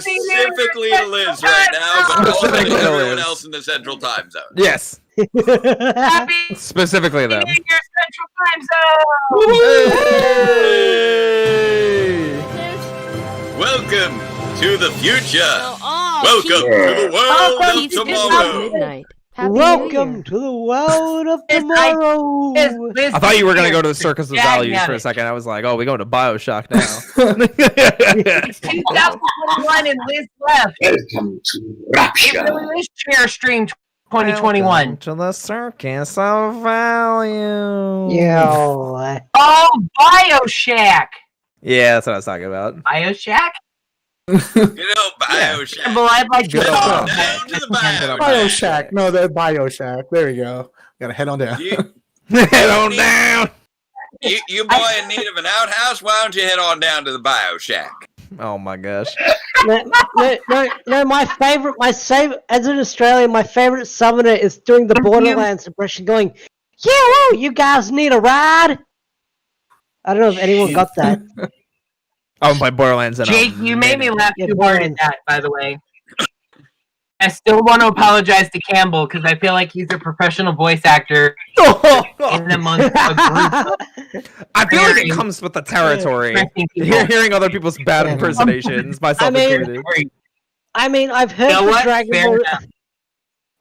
Specifically to Liz right now, but also to everyone else in the Central Time Zone. Yes. Happy Specifically them. New Year Central Time Zone. Welcome to the future. Oh, Welcome to the world of tomorrow. Midnight. Welcome to the world of tomorrow. I thought you were going to go to the Circus of Values for a second. I was like, oh, we going to Bioshock now. 2021 and Liz left. Welcome to Rapture. It really is Chair Stream 2021. Welcome to the Circus of Value. Yeah. Oh, Bioshack. Yeah, that's what I was talking about. Bioshack? You know, Bioshock. Well, I'd like to Good go old Down to the Bioshock. No, the Bioshock. There you go. Gotta head on down. Head on down. You boy in need of an outhouse, why don't you head on down to the Bioshack? Oh my gosh. No, my favorite, as an Australian, my favorite summoner is doing the Borderlands impression going, yeah, well, you guys need a ride? I don't know if anyone got that. I haven't played Borderlands in Jake, you made me laugh Yeah, too hard at that, by the way. I still want to apologize to Campbell because I feel like he's a professional voice actor in amongst a group. I feel like it comes with the territory. Hearing other people's bad impersonations, myself included. I mean, I've heard for Dragon Ball.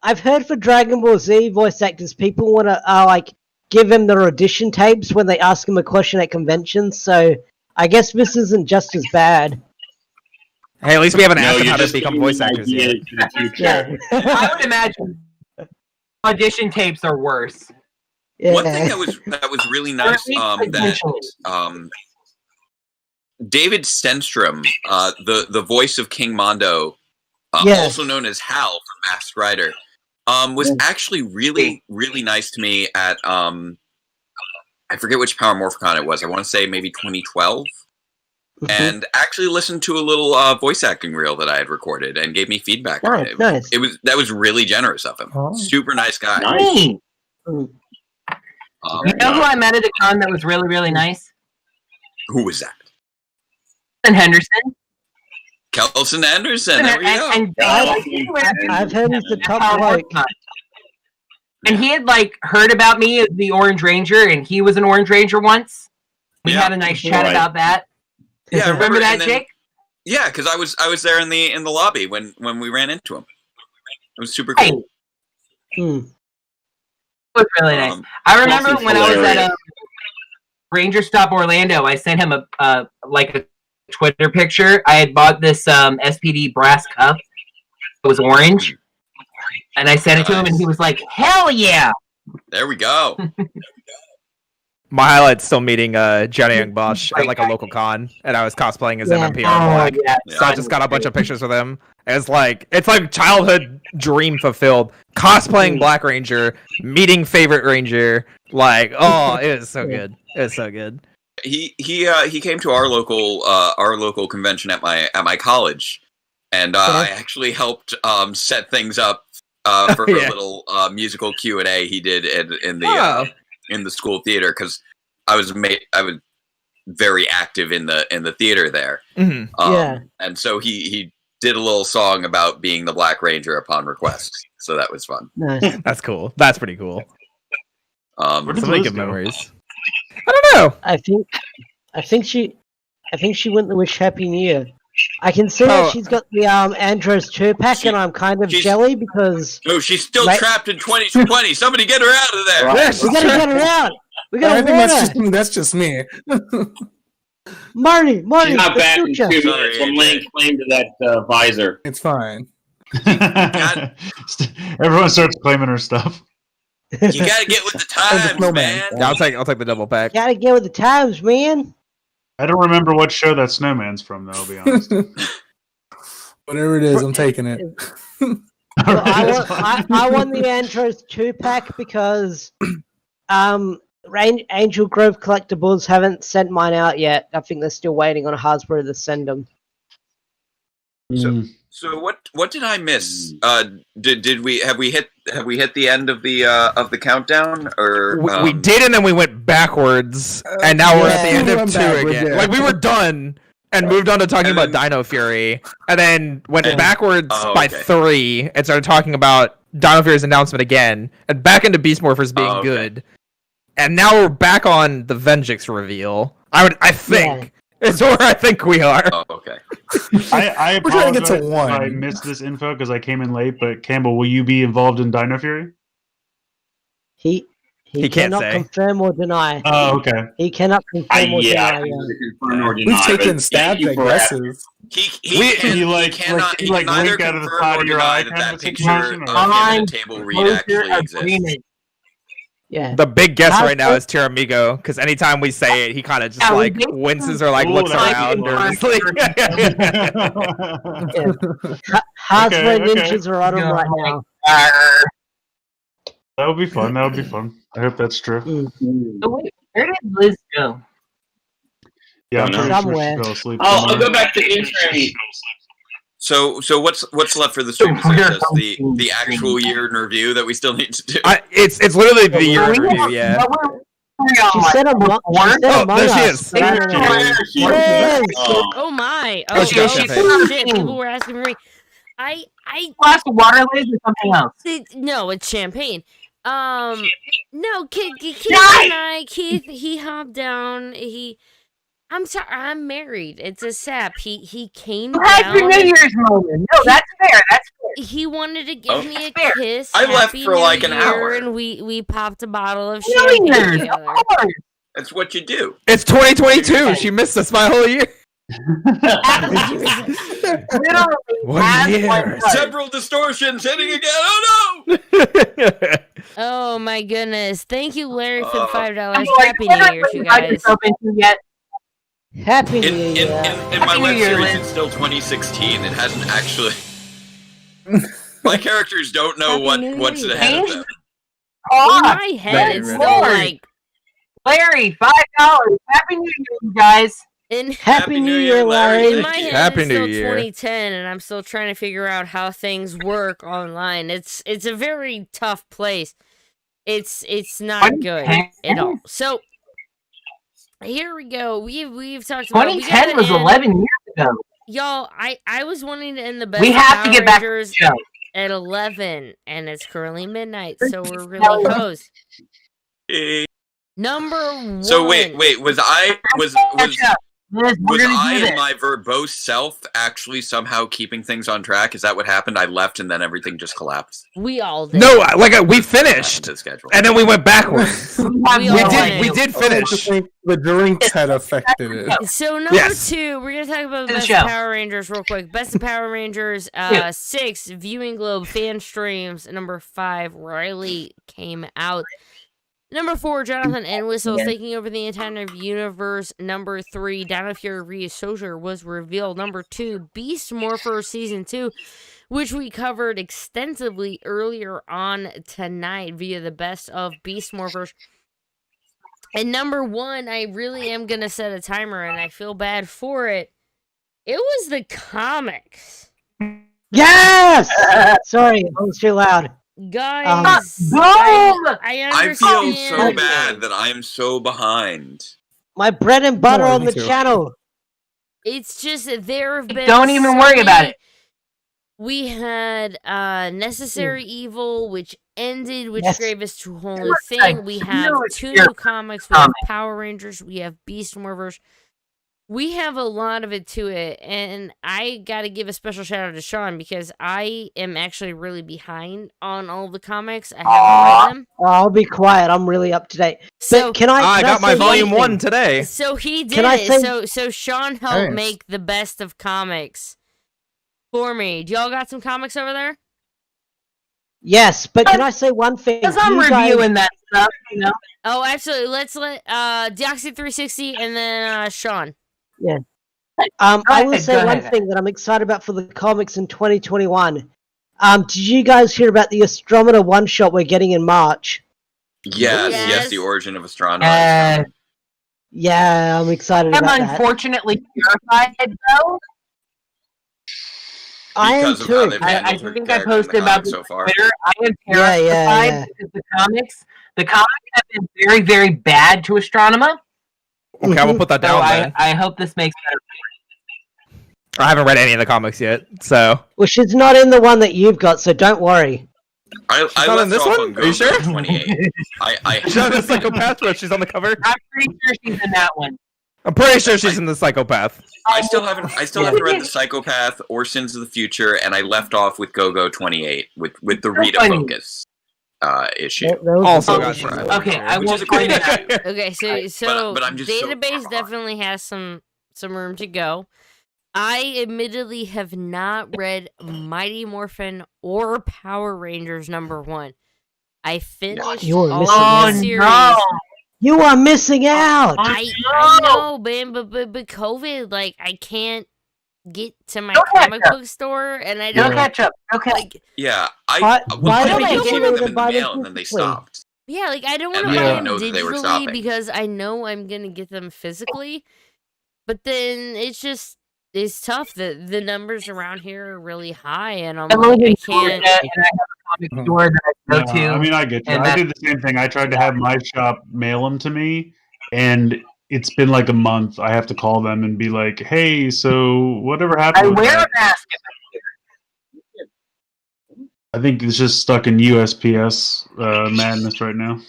I've heard for Dragon Ball Z voice actors, people want to like give them their audition tapes when they ask them a question at conventions. So I guess this isn't just as bad. Hey, at least we haven't asked them how to become voice actors yet. Yeah. I would imagine audition tapes are worse. Yeah. One thing that was really nice David Stenstrom, the voice of King Mondo, also known as Hal from Masked Rider, was actually really nice to me at I forget which Power Morphicon it was. I want to say maybe 2012. And actually listened to a little voice acting reel that I had recorded and gave me feedback on it. Nice. That was really generous of him. Super nice guy. Nice. You know who I met at a con that was really nice? Who was that? And Henderson. Kelson Anderson. There we go. I've heard he's the top bloke. And he had heard about me as the Orange Ranger, and he was an Orange Ranger once. We had a nice chat about that. Yeah, remember that, Jake? Yeah, because I was there in the lobby when we ran into him. It was super cool. It was really nice. I remember when I was at Ranger Stop Orlando, I sent him a Twitter picture. I had bought this SPD brass cup. It was orange. And I sent it to him, and he was like, hell yeah! There we go. My highlight's still meeting Johnny Young Bosch at a local con, and I was cosplaying as MMP on Black. So I just got a bunch of pictures with him. It's like childhood dream fulfilled. Cosplaying Black Ranger, meeting favorite Ranger. It is so good. It's so good. He came to our local convention at my college, and I actually helped set things up for a little musical Q&A he did in the school theater, because I was very active in the theater there. Mm-hmm. And so he did a little song about being the Black Ranger upon request. So that was fun. Nice. That's cool. That's pretty cool. Where did some Liz good go? memories. I don't know. I think she went to wish Happy New Year. I can see that she's got the Andros 2-pack, and I'm kind of jelly because... No, she's still trapped in 2020. Somebody get her out of there. Right. We gotta get her out. We gotta I think that's just me. Marty, She's not the back in future. 2 minutes. I'm laying claim to that visor. It's fine. Everyone starts claiming her stuff. You gotta get with the times, man. Yeah, I'll take the double pack. Gotta get with the times, man. I don't remember what show that snowman's from, though. I'll be honest. Whatever it is, I'm taking it. Well, I want the Andros 2-pack because Angel Grove Collectibles haven't sent mine out yet. I think they're still waiting on Hasbro to send them. So what did I miss? Did we hit the end of the countdown, or we did, and then we went backwards, and now we're at the end of 2 again. yeah. Like we were done and moved on to talking about Dino Fury, and then went backwards by 3 and started talking about Dino Fury's announcement again, and back into Beast Morphers being good, and now we're back on the Vengeance reveal. I think. It's where I think we are. Oh, okay. I We're trying to get apologize to if 1. I missed this info because I came in late. But Campbell, will you be involved in Dino Fury? He can't cannot say. confirm or deny. Oh, okay. He cannot confirm or deny. We've taken stab aggressive. He cannot neither blink out of the confirm side or of your deny eye that kind that of picture situation, of or- him in a table read actually exists. Yeah. The big guess right now is Tiramigo, because anytime we say it, he kind of just like winces or like looks around. Or just, like... Hasbro ninjas are on him right now. That would be fun. That would be fun. I hope that's true. So wait, where did Liz go? Yeah, I'm pretty sure Somewhere. she fell asleep. I'll go back to entering. So what's left for the stream? Is it just the actual year in review that we still need to do? It's literally the year in review, yeah. She said Among there she Us. is. Yes. Oh my! Oh, she goes shit! champagne. People were asking for me. I glass of water, Liz, or something else? No, it's champagne. No, Keith and I. Keith, he hopped down. I'm sorry, I'm married. It's a sap. He came down. Happy New Year's moment. No, that's fair. That's fair. He wanted to give me a kiss. I left Happy for New like an Year, hour. and we popped a bottle of New champagne Year's, together. of course. That's what you do. It's 2022. She missed us by a whole year. Literally, 1 year. Several distortions hitting again. Oh no! Oh my goodness! Thank you, Larry, for the $5. Are Happy you New Year, you guys. yourself into yet? Happy In New Year. my Happy web New Year, series, Liz. it's still 2016. It hasn't actually. My characters don't know what's ahead of them. In my head, it's still Lord. like Larry, $5. Happy New Year, you guys. in Happy New Year, Larry. In my head, Happy it's New still Year. 2010, and I'm still trying to figure out how things work online. It's a very tough place. It's not good at all. So here we go. We've talked about 2010 was 11 years ago. Y'all, I was wanting to end the best. We of have to Power get back to the Rangers show. at 11, and it's currently midnight, so we're really close. Number 1. So wait, was I Liz, we're gonna do I this. in my verbose self actually somehow keeping things on track? Is that what happened? I left and then everything just collapsed. We all did. No, we finished, To schedule. and then we went backwards. We we did finish. I think the drinks had affected it. So number 2, we're gonna talk about the The best show. of Power Rangers real quick. Best of Power Rangers. 6 Viewing Globe fan streams. Number 5 Riley came out. Number 4 Jonathan Entwistle is taking over the entire universe. Number 3 Dino Fury Resurgence was revealed. Number 2 Beast Morphers season 2, which we covered extensively earlier on tonight via the best of Beast Morphers. And number 1, I really am going to set a timer, and I feel bad for it. It was the comics. Yes! Sorry, I was too loud. Guys, Boom! I I feel understand. so bad that I am so behind. My bread and butter No, on me the too. channel. It's just that there have been Don't even worry about it. We had Necessary Evil, which ended, which Yes. gave us to whole You're thing. right. We have You're 2 right. new comics. We have Power Rangers. We have Beast Morphers. We have a lot of it to it, and I got to give a special shout out to Sean because I am actually really behind on all the comics. I haven't read them. Oh, I'll be quiet. I'm really up to date. So But can I got my say one volume thing? 1 today. So he did Can I it. say- So Sean helped Nice. make the best of comics. for me. Do y'all got some comics over there? Yes, but can I say one thing? Because I'm reviewing that stuff, you know. Oh, absolutely. Let's let Deoxy360 and then Sean. Yeah. I will ahead, say go one ahead. thing that I'm excited about for the comics in 2021. Did you guys hear about the Astrometer one shot we're getting in March? Yes, the origin of astronomy. Yeah, I'm excited I'm about that. unfortunately terrified though. I am Because of how too. they've I handled her think I character in the posted about comics this so far. on Twitter. I am Yeah, terrified yeah. because the comics have been very, very bad to Astronema. Okay, I will put that So down then. I hope this makes better. I haven't read any of the comics yet, so. Well, she's not in the one that you've got, so don't worry. I not in left this off one? on Are you sure? 28. She's not the psychopath, but she's on the cover. I'm pretty sure she's in that one. I'm pretty sure she's in the psychopath. I still haven't read the Psychopath or Sins of the Future, and I left off with Go 28 with the Rita funny. Focus issue. Also got you. Okay, I won't find that. Okay, so but I'm just so database definitely has some room to go. I admittedly have not read Mighty Morphin or Power Rangers #1. I finished You are all missing of out. the series. No. You are missing out. I know, man, but COVID, like, I can't get to my Don't catch comic up. book store, and I Don't don't. catch up. Okay. Like, Yeah, Why I don't began they giving do them it in by the the mail, and then they physically? stopped. yeah, like I don't want And to I buy didn't them know that they were digitally stopping. because I know I'm gonna get them physically. But then it's tough. The numbers around here are really high, and I'm I live like, I in can't. Florida, and I have a comic store that I go to. I mean, I get you. and I that's- did the same thing. I tried to have my shop mail them to me, and it's been like a month. I have to call them and be like, "Hey, so whatever happened?" I with wear that?" a mask. I think it's just stuck in USPS madness right now.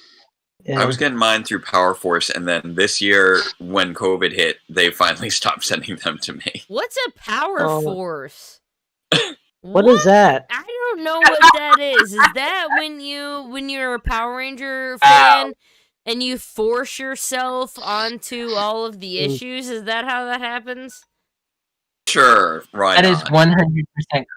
I was getting mine through Power Force, and then this year, when COVID hit, they finally stopped sending them to me. What's a power force? What is that? I don't know what that is. Is that when you're a Power Ranger fan and you force yourself onto all of the issues? Is that how that happens? Sure, right. That is 100% correct.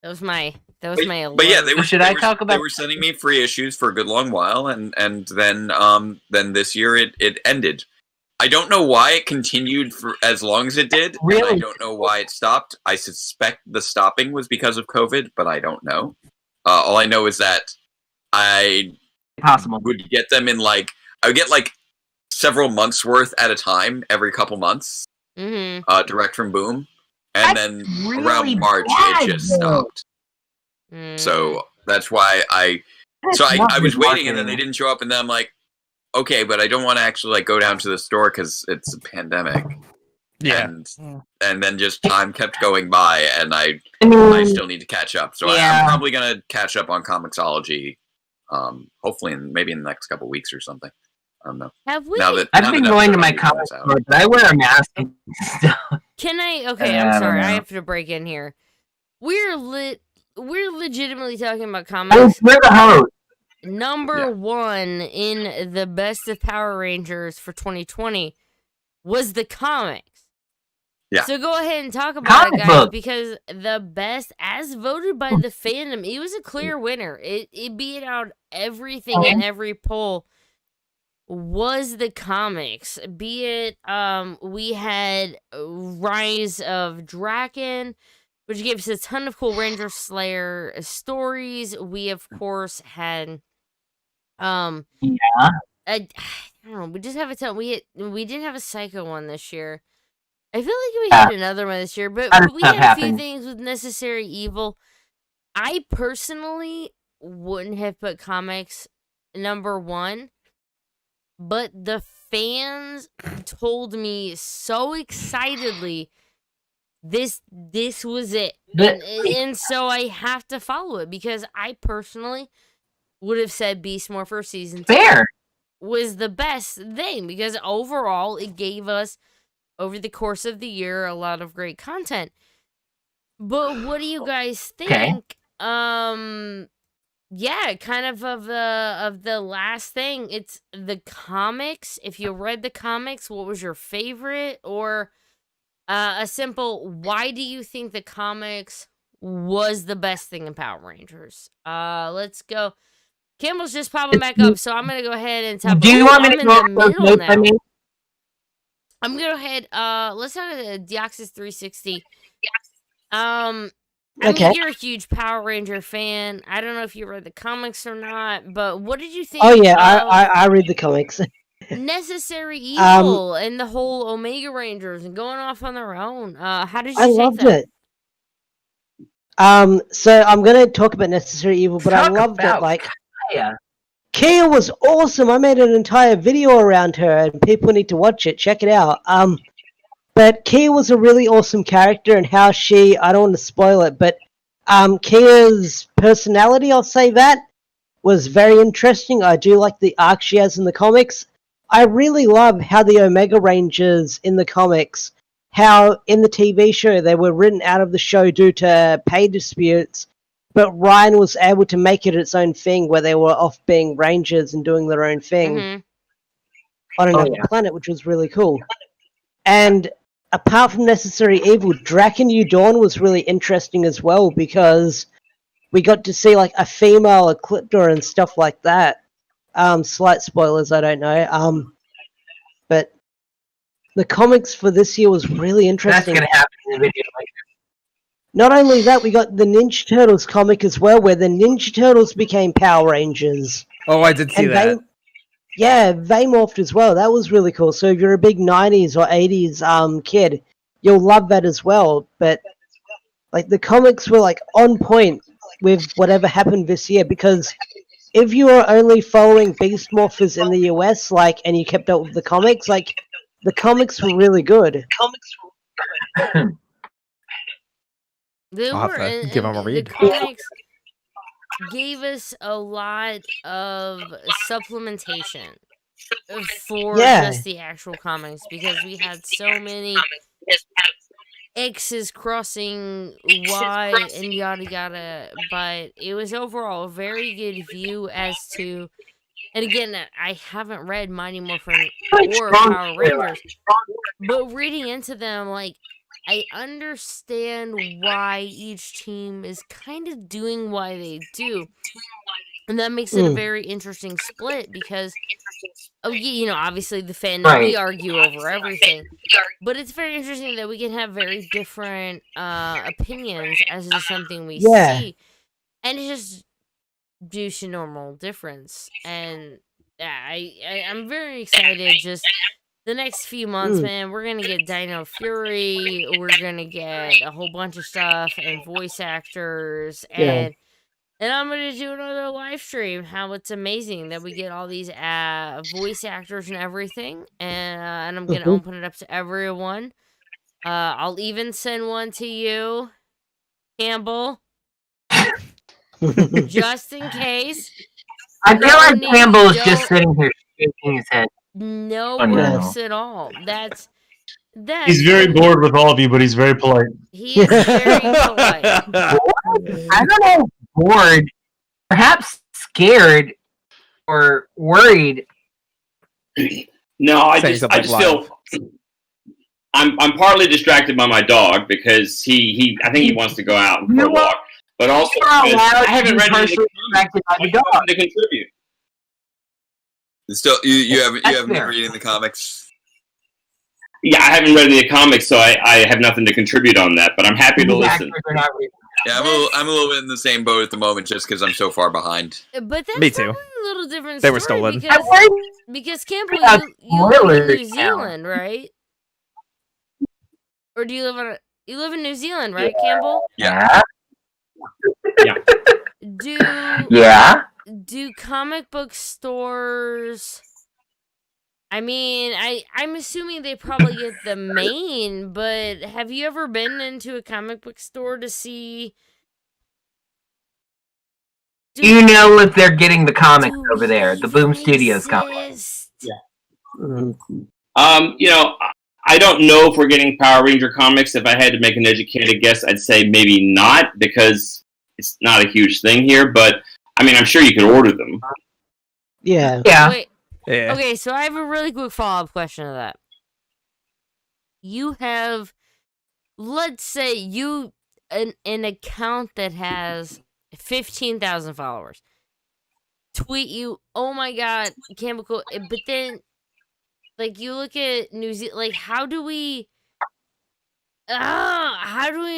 That was my But yeah, they were. Should they I were, talk about? They were sending me free issues for a good long while, and then this year it ended. I don't know why it continued for as long as it did. Really? And I don't know why it stopped. I suspect the stopping was because of COVID, but I don't know. All I know is that I would get them in I would get several months worth at a time every couple months, direct from Boom, and then around March it just stopped. So that's why I was waiting, and then they didn't show up, and then I'm like, okay, but I don't want to actually go down to the store because it's a pandemic. Yeah. And then just time kept going by, and I still need to catch up. So I'm probably gonna catch up on Comixology, hopefully maybe in the next couple weeks or something. I don't know. Have we? I've been going to my comic store, but I wear a mask and stuff. Can I? Okay, I I'm don't sorry. I know. have to break in here. We're legitimately talking about Oh, comics. we're the host. Number one in the best of Power Rangers for 2020 was the comics. Yeah. So go ahead and talk about Comic it, guys, book. because the best, as voted by the fandom, it was a clear winner. It beat out everything in every poll. Was the comics, be it we had Rise of Draken, which gave us a ton of cool Ranger Slayer stories. We of course had I don't know, we just have a ton. We didn't have a Psycho one this year. I feel like we had another one this year, but we had a few things with Necessary Evil. I personally wouldn't have put comics #1. But the fans told me so excitedly, this was it. And so I have to follow it because I personally would have said Beast Morphers Season 2 was the best thing because overall it gave us, over the course of the year, a lot of great content. But what do you guys think? Yeah, kind of the last thing. It's the comics. If you read the comics, what was your favorite? Or a simple, why do you think the comics was the best thing in Power Rangers? Let's go. Campbell's just popping back up, so I'm gonna go ahead and tap. Do you want me I'm to in go the over those middle notes I now. made? I'm gonna go ahead. Let's talk about Deoxys 360. I Okay. mean, you're a huge Power Ranger fan. I don't know if you read the comics or not, but what did you think? Oh yeah, of I read the comics. Necessary Evil and the whole Omega Rangers and going off on their own? How did you I take loved that? it. So I'm gonna talk about Necessary Evil, but I Talk loved it. about Like Kaya. Kia was awesome. I made an entire video around her, and people need to watch it. Check it out. But Kia was a really awesome character, and how I don't want to spoil it, but Kia's personality, I'll say that, was very interesting. I do like the arc she has in the comics. I really love how the Omega Rangers in the comics, how in the TV show they were written out of the show due to pay disputes, but Ryan was able to make it its own thing where they were off being Rangers and doing their own thing on another planet, which was really cool. And apart from Necessary Evil, Draken New Dawn was really interesting as well because we got to see like a female Ecliptor and stuff like that. Slight spoilers, I don't know. But the comics for this year was really interesting. That's gonna happen in the video. Not only that, we got the Ninja Turtles comic as well, where the Ninja Turtles became Power Rangers. Oh, I did see And that. they morphed as well. That was really cool. So if you're a big 90s or 80s kid, you'll love that as well. But like the comics were like on point with whatever happened this year, because if you were only following Beast Morphers in the US, like, and you kept up with the comics, like the comics were really good. They I'll were, have to and, give and them a the read. comics gave us a lot of supplementation for Yeah. just the actual comics, because we had so many X's crossing Y and yada yada, but it was overall a very good view as to, and again, I haven't read Mighty Morphin or Power Rangers, but reading into them, like, I understand why each team is kind of doing why they do. And that makes it a very interesting split because, obviously the fandom, we argue over everything. But it's very interesting that we can have very different opinions as to something we see. And it's just due to normal difference. And I'm very excited. Just the next few months, man, we're going to get Dino Fury. We're going to get a whole bunch of stuff and voice actors. And I'm going to do another live stream. How it's amazing that we get all these voice actors and everything. And I'm going to open it up to everyone. I'll even send one to you, Campbell. Just in case. I feel like Campbell is just sitting here shaking his head. No Oh, no. works at all. That's He's very bored with all of you, but he's very polite. He is very polite. I don't know, bored, perhaps scared or worried. No, I Saying just something feel I'm partly distracted by my dog because he I think he wants to go out and for a walk, but also because I haven't read any of the comics. I have nothing to contribute. Still, you haven't been reading the comics. Yeah, I haven't read any of the comics, so I have nothing to contribute on that. But I'm happy to listen. Yeah, I'm a little bit in the same boat at the moment, just because I'm so far behind. But that's Me too. a little different. They were story stolen. because Campbell, you live in New Zealand, right? Or do you live in New Zealand, right, Campbell? Yeah. Do comic book stores? I mean, I'm assuming they probably get the main, but have you ever been into a comic book store to see? Do you know if they're getting the comics over there? The Boom Studios comics. I don't know if we're getting Power Ranger comics. If I had to make an educated guess, I'd say maybe not, because it's not a huge thing here. But I mean, I'm sure you could order them. Yeah. Wait. Okay, so I have a really quick follow-up question to that. You have let's say you an account that has 15,000 followers tweet you, oh my god, Campbell Cool, but then like you look at New Zealand, like how do we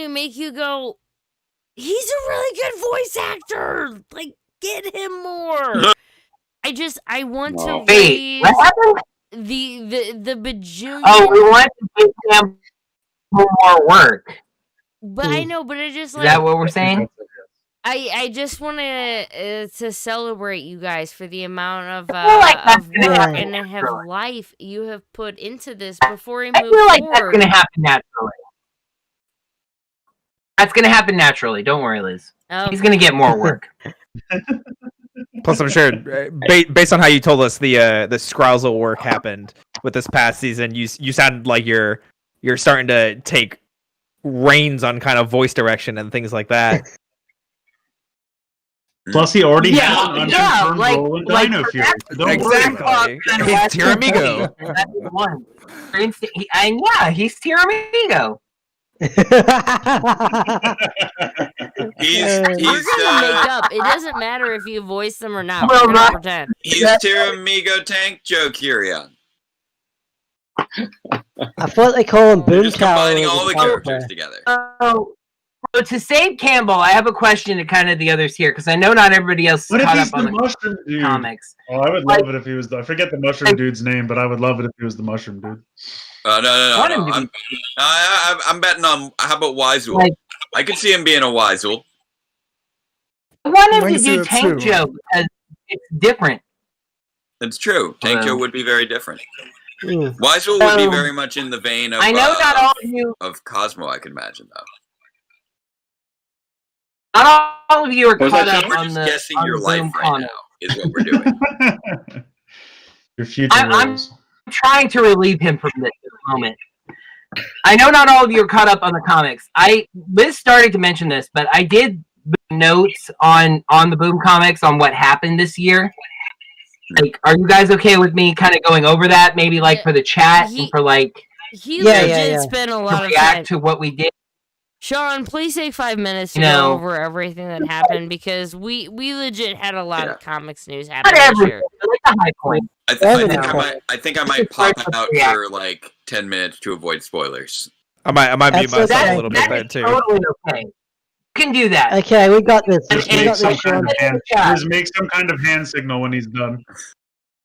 make you go, he's a really good voice actor, like get him more. I want to raise the bajillion. Oh, we want to give him more work. But I know, but I just like. Is that what we're saying? I just want to celebrate you guys for the amount of that's of gonna work happen and have naturally. life you have put into this before we move I feel like that's forward. going to happen naturally. That's going to happen naturally. Don't worry, Liz. He's going to get more work. Plus, I'm sure, based on how you told us the Scrousel work happened with this past season, you sound like you're starting to take reins on kind of voice direction and things like that. Plus, he already has an unconfirmed role in Dino Fury. Don't worry about it. He's Tiramigo. That's the one. He's Tiramigo. He's We're gonna make up. It doesn't matter if you voice them or not. Well, We're gonna pretend. He's Tiramigo Tank Joe Curion. I thought they call him Boom Tower. Combining all the characters together. So to save Campbell, I have a question to kind of the others here, because I know not everybody else What is if caught he's up on the mushroom dude? comics. Oh, I would love it if he was. I forget the mushroom dude's name, but I would love it if he was the mushroom dude. No. I'm betting on. How about Wiseul? I could see him being a Wiseul. I want him to do Tank Joe because it's different. It's true. Tank Joe would be very different. Wiseul would be very much in the vein of. I know not all of you. Of Cosmo, I can imagine though. Not all of you are caught up We're on just the guessing on your the life Zoom right con. now is what we're doing. Your future I'm roles. trying to relieve him from this at the moment. I know not all of you are caught up on the comics. Liz started to mention this, but I did notes on the Boom comics on what happened this year. Like, are you guys okay with me kind of going over that? Maybe like for the chat and for like He legit spent a to lot of react time. to what we did. Sean, please take 5 minutes to You know- go over everything that happened, because we legit had a lot of comics news happen Not this everything, year. but like the high point. I think I might pop out for like 10 minutes to avoid spoilers. I might mute myself okay. a little bit there too. Totally okay. You can do that. Okay, we got this. Just We make got some this, kind Sean. of hand. Just make some kind of hand signal when he's done.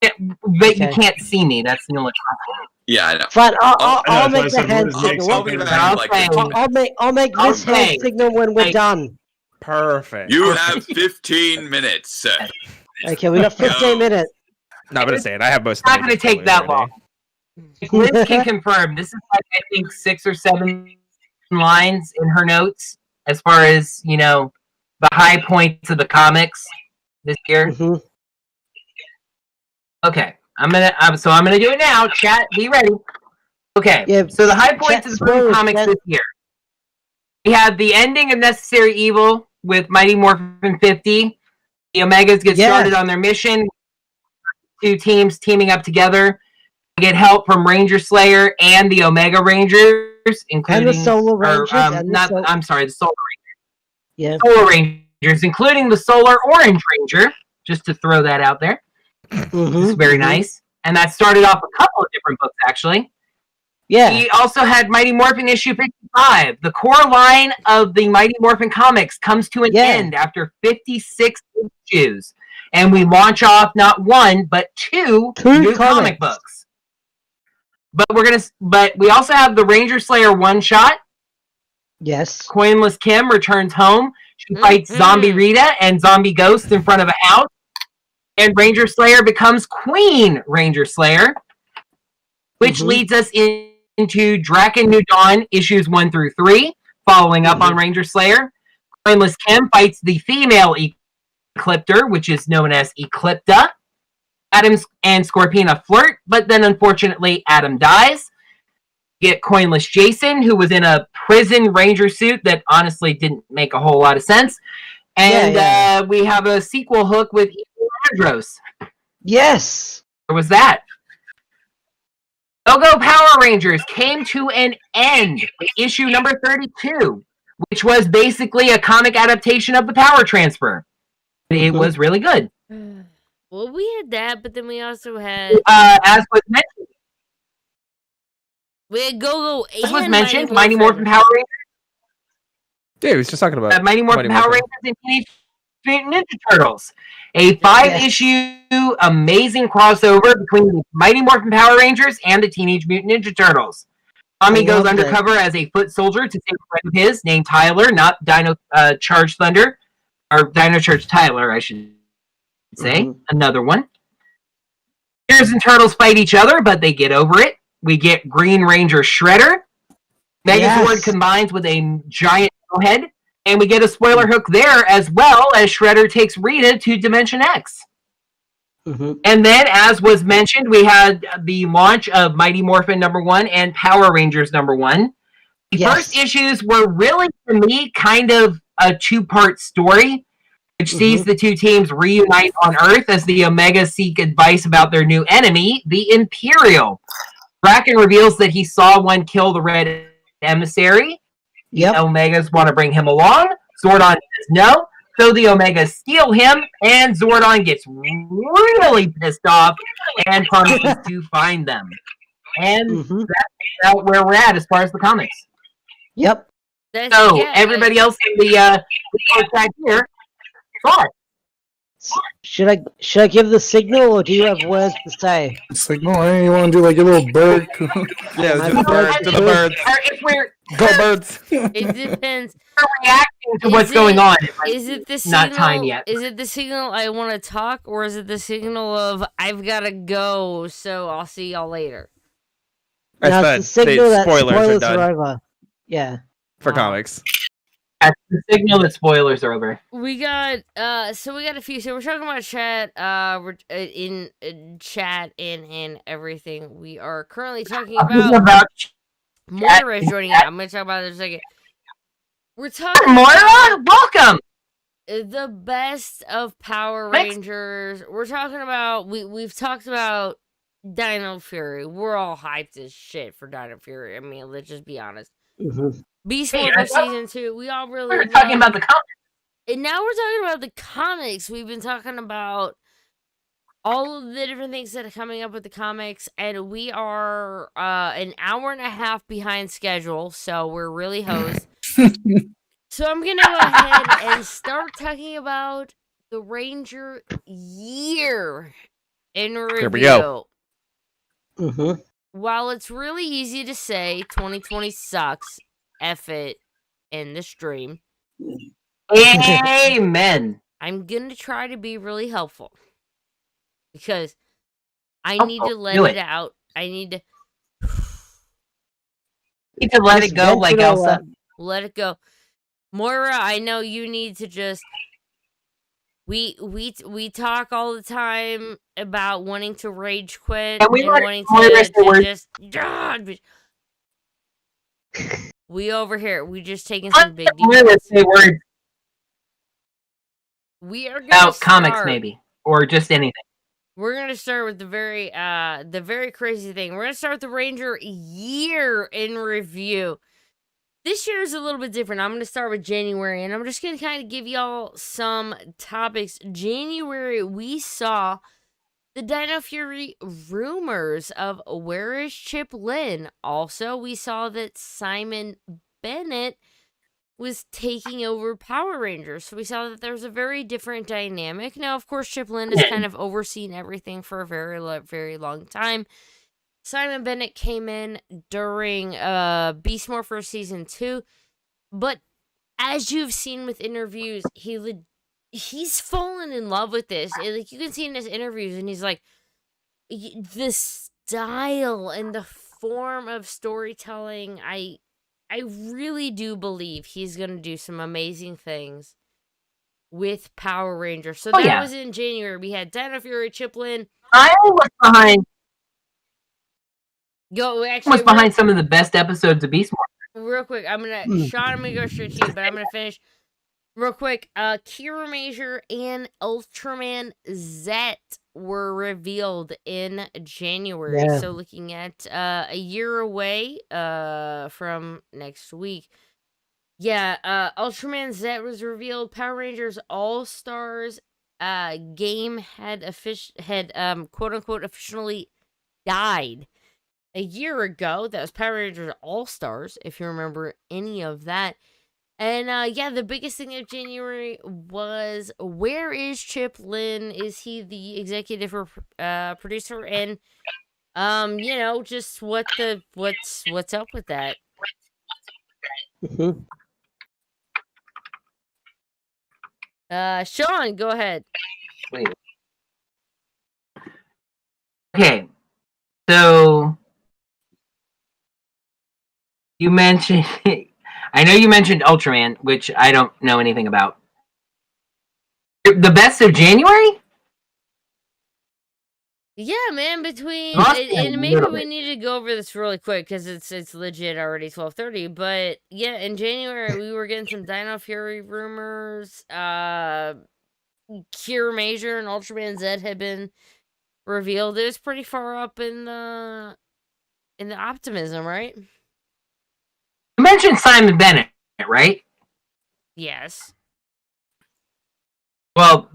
But you can't see me. That's the only problem. Yeah, I know. Fine, I'll I know, make that's why I the said hand we'll make signal. I'll be back in like 15 minutes. I'll make this Okay. hand signal when we're done. Perfect. You have 15 minutes. Okay, we got 15 minutes. No, I'm gonna say it. I have most. It's not going to take that long. Liz can confirm. This is like, I think 6 or 7 lines in her notes as far as, you know, the high points of the comics this year. Okay, I'm gonna do it now. Chat, be ready. Okay, so the high points of the Boom comics this year. We have the ending of Necessary Evil with Mighty Morphin 50. The Omegas get started on their mission. 2 teams teaming up together. We get help from Ranger Slayer and the Omega Rangers, including And the Solar Rangers. I'm sorry, the Solar Rangers. Yeah. Solar Rangers, including the Solar Orange Ranger, just to throw that out there. It's very nice. And that started off a couple of different books, actually. Yeah. We also had Mighty Morphin issue 55. The core line of the Mighty Morphin comics comes to an end after 56 issues. And we launch off not 1, but 2 new comic books. But we also have the Ranger Slayer one-shot. Yes. Coinless Kim returns home. She fights Zombie Rita and Zombie Ghost in front of a house. And Ranger Slayer becomes Queen Ranger Slayer, which leads us into Draken New Dawn issues 1 through 3, following up on Ranger Slayer. Coinless Kim fights the female Ecliptor, which is known as Eclipta. Adam and Scorpina flirt, but then unfortunately Adam dies. Get Coinless Jason, who was in a prison ranger suit that honestly didn't make a whole lot of sense. And we have a sequel hook with Evil Andros. Yes. Where was that? Go-Go Power Rangers came to an end with issue number 32, which was basically a comic adaptation of the Power Transfer. It was really good. Well, we had that, but then we also had as was mentioned. We had Go-Go As was and mentioned, Mighty Morphin Power Rangers. Yeah, he was just talking about Mighty Morphin Power Rangers and Teenage Mutant Ninja Turtles. A 5-issue amazing crossover between the Mighty Morphin Power Rangers and the Teenage Mutant Ninja Turtles. Tommy goes undercover as a foot soldier to save a friend of his named Tyler, not Dino Charge Thunder, or Dino Charge Tyler, I should say. Another one. Bears and Turtles fight each other, but they get over it. We get Green Ranger Shredder. Megazord combines with a giant head. And we get a spoiler hook there, as well as Shredder takes Rita to Dimension X. And then, as was mentioned, we had the launch of Mighty Morphin #1 and Power Rangers #1. The first issues were really, for me, kind of a two-part story, which sees the two teams reunite on Earth as the Omega seek advice about their new enemy, the Imperial. Bracken reveals that he saw one kill the Red Emissary. The Omegas want to bring him along. Zordon says no. So the Omegas steal him, and Zordon gets really pissed off and promises to find them. And that's about where we're at as far as the comics. Yep. So everybody else in the chat here, thoughts? Should I give the signal, or do you have words to say? Signal? Hey, you want to do like a little bird? Yeah, let's do the bird. To the birds. If we're Go birds. It depends. Reacting to what's going on. Is it the signal? Not time yet. Is it the signal I want to talk, or is it the signal of I've got to go, so I'll see y'all later? No, it's the signal that spoilers done are over. Yeah. for comics. That's the signal that spoilers are over. We got so we got a few. So we're talking about chat. We're in chat and everything. We are currently talking about Moira is joining in. I'm gonna talk about it in a second. We're talking Moira, welcome. The best of Power Rangers. We're talking about we've talked about Dino Fury. We're all hyped as shit for Dino Fury. I mean, let's just be honest. Beast Morphers season 2. We all really We're talking about the comics. And now we're talking about the comics. We've been talking about all of the different things that are coming up with the comics, and we are an hour and a half behind schedule, so we're really hosed. So I'm gonna go ahead and start talking about the Ranger year in review. Here we go. While it's really easy to say 2020 sucks, F it in the stream. Amen. I'm gonna try to be really helpful because I need to let it out. I need to let it go, like Elsa. Let it go. Moira, I know you need to just we talk all the time about wanting to rage quit and wanting to just we over here, we just taking some big words. We are gonna comics maybe, or just anything. We're gonna start with the very crazy thing. We're gonna start with the Ranger year in review. This year is a little bit different. I'm going to start with January, and I'm just going to kind of give y'all some topics. January, we saw the Dino Fury rumors of where is Chip Lynn. Also, we saw that Simon Bennett was taking over Power Rangers. So we saw that there's a very different dynamic. Now, of course, Chip Lynn has kind of overseen everything for a very long time. Simon Bennett came in during Beast Morphers season 2, but as you've seen with interviews, he's fallen in love with this. Like you can see in his interviews, and he's like, the style and the form of storytelling. I really do believe he's gonna do some amazing things with Power Rangers. So that was in January. We had Dino Fury, Chip Lynn. I was behind. Actually, was behind some of the best episodes of Beast Morphers. Real quick, Sean, I'm gonna go straight to you, but I'm gonna finish real quick. Kira Major and Ultraman Zet were revealed in January. Yeah. So looking at a year away from next week. Yeah, Ultraman Z was revealed. Power Rangers All Stars game had quote unquote officially died a year ago. That was Power Rangers All Stars, if you remember any of that. And yeah, the biggest thing of January was, where is Chip Lynn? Is he the executive or producer? And you know, just what's up with that? Mhm. Sean, go ahead. Wait. Okay, so you mentioned, I know you mentioned Ultraman, which I don't know anything about. The best of January? Yeah, man. Between Must be a and maybe little we bit. need to go over this really quick because it's legit already 12:30. But yeah, in January we were getting some Dino Fury rumors. Cure Major and Ultraman Z had been revealed. It was pretty far up in the optimism, right? You mentioned Simon Bennett, right? Yes. Well,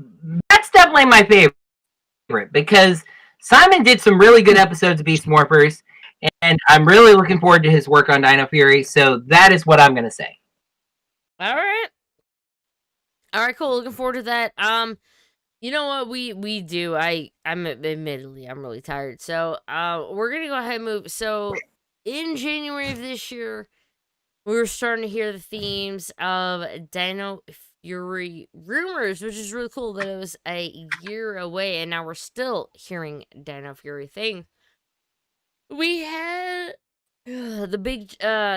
that's definitely my favorite because Simon did some really good episodes of Beast Morphers, and I'm really looking forward to his work on Dino Fury. So that is what I'm going to say. All right. All right, cool. Looking forward to that. You know what we do? I'm admittedly I'm really tired. So we're gonna go ahead and move. So in January of this year, we were starting to hear the themes of Dino Fury rumors, which is really cool that it was a year away, and now we're still hearing Dino Fury thing. We had the big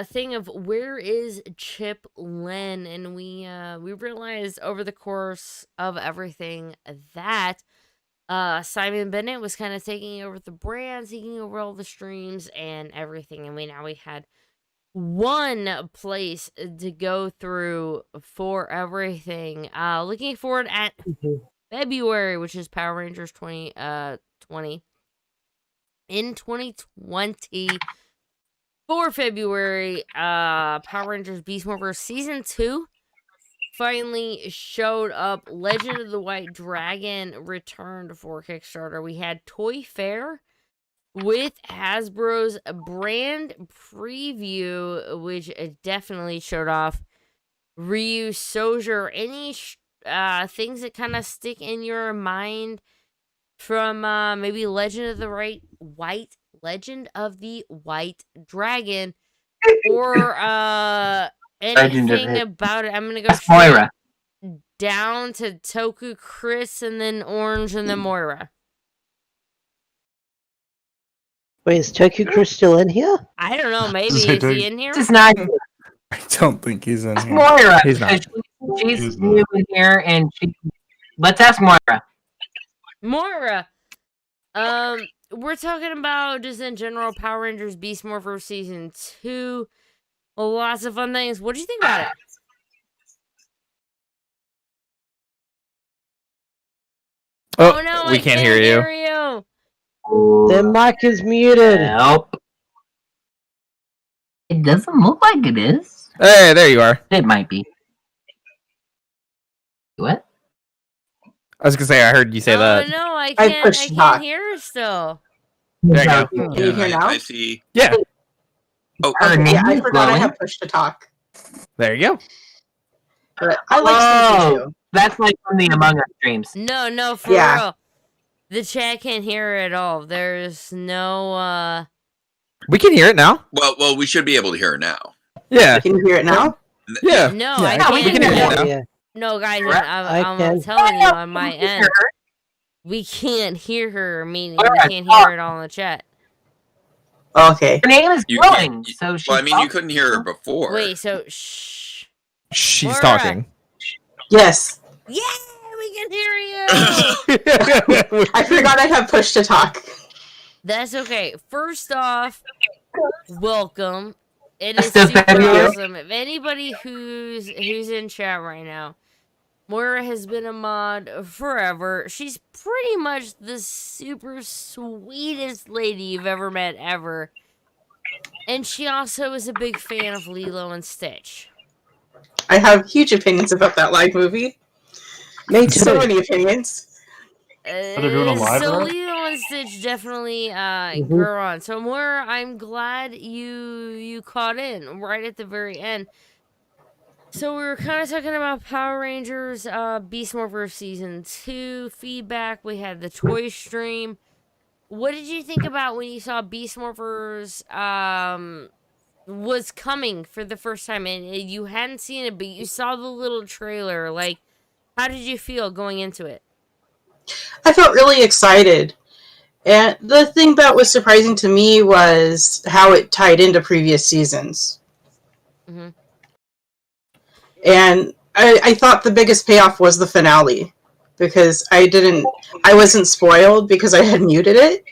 thing of where is Chip Lynn, and we realized over the course of everything that Simon Bennett was kind of taking over the brand, taking over all the streams and everything, and we had one place to go through for everything. Looking forward at February, which is Power Rangers 2020. In 2020, for February, Power Rangers Beast Morphers Season 2 finally showed up. Legend of the White Dragon returned for Kickstarter. We had Toy Fair with Hasbro's brand preview, which definitely showed off Ryu, Soja, any things that kind of stick in your mind from maybe Legend of the White Dragon, or anything about it. I'm gonna go straight Moira. down to Toku, Chris, and then Orange, and then Moira. Wait, is Tokyo Chris still in here? I don't know. Maybe Say is he Toku. in here? This is not I don't think he's in here. Moira. He's not. She's new in here, and let's ask Moira. Moira. We're talking about just in general Power Rangers Beast Morphers Season 2. Lots of fun things. What do you think about it? Oh, no, we I can't hear you. you. Their mic is muted. Nope. It doesn't look like it is. Hey, there you are. It might be. What? I was gonna say I heard you say that. No, I I can't. pushed I can't talk. hear her still. There you go. Can you hear now? I see. Yeah. Oh, Okay, yeah, I forgot I glowing. have push to talk. There you go. But I like season 2. That's like from the Among Us streams. No, for Yeah. real. The chat can't hear her at all. There's no We can hear it now. Well, we should be able to hear her now. Yeah. Can you hear it now? Yeah. No, Yeah, I I can't we can hear hear it. it now. Yeah. No, guys, I I'm can. telling you on my end, we can't hear her, meaning we Alright, can't hear it all in the chat. Okay. Her name is You glowing, can't- so she's Well, I mean, you couldn't hear her before. Wait, so shh. She's Laura. talking. Yes. Yeah, we can hear you. I forgot I have push to talk. That's okay. First off, welcome. It is So super thank you. awesome. If anybody who's in chat right now Moira has been a mod forever. She's pretty much the super sweetest lady you've ever met ever. And she also is a big fan of Lilo and Stitch. I have huge opinions about that live movie. Me too. So many opinions. they're doing a live So one? Lilo and Stitch definitely Mhm. grew on. So Moira, I'm glad you caught in right at the very end. So we were kind of talking about Power Rangers, Beast Morphers Season 2 feedback. We had the toy stream. What did you think about when you saw Beast Morphers was coming for the first time? And you hadn't seen it, but you saw the little trailer. Like, how did you feel going into it? I felt really excited. And the thing that was surprising to me was how it tied into previous seasons. Mm-hmm. And I thought the biggest payoff was the finale, because I wasn't spoiled because I had muted it.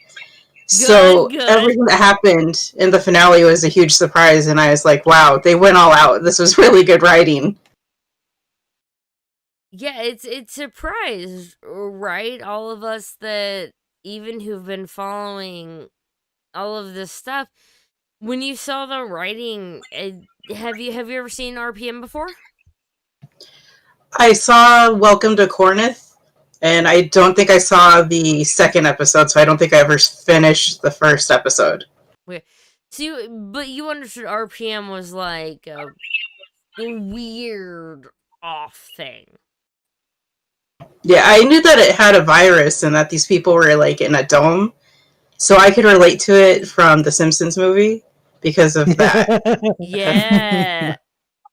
So Good. everything that happened in the finale was a huge surprise, and I was like, wow, they went all out. This was really good writing. Yeah, it's surprised, right? All of us that even who've been following all of this stuff, when you saw the writing, have you ever seen RPM before? I saw Welcome to Cornith, and I don't think I saw the second episode, so I don't think I ever finished the first episode. Wait, so but you understood RPM was like a weird off thing. Yeah, I knew that it had a virus and that these people were like in a dome, so I could relate to it from the Simpsons movie because of that. Yeah.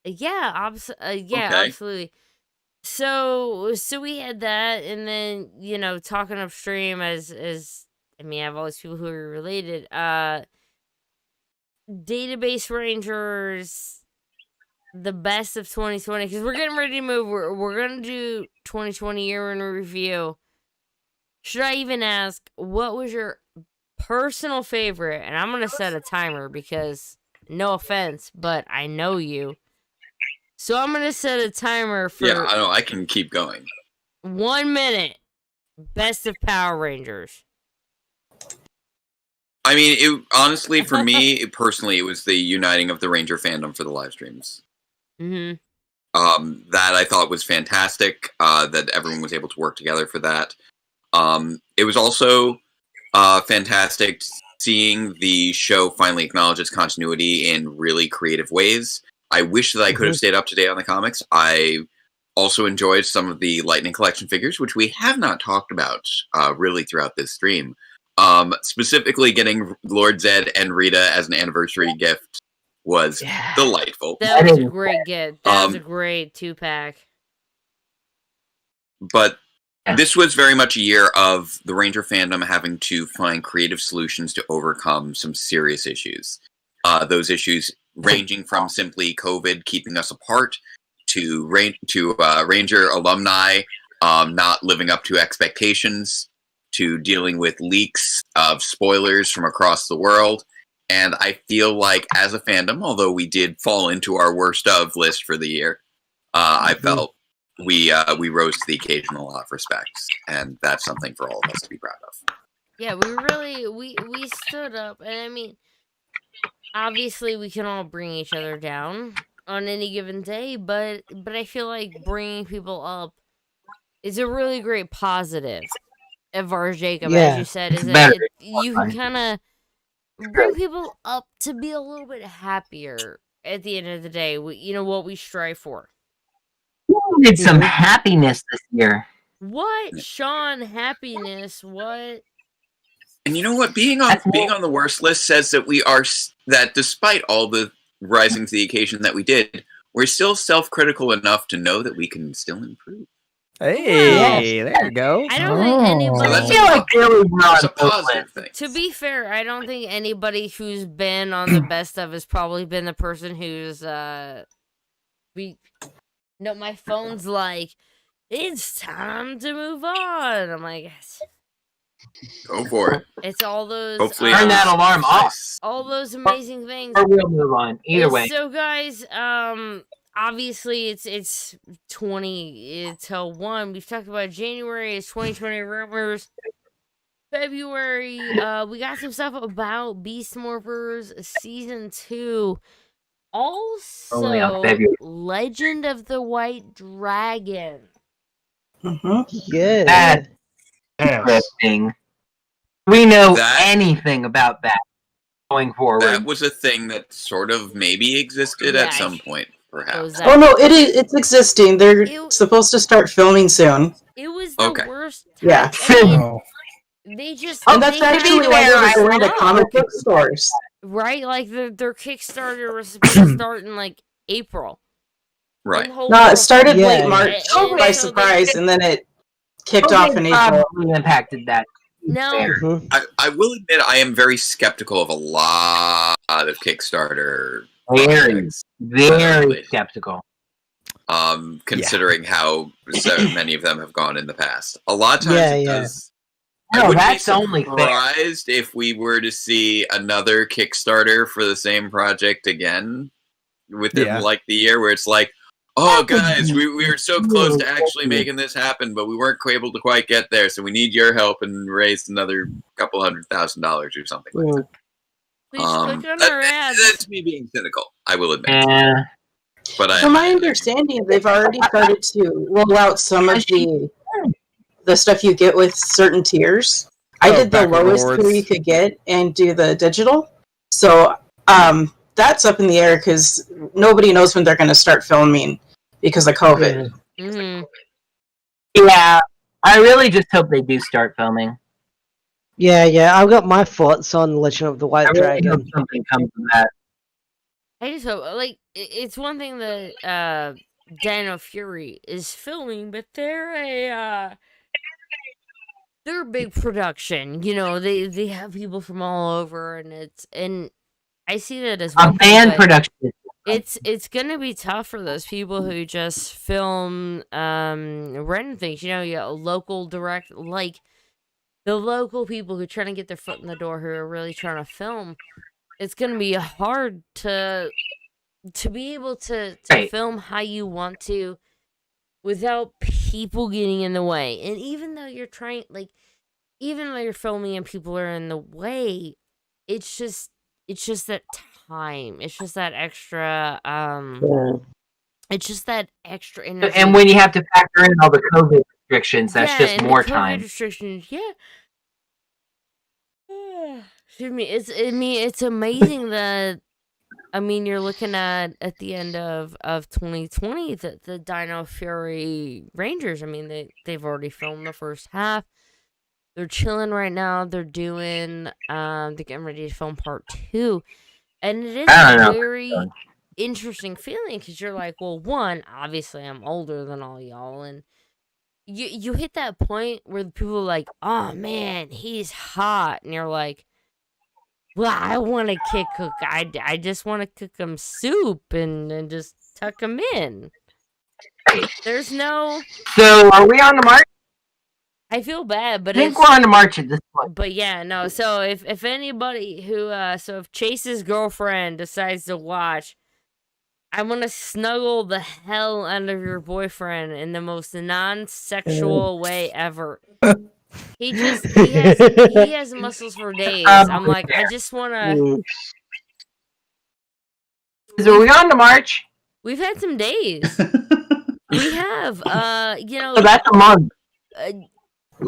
Yeah, Okay. absolutely. So we had that, and then talking upstream as I mean, I have all these people who are related. Database Rangers, the best of 2020, because we're getting ready to move. We're gonna do 2020 year in review. Should I even ask what was your personal favorite? And I'm gonna set a timer because no offense, but I know you. So I'm gonna set a timer for Yeah, I know. I can keep going. 1 minute. Best of Power Rangers. I mean, it honestly, for me personally, it was the uniting of the Ranger fandom for the live streams. Mm-hmm. That I thought was fantastic. That everyone was able to work together for that. It was also fantastic seeing the show finally acknowledge its continuity in really creative ways. I wish that I could have stayed up to date on the comics. I also enjoyed some of the Lightning Collection figures, which we have not talked about really throughout this stream. Specifically, getting Lord Zed and Rita as an anniversary gift was delightful. That was a great gift. That was a great 2-pack. But this was very much a year of the Ranger fandom having to find creative solutions to overcome some serious issues. Those issues ranging from simply COVID keeping us apart to Ranger alumni not living up to expectations, to dealing with leaks of spoilers from across the world. And I feel like as a fandom, although we did fall into our worst of list for the year, I felt we rose to the occasion in a lot of respects, and that's something for all of us to be proud of. Yeah, we really we stood up, and I mean, obviously we can all bring each other down on any given day, but I feel like bringing people up is a really great positive. Of ours, Jacob, as you said, is that you can kind of bring people up to be a little bit happier at the end of the day. What we strive for. We need some happiness this year. What, Sean? Happiness? What? And you know what? Being on the worst list says that despite all the rising to the occasion that we did, we're still self-critical enough to know that we can still improve. Hey, there you go. I don't think anybody. I feel like it's a positive thing. To be fair, I don't think anybody who's been on the best of has probably been the person who's my phone's like, it's time to move on. I'm like, go for it. It's all those. Hopefully, turn that alarm off. All those amazing things. Or we'll move on. Either way. So, guys, obviously it's 20 till 1. We've talked about January. It's 2020 rumors. February, we got some stuff about Beast Morphers Season 2. Also, Legend of the White Dragon. Yeah. That's interesting. We know anything about that going forward. That was a thing that sort of maybe existed at some point, perhaps. Oh no, it's existing. They're supposed to start filming soon. It was the worst time. Yeah. They just And that's actually why they were going to comic book stores. Right? Like their Kickstarter was supposed to start in like April. Right. No, it started late March by surprise, and then it kicked off in April. Probably impacted that. No. I will admit I am very skeptical of a lot of Kickstarter. Very skeptical. Considering how so many of them have gone in the past. A lot of times it does. No, I would that's be only fair. surprised if we were to see another Kickstarter for the same project again within like the year, where it's like, oh guys, we were so close to actually making this happen, but we weren't able to quite get there, so we need your help and raise another couple $100,000 or something like that. That's me being cynical, I will admit. But From my understanding, they've already started to roll out some of the stuff you get with certain tiers. I did the lowest tier you could get and do the digital. So that's up in the air because nobody knows when they're going to start filming because of COVID. Yeah, I really just hope they do start filming. Yeah, I've got my thoughts on Legend of the White Dragon. Hope something comes from that. I just hope, like, it's one thing that Dino Fury is filming, but they're a big production. You know, they have people from all over, and I see that as a band production. It's gonna be tough for those people who just film random things. You know, you got local direct, like the local people who are trying to get their foot in the door, who are really trying to film. It's gonna be hard to be able to film how you want to without people getting in the way. And even though you're trying, like, even though you're filming and people are in the way, it's just that time. It's just that extra. It's just that extra energy. And when you have to factor in all the COVID restrictions, that's just and more the COVID time. Restrictions, Excuse me. It's amazing that. I mean, you're looking at the end of 2020, the Dino Fury Rangers. I mean, they've already filmed the first half. They're chilling right now. They're doing they're getting ready to film part 2, and it is a very interesting feeling because you're like, well, one, obviously I'm older than all y'all, and you hit that point where people are like, oh man, he's hot, and you're like, well, I want to cook. I just want to cook him soup and just tuck him in. There's no. So, are we on the march? I feel bad, but I think we're on the march at this point. But yeah, no. So if anybody who if Chase's girlfriend decides to watch, I'm gonna snuggle the hell out of your boyfriend in the most non-sexual way ever. He has muscles for days. I'm like, I just wanna. Are we on the march? We've had some days. We have, you know. So that's a month.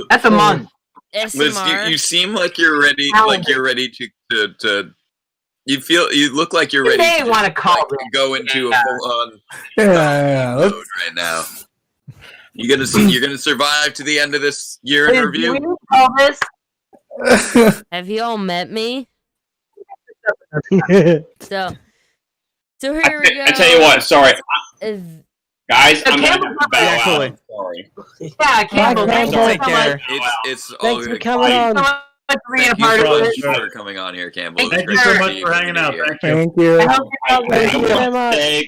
That's a month. Liz, you seem like you're ready. Like you're ready to. You look like you're ready. You may want to call like, go into a full-on mode right now. You're gonna survive to the end of this year in review. Have you all met me? So here we go. I tell you what. Sorry, guys. I'm gonna bow out. Sorry. Yeah, Campbell. Take care. It's all Thanks good. for coming on. Thank you for coming on here, Campbell. Thank you so much for hanging out. Thank you. Thank you very much.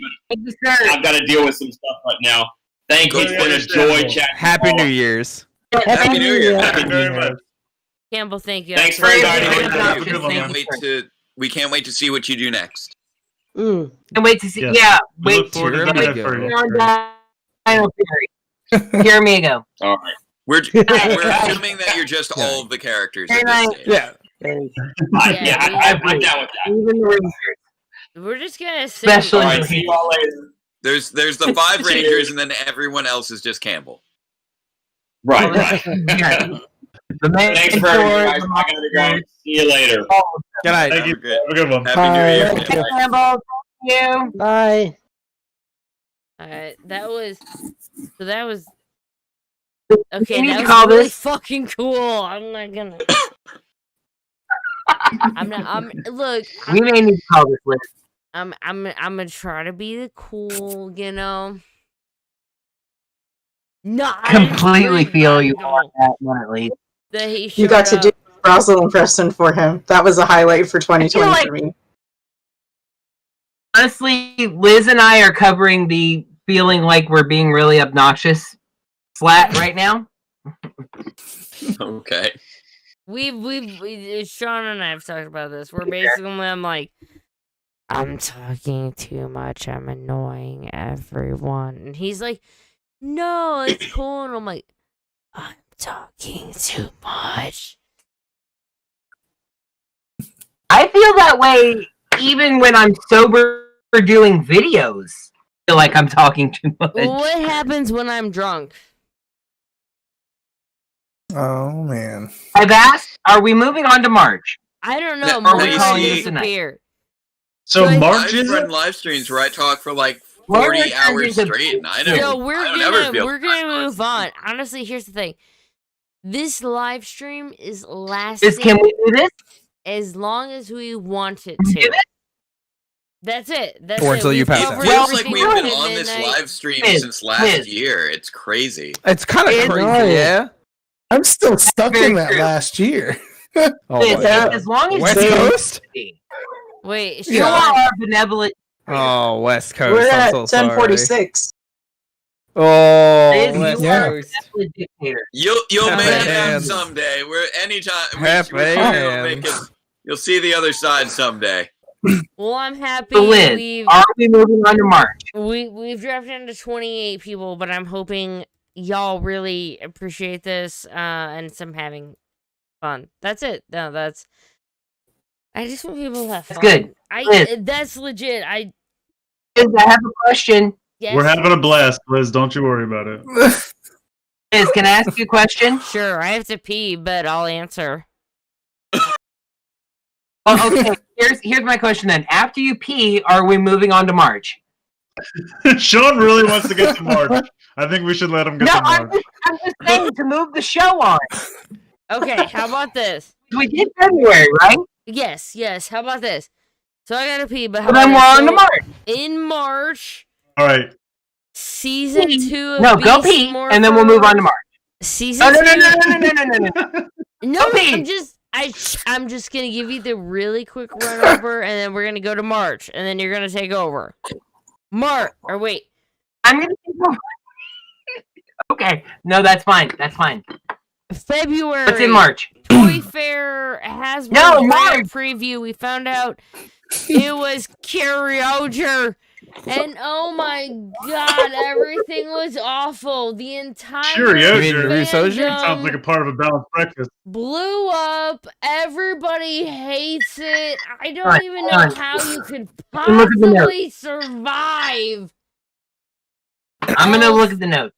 I've got to deal with some stuff right now. Thank you. It's been a joy chatting. Happy New Year's. Happy New Year. Thank you very much. Campbell, thank you. Thanks for inviting me. We can't wait to see what you do next. Mm. And wait to see. Yes. Yeah, We wait look forward to to that see for you. Dino Fury. Here, amigo. All right. We're assuming that you're just all of the characters at this stage. Yeah. I'm down with that. Even the Rangers. We're just gonna assume. Especially All right, see you all later. There's the 5 Rangers, and then everyone else is just Campbell. Right. The main Thanks for everything, guys. I gotta go. See you later. Good night. Thank you. Have Have a good one. Happy New Year. Bye. Hey, Campbell. Thank you. Bye. That was okay. need That to was call really this- fucking cool. I'm not gonna. Look. We may need to call this list. I'm gonna try to be the cool, you know. No, I Completely didn't feel you know on that one at least. that he You got to showed do up. Rosalind Preston for him. That was a highlight for 2020 for me. Honestly, Liz and I are covering the feeling like we're being really obnoxious flat right now. Okay. Sean and I have talked about this. We're basically, I'm like, I'm talking too much. I'm annoying everyone. And he's like, no, it's cool. And I'm like, I'm talking too much. I feel that way even when I'm sober doing videos. I feel like I'm talking too much. What happens when I'm drunk? Oh man. I've asked, are we moving on to March? I don't know. Yeah, Mark we will calling it disappear. So But- March I've is run live streams where I talk for like Laura 40 hours turns into- straight, and I So don't. we're I don't ever gonna feel move on. Honestly, here's the thing. This live stream is lasting Can we do this? as long as we want it Can we do to. this? That's it. That's Or it. until you We've pass It out. covered feels like everything we've up been to on this midnight. live stream Liz, since last Liz. year. It's crazy. It's kind of It's crazy, nice. yeah. I'm still stuck Very in that true. last year. Oh Liz, my God. as long as West you Coast? Wait, you Sean, are our benevolent. Oh, West Coast. We're I'm at so sorry. 10:46. Oh, Liz, West you are a Coast. benevolent dictator. You'll Happy make it out hands. someday. We're anytime. Happy We're sure you'll hands. make it. You'll see the other side someday. well, I'm happy So Liz, are we moving on to March? we've drafted into 28 people, but I'm hoping y'all really appreciate this and some having fun. That's it. No, that's. I just want people to have fun. That's good. Liz. That's legit. Liz, I have a question. Yes. We're having a blast, Liz. Don't you worry about it. Liz, can I ask you a question? Sure, I have to pee, but I'll answer. Oh, okay, here's my question then. After you pee, are we moving on to March? Sean really wants to get to March. I think we should let him get No, to March. I'm just saying to move the show on. Okay, how about this? We did February, right? Yes. How about this? So I gotta pee, but how Well, then about we're on to this? March. In March, All right. season 2 of No, go Beast pee, and then we'll move on to March. Season No, 2. no. No, pee. I'm just gonna give you the really quick run over, and then we're gonna go to March, and then you're gonna take over. Wait. I'm gonna take over. Okay. No, that's fine. That's fine. February. What's in March? Toy Fair Hasbro No, Grand March. preview. We found out it was karaoke. And oh my god, everything was awful. The entire fandom Sounds like a part of a balanced breakfast. blew up. Everybody hates it. I don't Alright, even know alright. how you could Look at the note. possibly survive. I'm gonna look at the note.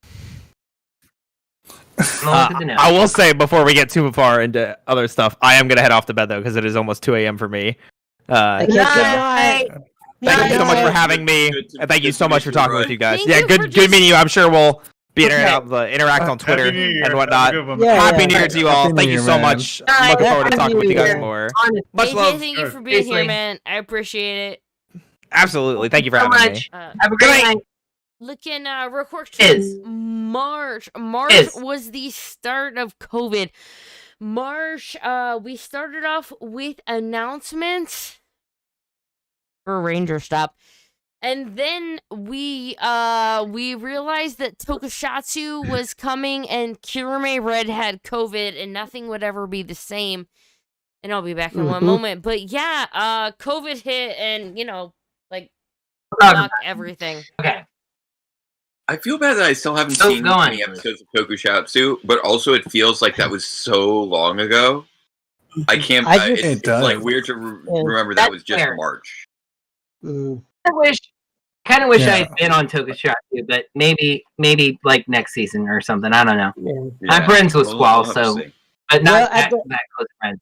I will say before we get too far into other stuff, I am gonna head off to bed though because it is almost 2 a.m. for me. Good night. Thank you so much for having me, and thank you so much for talking with you guys. Thank Yeah, you for good meeting you. I'm sure we'll be Okay. interact on Twitter Happy New Year. and Have a whatnot. good one. Yeah, Happy yeah. New Year to you all. Happy New Thank you Year, so man. much. I'm looking forward to talking with you guys more. Honestly, AJ, Much love. thank you for being Seriously. here, man. I appreciate it. Absolutely. Thank you for so having me. much. Uh, Have a great night. Looking real quick Is. to March. March Is. was the start of COVID. March, we started off with announcements for Ranger Stop. And then we realized that Tokusatsu was coming and Kirame Red had COVID and nothing would ever be the same. And I'll be back in one moment. But yeah, COVID hit and, Like, Talk fuck everything. Okay. I feel bad that I still haven't seen any episodes of Tokusatsu, but also it feels like that was so long ago. I can't. It's like weird to remember that was just March. I kind of wish I had been on Tokusatsu, but maybe like next season or something. I don't know. I'm friends with Squall, so but not that close friends.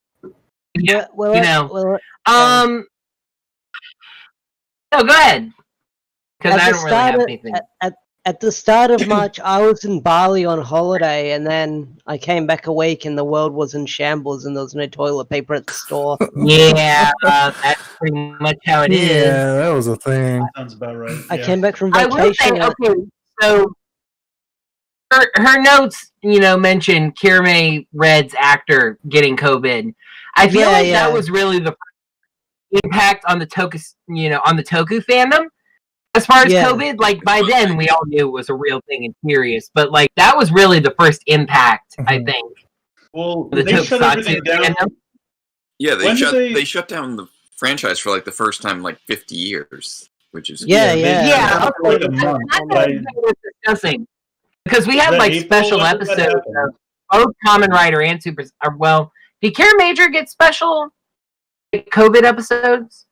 Yeah, No, go ahead. Because I don't really have anything. At the start of March, I was in Bali on holiday, and then I came back a week, and the world was in shambles, and there was no toilet paper at the store. Yeah, that's pretty much how it is. Yeah, that was a thing. Sounds about right. I came back from vacation. I will say, okay, so her notes, mention Kirame Red's actor getting COVID. I feel like that was really the impact on the Toku, on the Toku fandom. As far as COVID, like by then we all knew it was a real thing and serious, but like that was really the first impact, I think. Well, the they shut everything down. Fandom. Yeah, they shut down the franchise for like the first time in like 50 years, which is Okay. like a month. Discussing because we had like special episodes of both Kamen Rider and Super. Well, did Kara Major get special COVID episodes?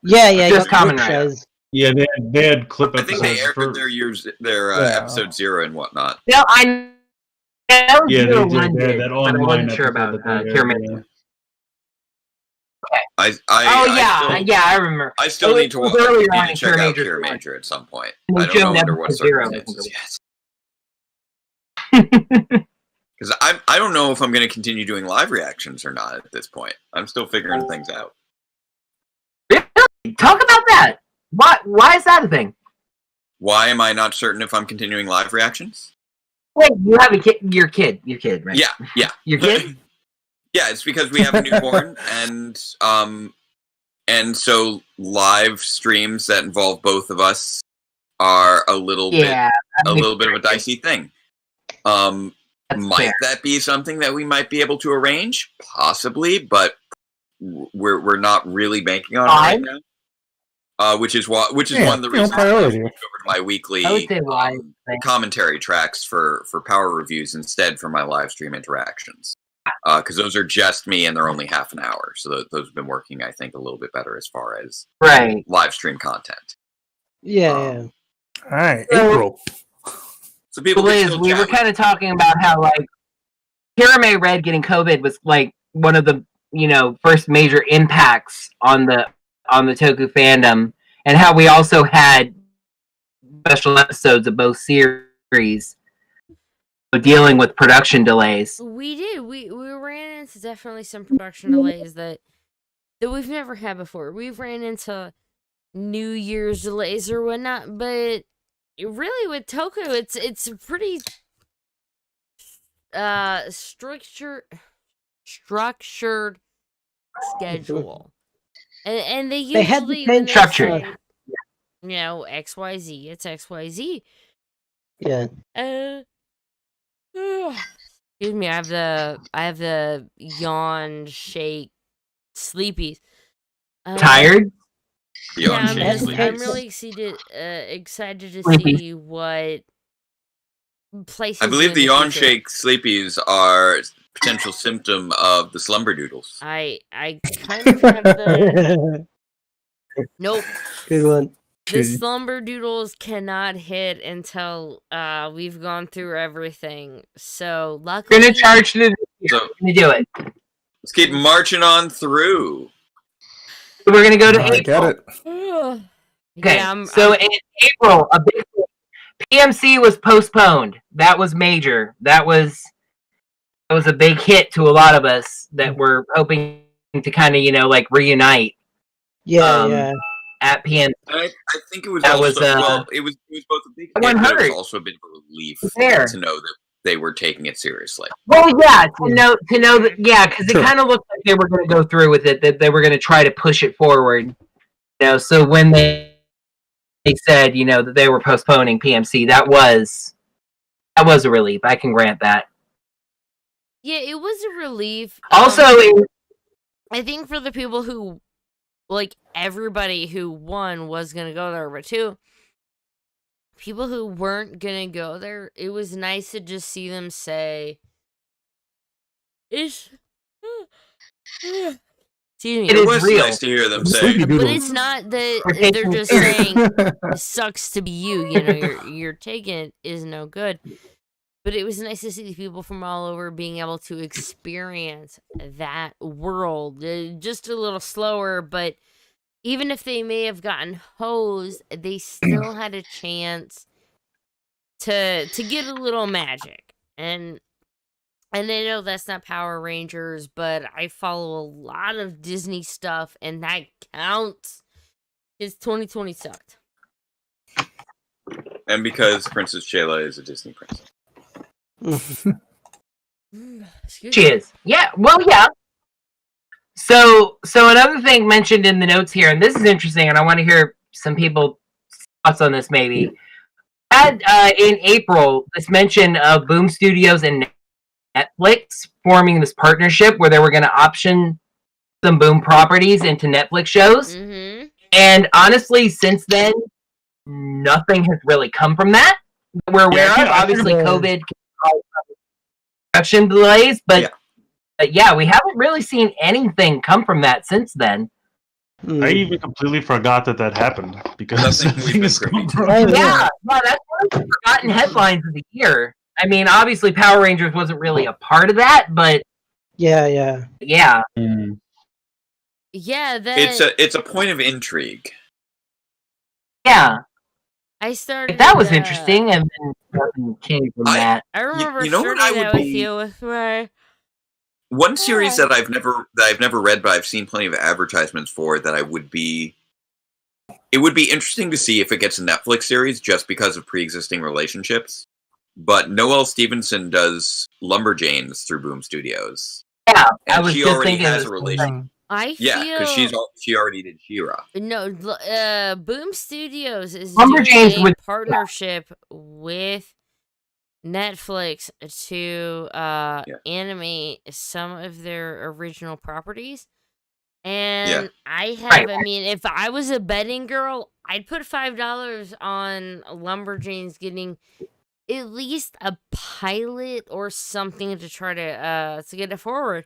Yeah, just Kamen Rider. Yeah, they had clip episodes. I think they aired their episode 0 and whatnot. No, I know. Yeah, Zero they did that but I online wasn't sure episode about that they Kara aired, Major. I remember. I still need to was watch. I earlier need on to in check Kara out Major Kira 1. Major at some point. And I they don't showed know under what episode 0, circumstances yet. Because I don't know if I'm going to continue doing live reactions or not at this point. I'm still figuring things out. Really? Talk about that. Why is that a thing? Why am I not certain if I'm continuing live reactions? Wait, you have a kid. Your kid, right? Yeah. Your kid? Yeah, it's because we have a newborn, and so live streams that involve both of us are a little bit of a dicey thing. Might that be something that we might be able to arrange? Possibly, but we're not really banking on it right now. Which is one of the reasons I moved over to my weekly commentary tracks for Power Reviews instead for my live stream interactions. Because those are just me and they're only half an hour. So those have been working, I think, a little bit better as far as live stream content. Yeah. All right, April. So people we were kind of talking about how like Kirame Red getting COVID was like one of the first major impacts on the Toku fandom, and how we also had special episodes of both series dealing with production delays. We did. We ran into definitely some production delays that we've never had before. We've ran into New Year's delays or whatnot, but really with Toku, it's a pretty structured schedule. And they usually had the same structure. XYZ. It's XYZ. Yeah. Excuse me. I have the yawn, shake, sleepies. Tired? I'm really excited to see what places. I believe the yawn, shake, sleepies are potential symptom of the slumber doodles. I kind of have the nope. Good one. The slumber doodles cannot hit until we've gone through everything. So luckily, gonna charge to do it. Let's keep marching on through. We're gonna go to April. Get it. Okay, yeah, so in April, a big PMC was postponed. That was major. That was a big hit to a lot of us that were hoping to kind of reunite. Yeah. At PMC. I think it was it was both a big hit, but it was also a bit of a relief to know that they were taking it seriously. Well, yeah, to know that, because it kind of looked like they were going to go through with it, that they were going to try to push it forward. So when they said, that they were postponing PMC, that was a relief. I can grant that. Yeah, it was a relief. Also, I think for the people who like everybody who one was gonna go there, but two, people who weren't gonna go there, it was nice to just see them say, "It's." Excuse me. It was nice to hear them say. But it's not that they're just saying it sucks to be you. You know, your taking it is no good. But it was nice to see people from all over being able to experience that world just a little slower. But even if they may have gotten hosed, they still had a chance to get a little magic. And I know that's not Power Rangers, but I follow a lot of Disney stuff, and that counts. Because 2020 sucked. And because Princess Shayla is a Disney princess. She is. Yeah. Well, yeah. So another thing mentioned in the notes here, and this is interesting, and I want to hear some people's thoughts on this. Maybe had in April this mention of Boom Studios and Netflix forming this partnership where they were going to option some Boom properties into Netflix shows. Mm-hmm. And honestly, since then, nothing has really come from that. We're aware of. Obviously, COVID production delays, but yeah, we haven't really seen anything come from that since then. I even completely forgot that happened because things come from. Yeah, that's one of the forgotten headlines of the year. I mean, obviously, Power Rangers wasn't really a part of that, but yeah. Yeah, It's a point of intrigue. Yeah. I started. That was interesting, and then nothing came from that. I remember you know what starting I that would with be- you with my. One series that I've never read, but I've seen plenty of advertisements for that it would be interesting to see if it gets a Netflix series just because of pre-existing relationships. But Noelle Stevenson does Lumberjanes through Boom Studios. Yeah, and I was she just already thinking has the a same relationship. I Yeah, because feel she already did She-Ra. no. Boom Studios is Lumberjanes doing a with- partnership with Netflix to animate some of their original properties. And I mean, if I was a betting girl, I'd put $5 on Lumberjanes getting at least a pilot or something to try to get it forward.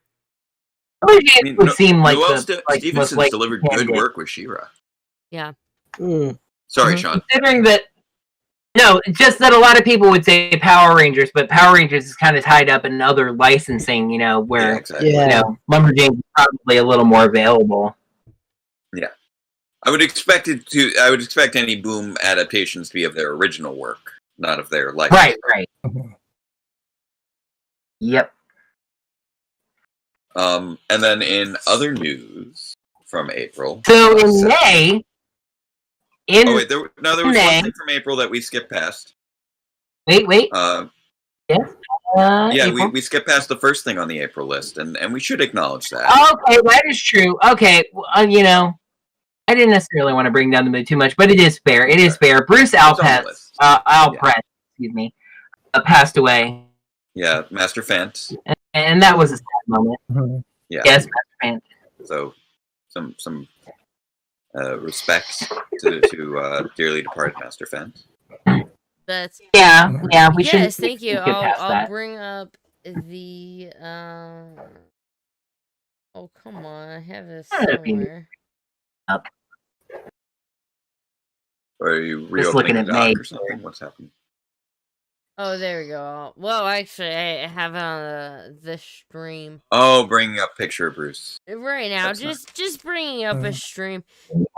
Lumberjanes would seem like Noelle the most Stevenson's likely delivered good candidate. work with She-Ra. Yeah. Sorry, Sean. Considering that, no, just that a lot of people would say Power Rangers, but Power Rangers is kind of tied up in other licensing, you know, where Lumberjanes is probably a little more available. Yeah, I would expect any Boom adaptations to be of their original work, not of their license. Right. Yep. And then in other news from April. So in May. There was one thing from April that we skipped past. Wait. Yes. April? We skipped past the first thing on the April list, and we should acknowledge that. Okay, that is true. Okay, you know, I didn't necessarily want to bring down the mood too much, but it is fair. It is fair. Bruce Alpert, excuse me, passed away. Yeah, Master Fant. And that was a sad moment. Yeah. Yes, Master Fant. So, some respect to dearly departed Master Fant. That's we should. Yes, thank you. get past I'll that. bring up the oh, come on, I have this somewhere. Or are you Just looking reopening at the doc May. or something? What's happening? Oh, there we go. Well, actually, I have it on the stream Oh, bringing up picture of Bruce. right now. That's Just bringing up a stream,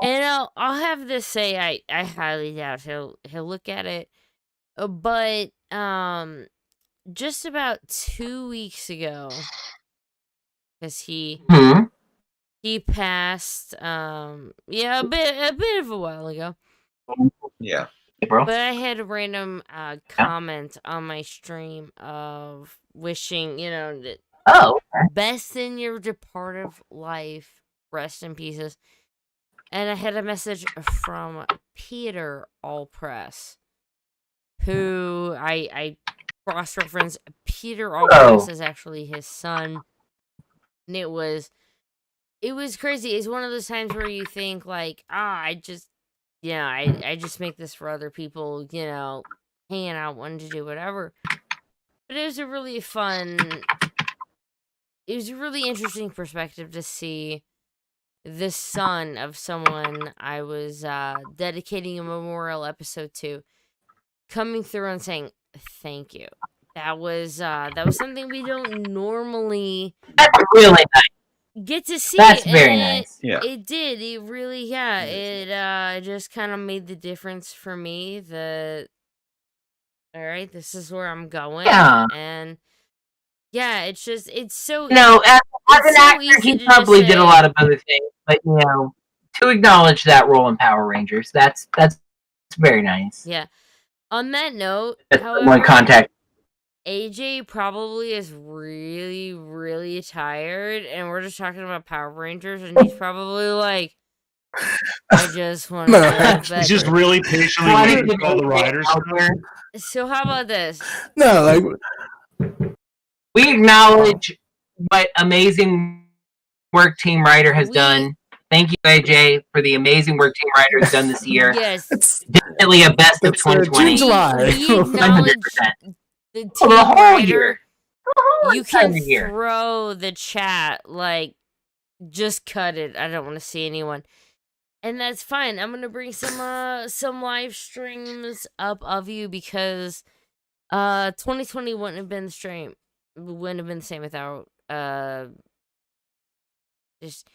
and I'll have this say I highly doubt he'll look at it, but just about 2 weeks ago, because he passed a bit of a while ago. Yeah. But I had a random comment on my stream of wishing, that best in your departed life, rest in pieces. And I had a message from Peter Allpress, who I cross-reference. Peter Allpress is actually his son. And it was it was crazy. It's one of those times where you think like, I just make this for other people, hanging out, wanting to do whatever. But it was a really interesting perspective to see the son of someone I was dedicating a memorial episode to coming through and saying thank you. That was something we don't normally really nice. Get to see. That's very nice. Yeah, it did. It really, it just kind of made the difference for me. All right, this is where I'm going. Yeah, and it's so. As an actor, he probably did a lot of other things, but to acknowledge that role in Power Rangers, that's very nice. Yeah. On that note, one contact. AJ probably is really, really tired, and we're just talking about Power Rangers, and he's probably like, I just want to go to bed. He's just really patiently waiting for all the riders. So how about this? No, we acknowledge what amazing work Team Rider has done. Thank you, AJ, for the amazing work Team Rider has done this year. Yes. It's definitely a best of 2020. July. We acknowledge the Team Rider. You can throw the chat, just cut it. I don't want to see anyone. And that's fine. I'm going to bring some live streams up of you because 2020 wouldn't have been the same without just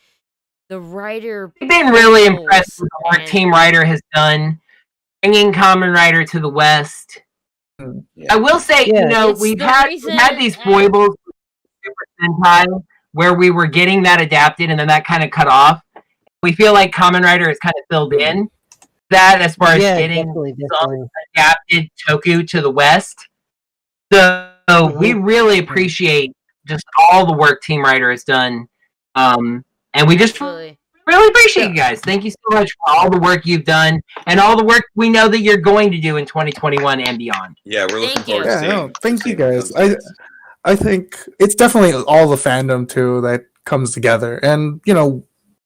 the writer. I've been really impressed with the work Team Rider has done, bringing Kamen Rider to the West. Yeah. I will say, we've had these foibles Super Sentai where we were getting that adapted and then that kind of cut off. We feel like Kamen Rider is kind of filled in that as far as getting some adapted Toku to the West. So we really appreciate just all the work Team Rider has done. And we just really appreciate you guys. Thank you so much for all the work you've done and all the work we know that you're going to do in 2021 and beyond. Yeah, we're looking forward to seeing. Thank you guys. I think it's definitely all the fandom too that comes together. And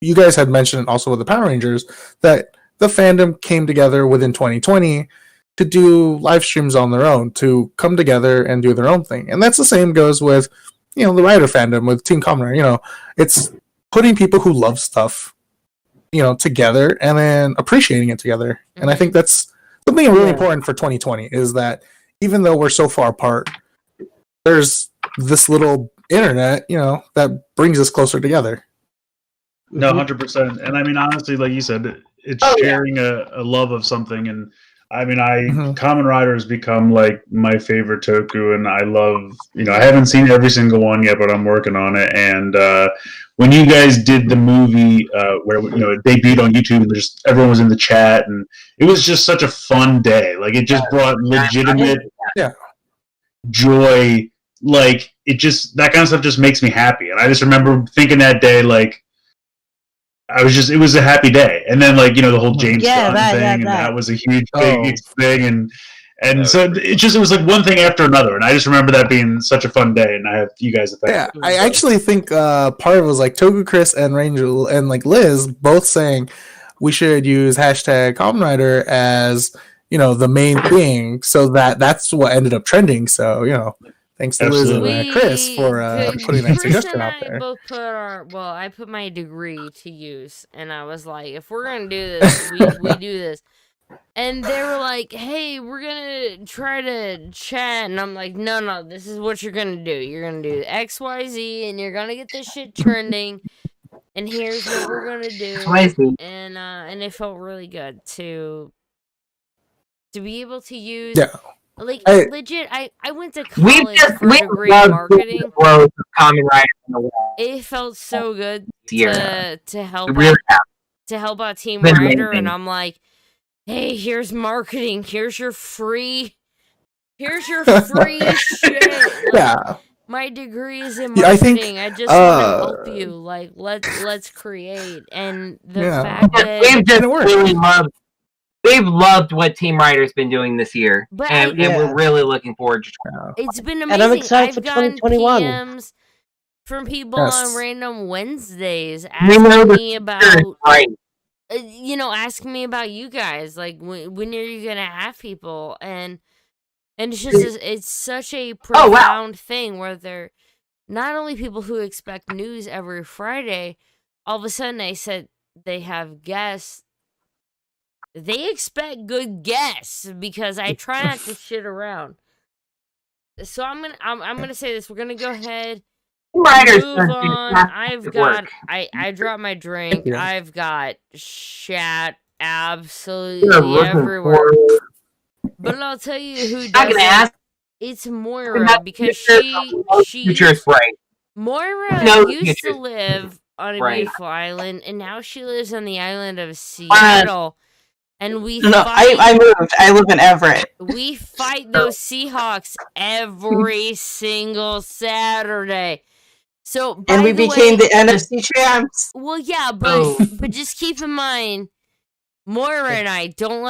you guys had mentioned also with the Power Rangers that the fandom came together within 2020 to do live streams on their own, to come together and do their own thing. And that's the same goes with the Rider fandom with Team Kamen Rider. It's putting people who love stuff, together and then appreciating it together. Mm-hmm. And I think that's something really important for 2020 is that even though we're so far apart, there's this little internet, that brings us closer together. No, 100%. And I mean, honestly, like you said, it's sharing a love of something. And I mean, Kamen Rider has become like my favorite Toku, and I love, I haven't seen every single one yet, but I'm working on it. And when you guys did the movie where it debuted on YouTube, and just everyone was in the chat, and it was just such a fun day. Like it just brought legitimate joy. Like that kind of stuff just makes me happy. And I just remember thinking that day, like, it was a happy day. And then the whole James Gunn thing, and that was a huge big thing, and so it was like one thing after another, and I just remember that being such a fun day, and I have you guys to thank. Yeah, I actually think part of it was like Toku Chris and Ranger and Liz both saying we should use hashtag Kamen Rider as the main thing, so that's what ended up trending. So thanks to Liz and Chris for putting that suggestion out there. Both I put my degree to use, and I was like, if we're gonna do this, we do this. And they were like, hey, we're gonna try to chat, and I'm like, no, this is what you're gonna do. You're gonna do XYZ, and you're gonna get this shit trending. And here's what we're gonna do. And it felt really good to be able to use. Yeah. Legit, I went to college for a degree in marketing. It felt so good to help out Team Rider, and I'm like, hey, here's marketing. Here's your free shit. My degree is in marketing. I just want to help you. Like, let's create. And the fact that we've loved what Team Rider's been doing this year, and we're really looking forward to it. It's been amazing. And I'm excited for 2021. PMs from people Yes. on random Wednesdays We know asking the me about, future is bright. asking me about you guys. Like, when are you gonna have people? And it's just it's such a profound thing where they're not only people who expect news every Friday. All of a sudden, they said they have guests. They expect good guests because I try not to shit around. So I'm gonna say this. We're gonna go ahead. Writers Move don't do on. fantastic work. I dropped my drink. Yeah. I've got shat You're absolutely looking everywhere. for. But I'll tell you who I'm not does gonna it. ask. It's Moira because she Future is bright. Moira No, the used future to is live on a bright. beautiful island, and now she lives on the island of Seattle. And we No, fight. I moved. I live in Everett. We fight those Seahawks every single Saturday. So, And we by the became way, the NFC champs. well, yeah, but just keep in mind, Moira and I don't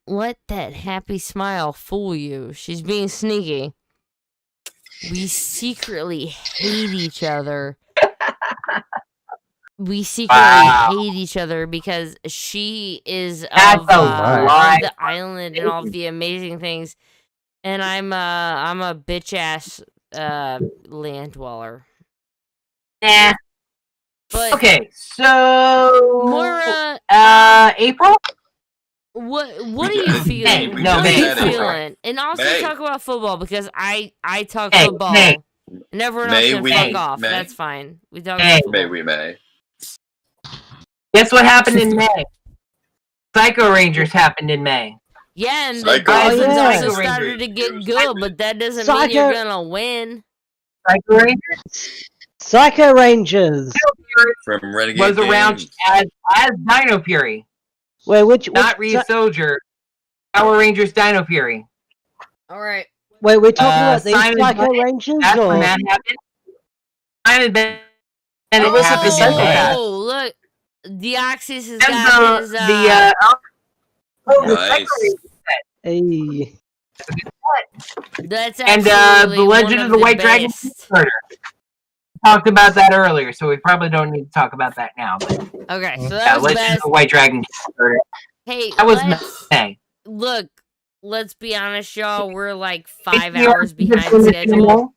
let that happy smile fool you. She's being sneaky. We secretly hate each other. We secretly hate each other because she is of the island and all the amazing things, and I'm a bitch ass land dweller. Nah. But Okay, so Moira, April. what are you feeling? No, what are you May. feeling? And also May. talk about football because I talk May. football. May. And everyone else May can we- fuck off. May. That's fine. We talk May. about May football. we may. Guess what happened in May? Psycho Rangers happened in May. Yeah, and the Psycho Dolphins Rangers. also Psycho started Rangers. to get good, but that doesn't mean you're gonna win. Psycho Rangers Psycho Rangers. From Renegade was around Games. as Dino Fury, Wait, which not Soldier. Power Rangers Dino Fury. All right. wait, we're talking about these Simon Psycho Bennett, Rangers, That's or when that happened. Simon Bennett was at the Psychopath. Oh, look, Deoxys has And got his Nice. hey, That's and absolutely the Legend one of the White Dragon best. Murder. Talked about that earlier, so we probably don't need to talk about that now. But Okay, so yeah, that was Legend of best. the White Dragon Murder. Hey, That was let's May. look. Let's be honest, y'all. We're like 5 Yeah, hours behind schedule.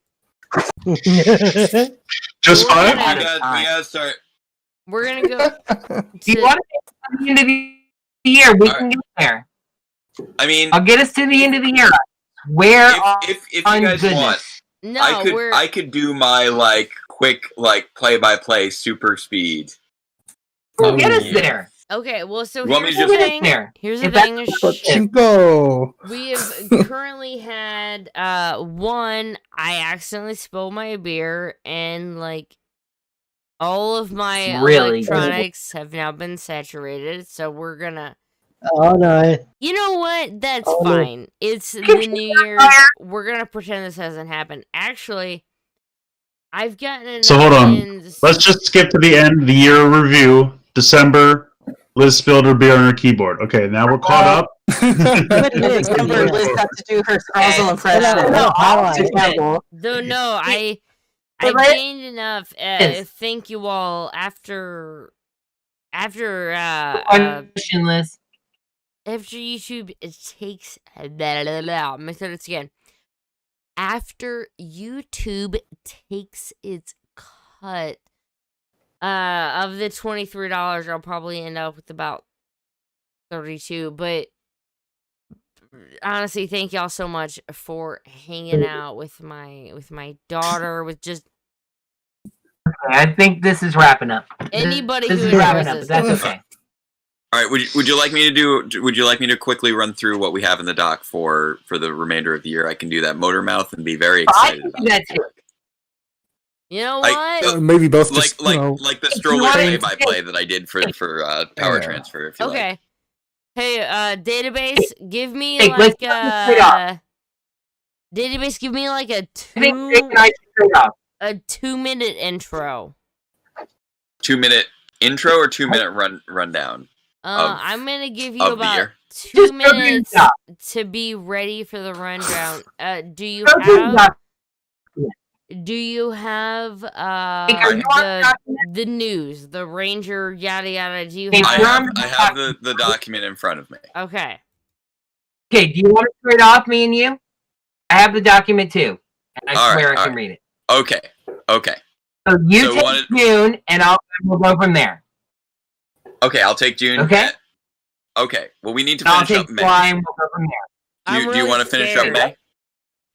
Just We're five? gonna- We gotta start. We're gonna go. Do you want to get to the end of the year? We can get there. I mean, I'll get us to the end of the year. Where if you guys want, No, I could do my like quick like play-by-play super speed. Get us there. Okay, well, so You want me here's to the just- thing. There. Here's the If that's thing. what you go. We have currently had one. I accidentally spilled my beer, and like all of my Really? electronics have now been saturated. So we're gonna. oh no, You know what? That's Oh, no. fine. It's the New Year's. We're gonna pretend this hasn't happened. Actually, I've gotten enough So hold on. wins- Let's just skip to the end. The year review. December. Liz spilled her beer on her keyboard. Okay, now we're caught up. December, Liz got to do her Scrozzle impression. Though no, I Right? gained enough. Yes. Thank you all. After Question list. after YouTube, it takes. Let me start this again. After YouTube takes its cut of the $23, I'll probably end up with about 32. But honestly, thank y'all so much for hanging out with my daughter. With just I think this is wrapping up. anybody This who is wrapping enjoys up. this. That's okay. All right. Would you like me to do? Would you like me to quickly run through what we have in the dock for the remainder of the year? I can do that motor mouth and be very I excited can about do that too. You know I- what? Maybe both like just, like you know, like the you stroller want play it- by play that I did for power Yeah. transfer. If you like. Okay. Hey, database, give me Hey, like let's do this straight off. database, give me like a I think Jake and I should trade off. 2-minute intro. 2-minute intro or 2-minute rundown. Of- I'm gonna give you of the about year. 2 Just go to minutes the to be ready for the rundown. Do you Go to the have? doc. Do you have the news, the Ranger, yada yada? Do you have? I have the document in front of me. Okay. Okay, do you want to trade off me and you? I have the document too. And I swear I can read it. Okay. So you take June, and we'll go from there. Okay, I'll take June. Okay. Okay. Well, we need to finish up May. July, and we'll go from there. Do you want to finish up May?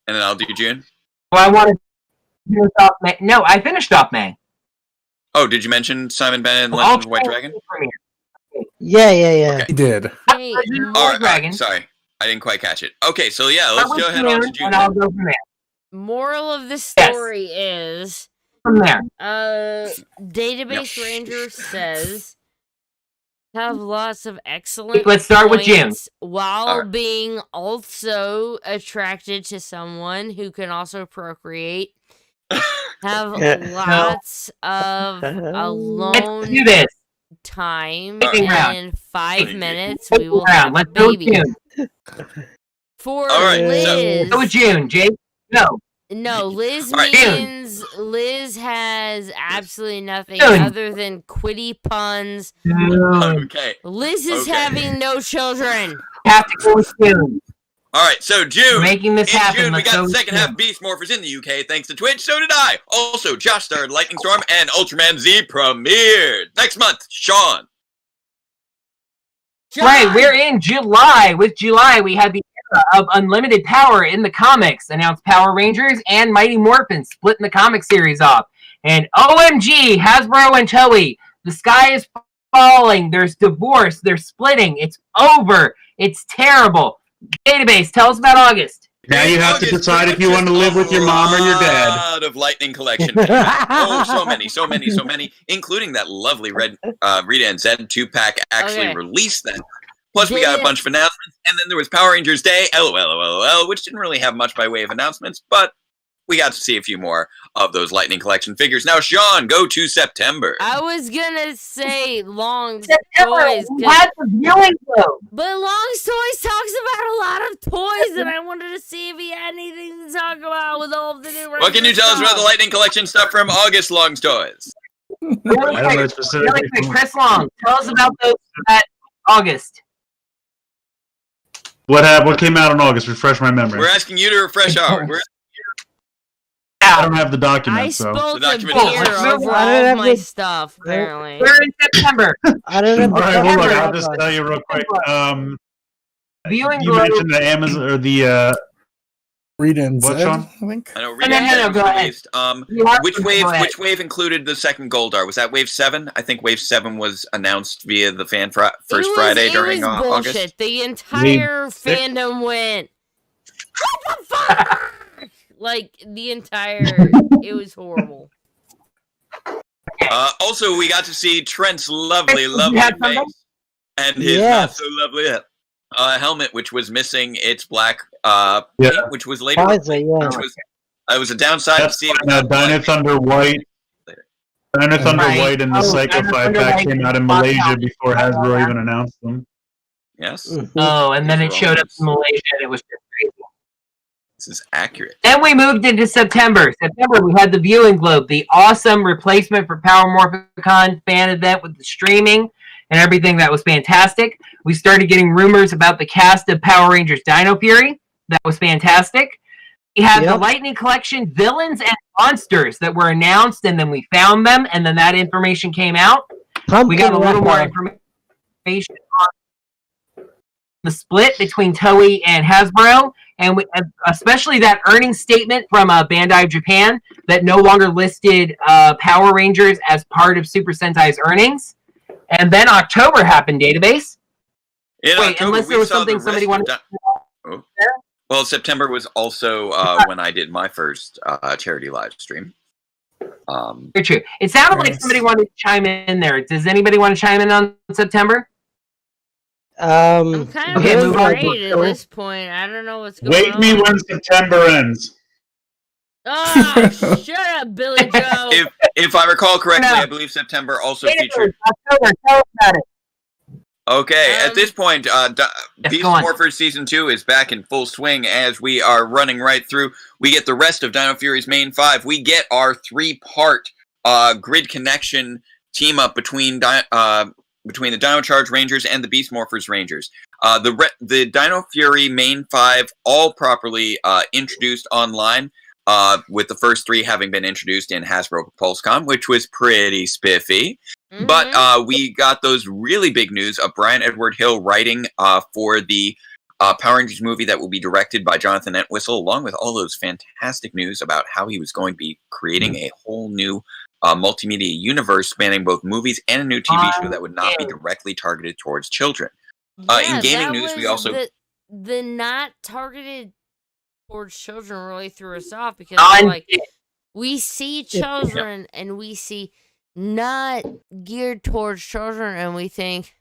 And then I'll do June? Well, I want to finish off May. No, I finished off May. Oh, did you mention Simon Bennett and Legend of White Dragon? Yeah. Okay. He did. All right, sorry. I didn't quite catch it. Okay, so yeah, let's go ahead on to June. And I'll go from there. Moral of the story is from there. Database Ranger says have lots of excellent Let's start with June. points while being also attracted to someone who can also procreate. Have lots of alone time in 5 minutes. We will have a baby. For Liz, go with June, Jake. No, Liz means Liz has absolutely nothing other than quitty puns. Okay. Liz is having no children. Have to go with June. All right, so June. We're making this happen. June, we got the second half Beast Morphers in the UK thanks to Twitch. So did I. Also, Josh starred Lightning Storm and Ultraman Z premiered next month. Sean. Right, we're in July. With July, we had the era of unlimited power in the comics. Announced Power Rangers and Mighty Morphin splitting the comic series off. And OMG, Hasbro and Toei. The sky is falling. There's divorce. They're splitting. It's over. It's terrible. Database, tell us about August. Now you have to decide if you want to live with your mom or your dad. A lot of Lightning Collection. Oh, so many, including that lovely red Rita and Zed 2-pack actually released then. Plus, we got a bunch of announcements, and then there was Power Rangers Day, LOL, which didn't really have much by way of announcements, but we got to see a few more of those Lightning Collection figures. Now, Sean, go to September. I was gonna say Long's September, Toys. we had the viewing club. But Long's Toys talks about a lot of toys, and I wanted to see if he had anything to talk about with all of the new. What can you tell us about the Lightning Collection stuff from August, Long's Toys? Really quick, Chris Long, tell us about those at August. What came out in August? Refresh my memory. We're asking you to refresh ours. I don't have the document. I so. spilled a beer over all of my stuff, apparently. We're in September. I don't have All right, hold on. I'll just tell you real quick. You mentioned the Amazon or the read-ins. What, Sean? I think. I know. No, go ahead. Which wave included the second Goldar? Was that Wave 7? I think Wave 7 was announced via the First Friday during August. Bullshit. The entire fandom went. What the fuck? Like, the entire... It was horrible. Also, we got to see Trent's lovely face. And his not so lovely helmet, which was missing its black paint, which was later... It was a downside to see it. Dino Thunder White. Dino Thunder White and the Psycho 5-pack came out in Malaysia before Hasbro even announced them. Yes. Oh, and then it showed up in Malaysia, and it was just crazy. This is accurate. Then we moved into September. We had the Viewing Globe, the awesome replacement for Power Morphicon fan event with the streaming and everything. That was fantastic. We started getting rumors about the cast of Power Rangers Dino Fury. That was fantastic. We had the Lightning Collection villains and monsters that were announced, and then we found them, and then that information came out. We got a little more information on the split between Toei and Hasbro, and especially that earnings statement from Bandai Japan that no longer listed Power Rangers as part of Super Sentai's earnings. And then October happened, Database. Unless there was something somebody wanted to... Well, September was also when I did my first charity live stream. Very true. It sounded like somebody wanted to chime in there. Does anybody want to chime in on September? I'm kind of afraid at this point. I don't know what's going on. Wake me when September ends. Oh, shut up, Billy Joe. If I recall correctly, I believe September also featured... October, tell us about it. Okay, at this point, Beast Morphers Season 2 is back in full swing as we are running right through. We get the rest of Dino Fury's main 5. We get our 3-part grid connection team-up between the Dino Charge Rangers and the Beast Morphers Rangers. The Dino Fury main 5 all properly introduced online, with the first 3 having been introduced in Hasbro PulseCon, which was pretty spiffy. Mm-hmm. But we got those really big news of Brian Edward Hill writing for the Power Rangers movie that will be directed by Jonathan Entwistle, along with all those fantastic news about how he was going to be creating a whole new multimedia universe spanning both movies and a new TV show that would not be directly targeted towards children. In gaming news, we also... The not targeted towards children really threw us off because we see children and we see not geared towards children and we think,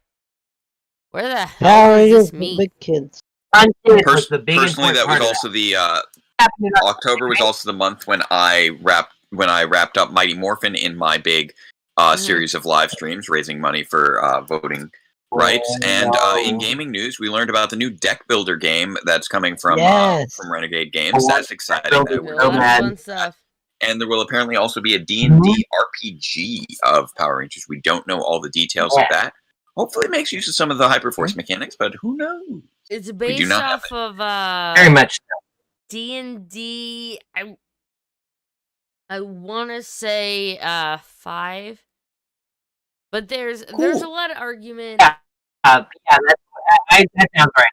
where the hell is this meat? Big kids. Personally, that was also the October was also the month when I wrapped up Mighty Morphin in my big series of live streams raising money for voting rights. And in gaming news, we learned about the new deck builder game that's coming from Renegade Games. That's exciting. And there will apparently also be a D&D RPG of Power Rangers. We don't know all the details of that. Hopefully it makes use of some of the Hyperforce mechanics, but who knows? It's based off of very much D&D. I want to say 5, but there's a lot of argument. That sounds right.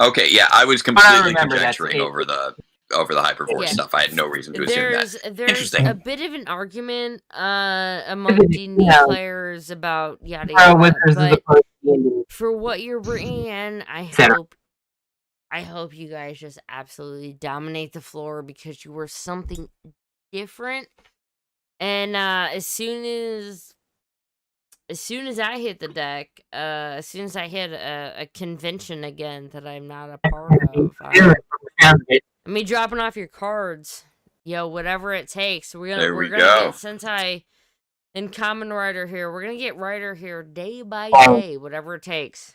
Okay, yeah, I was completely conjecturing over the Hyperforce stuff. I had no reason to assume that. There's a bit of an argument among D&D players about yada yada. But for what you're bringing in, I hope you guys just absolutely dominate the floor because you were something different. And as soon as I hit the deck, as soon as I hit a convention again that I'm not a part of, I mean, dropping off your cards, whatever it takes. We're gonna get Sentai and Kamen Rider here. We're gonna get Rider here day by day, whatever it takes.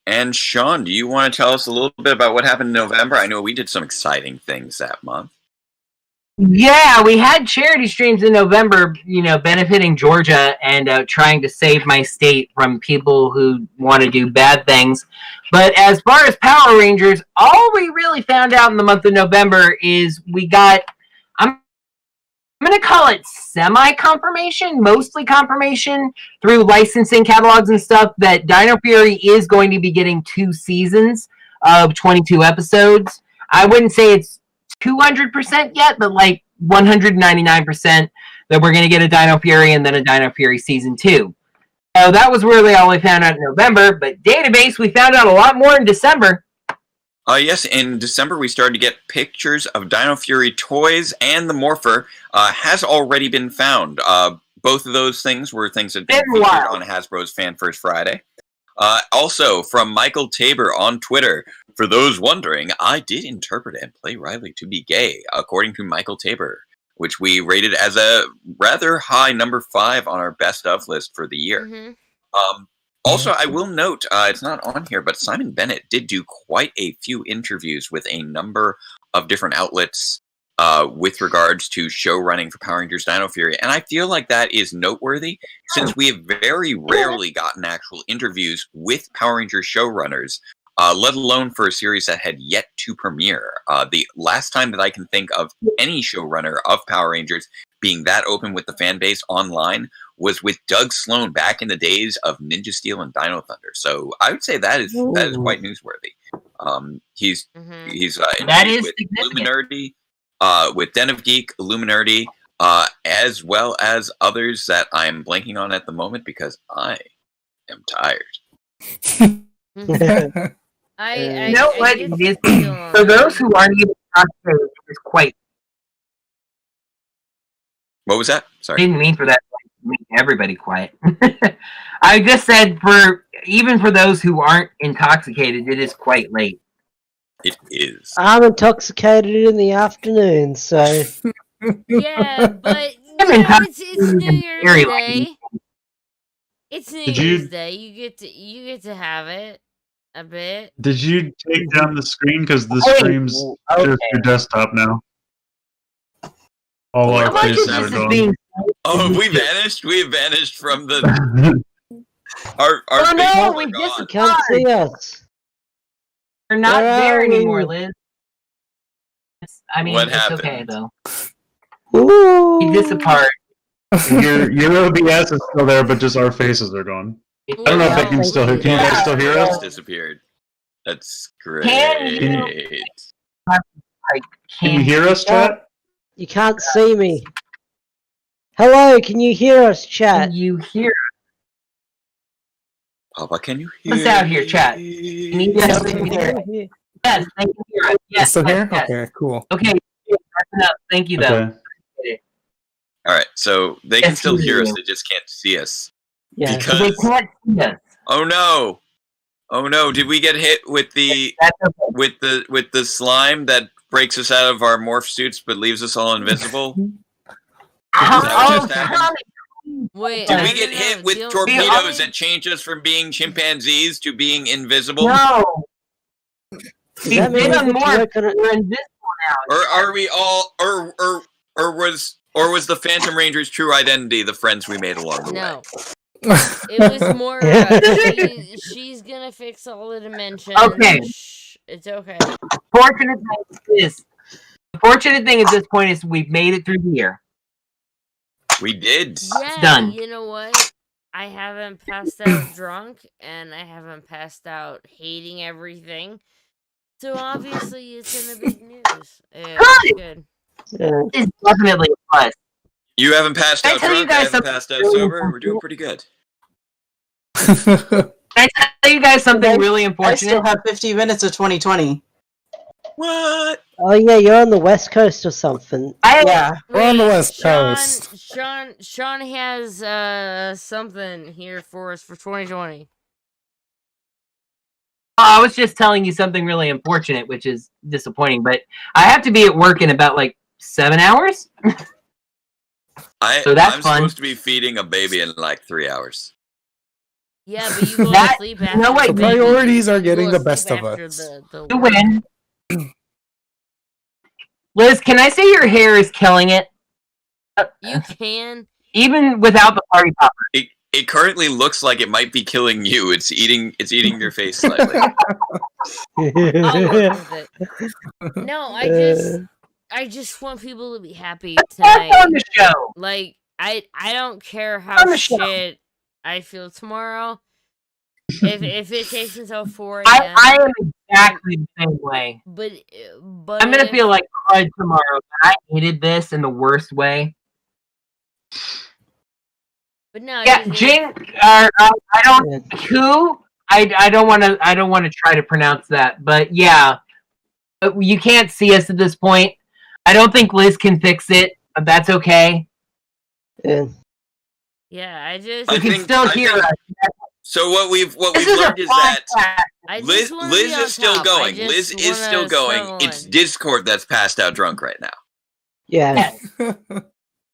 And Sean, do you want to tell us a little bit about what happened in November? I know we did some exciting things that month. Yeah, we had charity streams in November, benefiting Georgia and trying to save my state from people who want to do bad things. But as far as Power Rangers, all we really found out in the month of November is we got, I'm going to call it semi-confirmation, mostly confirmation through licensing catalogs and stuff, that Dino Fury is going to be getting 2 seasons of 22 episodes. I wouldn't say it's 200% yet, but like 199% that we're going to get a Dino Fury and then a Dino Fury Season 2. So that was really all we found out in November, but database, we found out a lot more in December. Yes, in December we started to get pictures of Dino Fury toys, and the Morpher has already been found. Both of those things were things that had been featured on Hasbro's Fan First Friday. Also, from Michael Tabor on Twitter, for those wondering, I did interpret and play Riley to be gay, according to Michael Tabor, which we rated as a rather high number 5 on our best of list for the year. Mm-hmm. Also, I will note, it's not on here, but Simon Bennett did do quite a few interviews with a number of different outlets with regards to show running for Power Rangers Dino Fury. And I feel like that is noteworthy, since we have very rarely gotten actual interviews with Power Rangers showrunners, let alone for a series that had yet to premiere. The last time that I can think of any showrunner of Power Rangers being that open with the fan base online was with Doug Sloan back in the days of Ninja Steel and Dino Thunder. So I would say that is quite newsworthy. He's with Illuminati, with Den of Geek, Illuminati, as well as others that I'm blanking on at the moment because I am tired. You know what? For those who aren't even concentrated, it's quite. What was that? Sorry. I didn't mean for that to make everybody quiet. I just said even for those who aren't intoxicated, it is quite late. It is. I'm intoxicated in the afternoon, so. Yeah, but it's New Year's Day. It's New Did Year's you Day. You get to have it a bit. did you take down the screen because the Wait, stream's okay. just your desktop now? All Wait, our what faces just are happened? gone. Oh, we vanished. We vanished from the. Our Oh no, faces we are gone. You can't see us. We're not Where there are anymore, we? Liz. I mean, What it's happened? okay though. Ooh. Keep this apart. Your OBS is still there, but just our faces are gone. I don't know if they can still hear. Can you guys still hear Just us? disappeared. That's great. Can you hear us, chat? You can't see me. Hello, can you hear us, chat? Can you hear? Papa, can you hear? What's out here, chat? You need Yes, to I can hear. hear. Yes, they can hear us. Yes, Still here? yes. Okay, cool. Okay, that's enough. Thank you, though. Okay. All right, so they can Yes, still we hear us. do. They just can't see us. Yeah, Because they can't see us. oh no, oh no! Did we get hit with the with the slime that breaks us out of our morph suits but leaves us all invisible? Is that what just happened? Wait, Did we get hit with Deal- torpedoes that change us from being chimpanzees to being invisible? No. Does that mean we get to work on it? We're invisible now. Or are we all? Or was the Phantom Ranger's true identity the friends we made along the way? No. It was more. She's gonna fix all the dimensions. Okay. Shh, it's okay. Fortunate thing is, the fortunate thing at this point is we've made it through the year. We did. Yeah, done. you know what? I haven't passed out drunk, and I haven't passed out hating everything. So obviously, it's in the big news. Yeah, it's good. It's definitely a plus. You haven't passed Can I out tell you drunk. I guys haven't something passed out really sober. We're doing pretty good. Can I tell you guys something really I unfortunate? still have 50 minutes of 2020. What? Oh yeah, you're on the West Coast or something. Yeah. We're on the West Coast. Sean has something here for us for 2020. I was just telling you something really unfortunate, which is disappointing, but I have to be at work in about like 7 hours. So that's I'm fun. supposed to be feeding a baby in like 3 hours. Yeah, but you go to sleep after. No, wait, The priorities are getting the best of after us. the You win. Liz, can I say your hair is killing it? You can. Even without the party popper. It currently looks like it might be killing you. It's eating your face slightly. I'll work with it. No, I just want people to be happy tonight. on the show. Like I don't care On how the show. shit I feel tomorrow. If it takes until 4 a.m. I am exactly the same way. But I'm gonna feel like crud tomorrow. But I hated this in the worst way. But no, Yeah, Jing. I don't. Who? I don't want to. I don't want to try to pronounce that. But yeah, you can't see us at this point. I don't think Liz can fix it. But that's okay. Yeah, I just You can still hear us. So what we've This is a learned is that I just Liz wanna Liz be on is still top. I going. just Liz is wanna still going. settle It's in. Discord that's passed out drunk right now. Yeah.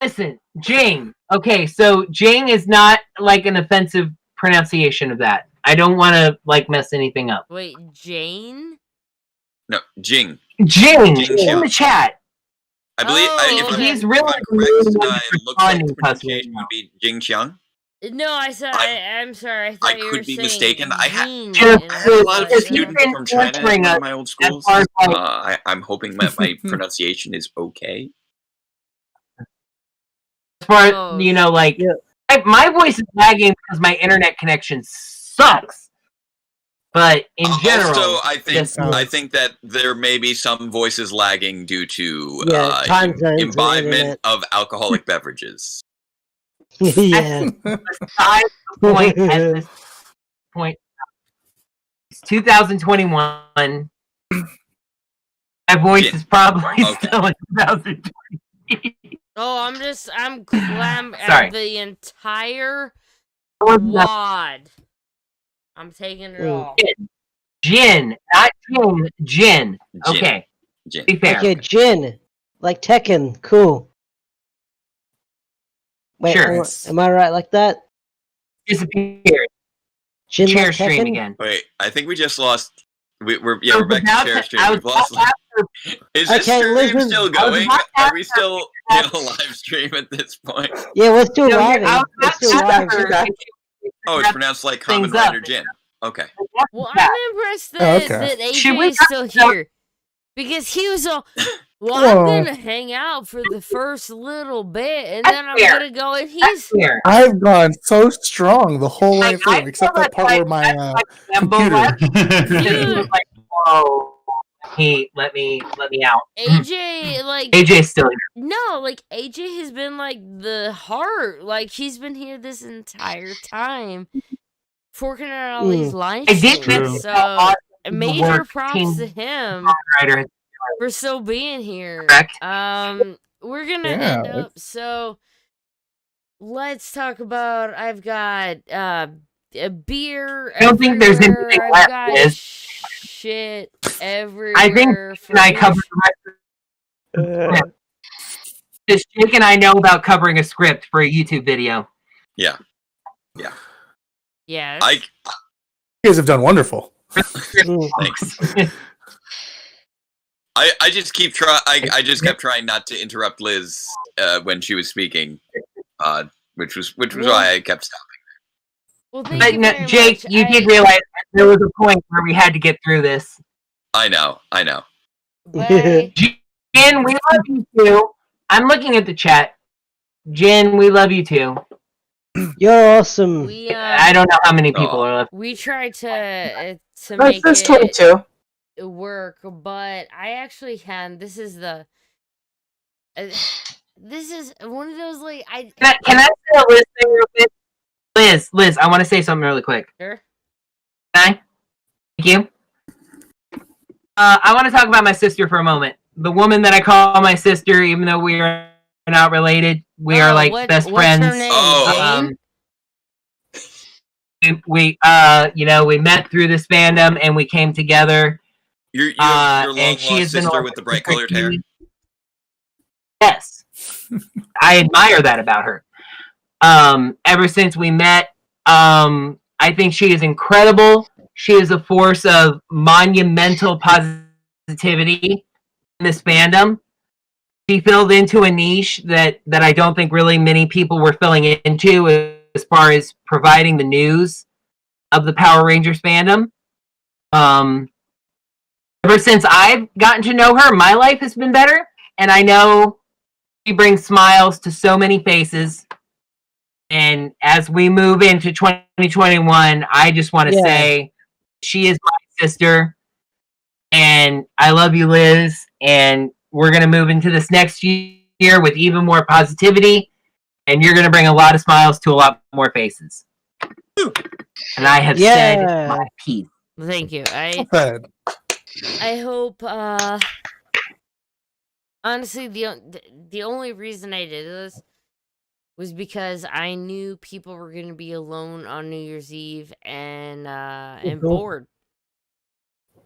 Listen, Jing. Okay, so Jing is not like an offensive pronunciation of that. I don't want to like mess anything up. Wait, Jane? No, Jing. Jing, Jing in Xiang. the chat. I believe if He's I'm really correct, really it looks like the pronunciation would be Jing Xiang. No, I said I'm sorry. I thought I you were could be saying mistaken. I have Jean, a lot of and students from China in one of my old schools. I'm hoping that my pronunciation is okay. As far you know, like my voice is lagging because my internet connection sucks. But in general, Also, I think that there may be some voices lagging due to time zones and imbibement internet. of alcoholic beverages. Yeah. Besides the point at this point, it's 2021. My voice is probably still in 2020. Oh, I'm clam Sorry. the entire wad. I'm taking it all. Jin, not Jin, Jin. Okay. Jin. Be fair. Okay, Jin. Like Tekken. Cool. Wait, Sure. am I right like that? disappeared. Jin Share like stream Tekken? again. Wait, I think we just lost. We're back to share stream. We've lost. Is this Okay, stream listen. still going? Are we still in a live stream at this point? Yeah, we're still No, live. I was We're still live. Oh, it's pronounced like Common things up. Rider Jin. Okay. Well, I'm impressed that, that AJ is still here. Because he was all, well, I'm going to hang out for the first little bit, and then I'm going to go, and he's... I've gone so strong the whole way through, except that part where my computer. He was like, "Whoa, let me out." AJ, like... AJ's still here. No, like, AJ has been, like, the heart. Like, he's been here this entire time. Forking out all these line streams. So, major props to him for still being here. We're gonna end up. So let's talk about. I've got a beer. I don't think there's anything I've left. got Liz. shit everywhere. I think I covered the rest of Just Jake and I know about covering a script for a YouTube video. Yeah. Yeah. You guys have done wonderful. Thanks. I just keep trying. I just kept trying not to interrupt Liz when she was speaking, which was why I kept stopping. Well, but no, Jake, you did realize there was a point where we had to get through this. I know. Jen, we love you too. I'm looking at the chat. Jen, we love you too. You're awesome. I don't know how many people are left. We tried to make That's it 22. work, but I actually can. This is the. This is one of those like I. Can I say a Liz thing real quick? Liz, I want to say something really quick. Sure. Can I? Thank you. I want to talk about my sister for a moment. The woman that I call my sister, even though we are not related, we are like best friends. Her name? We met through this fandom and we came together. Your long and she lost has been sister with the bright colored hair. Yes, I admire that about her. Ever since we met, I think she is incredible. She is a force of monumental positivity in this fandom. She filled into a niche that I don't think really many people were filling into as far as providing the news of the Power Rangers fandom. Ever since I've gotten to know her, my life has been better, and I know she brings smiles to so many faces. And as we move into 2021, I just want to say she is my sister, and I love you, Liz, and we're going to move into this next year with even more positivity, and you're going to bring a lot of smiles to a lot more faces. And I have said my piece. Thank you. I hope, honestly, the only reason I did this was because I knew people were going to be alone on New Year's Eve and bored.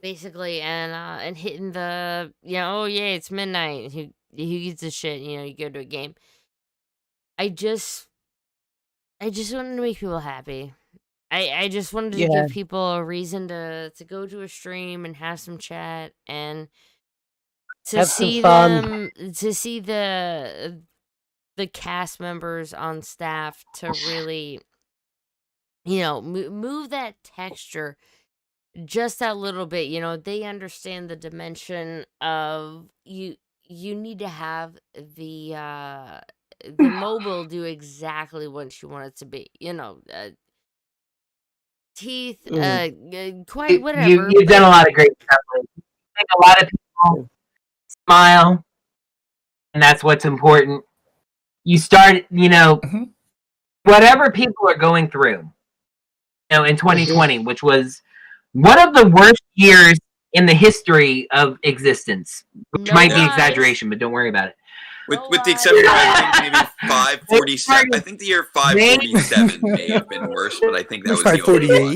Basically, and hitting the, oh yeah, it's midnight. Who gives a shit? You go to a game. I just wanted to make people happy. I just wanted to give people a reason to go to a stream and have some chat and to see them, to see the cast members on staff to really, move that texture just that little bit. They understand the dimension of you need to have the mobile do exactly what you want it to be. Teeth, quite whatever. You've done a lot of great stuff. I think a lot of people smile, and that's what's important. You start, whatever people are going through, in 2020, which was one of the worst years in the history of existence, which might be exaggeration, but don't worry about it. With the exception of, I think, maybe 547. I think the year 547 may have been worse, but I think that was the only one.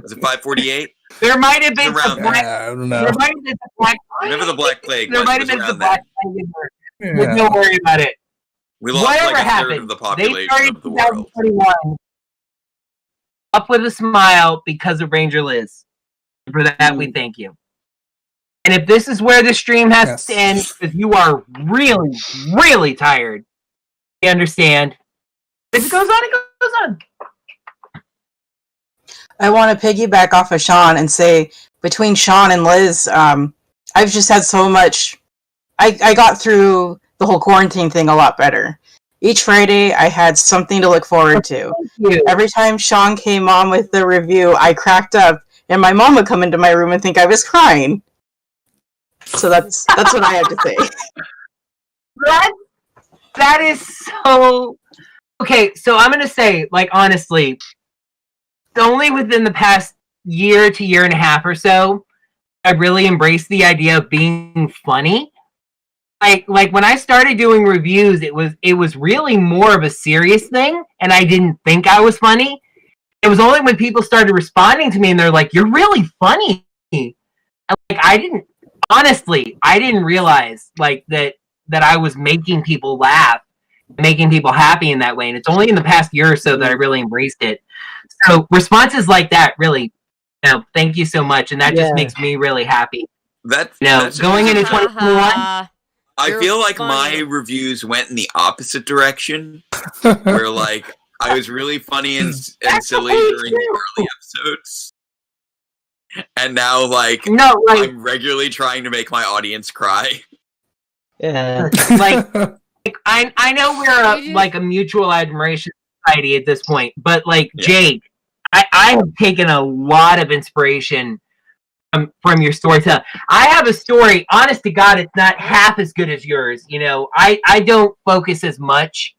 Was it 548? There might have been around black. I don't know. There might have been the black. Whenever the Black Plague There might have been the black plague. But don't worry about it. We lost Whatever like a third happened, of the they population started of the world. 2021 up with a smile because of Ranger Liz. For that, we thank you. And if this is where the stream has to end, because you are really, really tired, we understand. If it goes on, it goes on. I want to piggyback off of Sean and say, between Sean and Liz, I've just had so much. I got through the whole quarantine thing a lot better. Each Friday, I had something to look forward to. Every time Sean came on with the review, I cracked up, and my mom would come into my room and think I was crying. So that's what I have to say. That is so... Okay, so I'm going to say, like, honestly, only within the past year to year and a half or so, I really embraced the idea of being funny. Like when I started doing reviews, it was really more of a serious thing, and I didn't think I was funny. It was only when people started responding to me and they're like, "You're really funny." And, like, I didn't realize like that I was making people laugh, making people happy in that way. And it's only in the past year or so that I really embraced it. So responses like that, really, thank you so much, and that just makes me really happy. That's going into 2021. I feel like my reviews went in the opposite direction, where like I was really funny and silly during the early episodes, and now like I'm regularly trying to make my audience cry. Yeah, like I know we're like a mutual admiration society at this point, but like Jake, I have taken a lot of inspiration from your storytelling. I have a story, honest to God, it's not half as good as yours. You know, I don't focus as much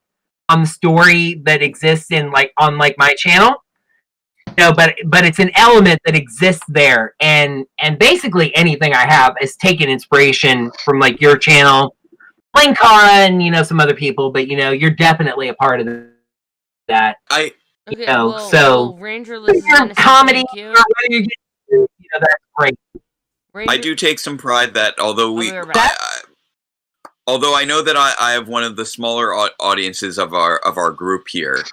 on the story that exists on my channel. You know, but it's an element that exists there, and basically anything I have is taken inspiration from like your channel, Blinkon, some other people, but you're definitely a part of that. So Ranger Liz, your comedy, that's great. I do take some pride that although although I know that I have one of the smaller audiences of our group here,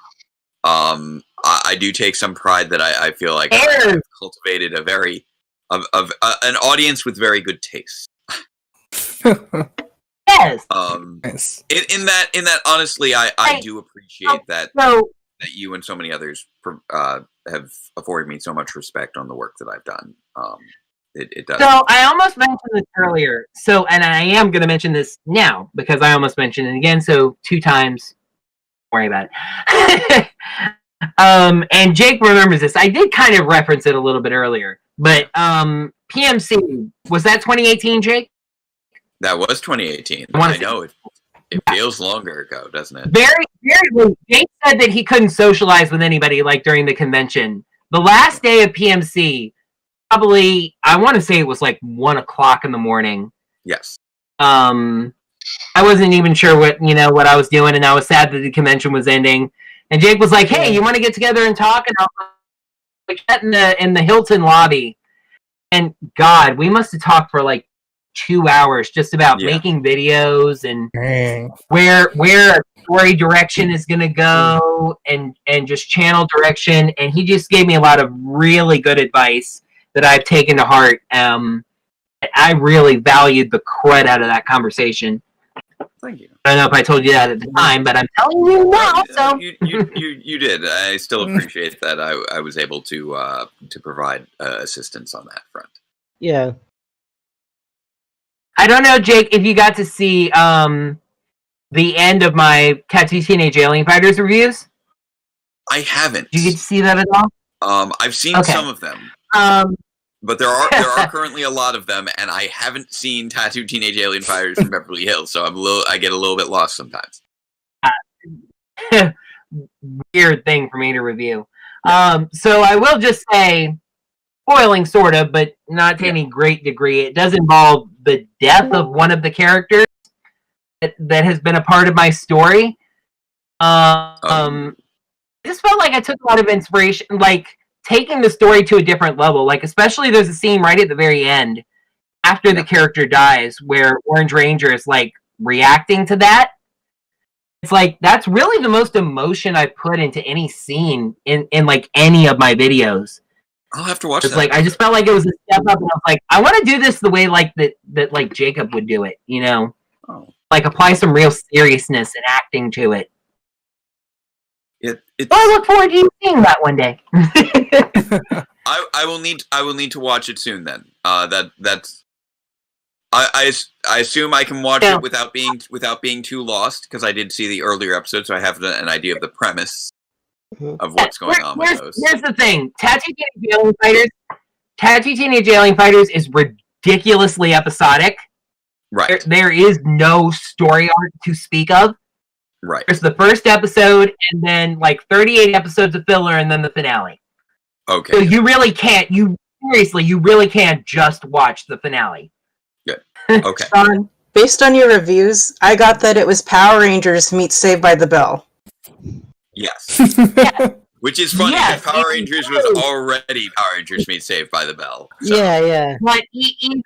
I do take some pride that I feel like I've cultivated a very an audience with very good taste. Yes. In that honestly, I do appreciate that you and so many others have afforded me so much respect on the work that I've done. It does. So I almost mentioned this earlier. And I am going to mention this now because I almost mentioned it again. So 2 times. Don't worry about it. And Jake remembers this. I did kind of reference it a little bit earlier, but PMC, was that 2018, Jake? That was 2018. I know it feels longer ago, doesn't it? Very, very. Jake said that he couldn't socialize with anybody like during the convention. The last day of PMC, probably, I want to say it was like 1 o'clock in the morning. Yes. I wasn't even sure what I was doing, and I was sad that the convention was ending. And Jake was like, "Hey, you want to get together and talk?" And I was like, in the Hilton lobby. And God, we must have talked for like 2 hours just about making videos and where a story direction is going to go and just channel direction. And he just gave me a lot of really good advice that I've taken to heart. I really valued the crud out of that conversation. Thank you. I don't know if I told you that at the time, but I'm telling you now. So you did. I still appreciate that I was able to provide assistance on that front. Yeah. I don't know, Jake, if you got to see the end of my Tattoo Teenage Alien Fighters reviews. I haven't. Did you get to see that at all? I've seen some of them. But there are currently a lot of them, and I haven't seen Tattoo Teenage Alien Fighters from Beverly Hills, so I get a little bit lost sometimes. Weird thing for me to review. So I will just say, spoiling sort of, but not to any great degree, it does involve the death of one of the characters that has been a part of my story. I just felt like I took a lot of inspiration, like taking the story to a different level. Like, especially there's a scene right at the very end after the character dies where Orange Ranger is like reacting to that. it's like that's really the most emotion I put into any scene in like any of my videos. I'll have to watch It's that. like I just felt like it was a step up, and I was like, I want to do this the way like that like Jacob would do it, you know, like apply some real seriousness and acting to it. I look forward to you seeing that one day. I will need to watch it soon. Then that's. I assume I can watch it without being too lost, because I did see the earlier episode, so I have an idea of the premise of what's going on with those. Here's the thing: Tattoo Teenage Alien Fighters is ridiculously episodic. Right. There is no story arc to speak of. Right. There's the first episode, and then like 38 episodes of filler, and then the finale. Okay. So you really can't. You really can't just watch the finale. Good. Okay. Based on your reviews, I got that it was Power Rangers meets Saved by the Bell. Yes. Which is funny, because Power Rangers was already Power Rangers meets Saved by the Bell. So. Yeah. But even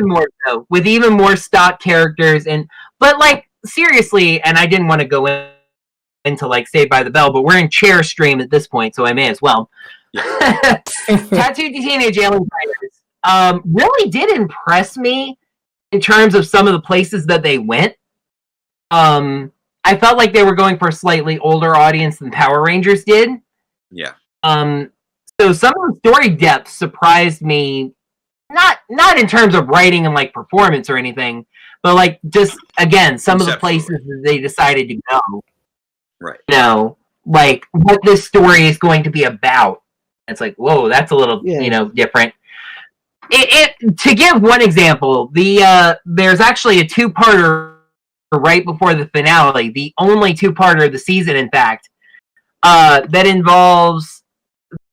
more so, with even more stock characters, but like seriously, and I didn't want to go into like Saved by the Bell, but we're in chair stream at this point, so I may as well. Yeah. Tattooed Teenage Alien Fighters really did impress me in terms of some of the places that they went. I felt like they were going for a slightly older audience than Power Rangers did. Yeah. So some of the story depth surprised me, not in terms of writing and like performance or anything, but like just again some of the places that they decided to go. Right. You know, like what this story is going to be about. It's like, whoa, that's a little different. To give one example, there's actually a two-parter right before the finale, the only two-parter of the season, in fact, that involves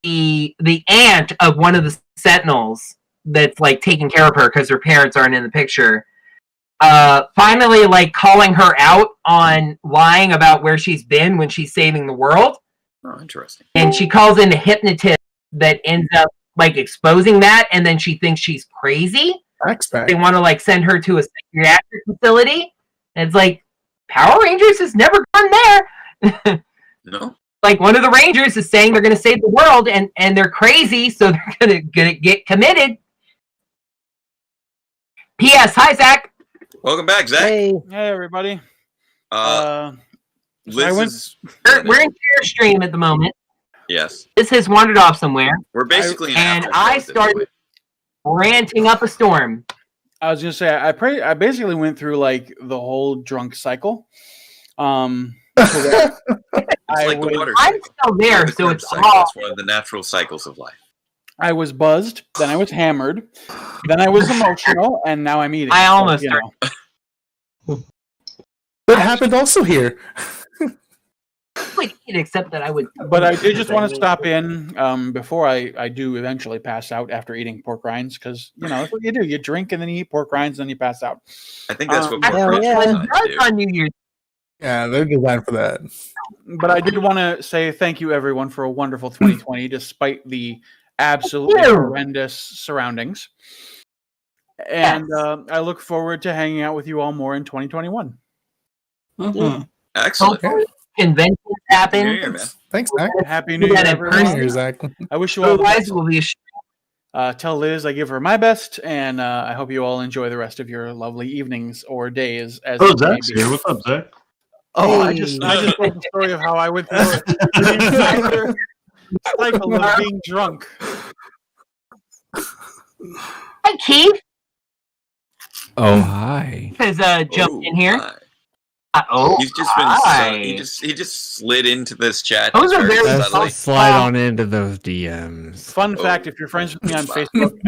the aunt of one of the Sentinels that's like taking care of her because her parents aren't in the picture. Finally, like calling her out on lying about where she's been when she's saving the world. Oh, interesting. And she calls in a hypnotist that ends up like exposing that, and then she thinks she's crazy. They want to like send her to a psychiatric facility. And it's like, Power Rangers has never gone there. No. Like one of the Rangers is saying they're going to save the world, and they're crazy, so they're going to get committed. P.S. Hi, Zach. Welcome back, Zach. Hey everybody. We're in chair stream at the moment. Yes. This has wandered off somewhere. We're basically I started ranting up a storm. I was gonna say I basically went through like the whole drunk cycle. I'm still there, so it's all. It's one of the natural cycles of life. I was buzzed, then I was hammered, then I was emotional, and now I'm eating. I almost That happened also here. Except that I would. But I did just want to stop in before I do eventually pass out after eating pork rinds, because that's what you do. You drink and then you eat pork rinds and then you pass out. I think that's what pork rinds do. On New Year's. Yeah, they're designed for that. But I did want to say thank you, everyone, for a wonderful 2020, despite the absolutely horrendous surroundings. And I look forward to hanging out with you all more in 2021. Mm-hmm. Excellent. Okay. Conventions happen. New Year, man. Thanks, Zach. Happy New Year, everyone. Zach. I wish you all the best. Will be tell Liz I give her my best, and I hope you all enjoy the rest of your lovely evenings or days. As Zach's here. What's up, Zach? Oh, I just told the story of how I went through the cycle of being drunk. Hi, Keith. Oh, hi. Has jumped in here. He's just been he just slid into this chat. Those are very slide on into those DMs. Fun fact: if you're friends with me on Facebook,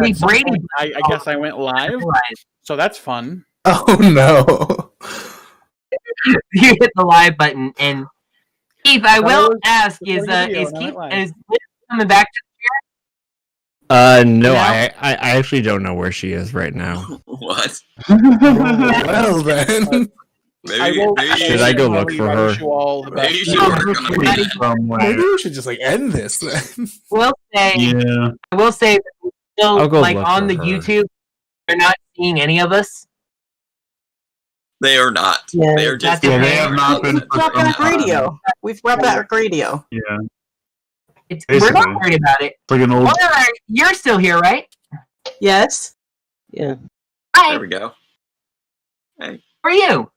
I guess I went live, so that's fun. Oh no! You hit the live button, and Keith, I will ask: is Keith coming back to the chair? No, I actually don't know where she is right now. What? Well then. Maybe should I go look for her? Maybe we should just like end this. Then. I will say that we're still like on the YouTube. They're not seeing any of us. They are not. Yeah, they are just. Yeah, they have not been. We've brought back radio. We've brought back radio. Yeah. We're not worried about it. Like an old. Well, you're still here, right? Yes. Yeah. Hi. There we go. Hey. How are you?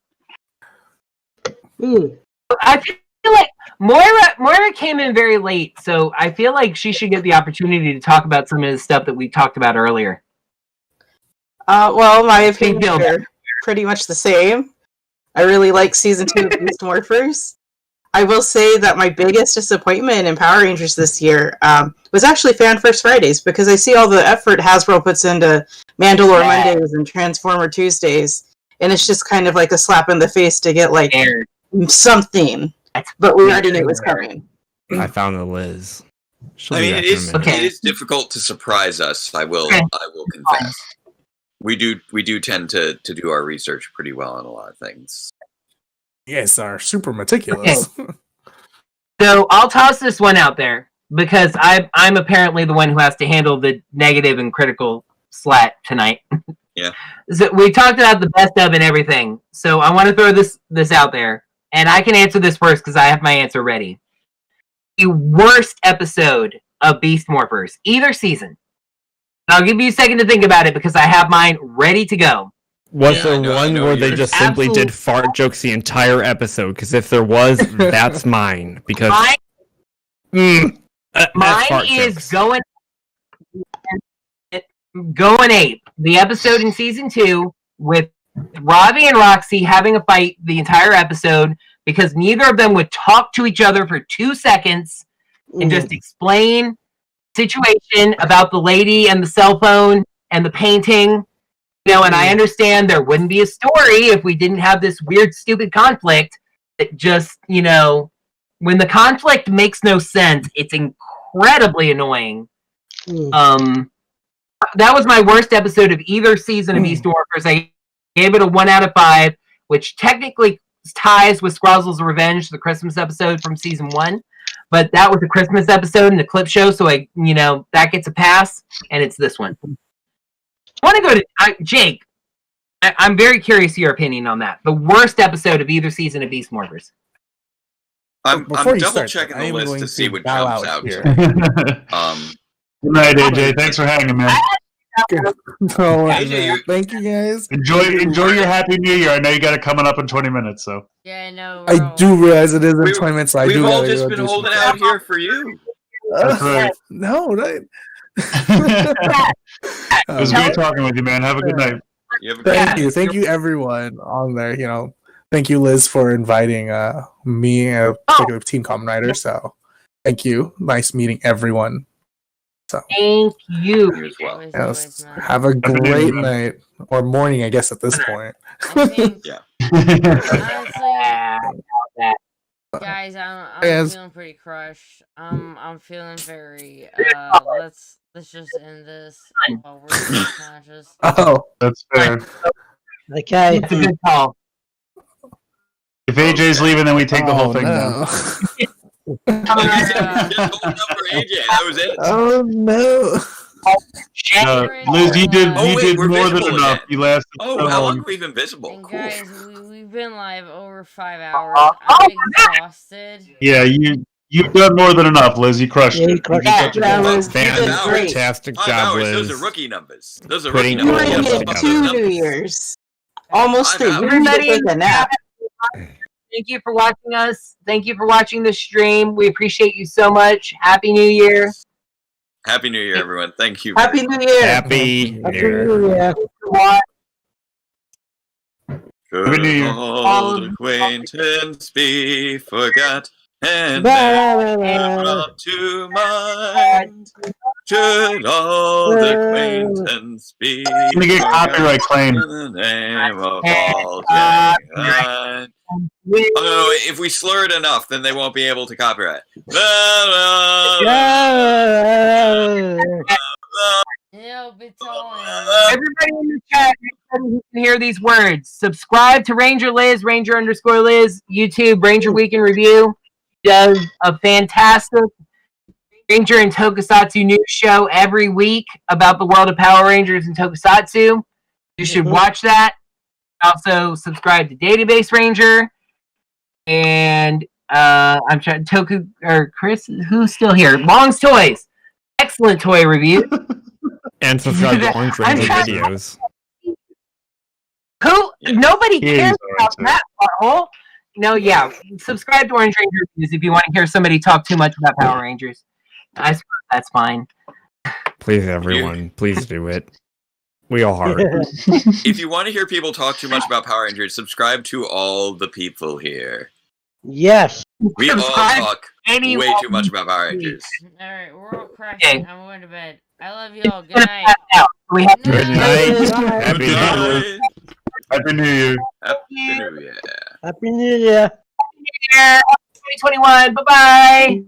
Mm. I feel like Moira came in very late, so I feel like she should get the opportunity to talk about some of the stuff that we talked about earlier. Well, my opinions are pretty much the same. I really like season 2 of Beast Morphers. I will say that my biggest disappointment in Power Rangers this year was actually Fan First Fridays, because I see all the effort Hasbro puts into Mandalore Mondays and Transformer Tuesdays, and it's just kind of like a slap in the face to get like something. But we already knew it was coming. I found a Liz. She'll I be mean, back in a minute. it is difficult to surprise us. I will confess. We do tend to do our research pretty well on a lot of things. You guys are super meticulous. So I'll toss this one out there because I'm apparently the one who has to handle the negative and critical slat tonight. Yeah. So we talked about the best of and everything. So I want to throw this out there, and I can answer this first because I have my answer ready. The worst episode of Beast Morphers, either season. I'll give you a second to think about it because I have mine ready to go. Was there one where they just simply did fart jokes the entire episode? Because if there was, that's mine. Because mine fart is jokes. going ape. The episode in season 2 with Ravi and Roxy having a fight the entire episode because neither of them would talk to each other for 2 seconds and just explain situation about the lady and the cell phone and the painting. And I understand there wouldn't be a story if we didn't have this weird, stupid conflict. That just, when the conflict makes no sense, it's incredibly annoying. That was my worst episode of either season of Beast Morphers. I gave it a 1 out of 5, which technically ties with Scrozzle's Revenge, the Christmas episode from season 1. But that was a Christmas episode in the clip show, so that gets a pass, and it's this one. I want to go to Jake. I'm very curious your opinion on that. The worst episode of either season of Beast Morphers. I'm double checking the list to see what jumps out. Good night, AJ. Thanks for hanging, man. AJ, thank you guys. Enjoy your Happy New Year. I know you got it coming up in 20 minutes, so. Yeah, I know. I do realize it is in 20 minutes. So We've all just been holding out here for you. That's right. No, it was good talking with you, man. Have a good night. Thank you, everyone on there. Thank you, Liz, for inviting me and a Team Common Rider. So, thank you. Nice meeting everyone. So, thank you. You as well. Yes, have a great night or morning, I guess, at this point. Yeah. Guys, I'm feeling pretty crushed. I'm feeling very. Let's just end this while we're conscious. Oh, that's fair. Okay. It's a good call. If AJ's leaving, then we take the whole thing no. down. That was it. Oh no. Liz, you did more than enough. You lasted Oh, so how long long. have we been visible? And guys, we've been live over 5 hours. I'm exhausted. Yeah, you've done more than enough, Liz. You crushed it. Fantastic 5 job, hours. Liz. Those are rookie numbers. Those are Putting rookie numbers. all You this get together. 2 New Years. Almost 3. You need to Everybody, take a nap. thank you for watching us. Thank you for watching the stream. We appreciate you so much. Happy New Year. Happy New Year, everyone. Thank you. Happy New Year. Happy New Year. Happy New Year. Old acquaintance be forgot and never brought to mind. Should old acquaintance be You're gonna get copyright claim. in the name of all mankind. Oh, if we slur it enough, then they won't be able to copyright. Everybody in the chat, everybody who can hear these words, subscribe to Ranger Liz, Ranger_Liz, YouTube, Ranger Week in Review. Does a fantastic Ranger and Tokusatsu news show every week about the world of Power Rangers and Tokusatsu. You should watch that. Also, subscribe to Database Ranger. And I'm trying Toku or Chris, who's still here? Long's Toys. Excellent toy review. And subscribe to Orange Ranger videos. Who? Nobody cares about that butthole. No, yeah. Subscribe to Orange Ranger reviews if you want to hear somebody talk too much about Power Rangers. I suppose that's fine. Please, everyone, please do it. We all are. If you want to hear people talk too much about Power Rangers, subscribe to all the people here. Yes. We all Subscribe talk anyone. way too much about Power Rangers. Alright, we're all crashing. I'm going to bed. I love you all. Good night. Good night. Happy New Year. Happy New Year. Happy New Year. Happy New Year. 2021. Bye-bye.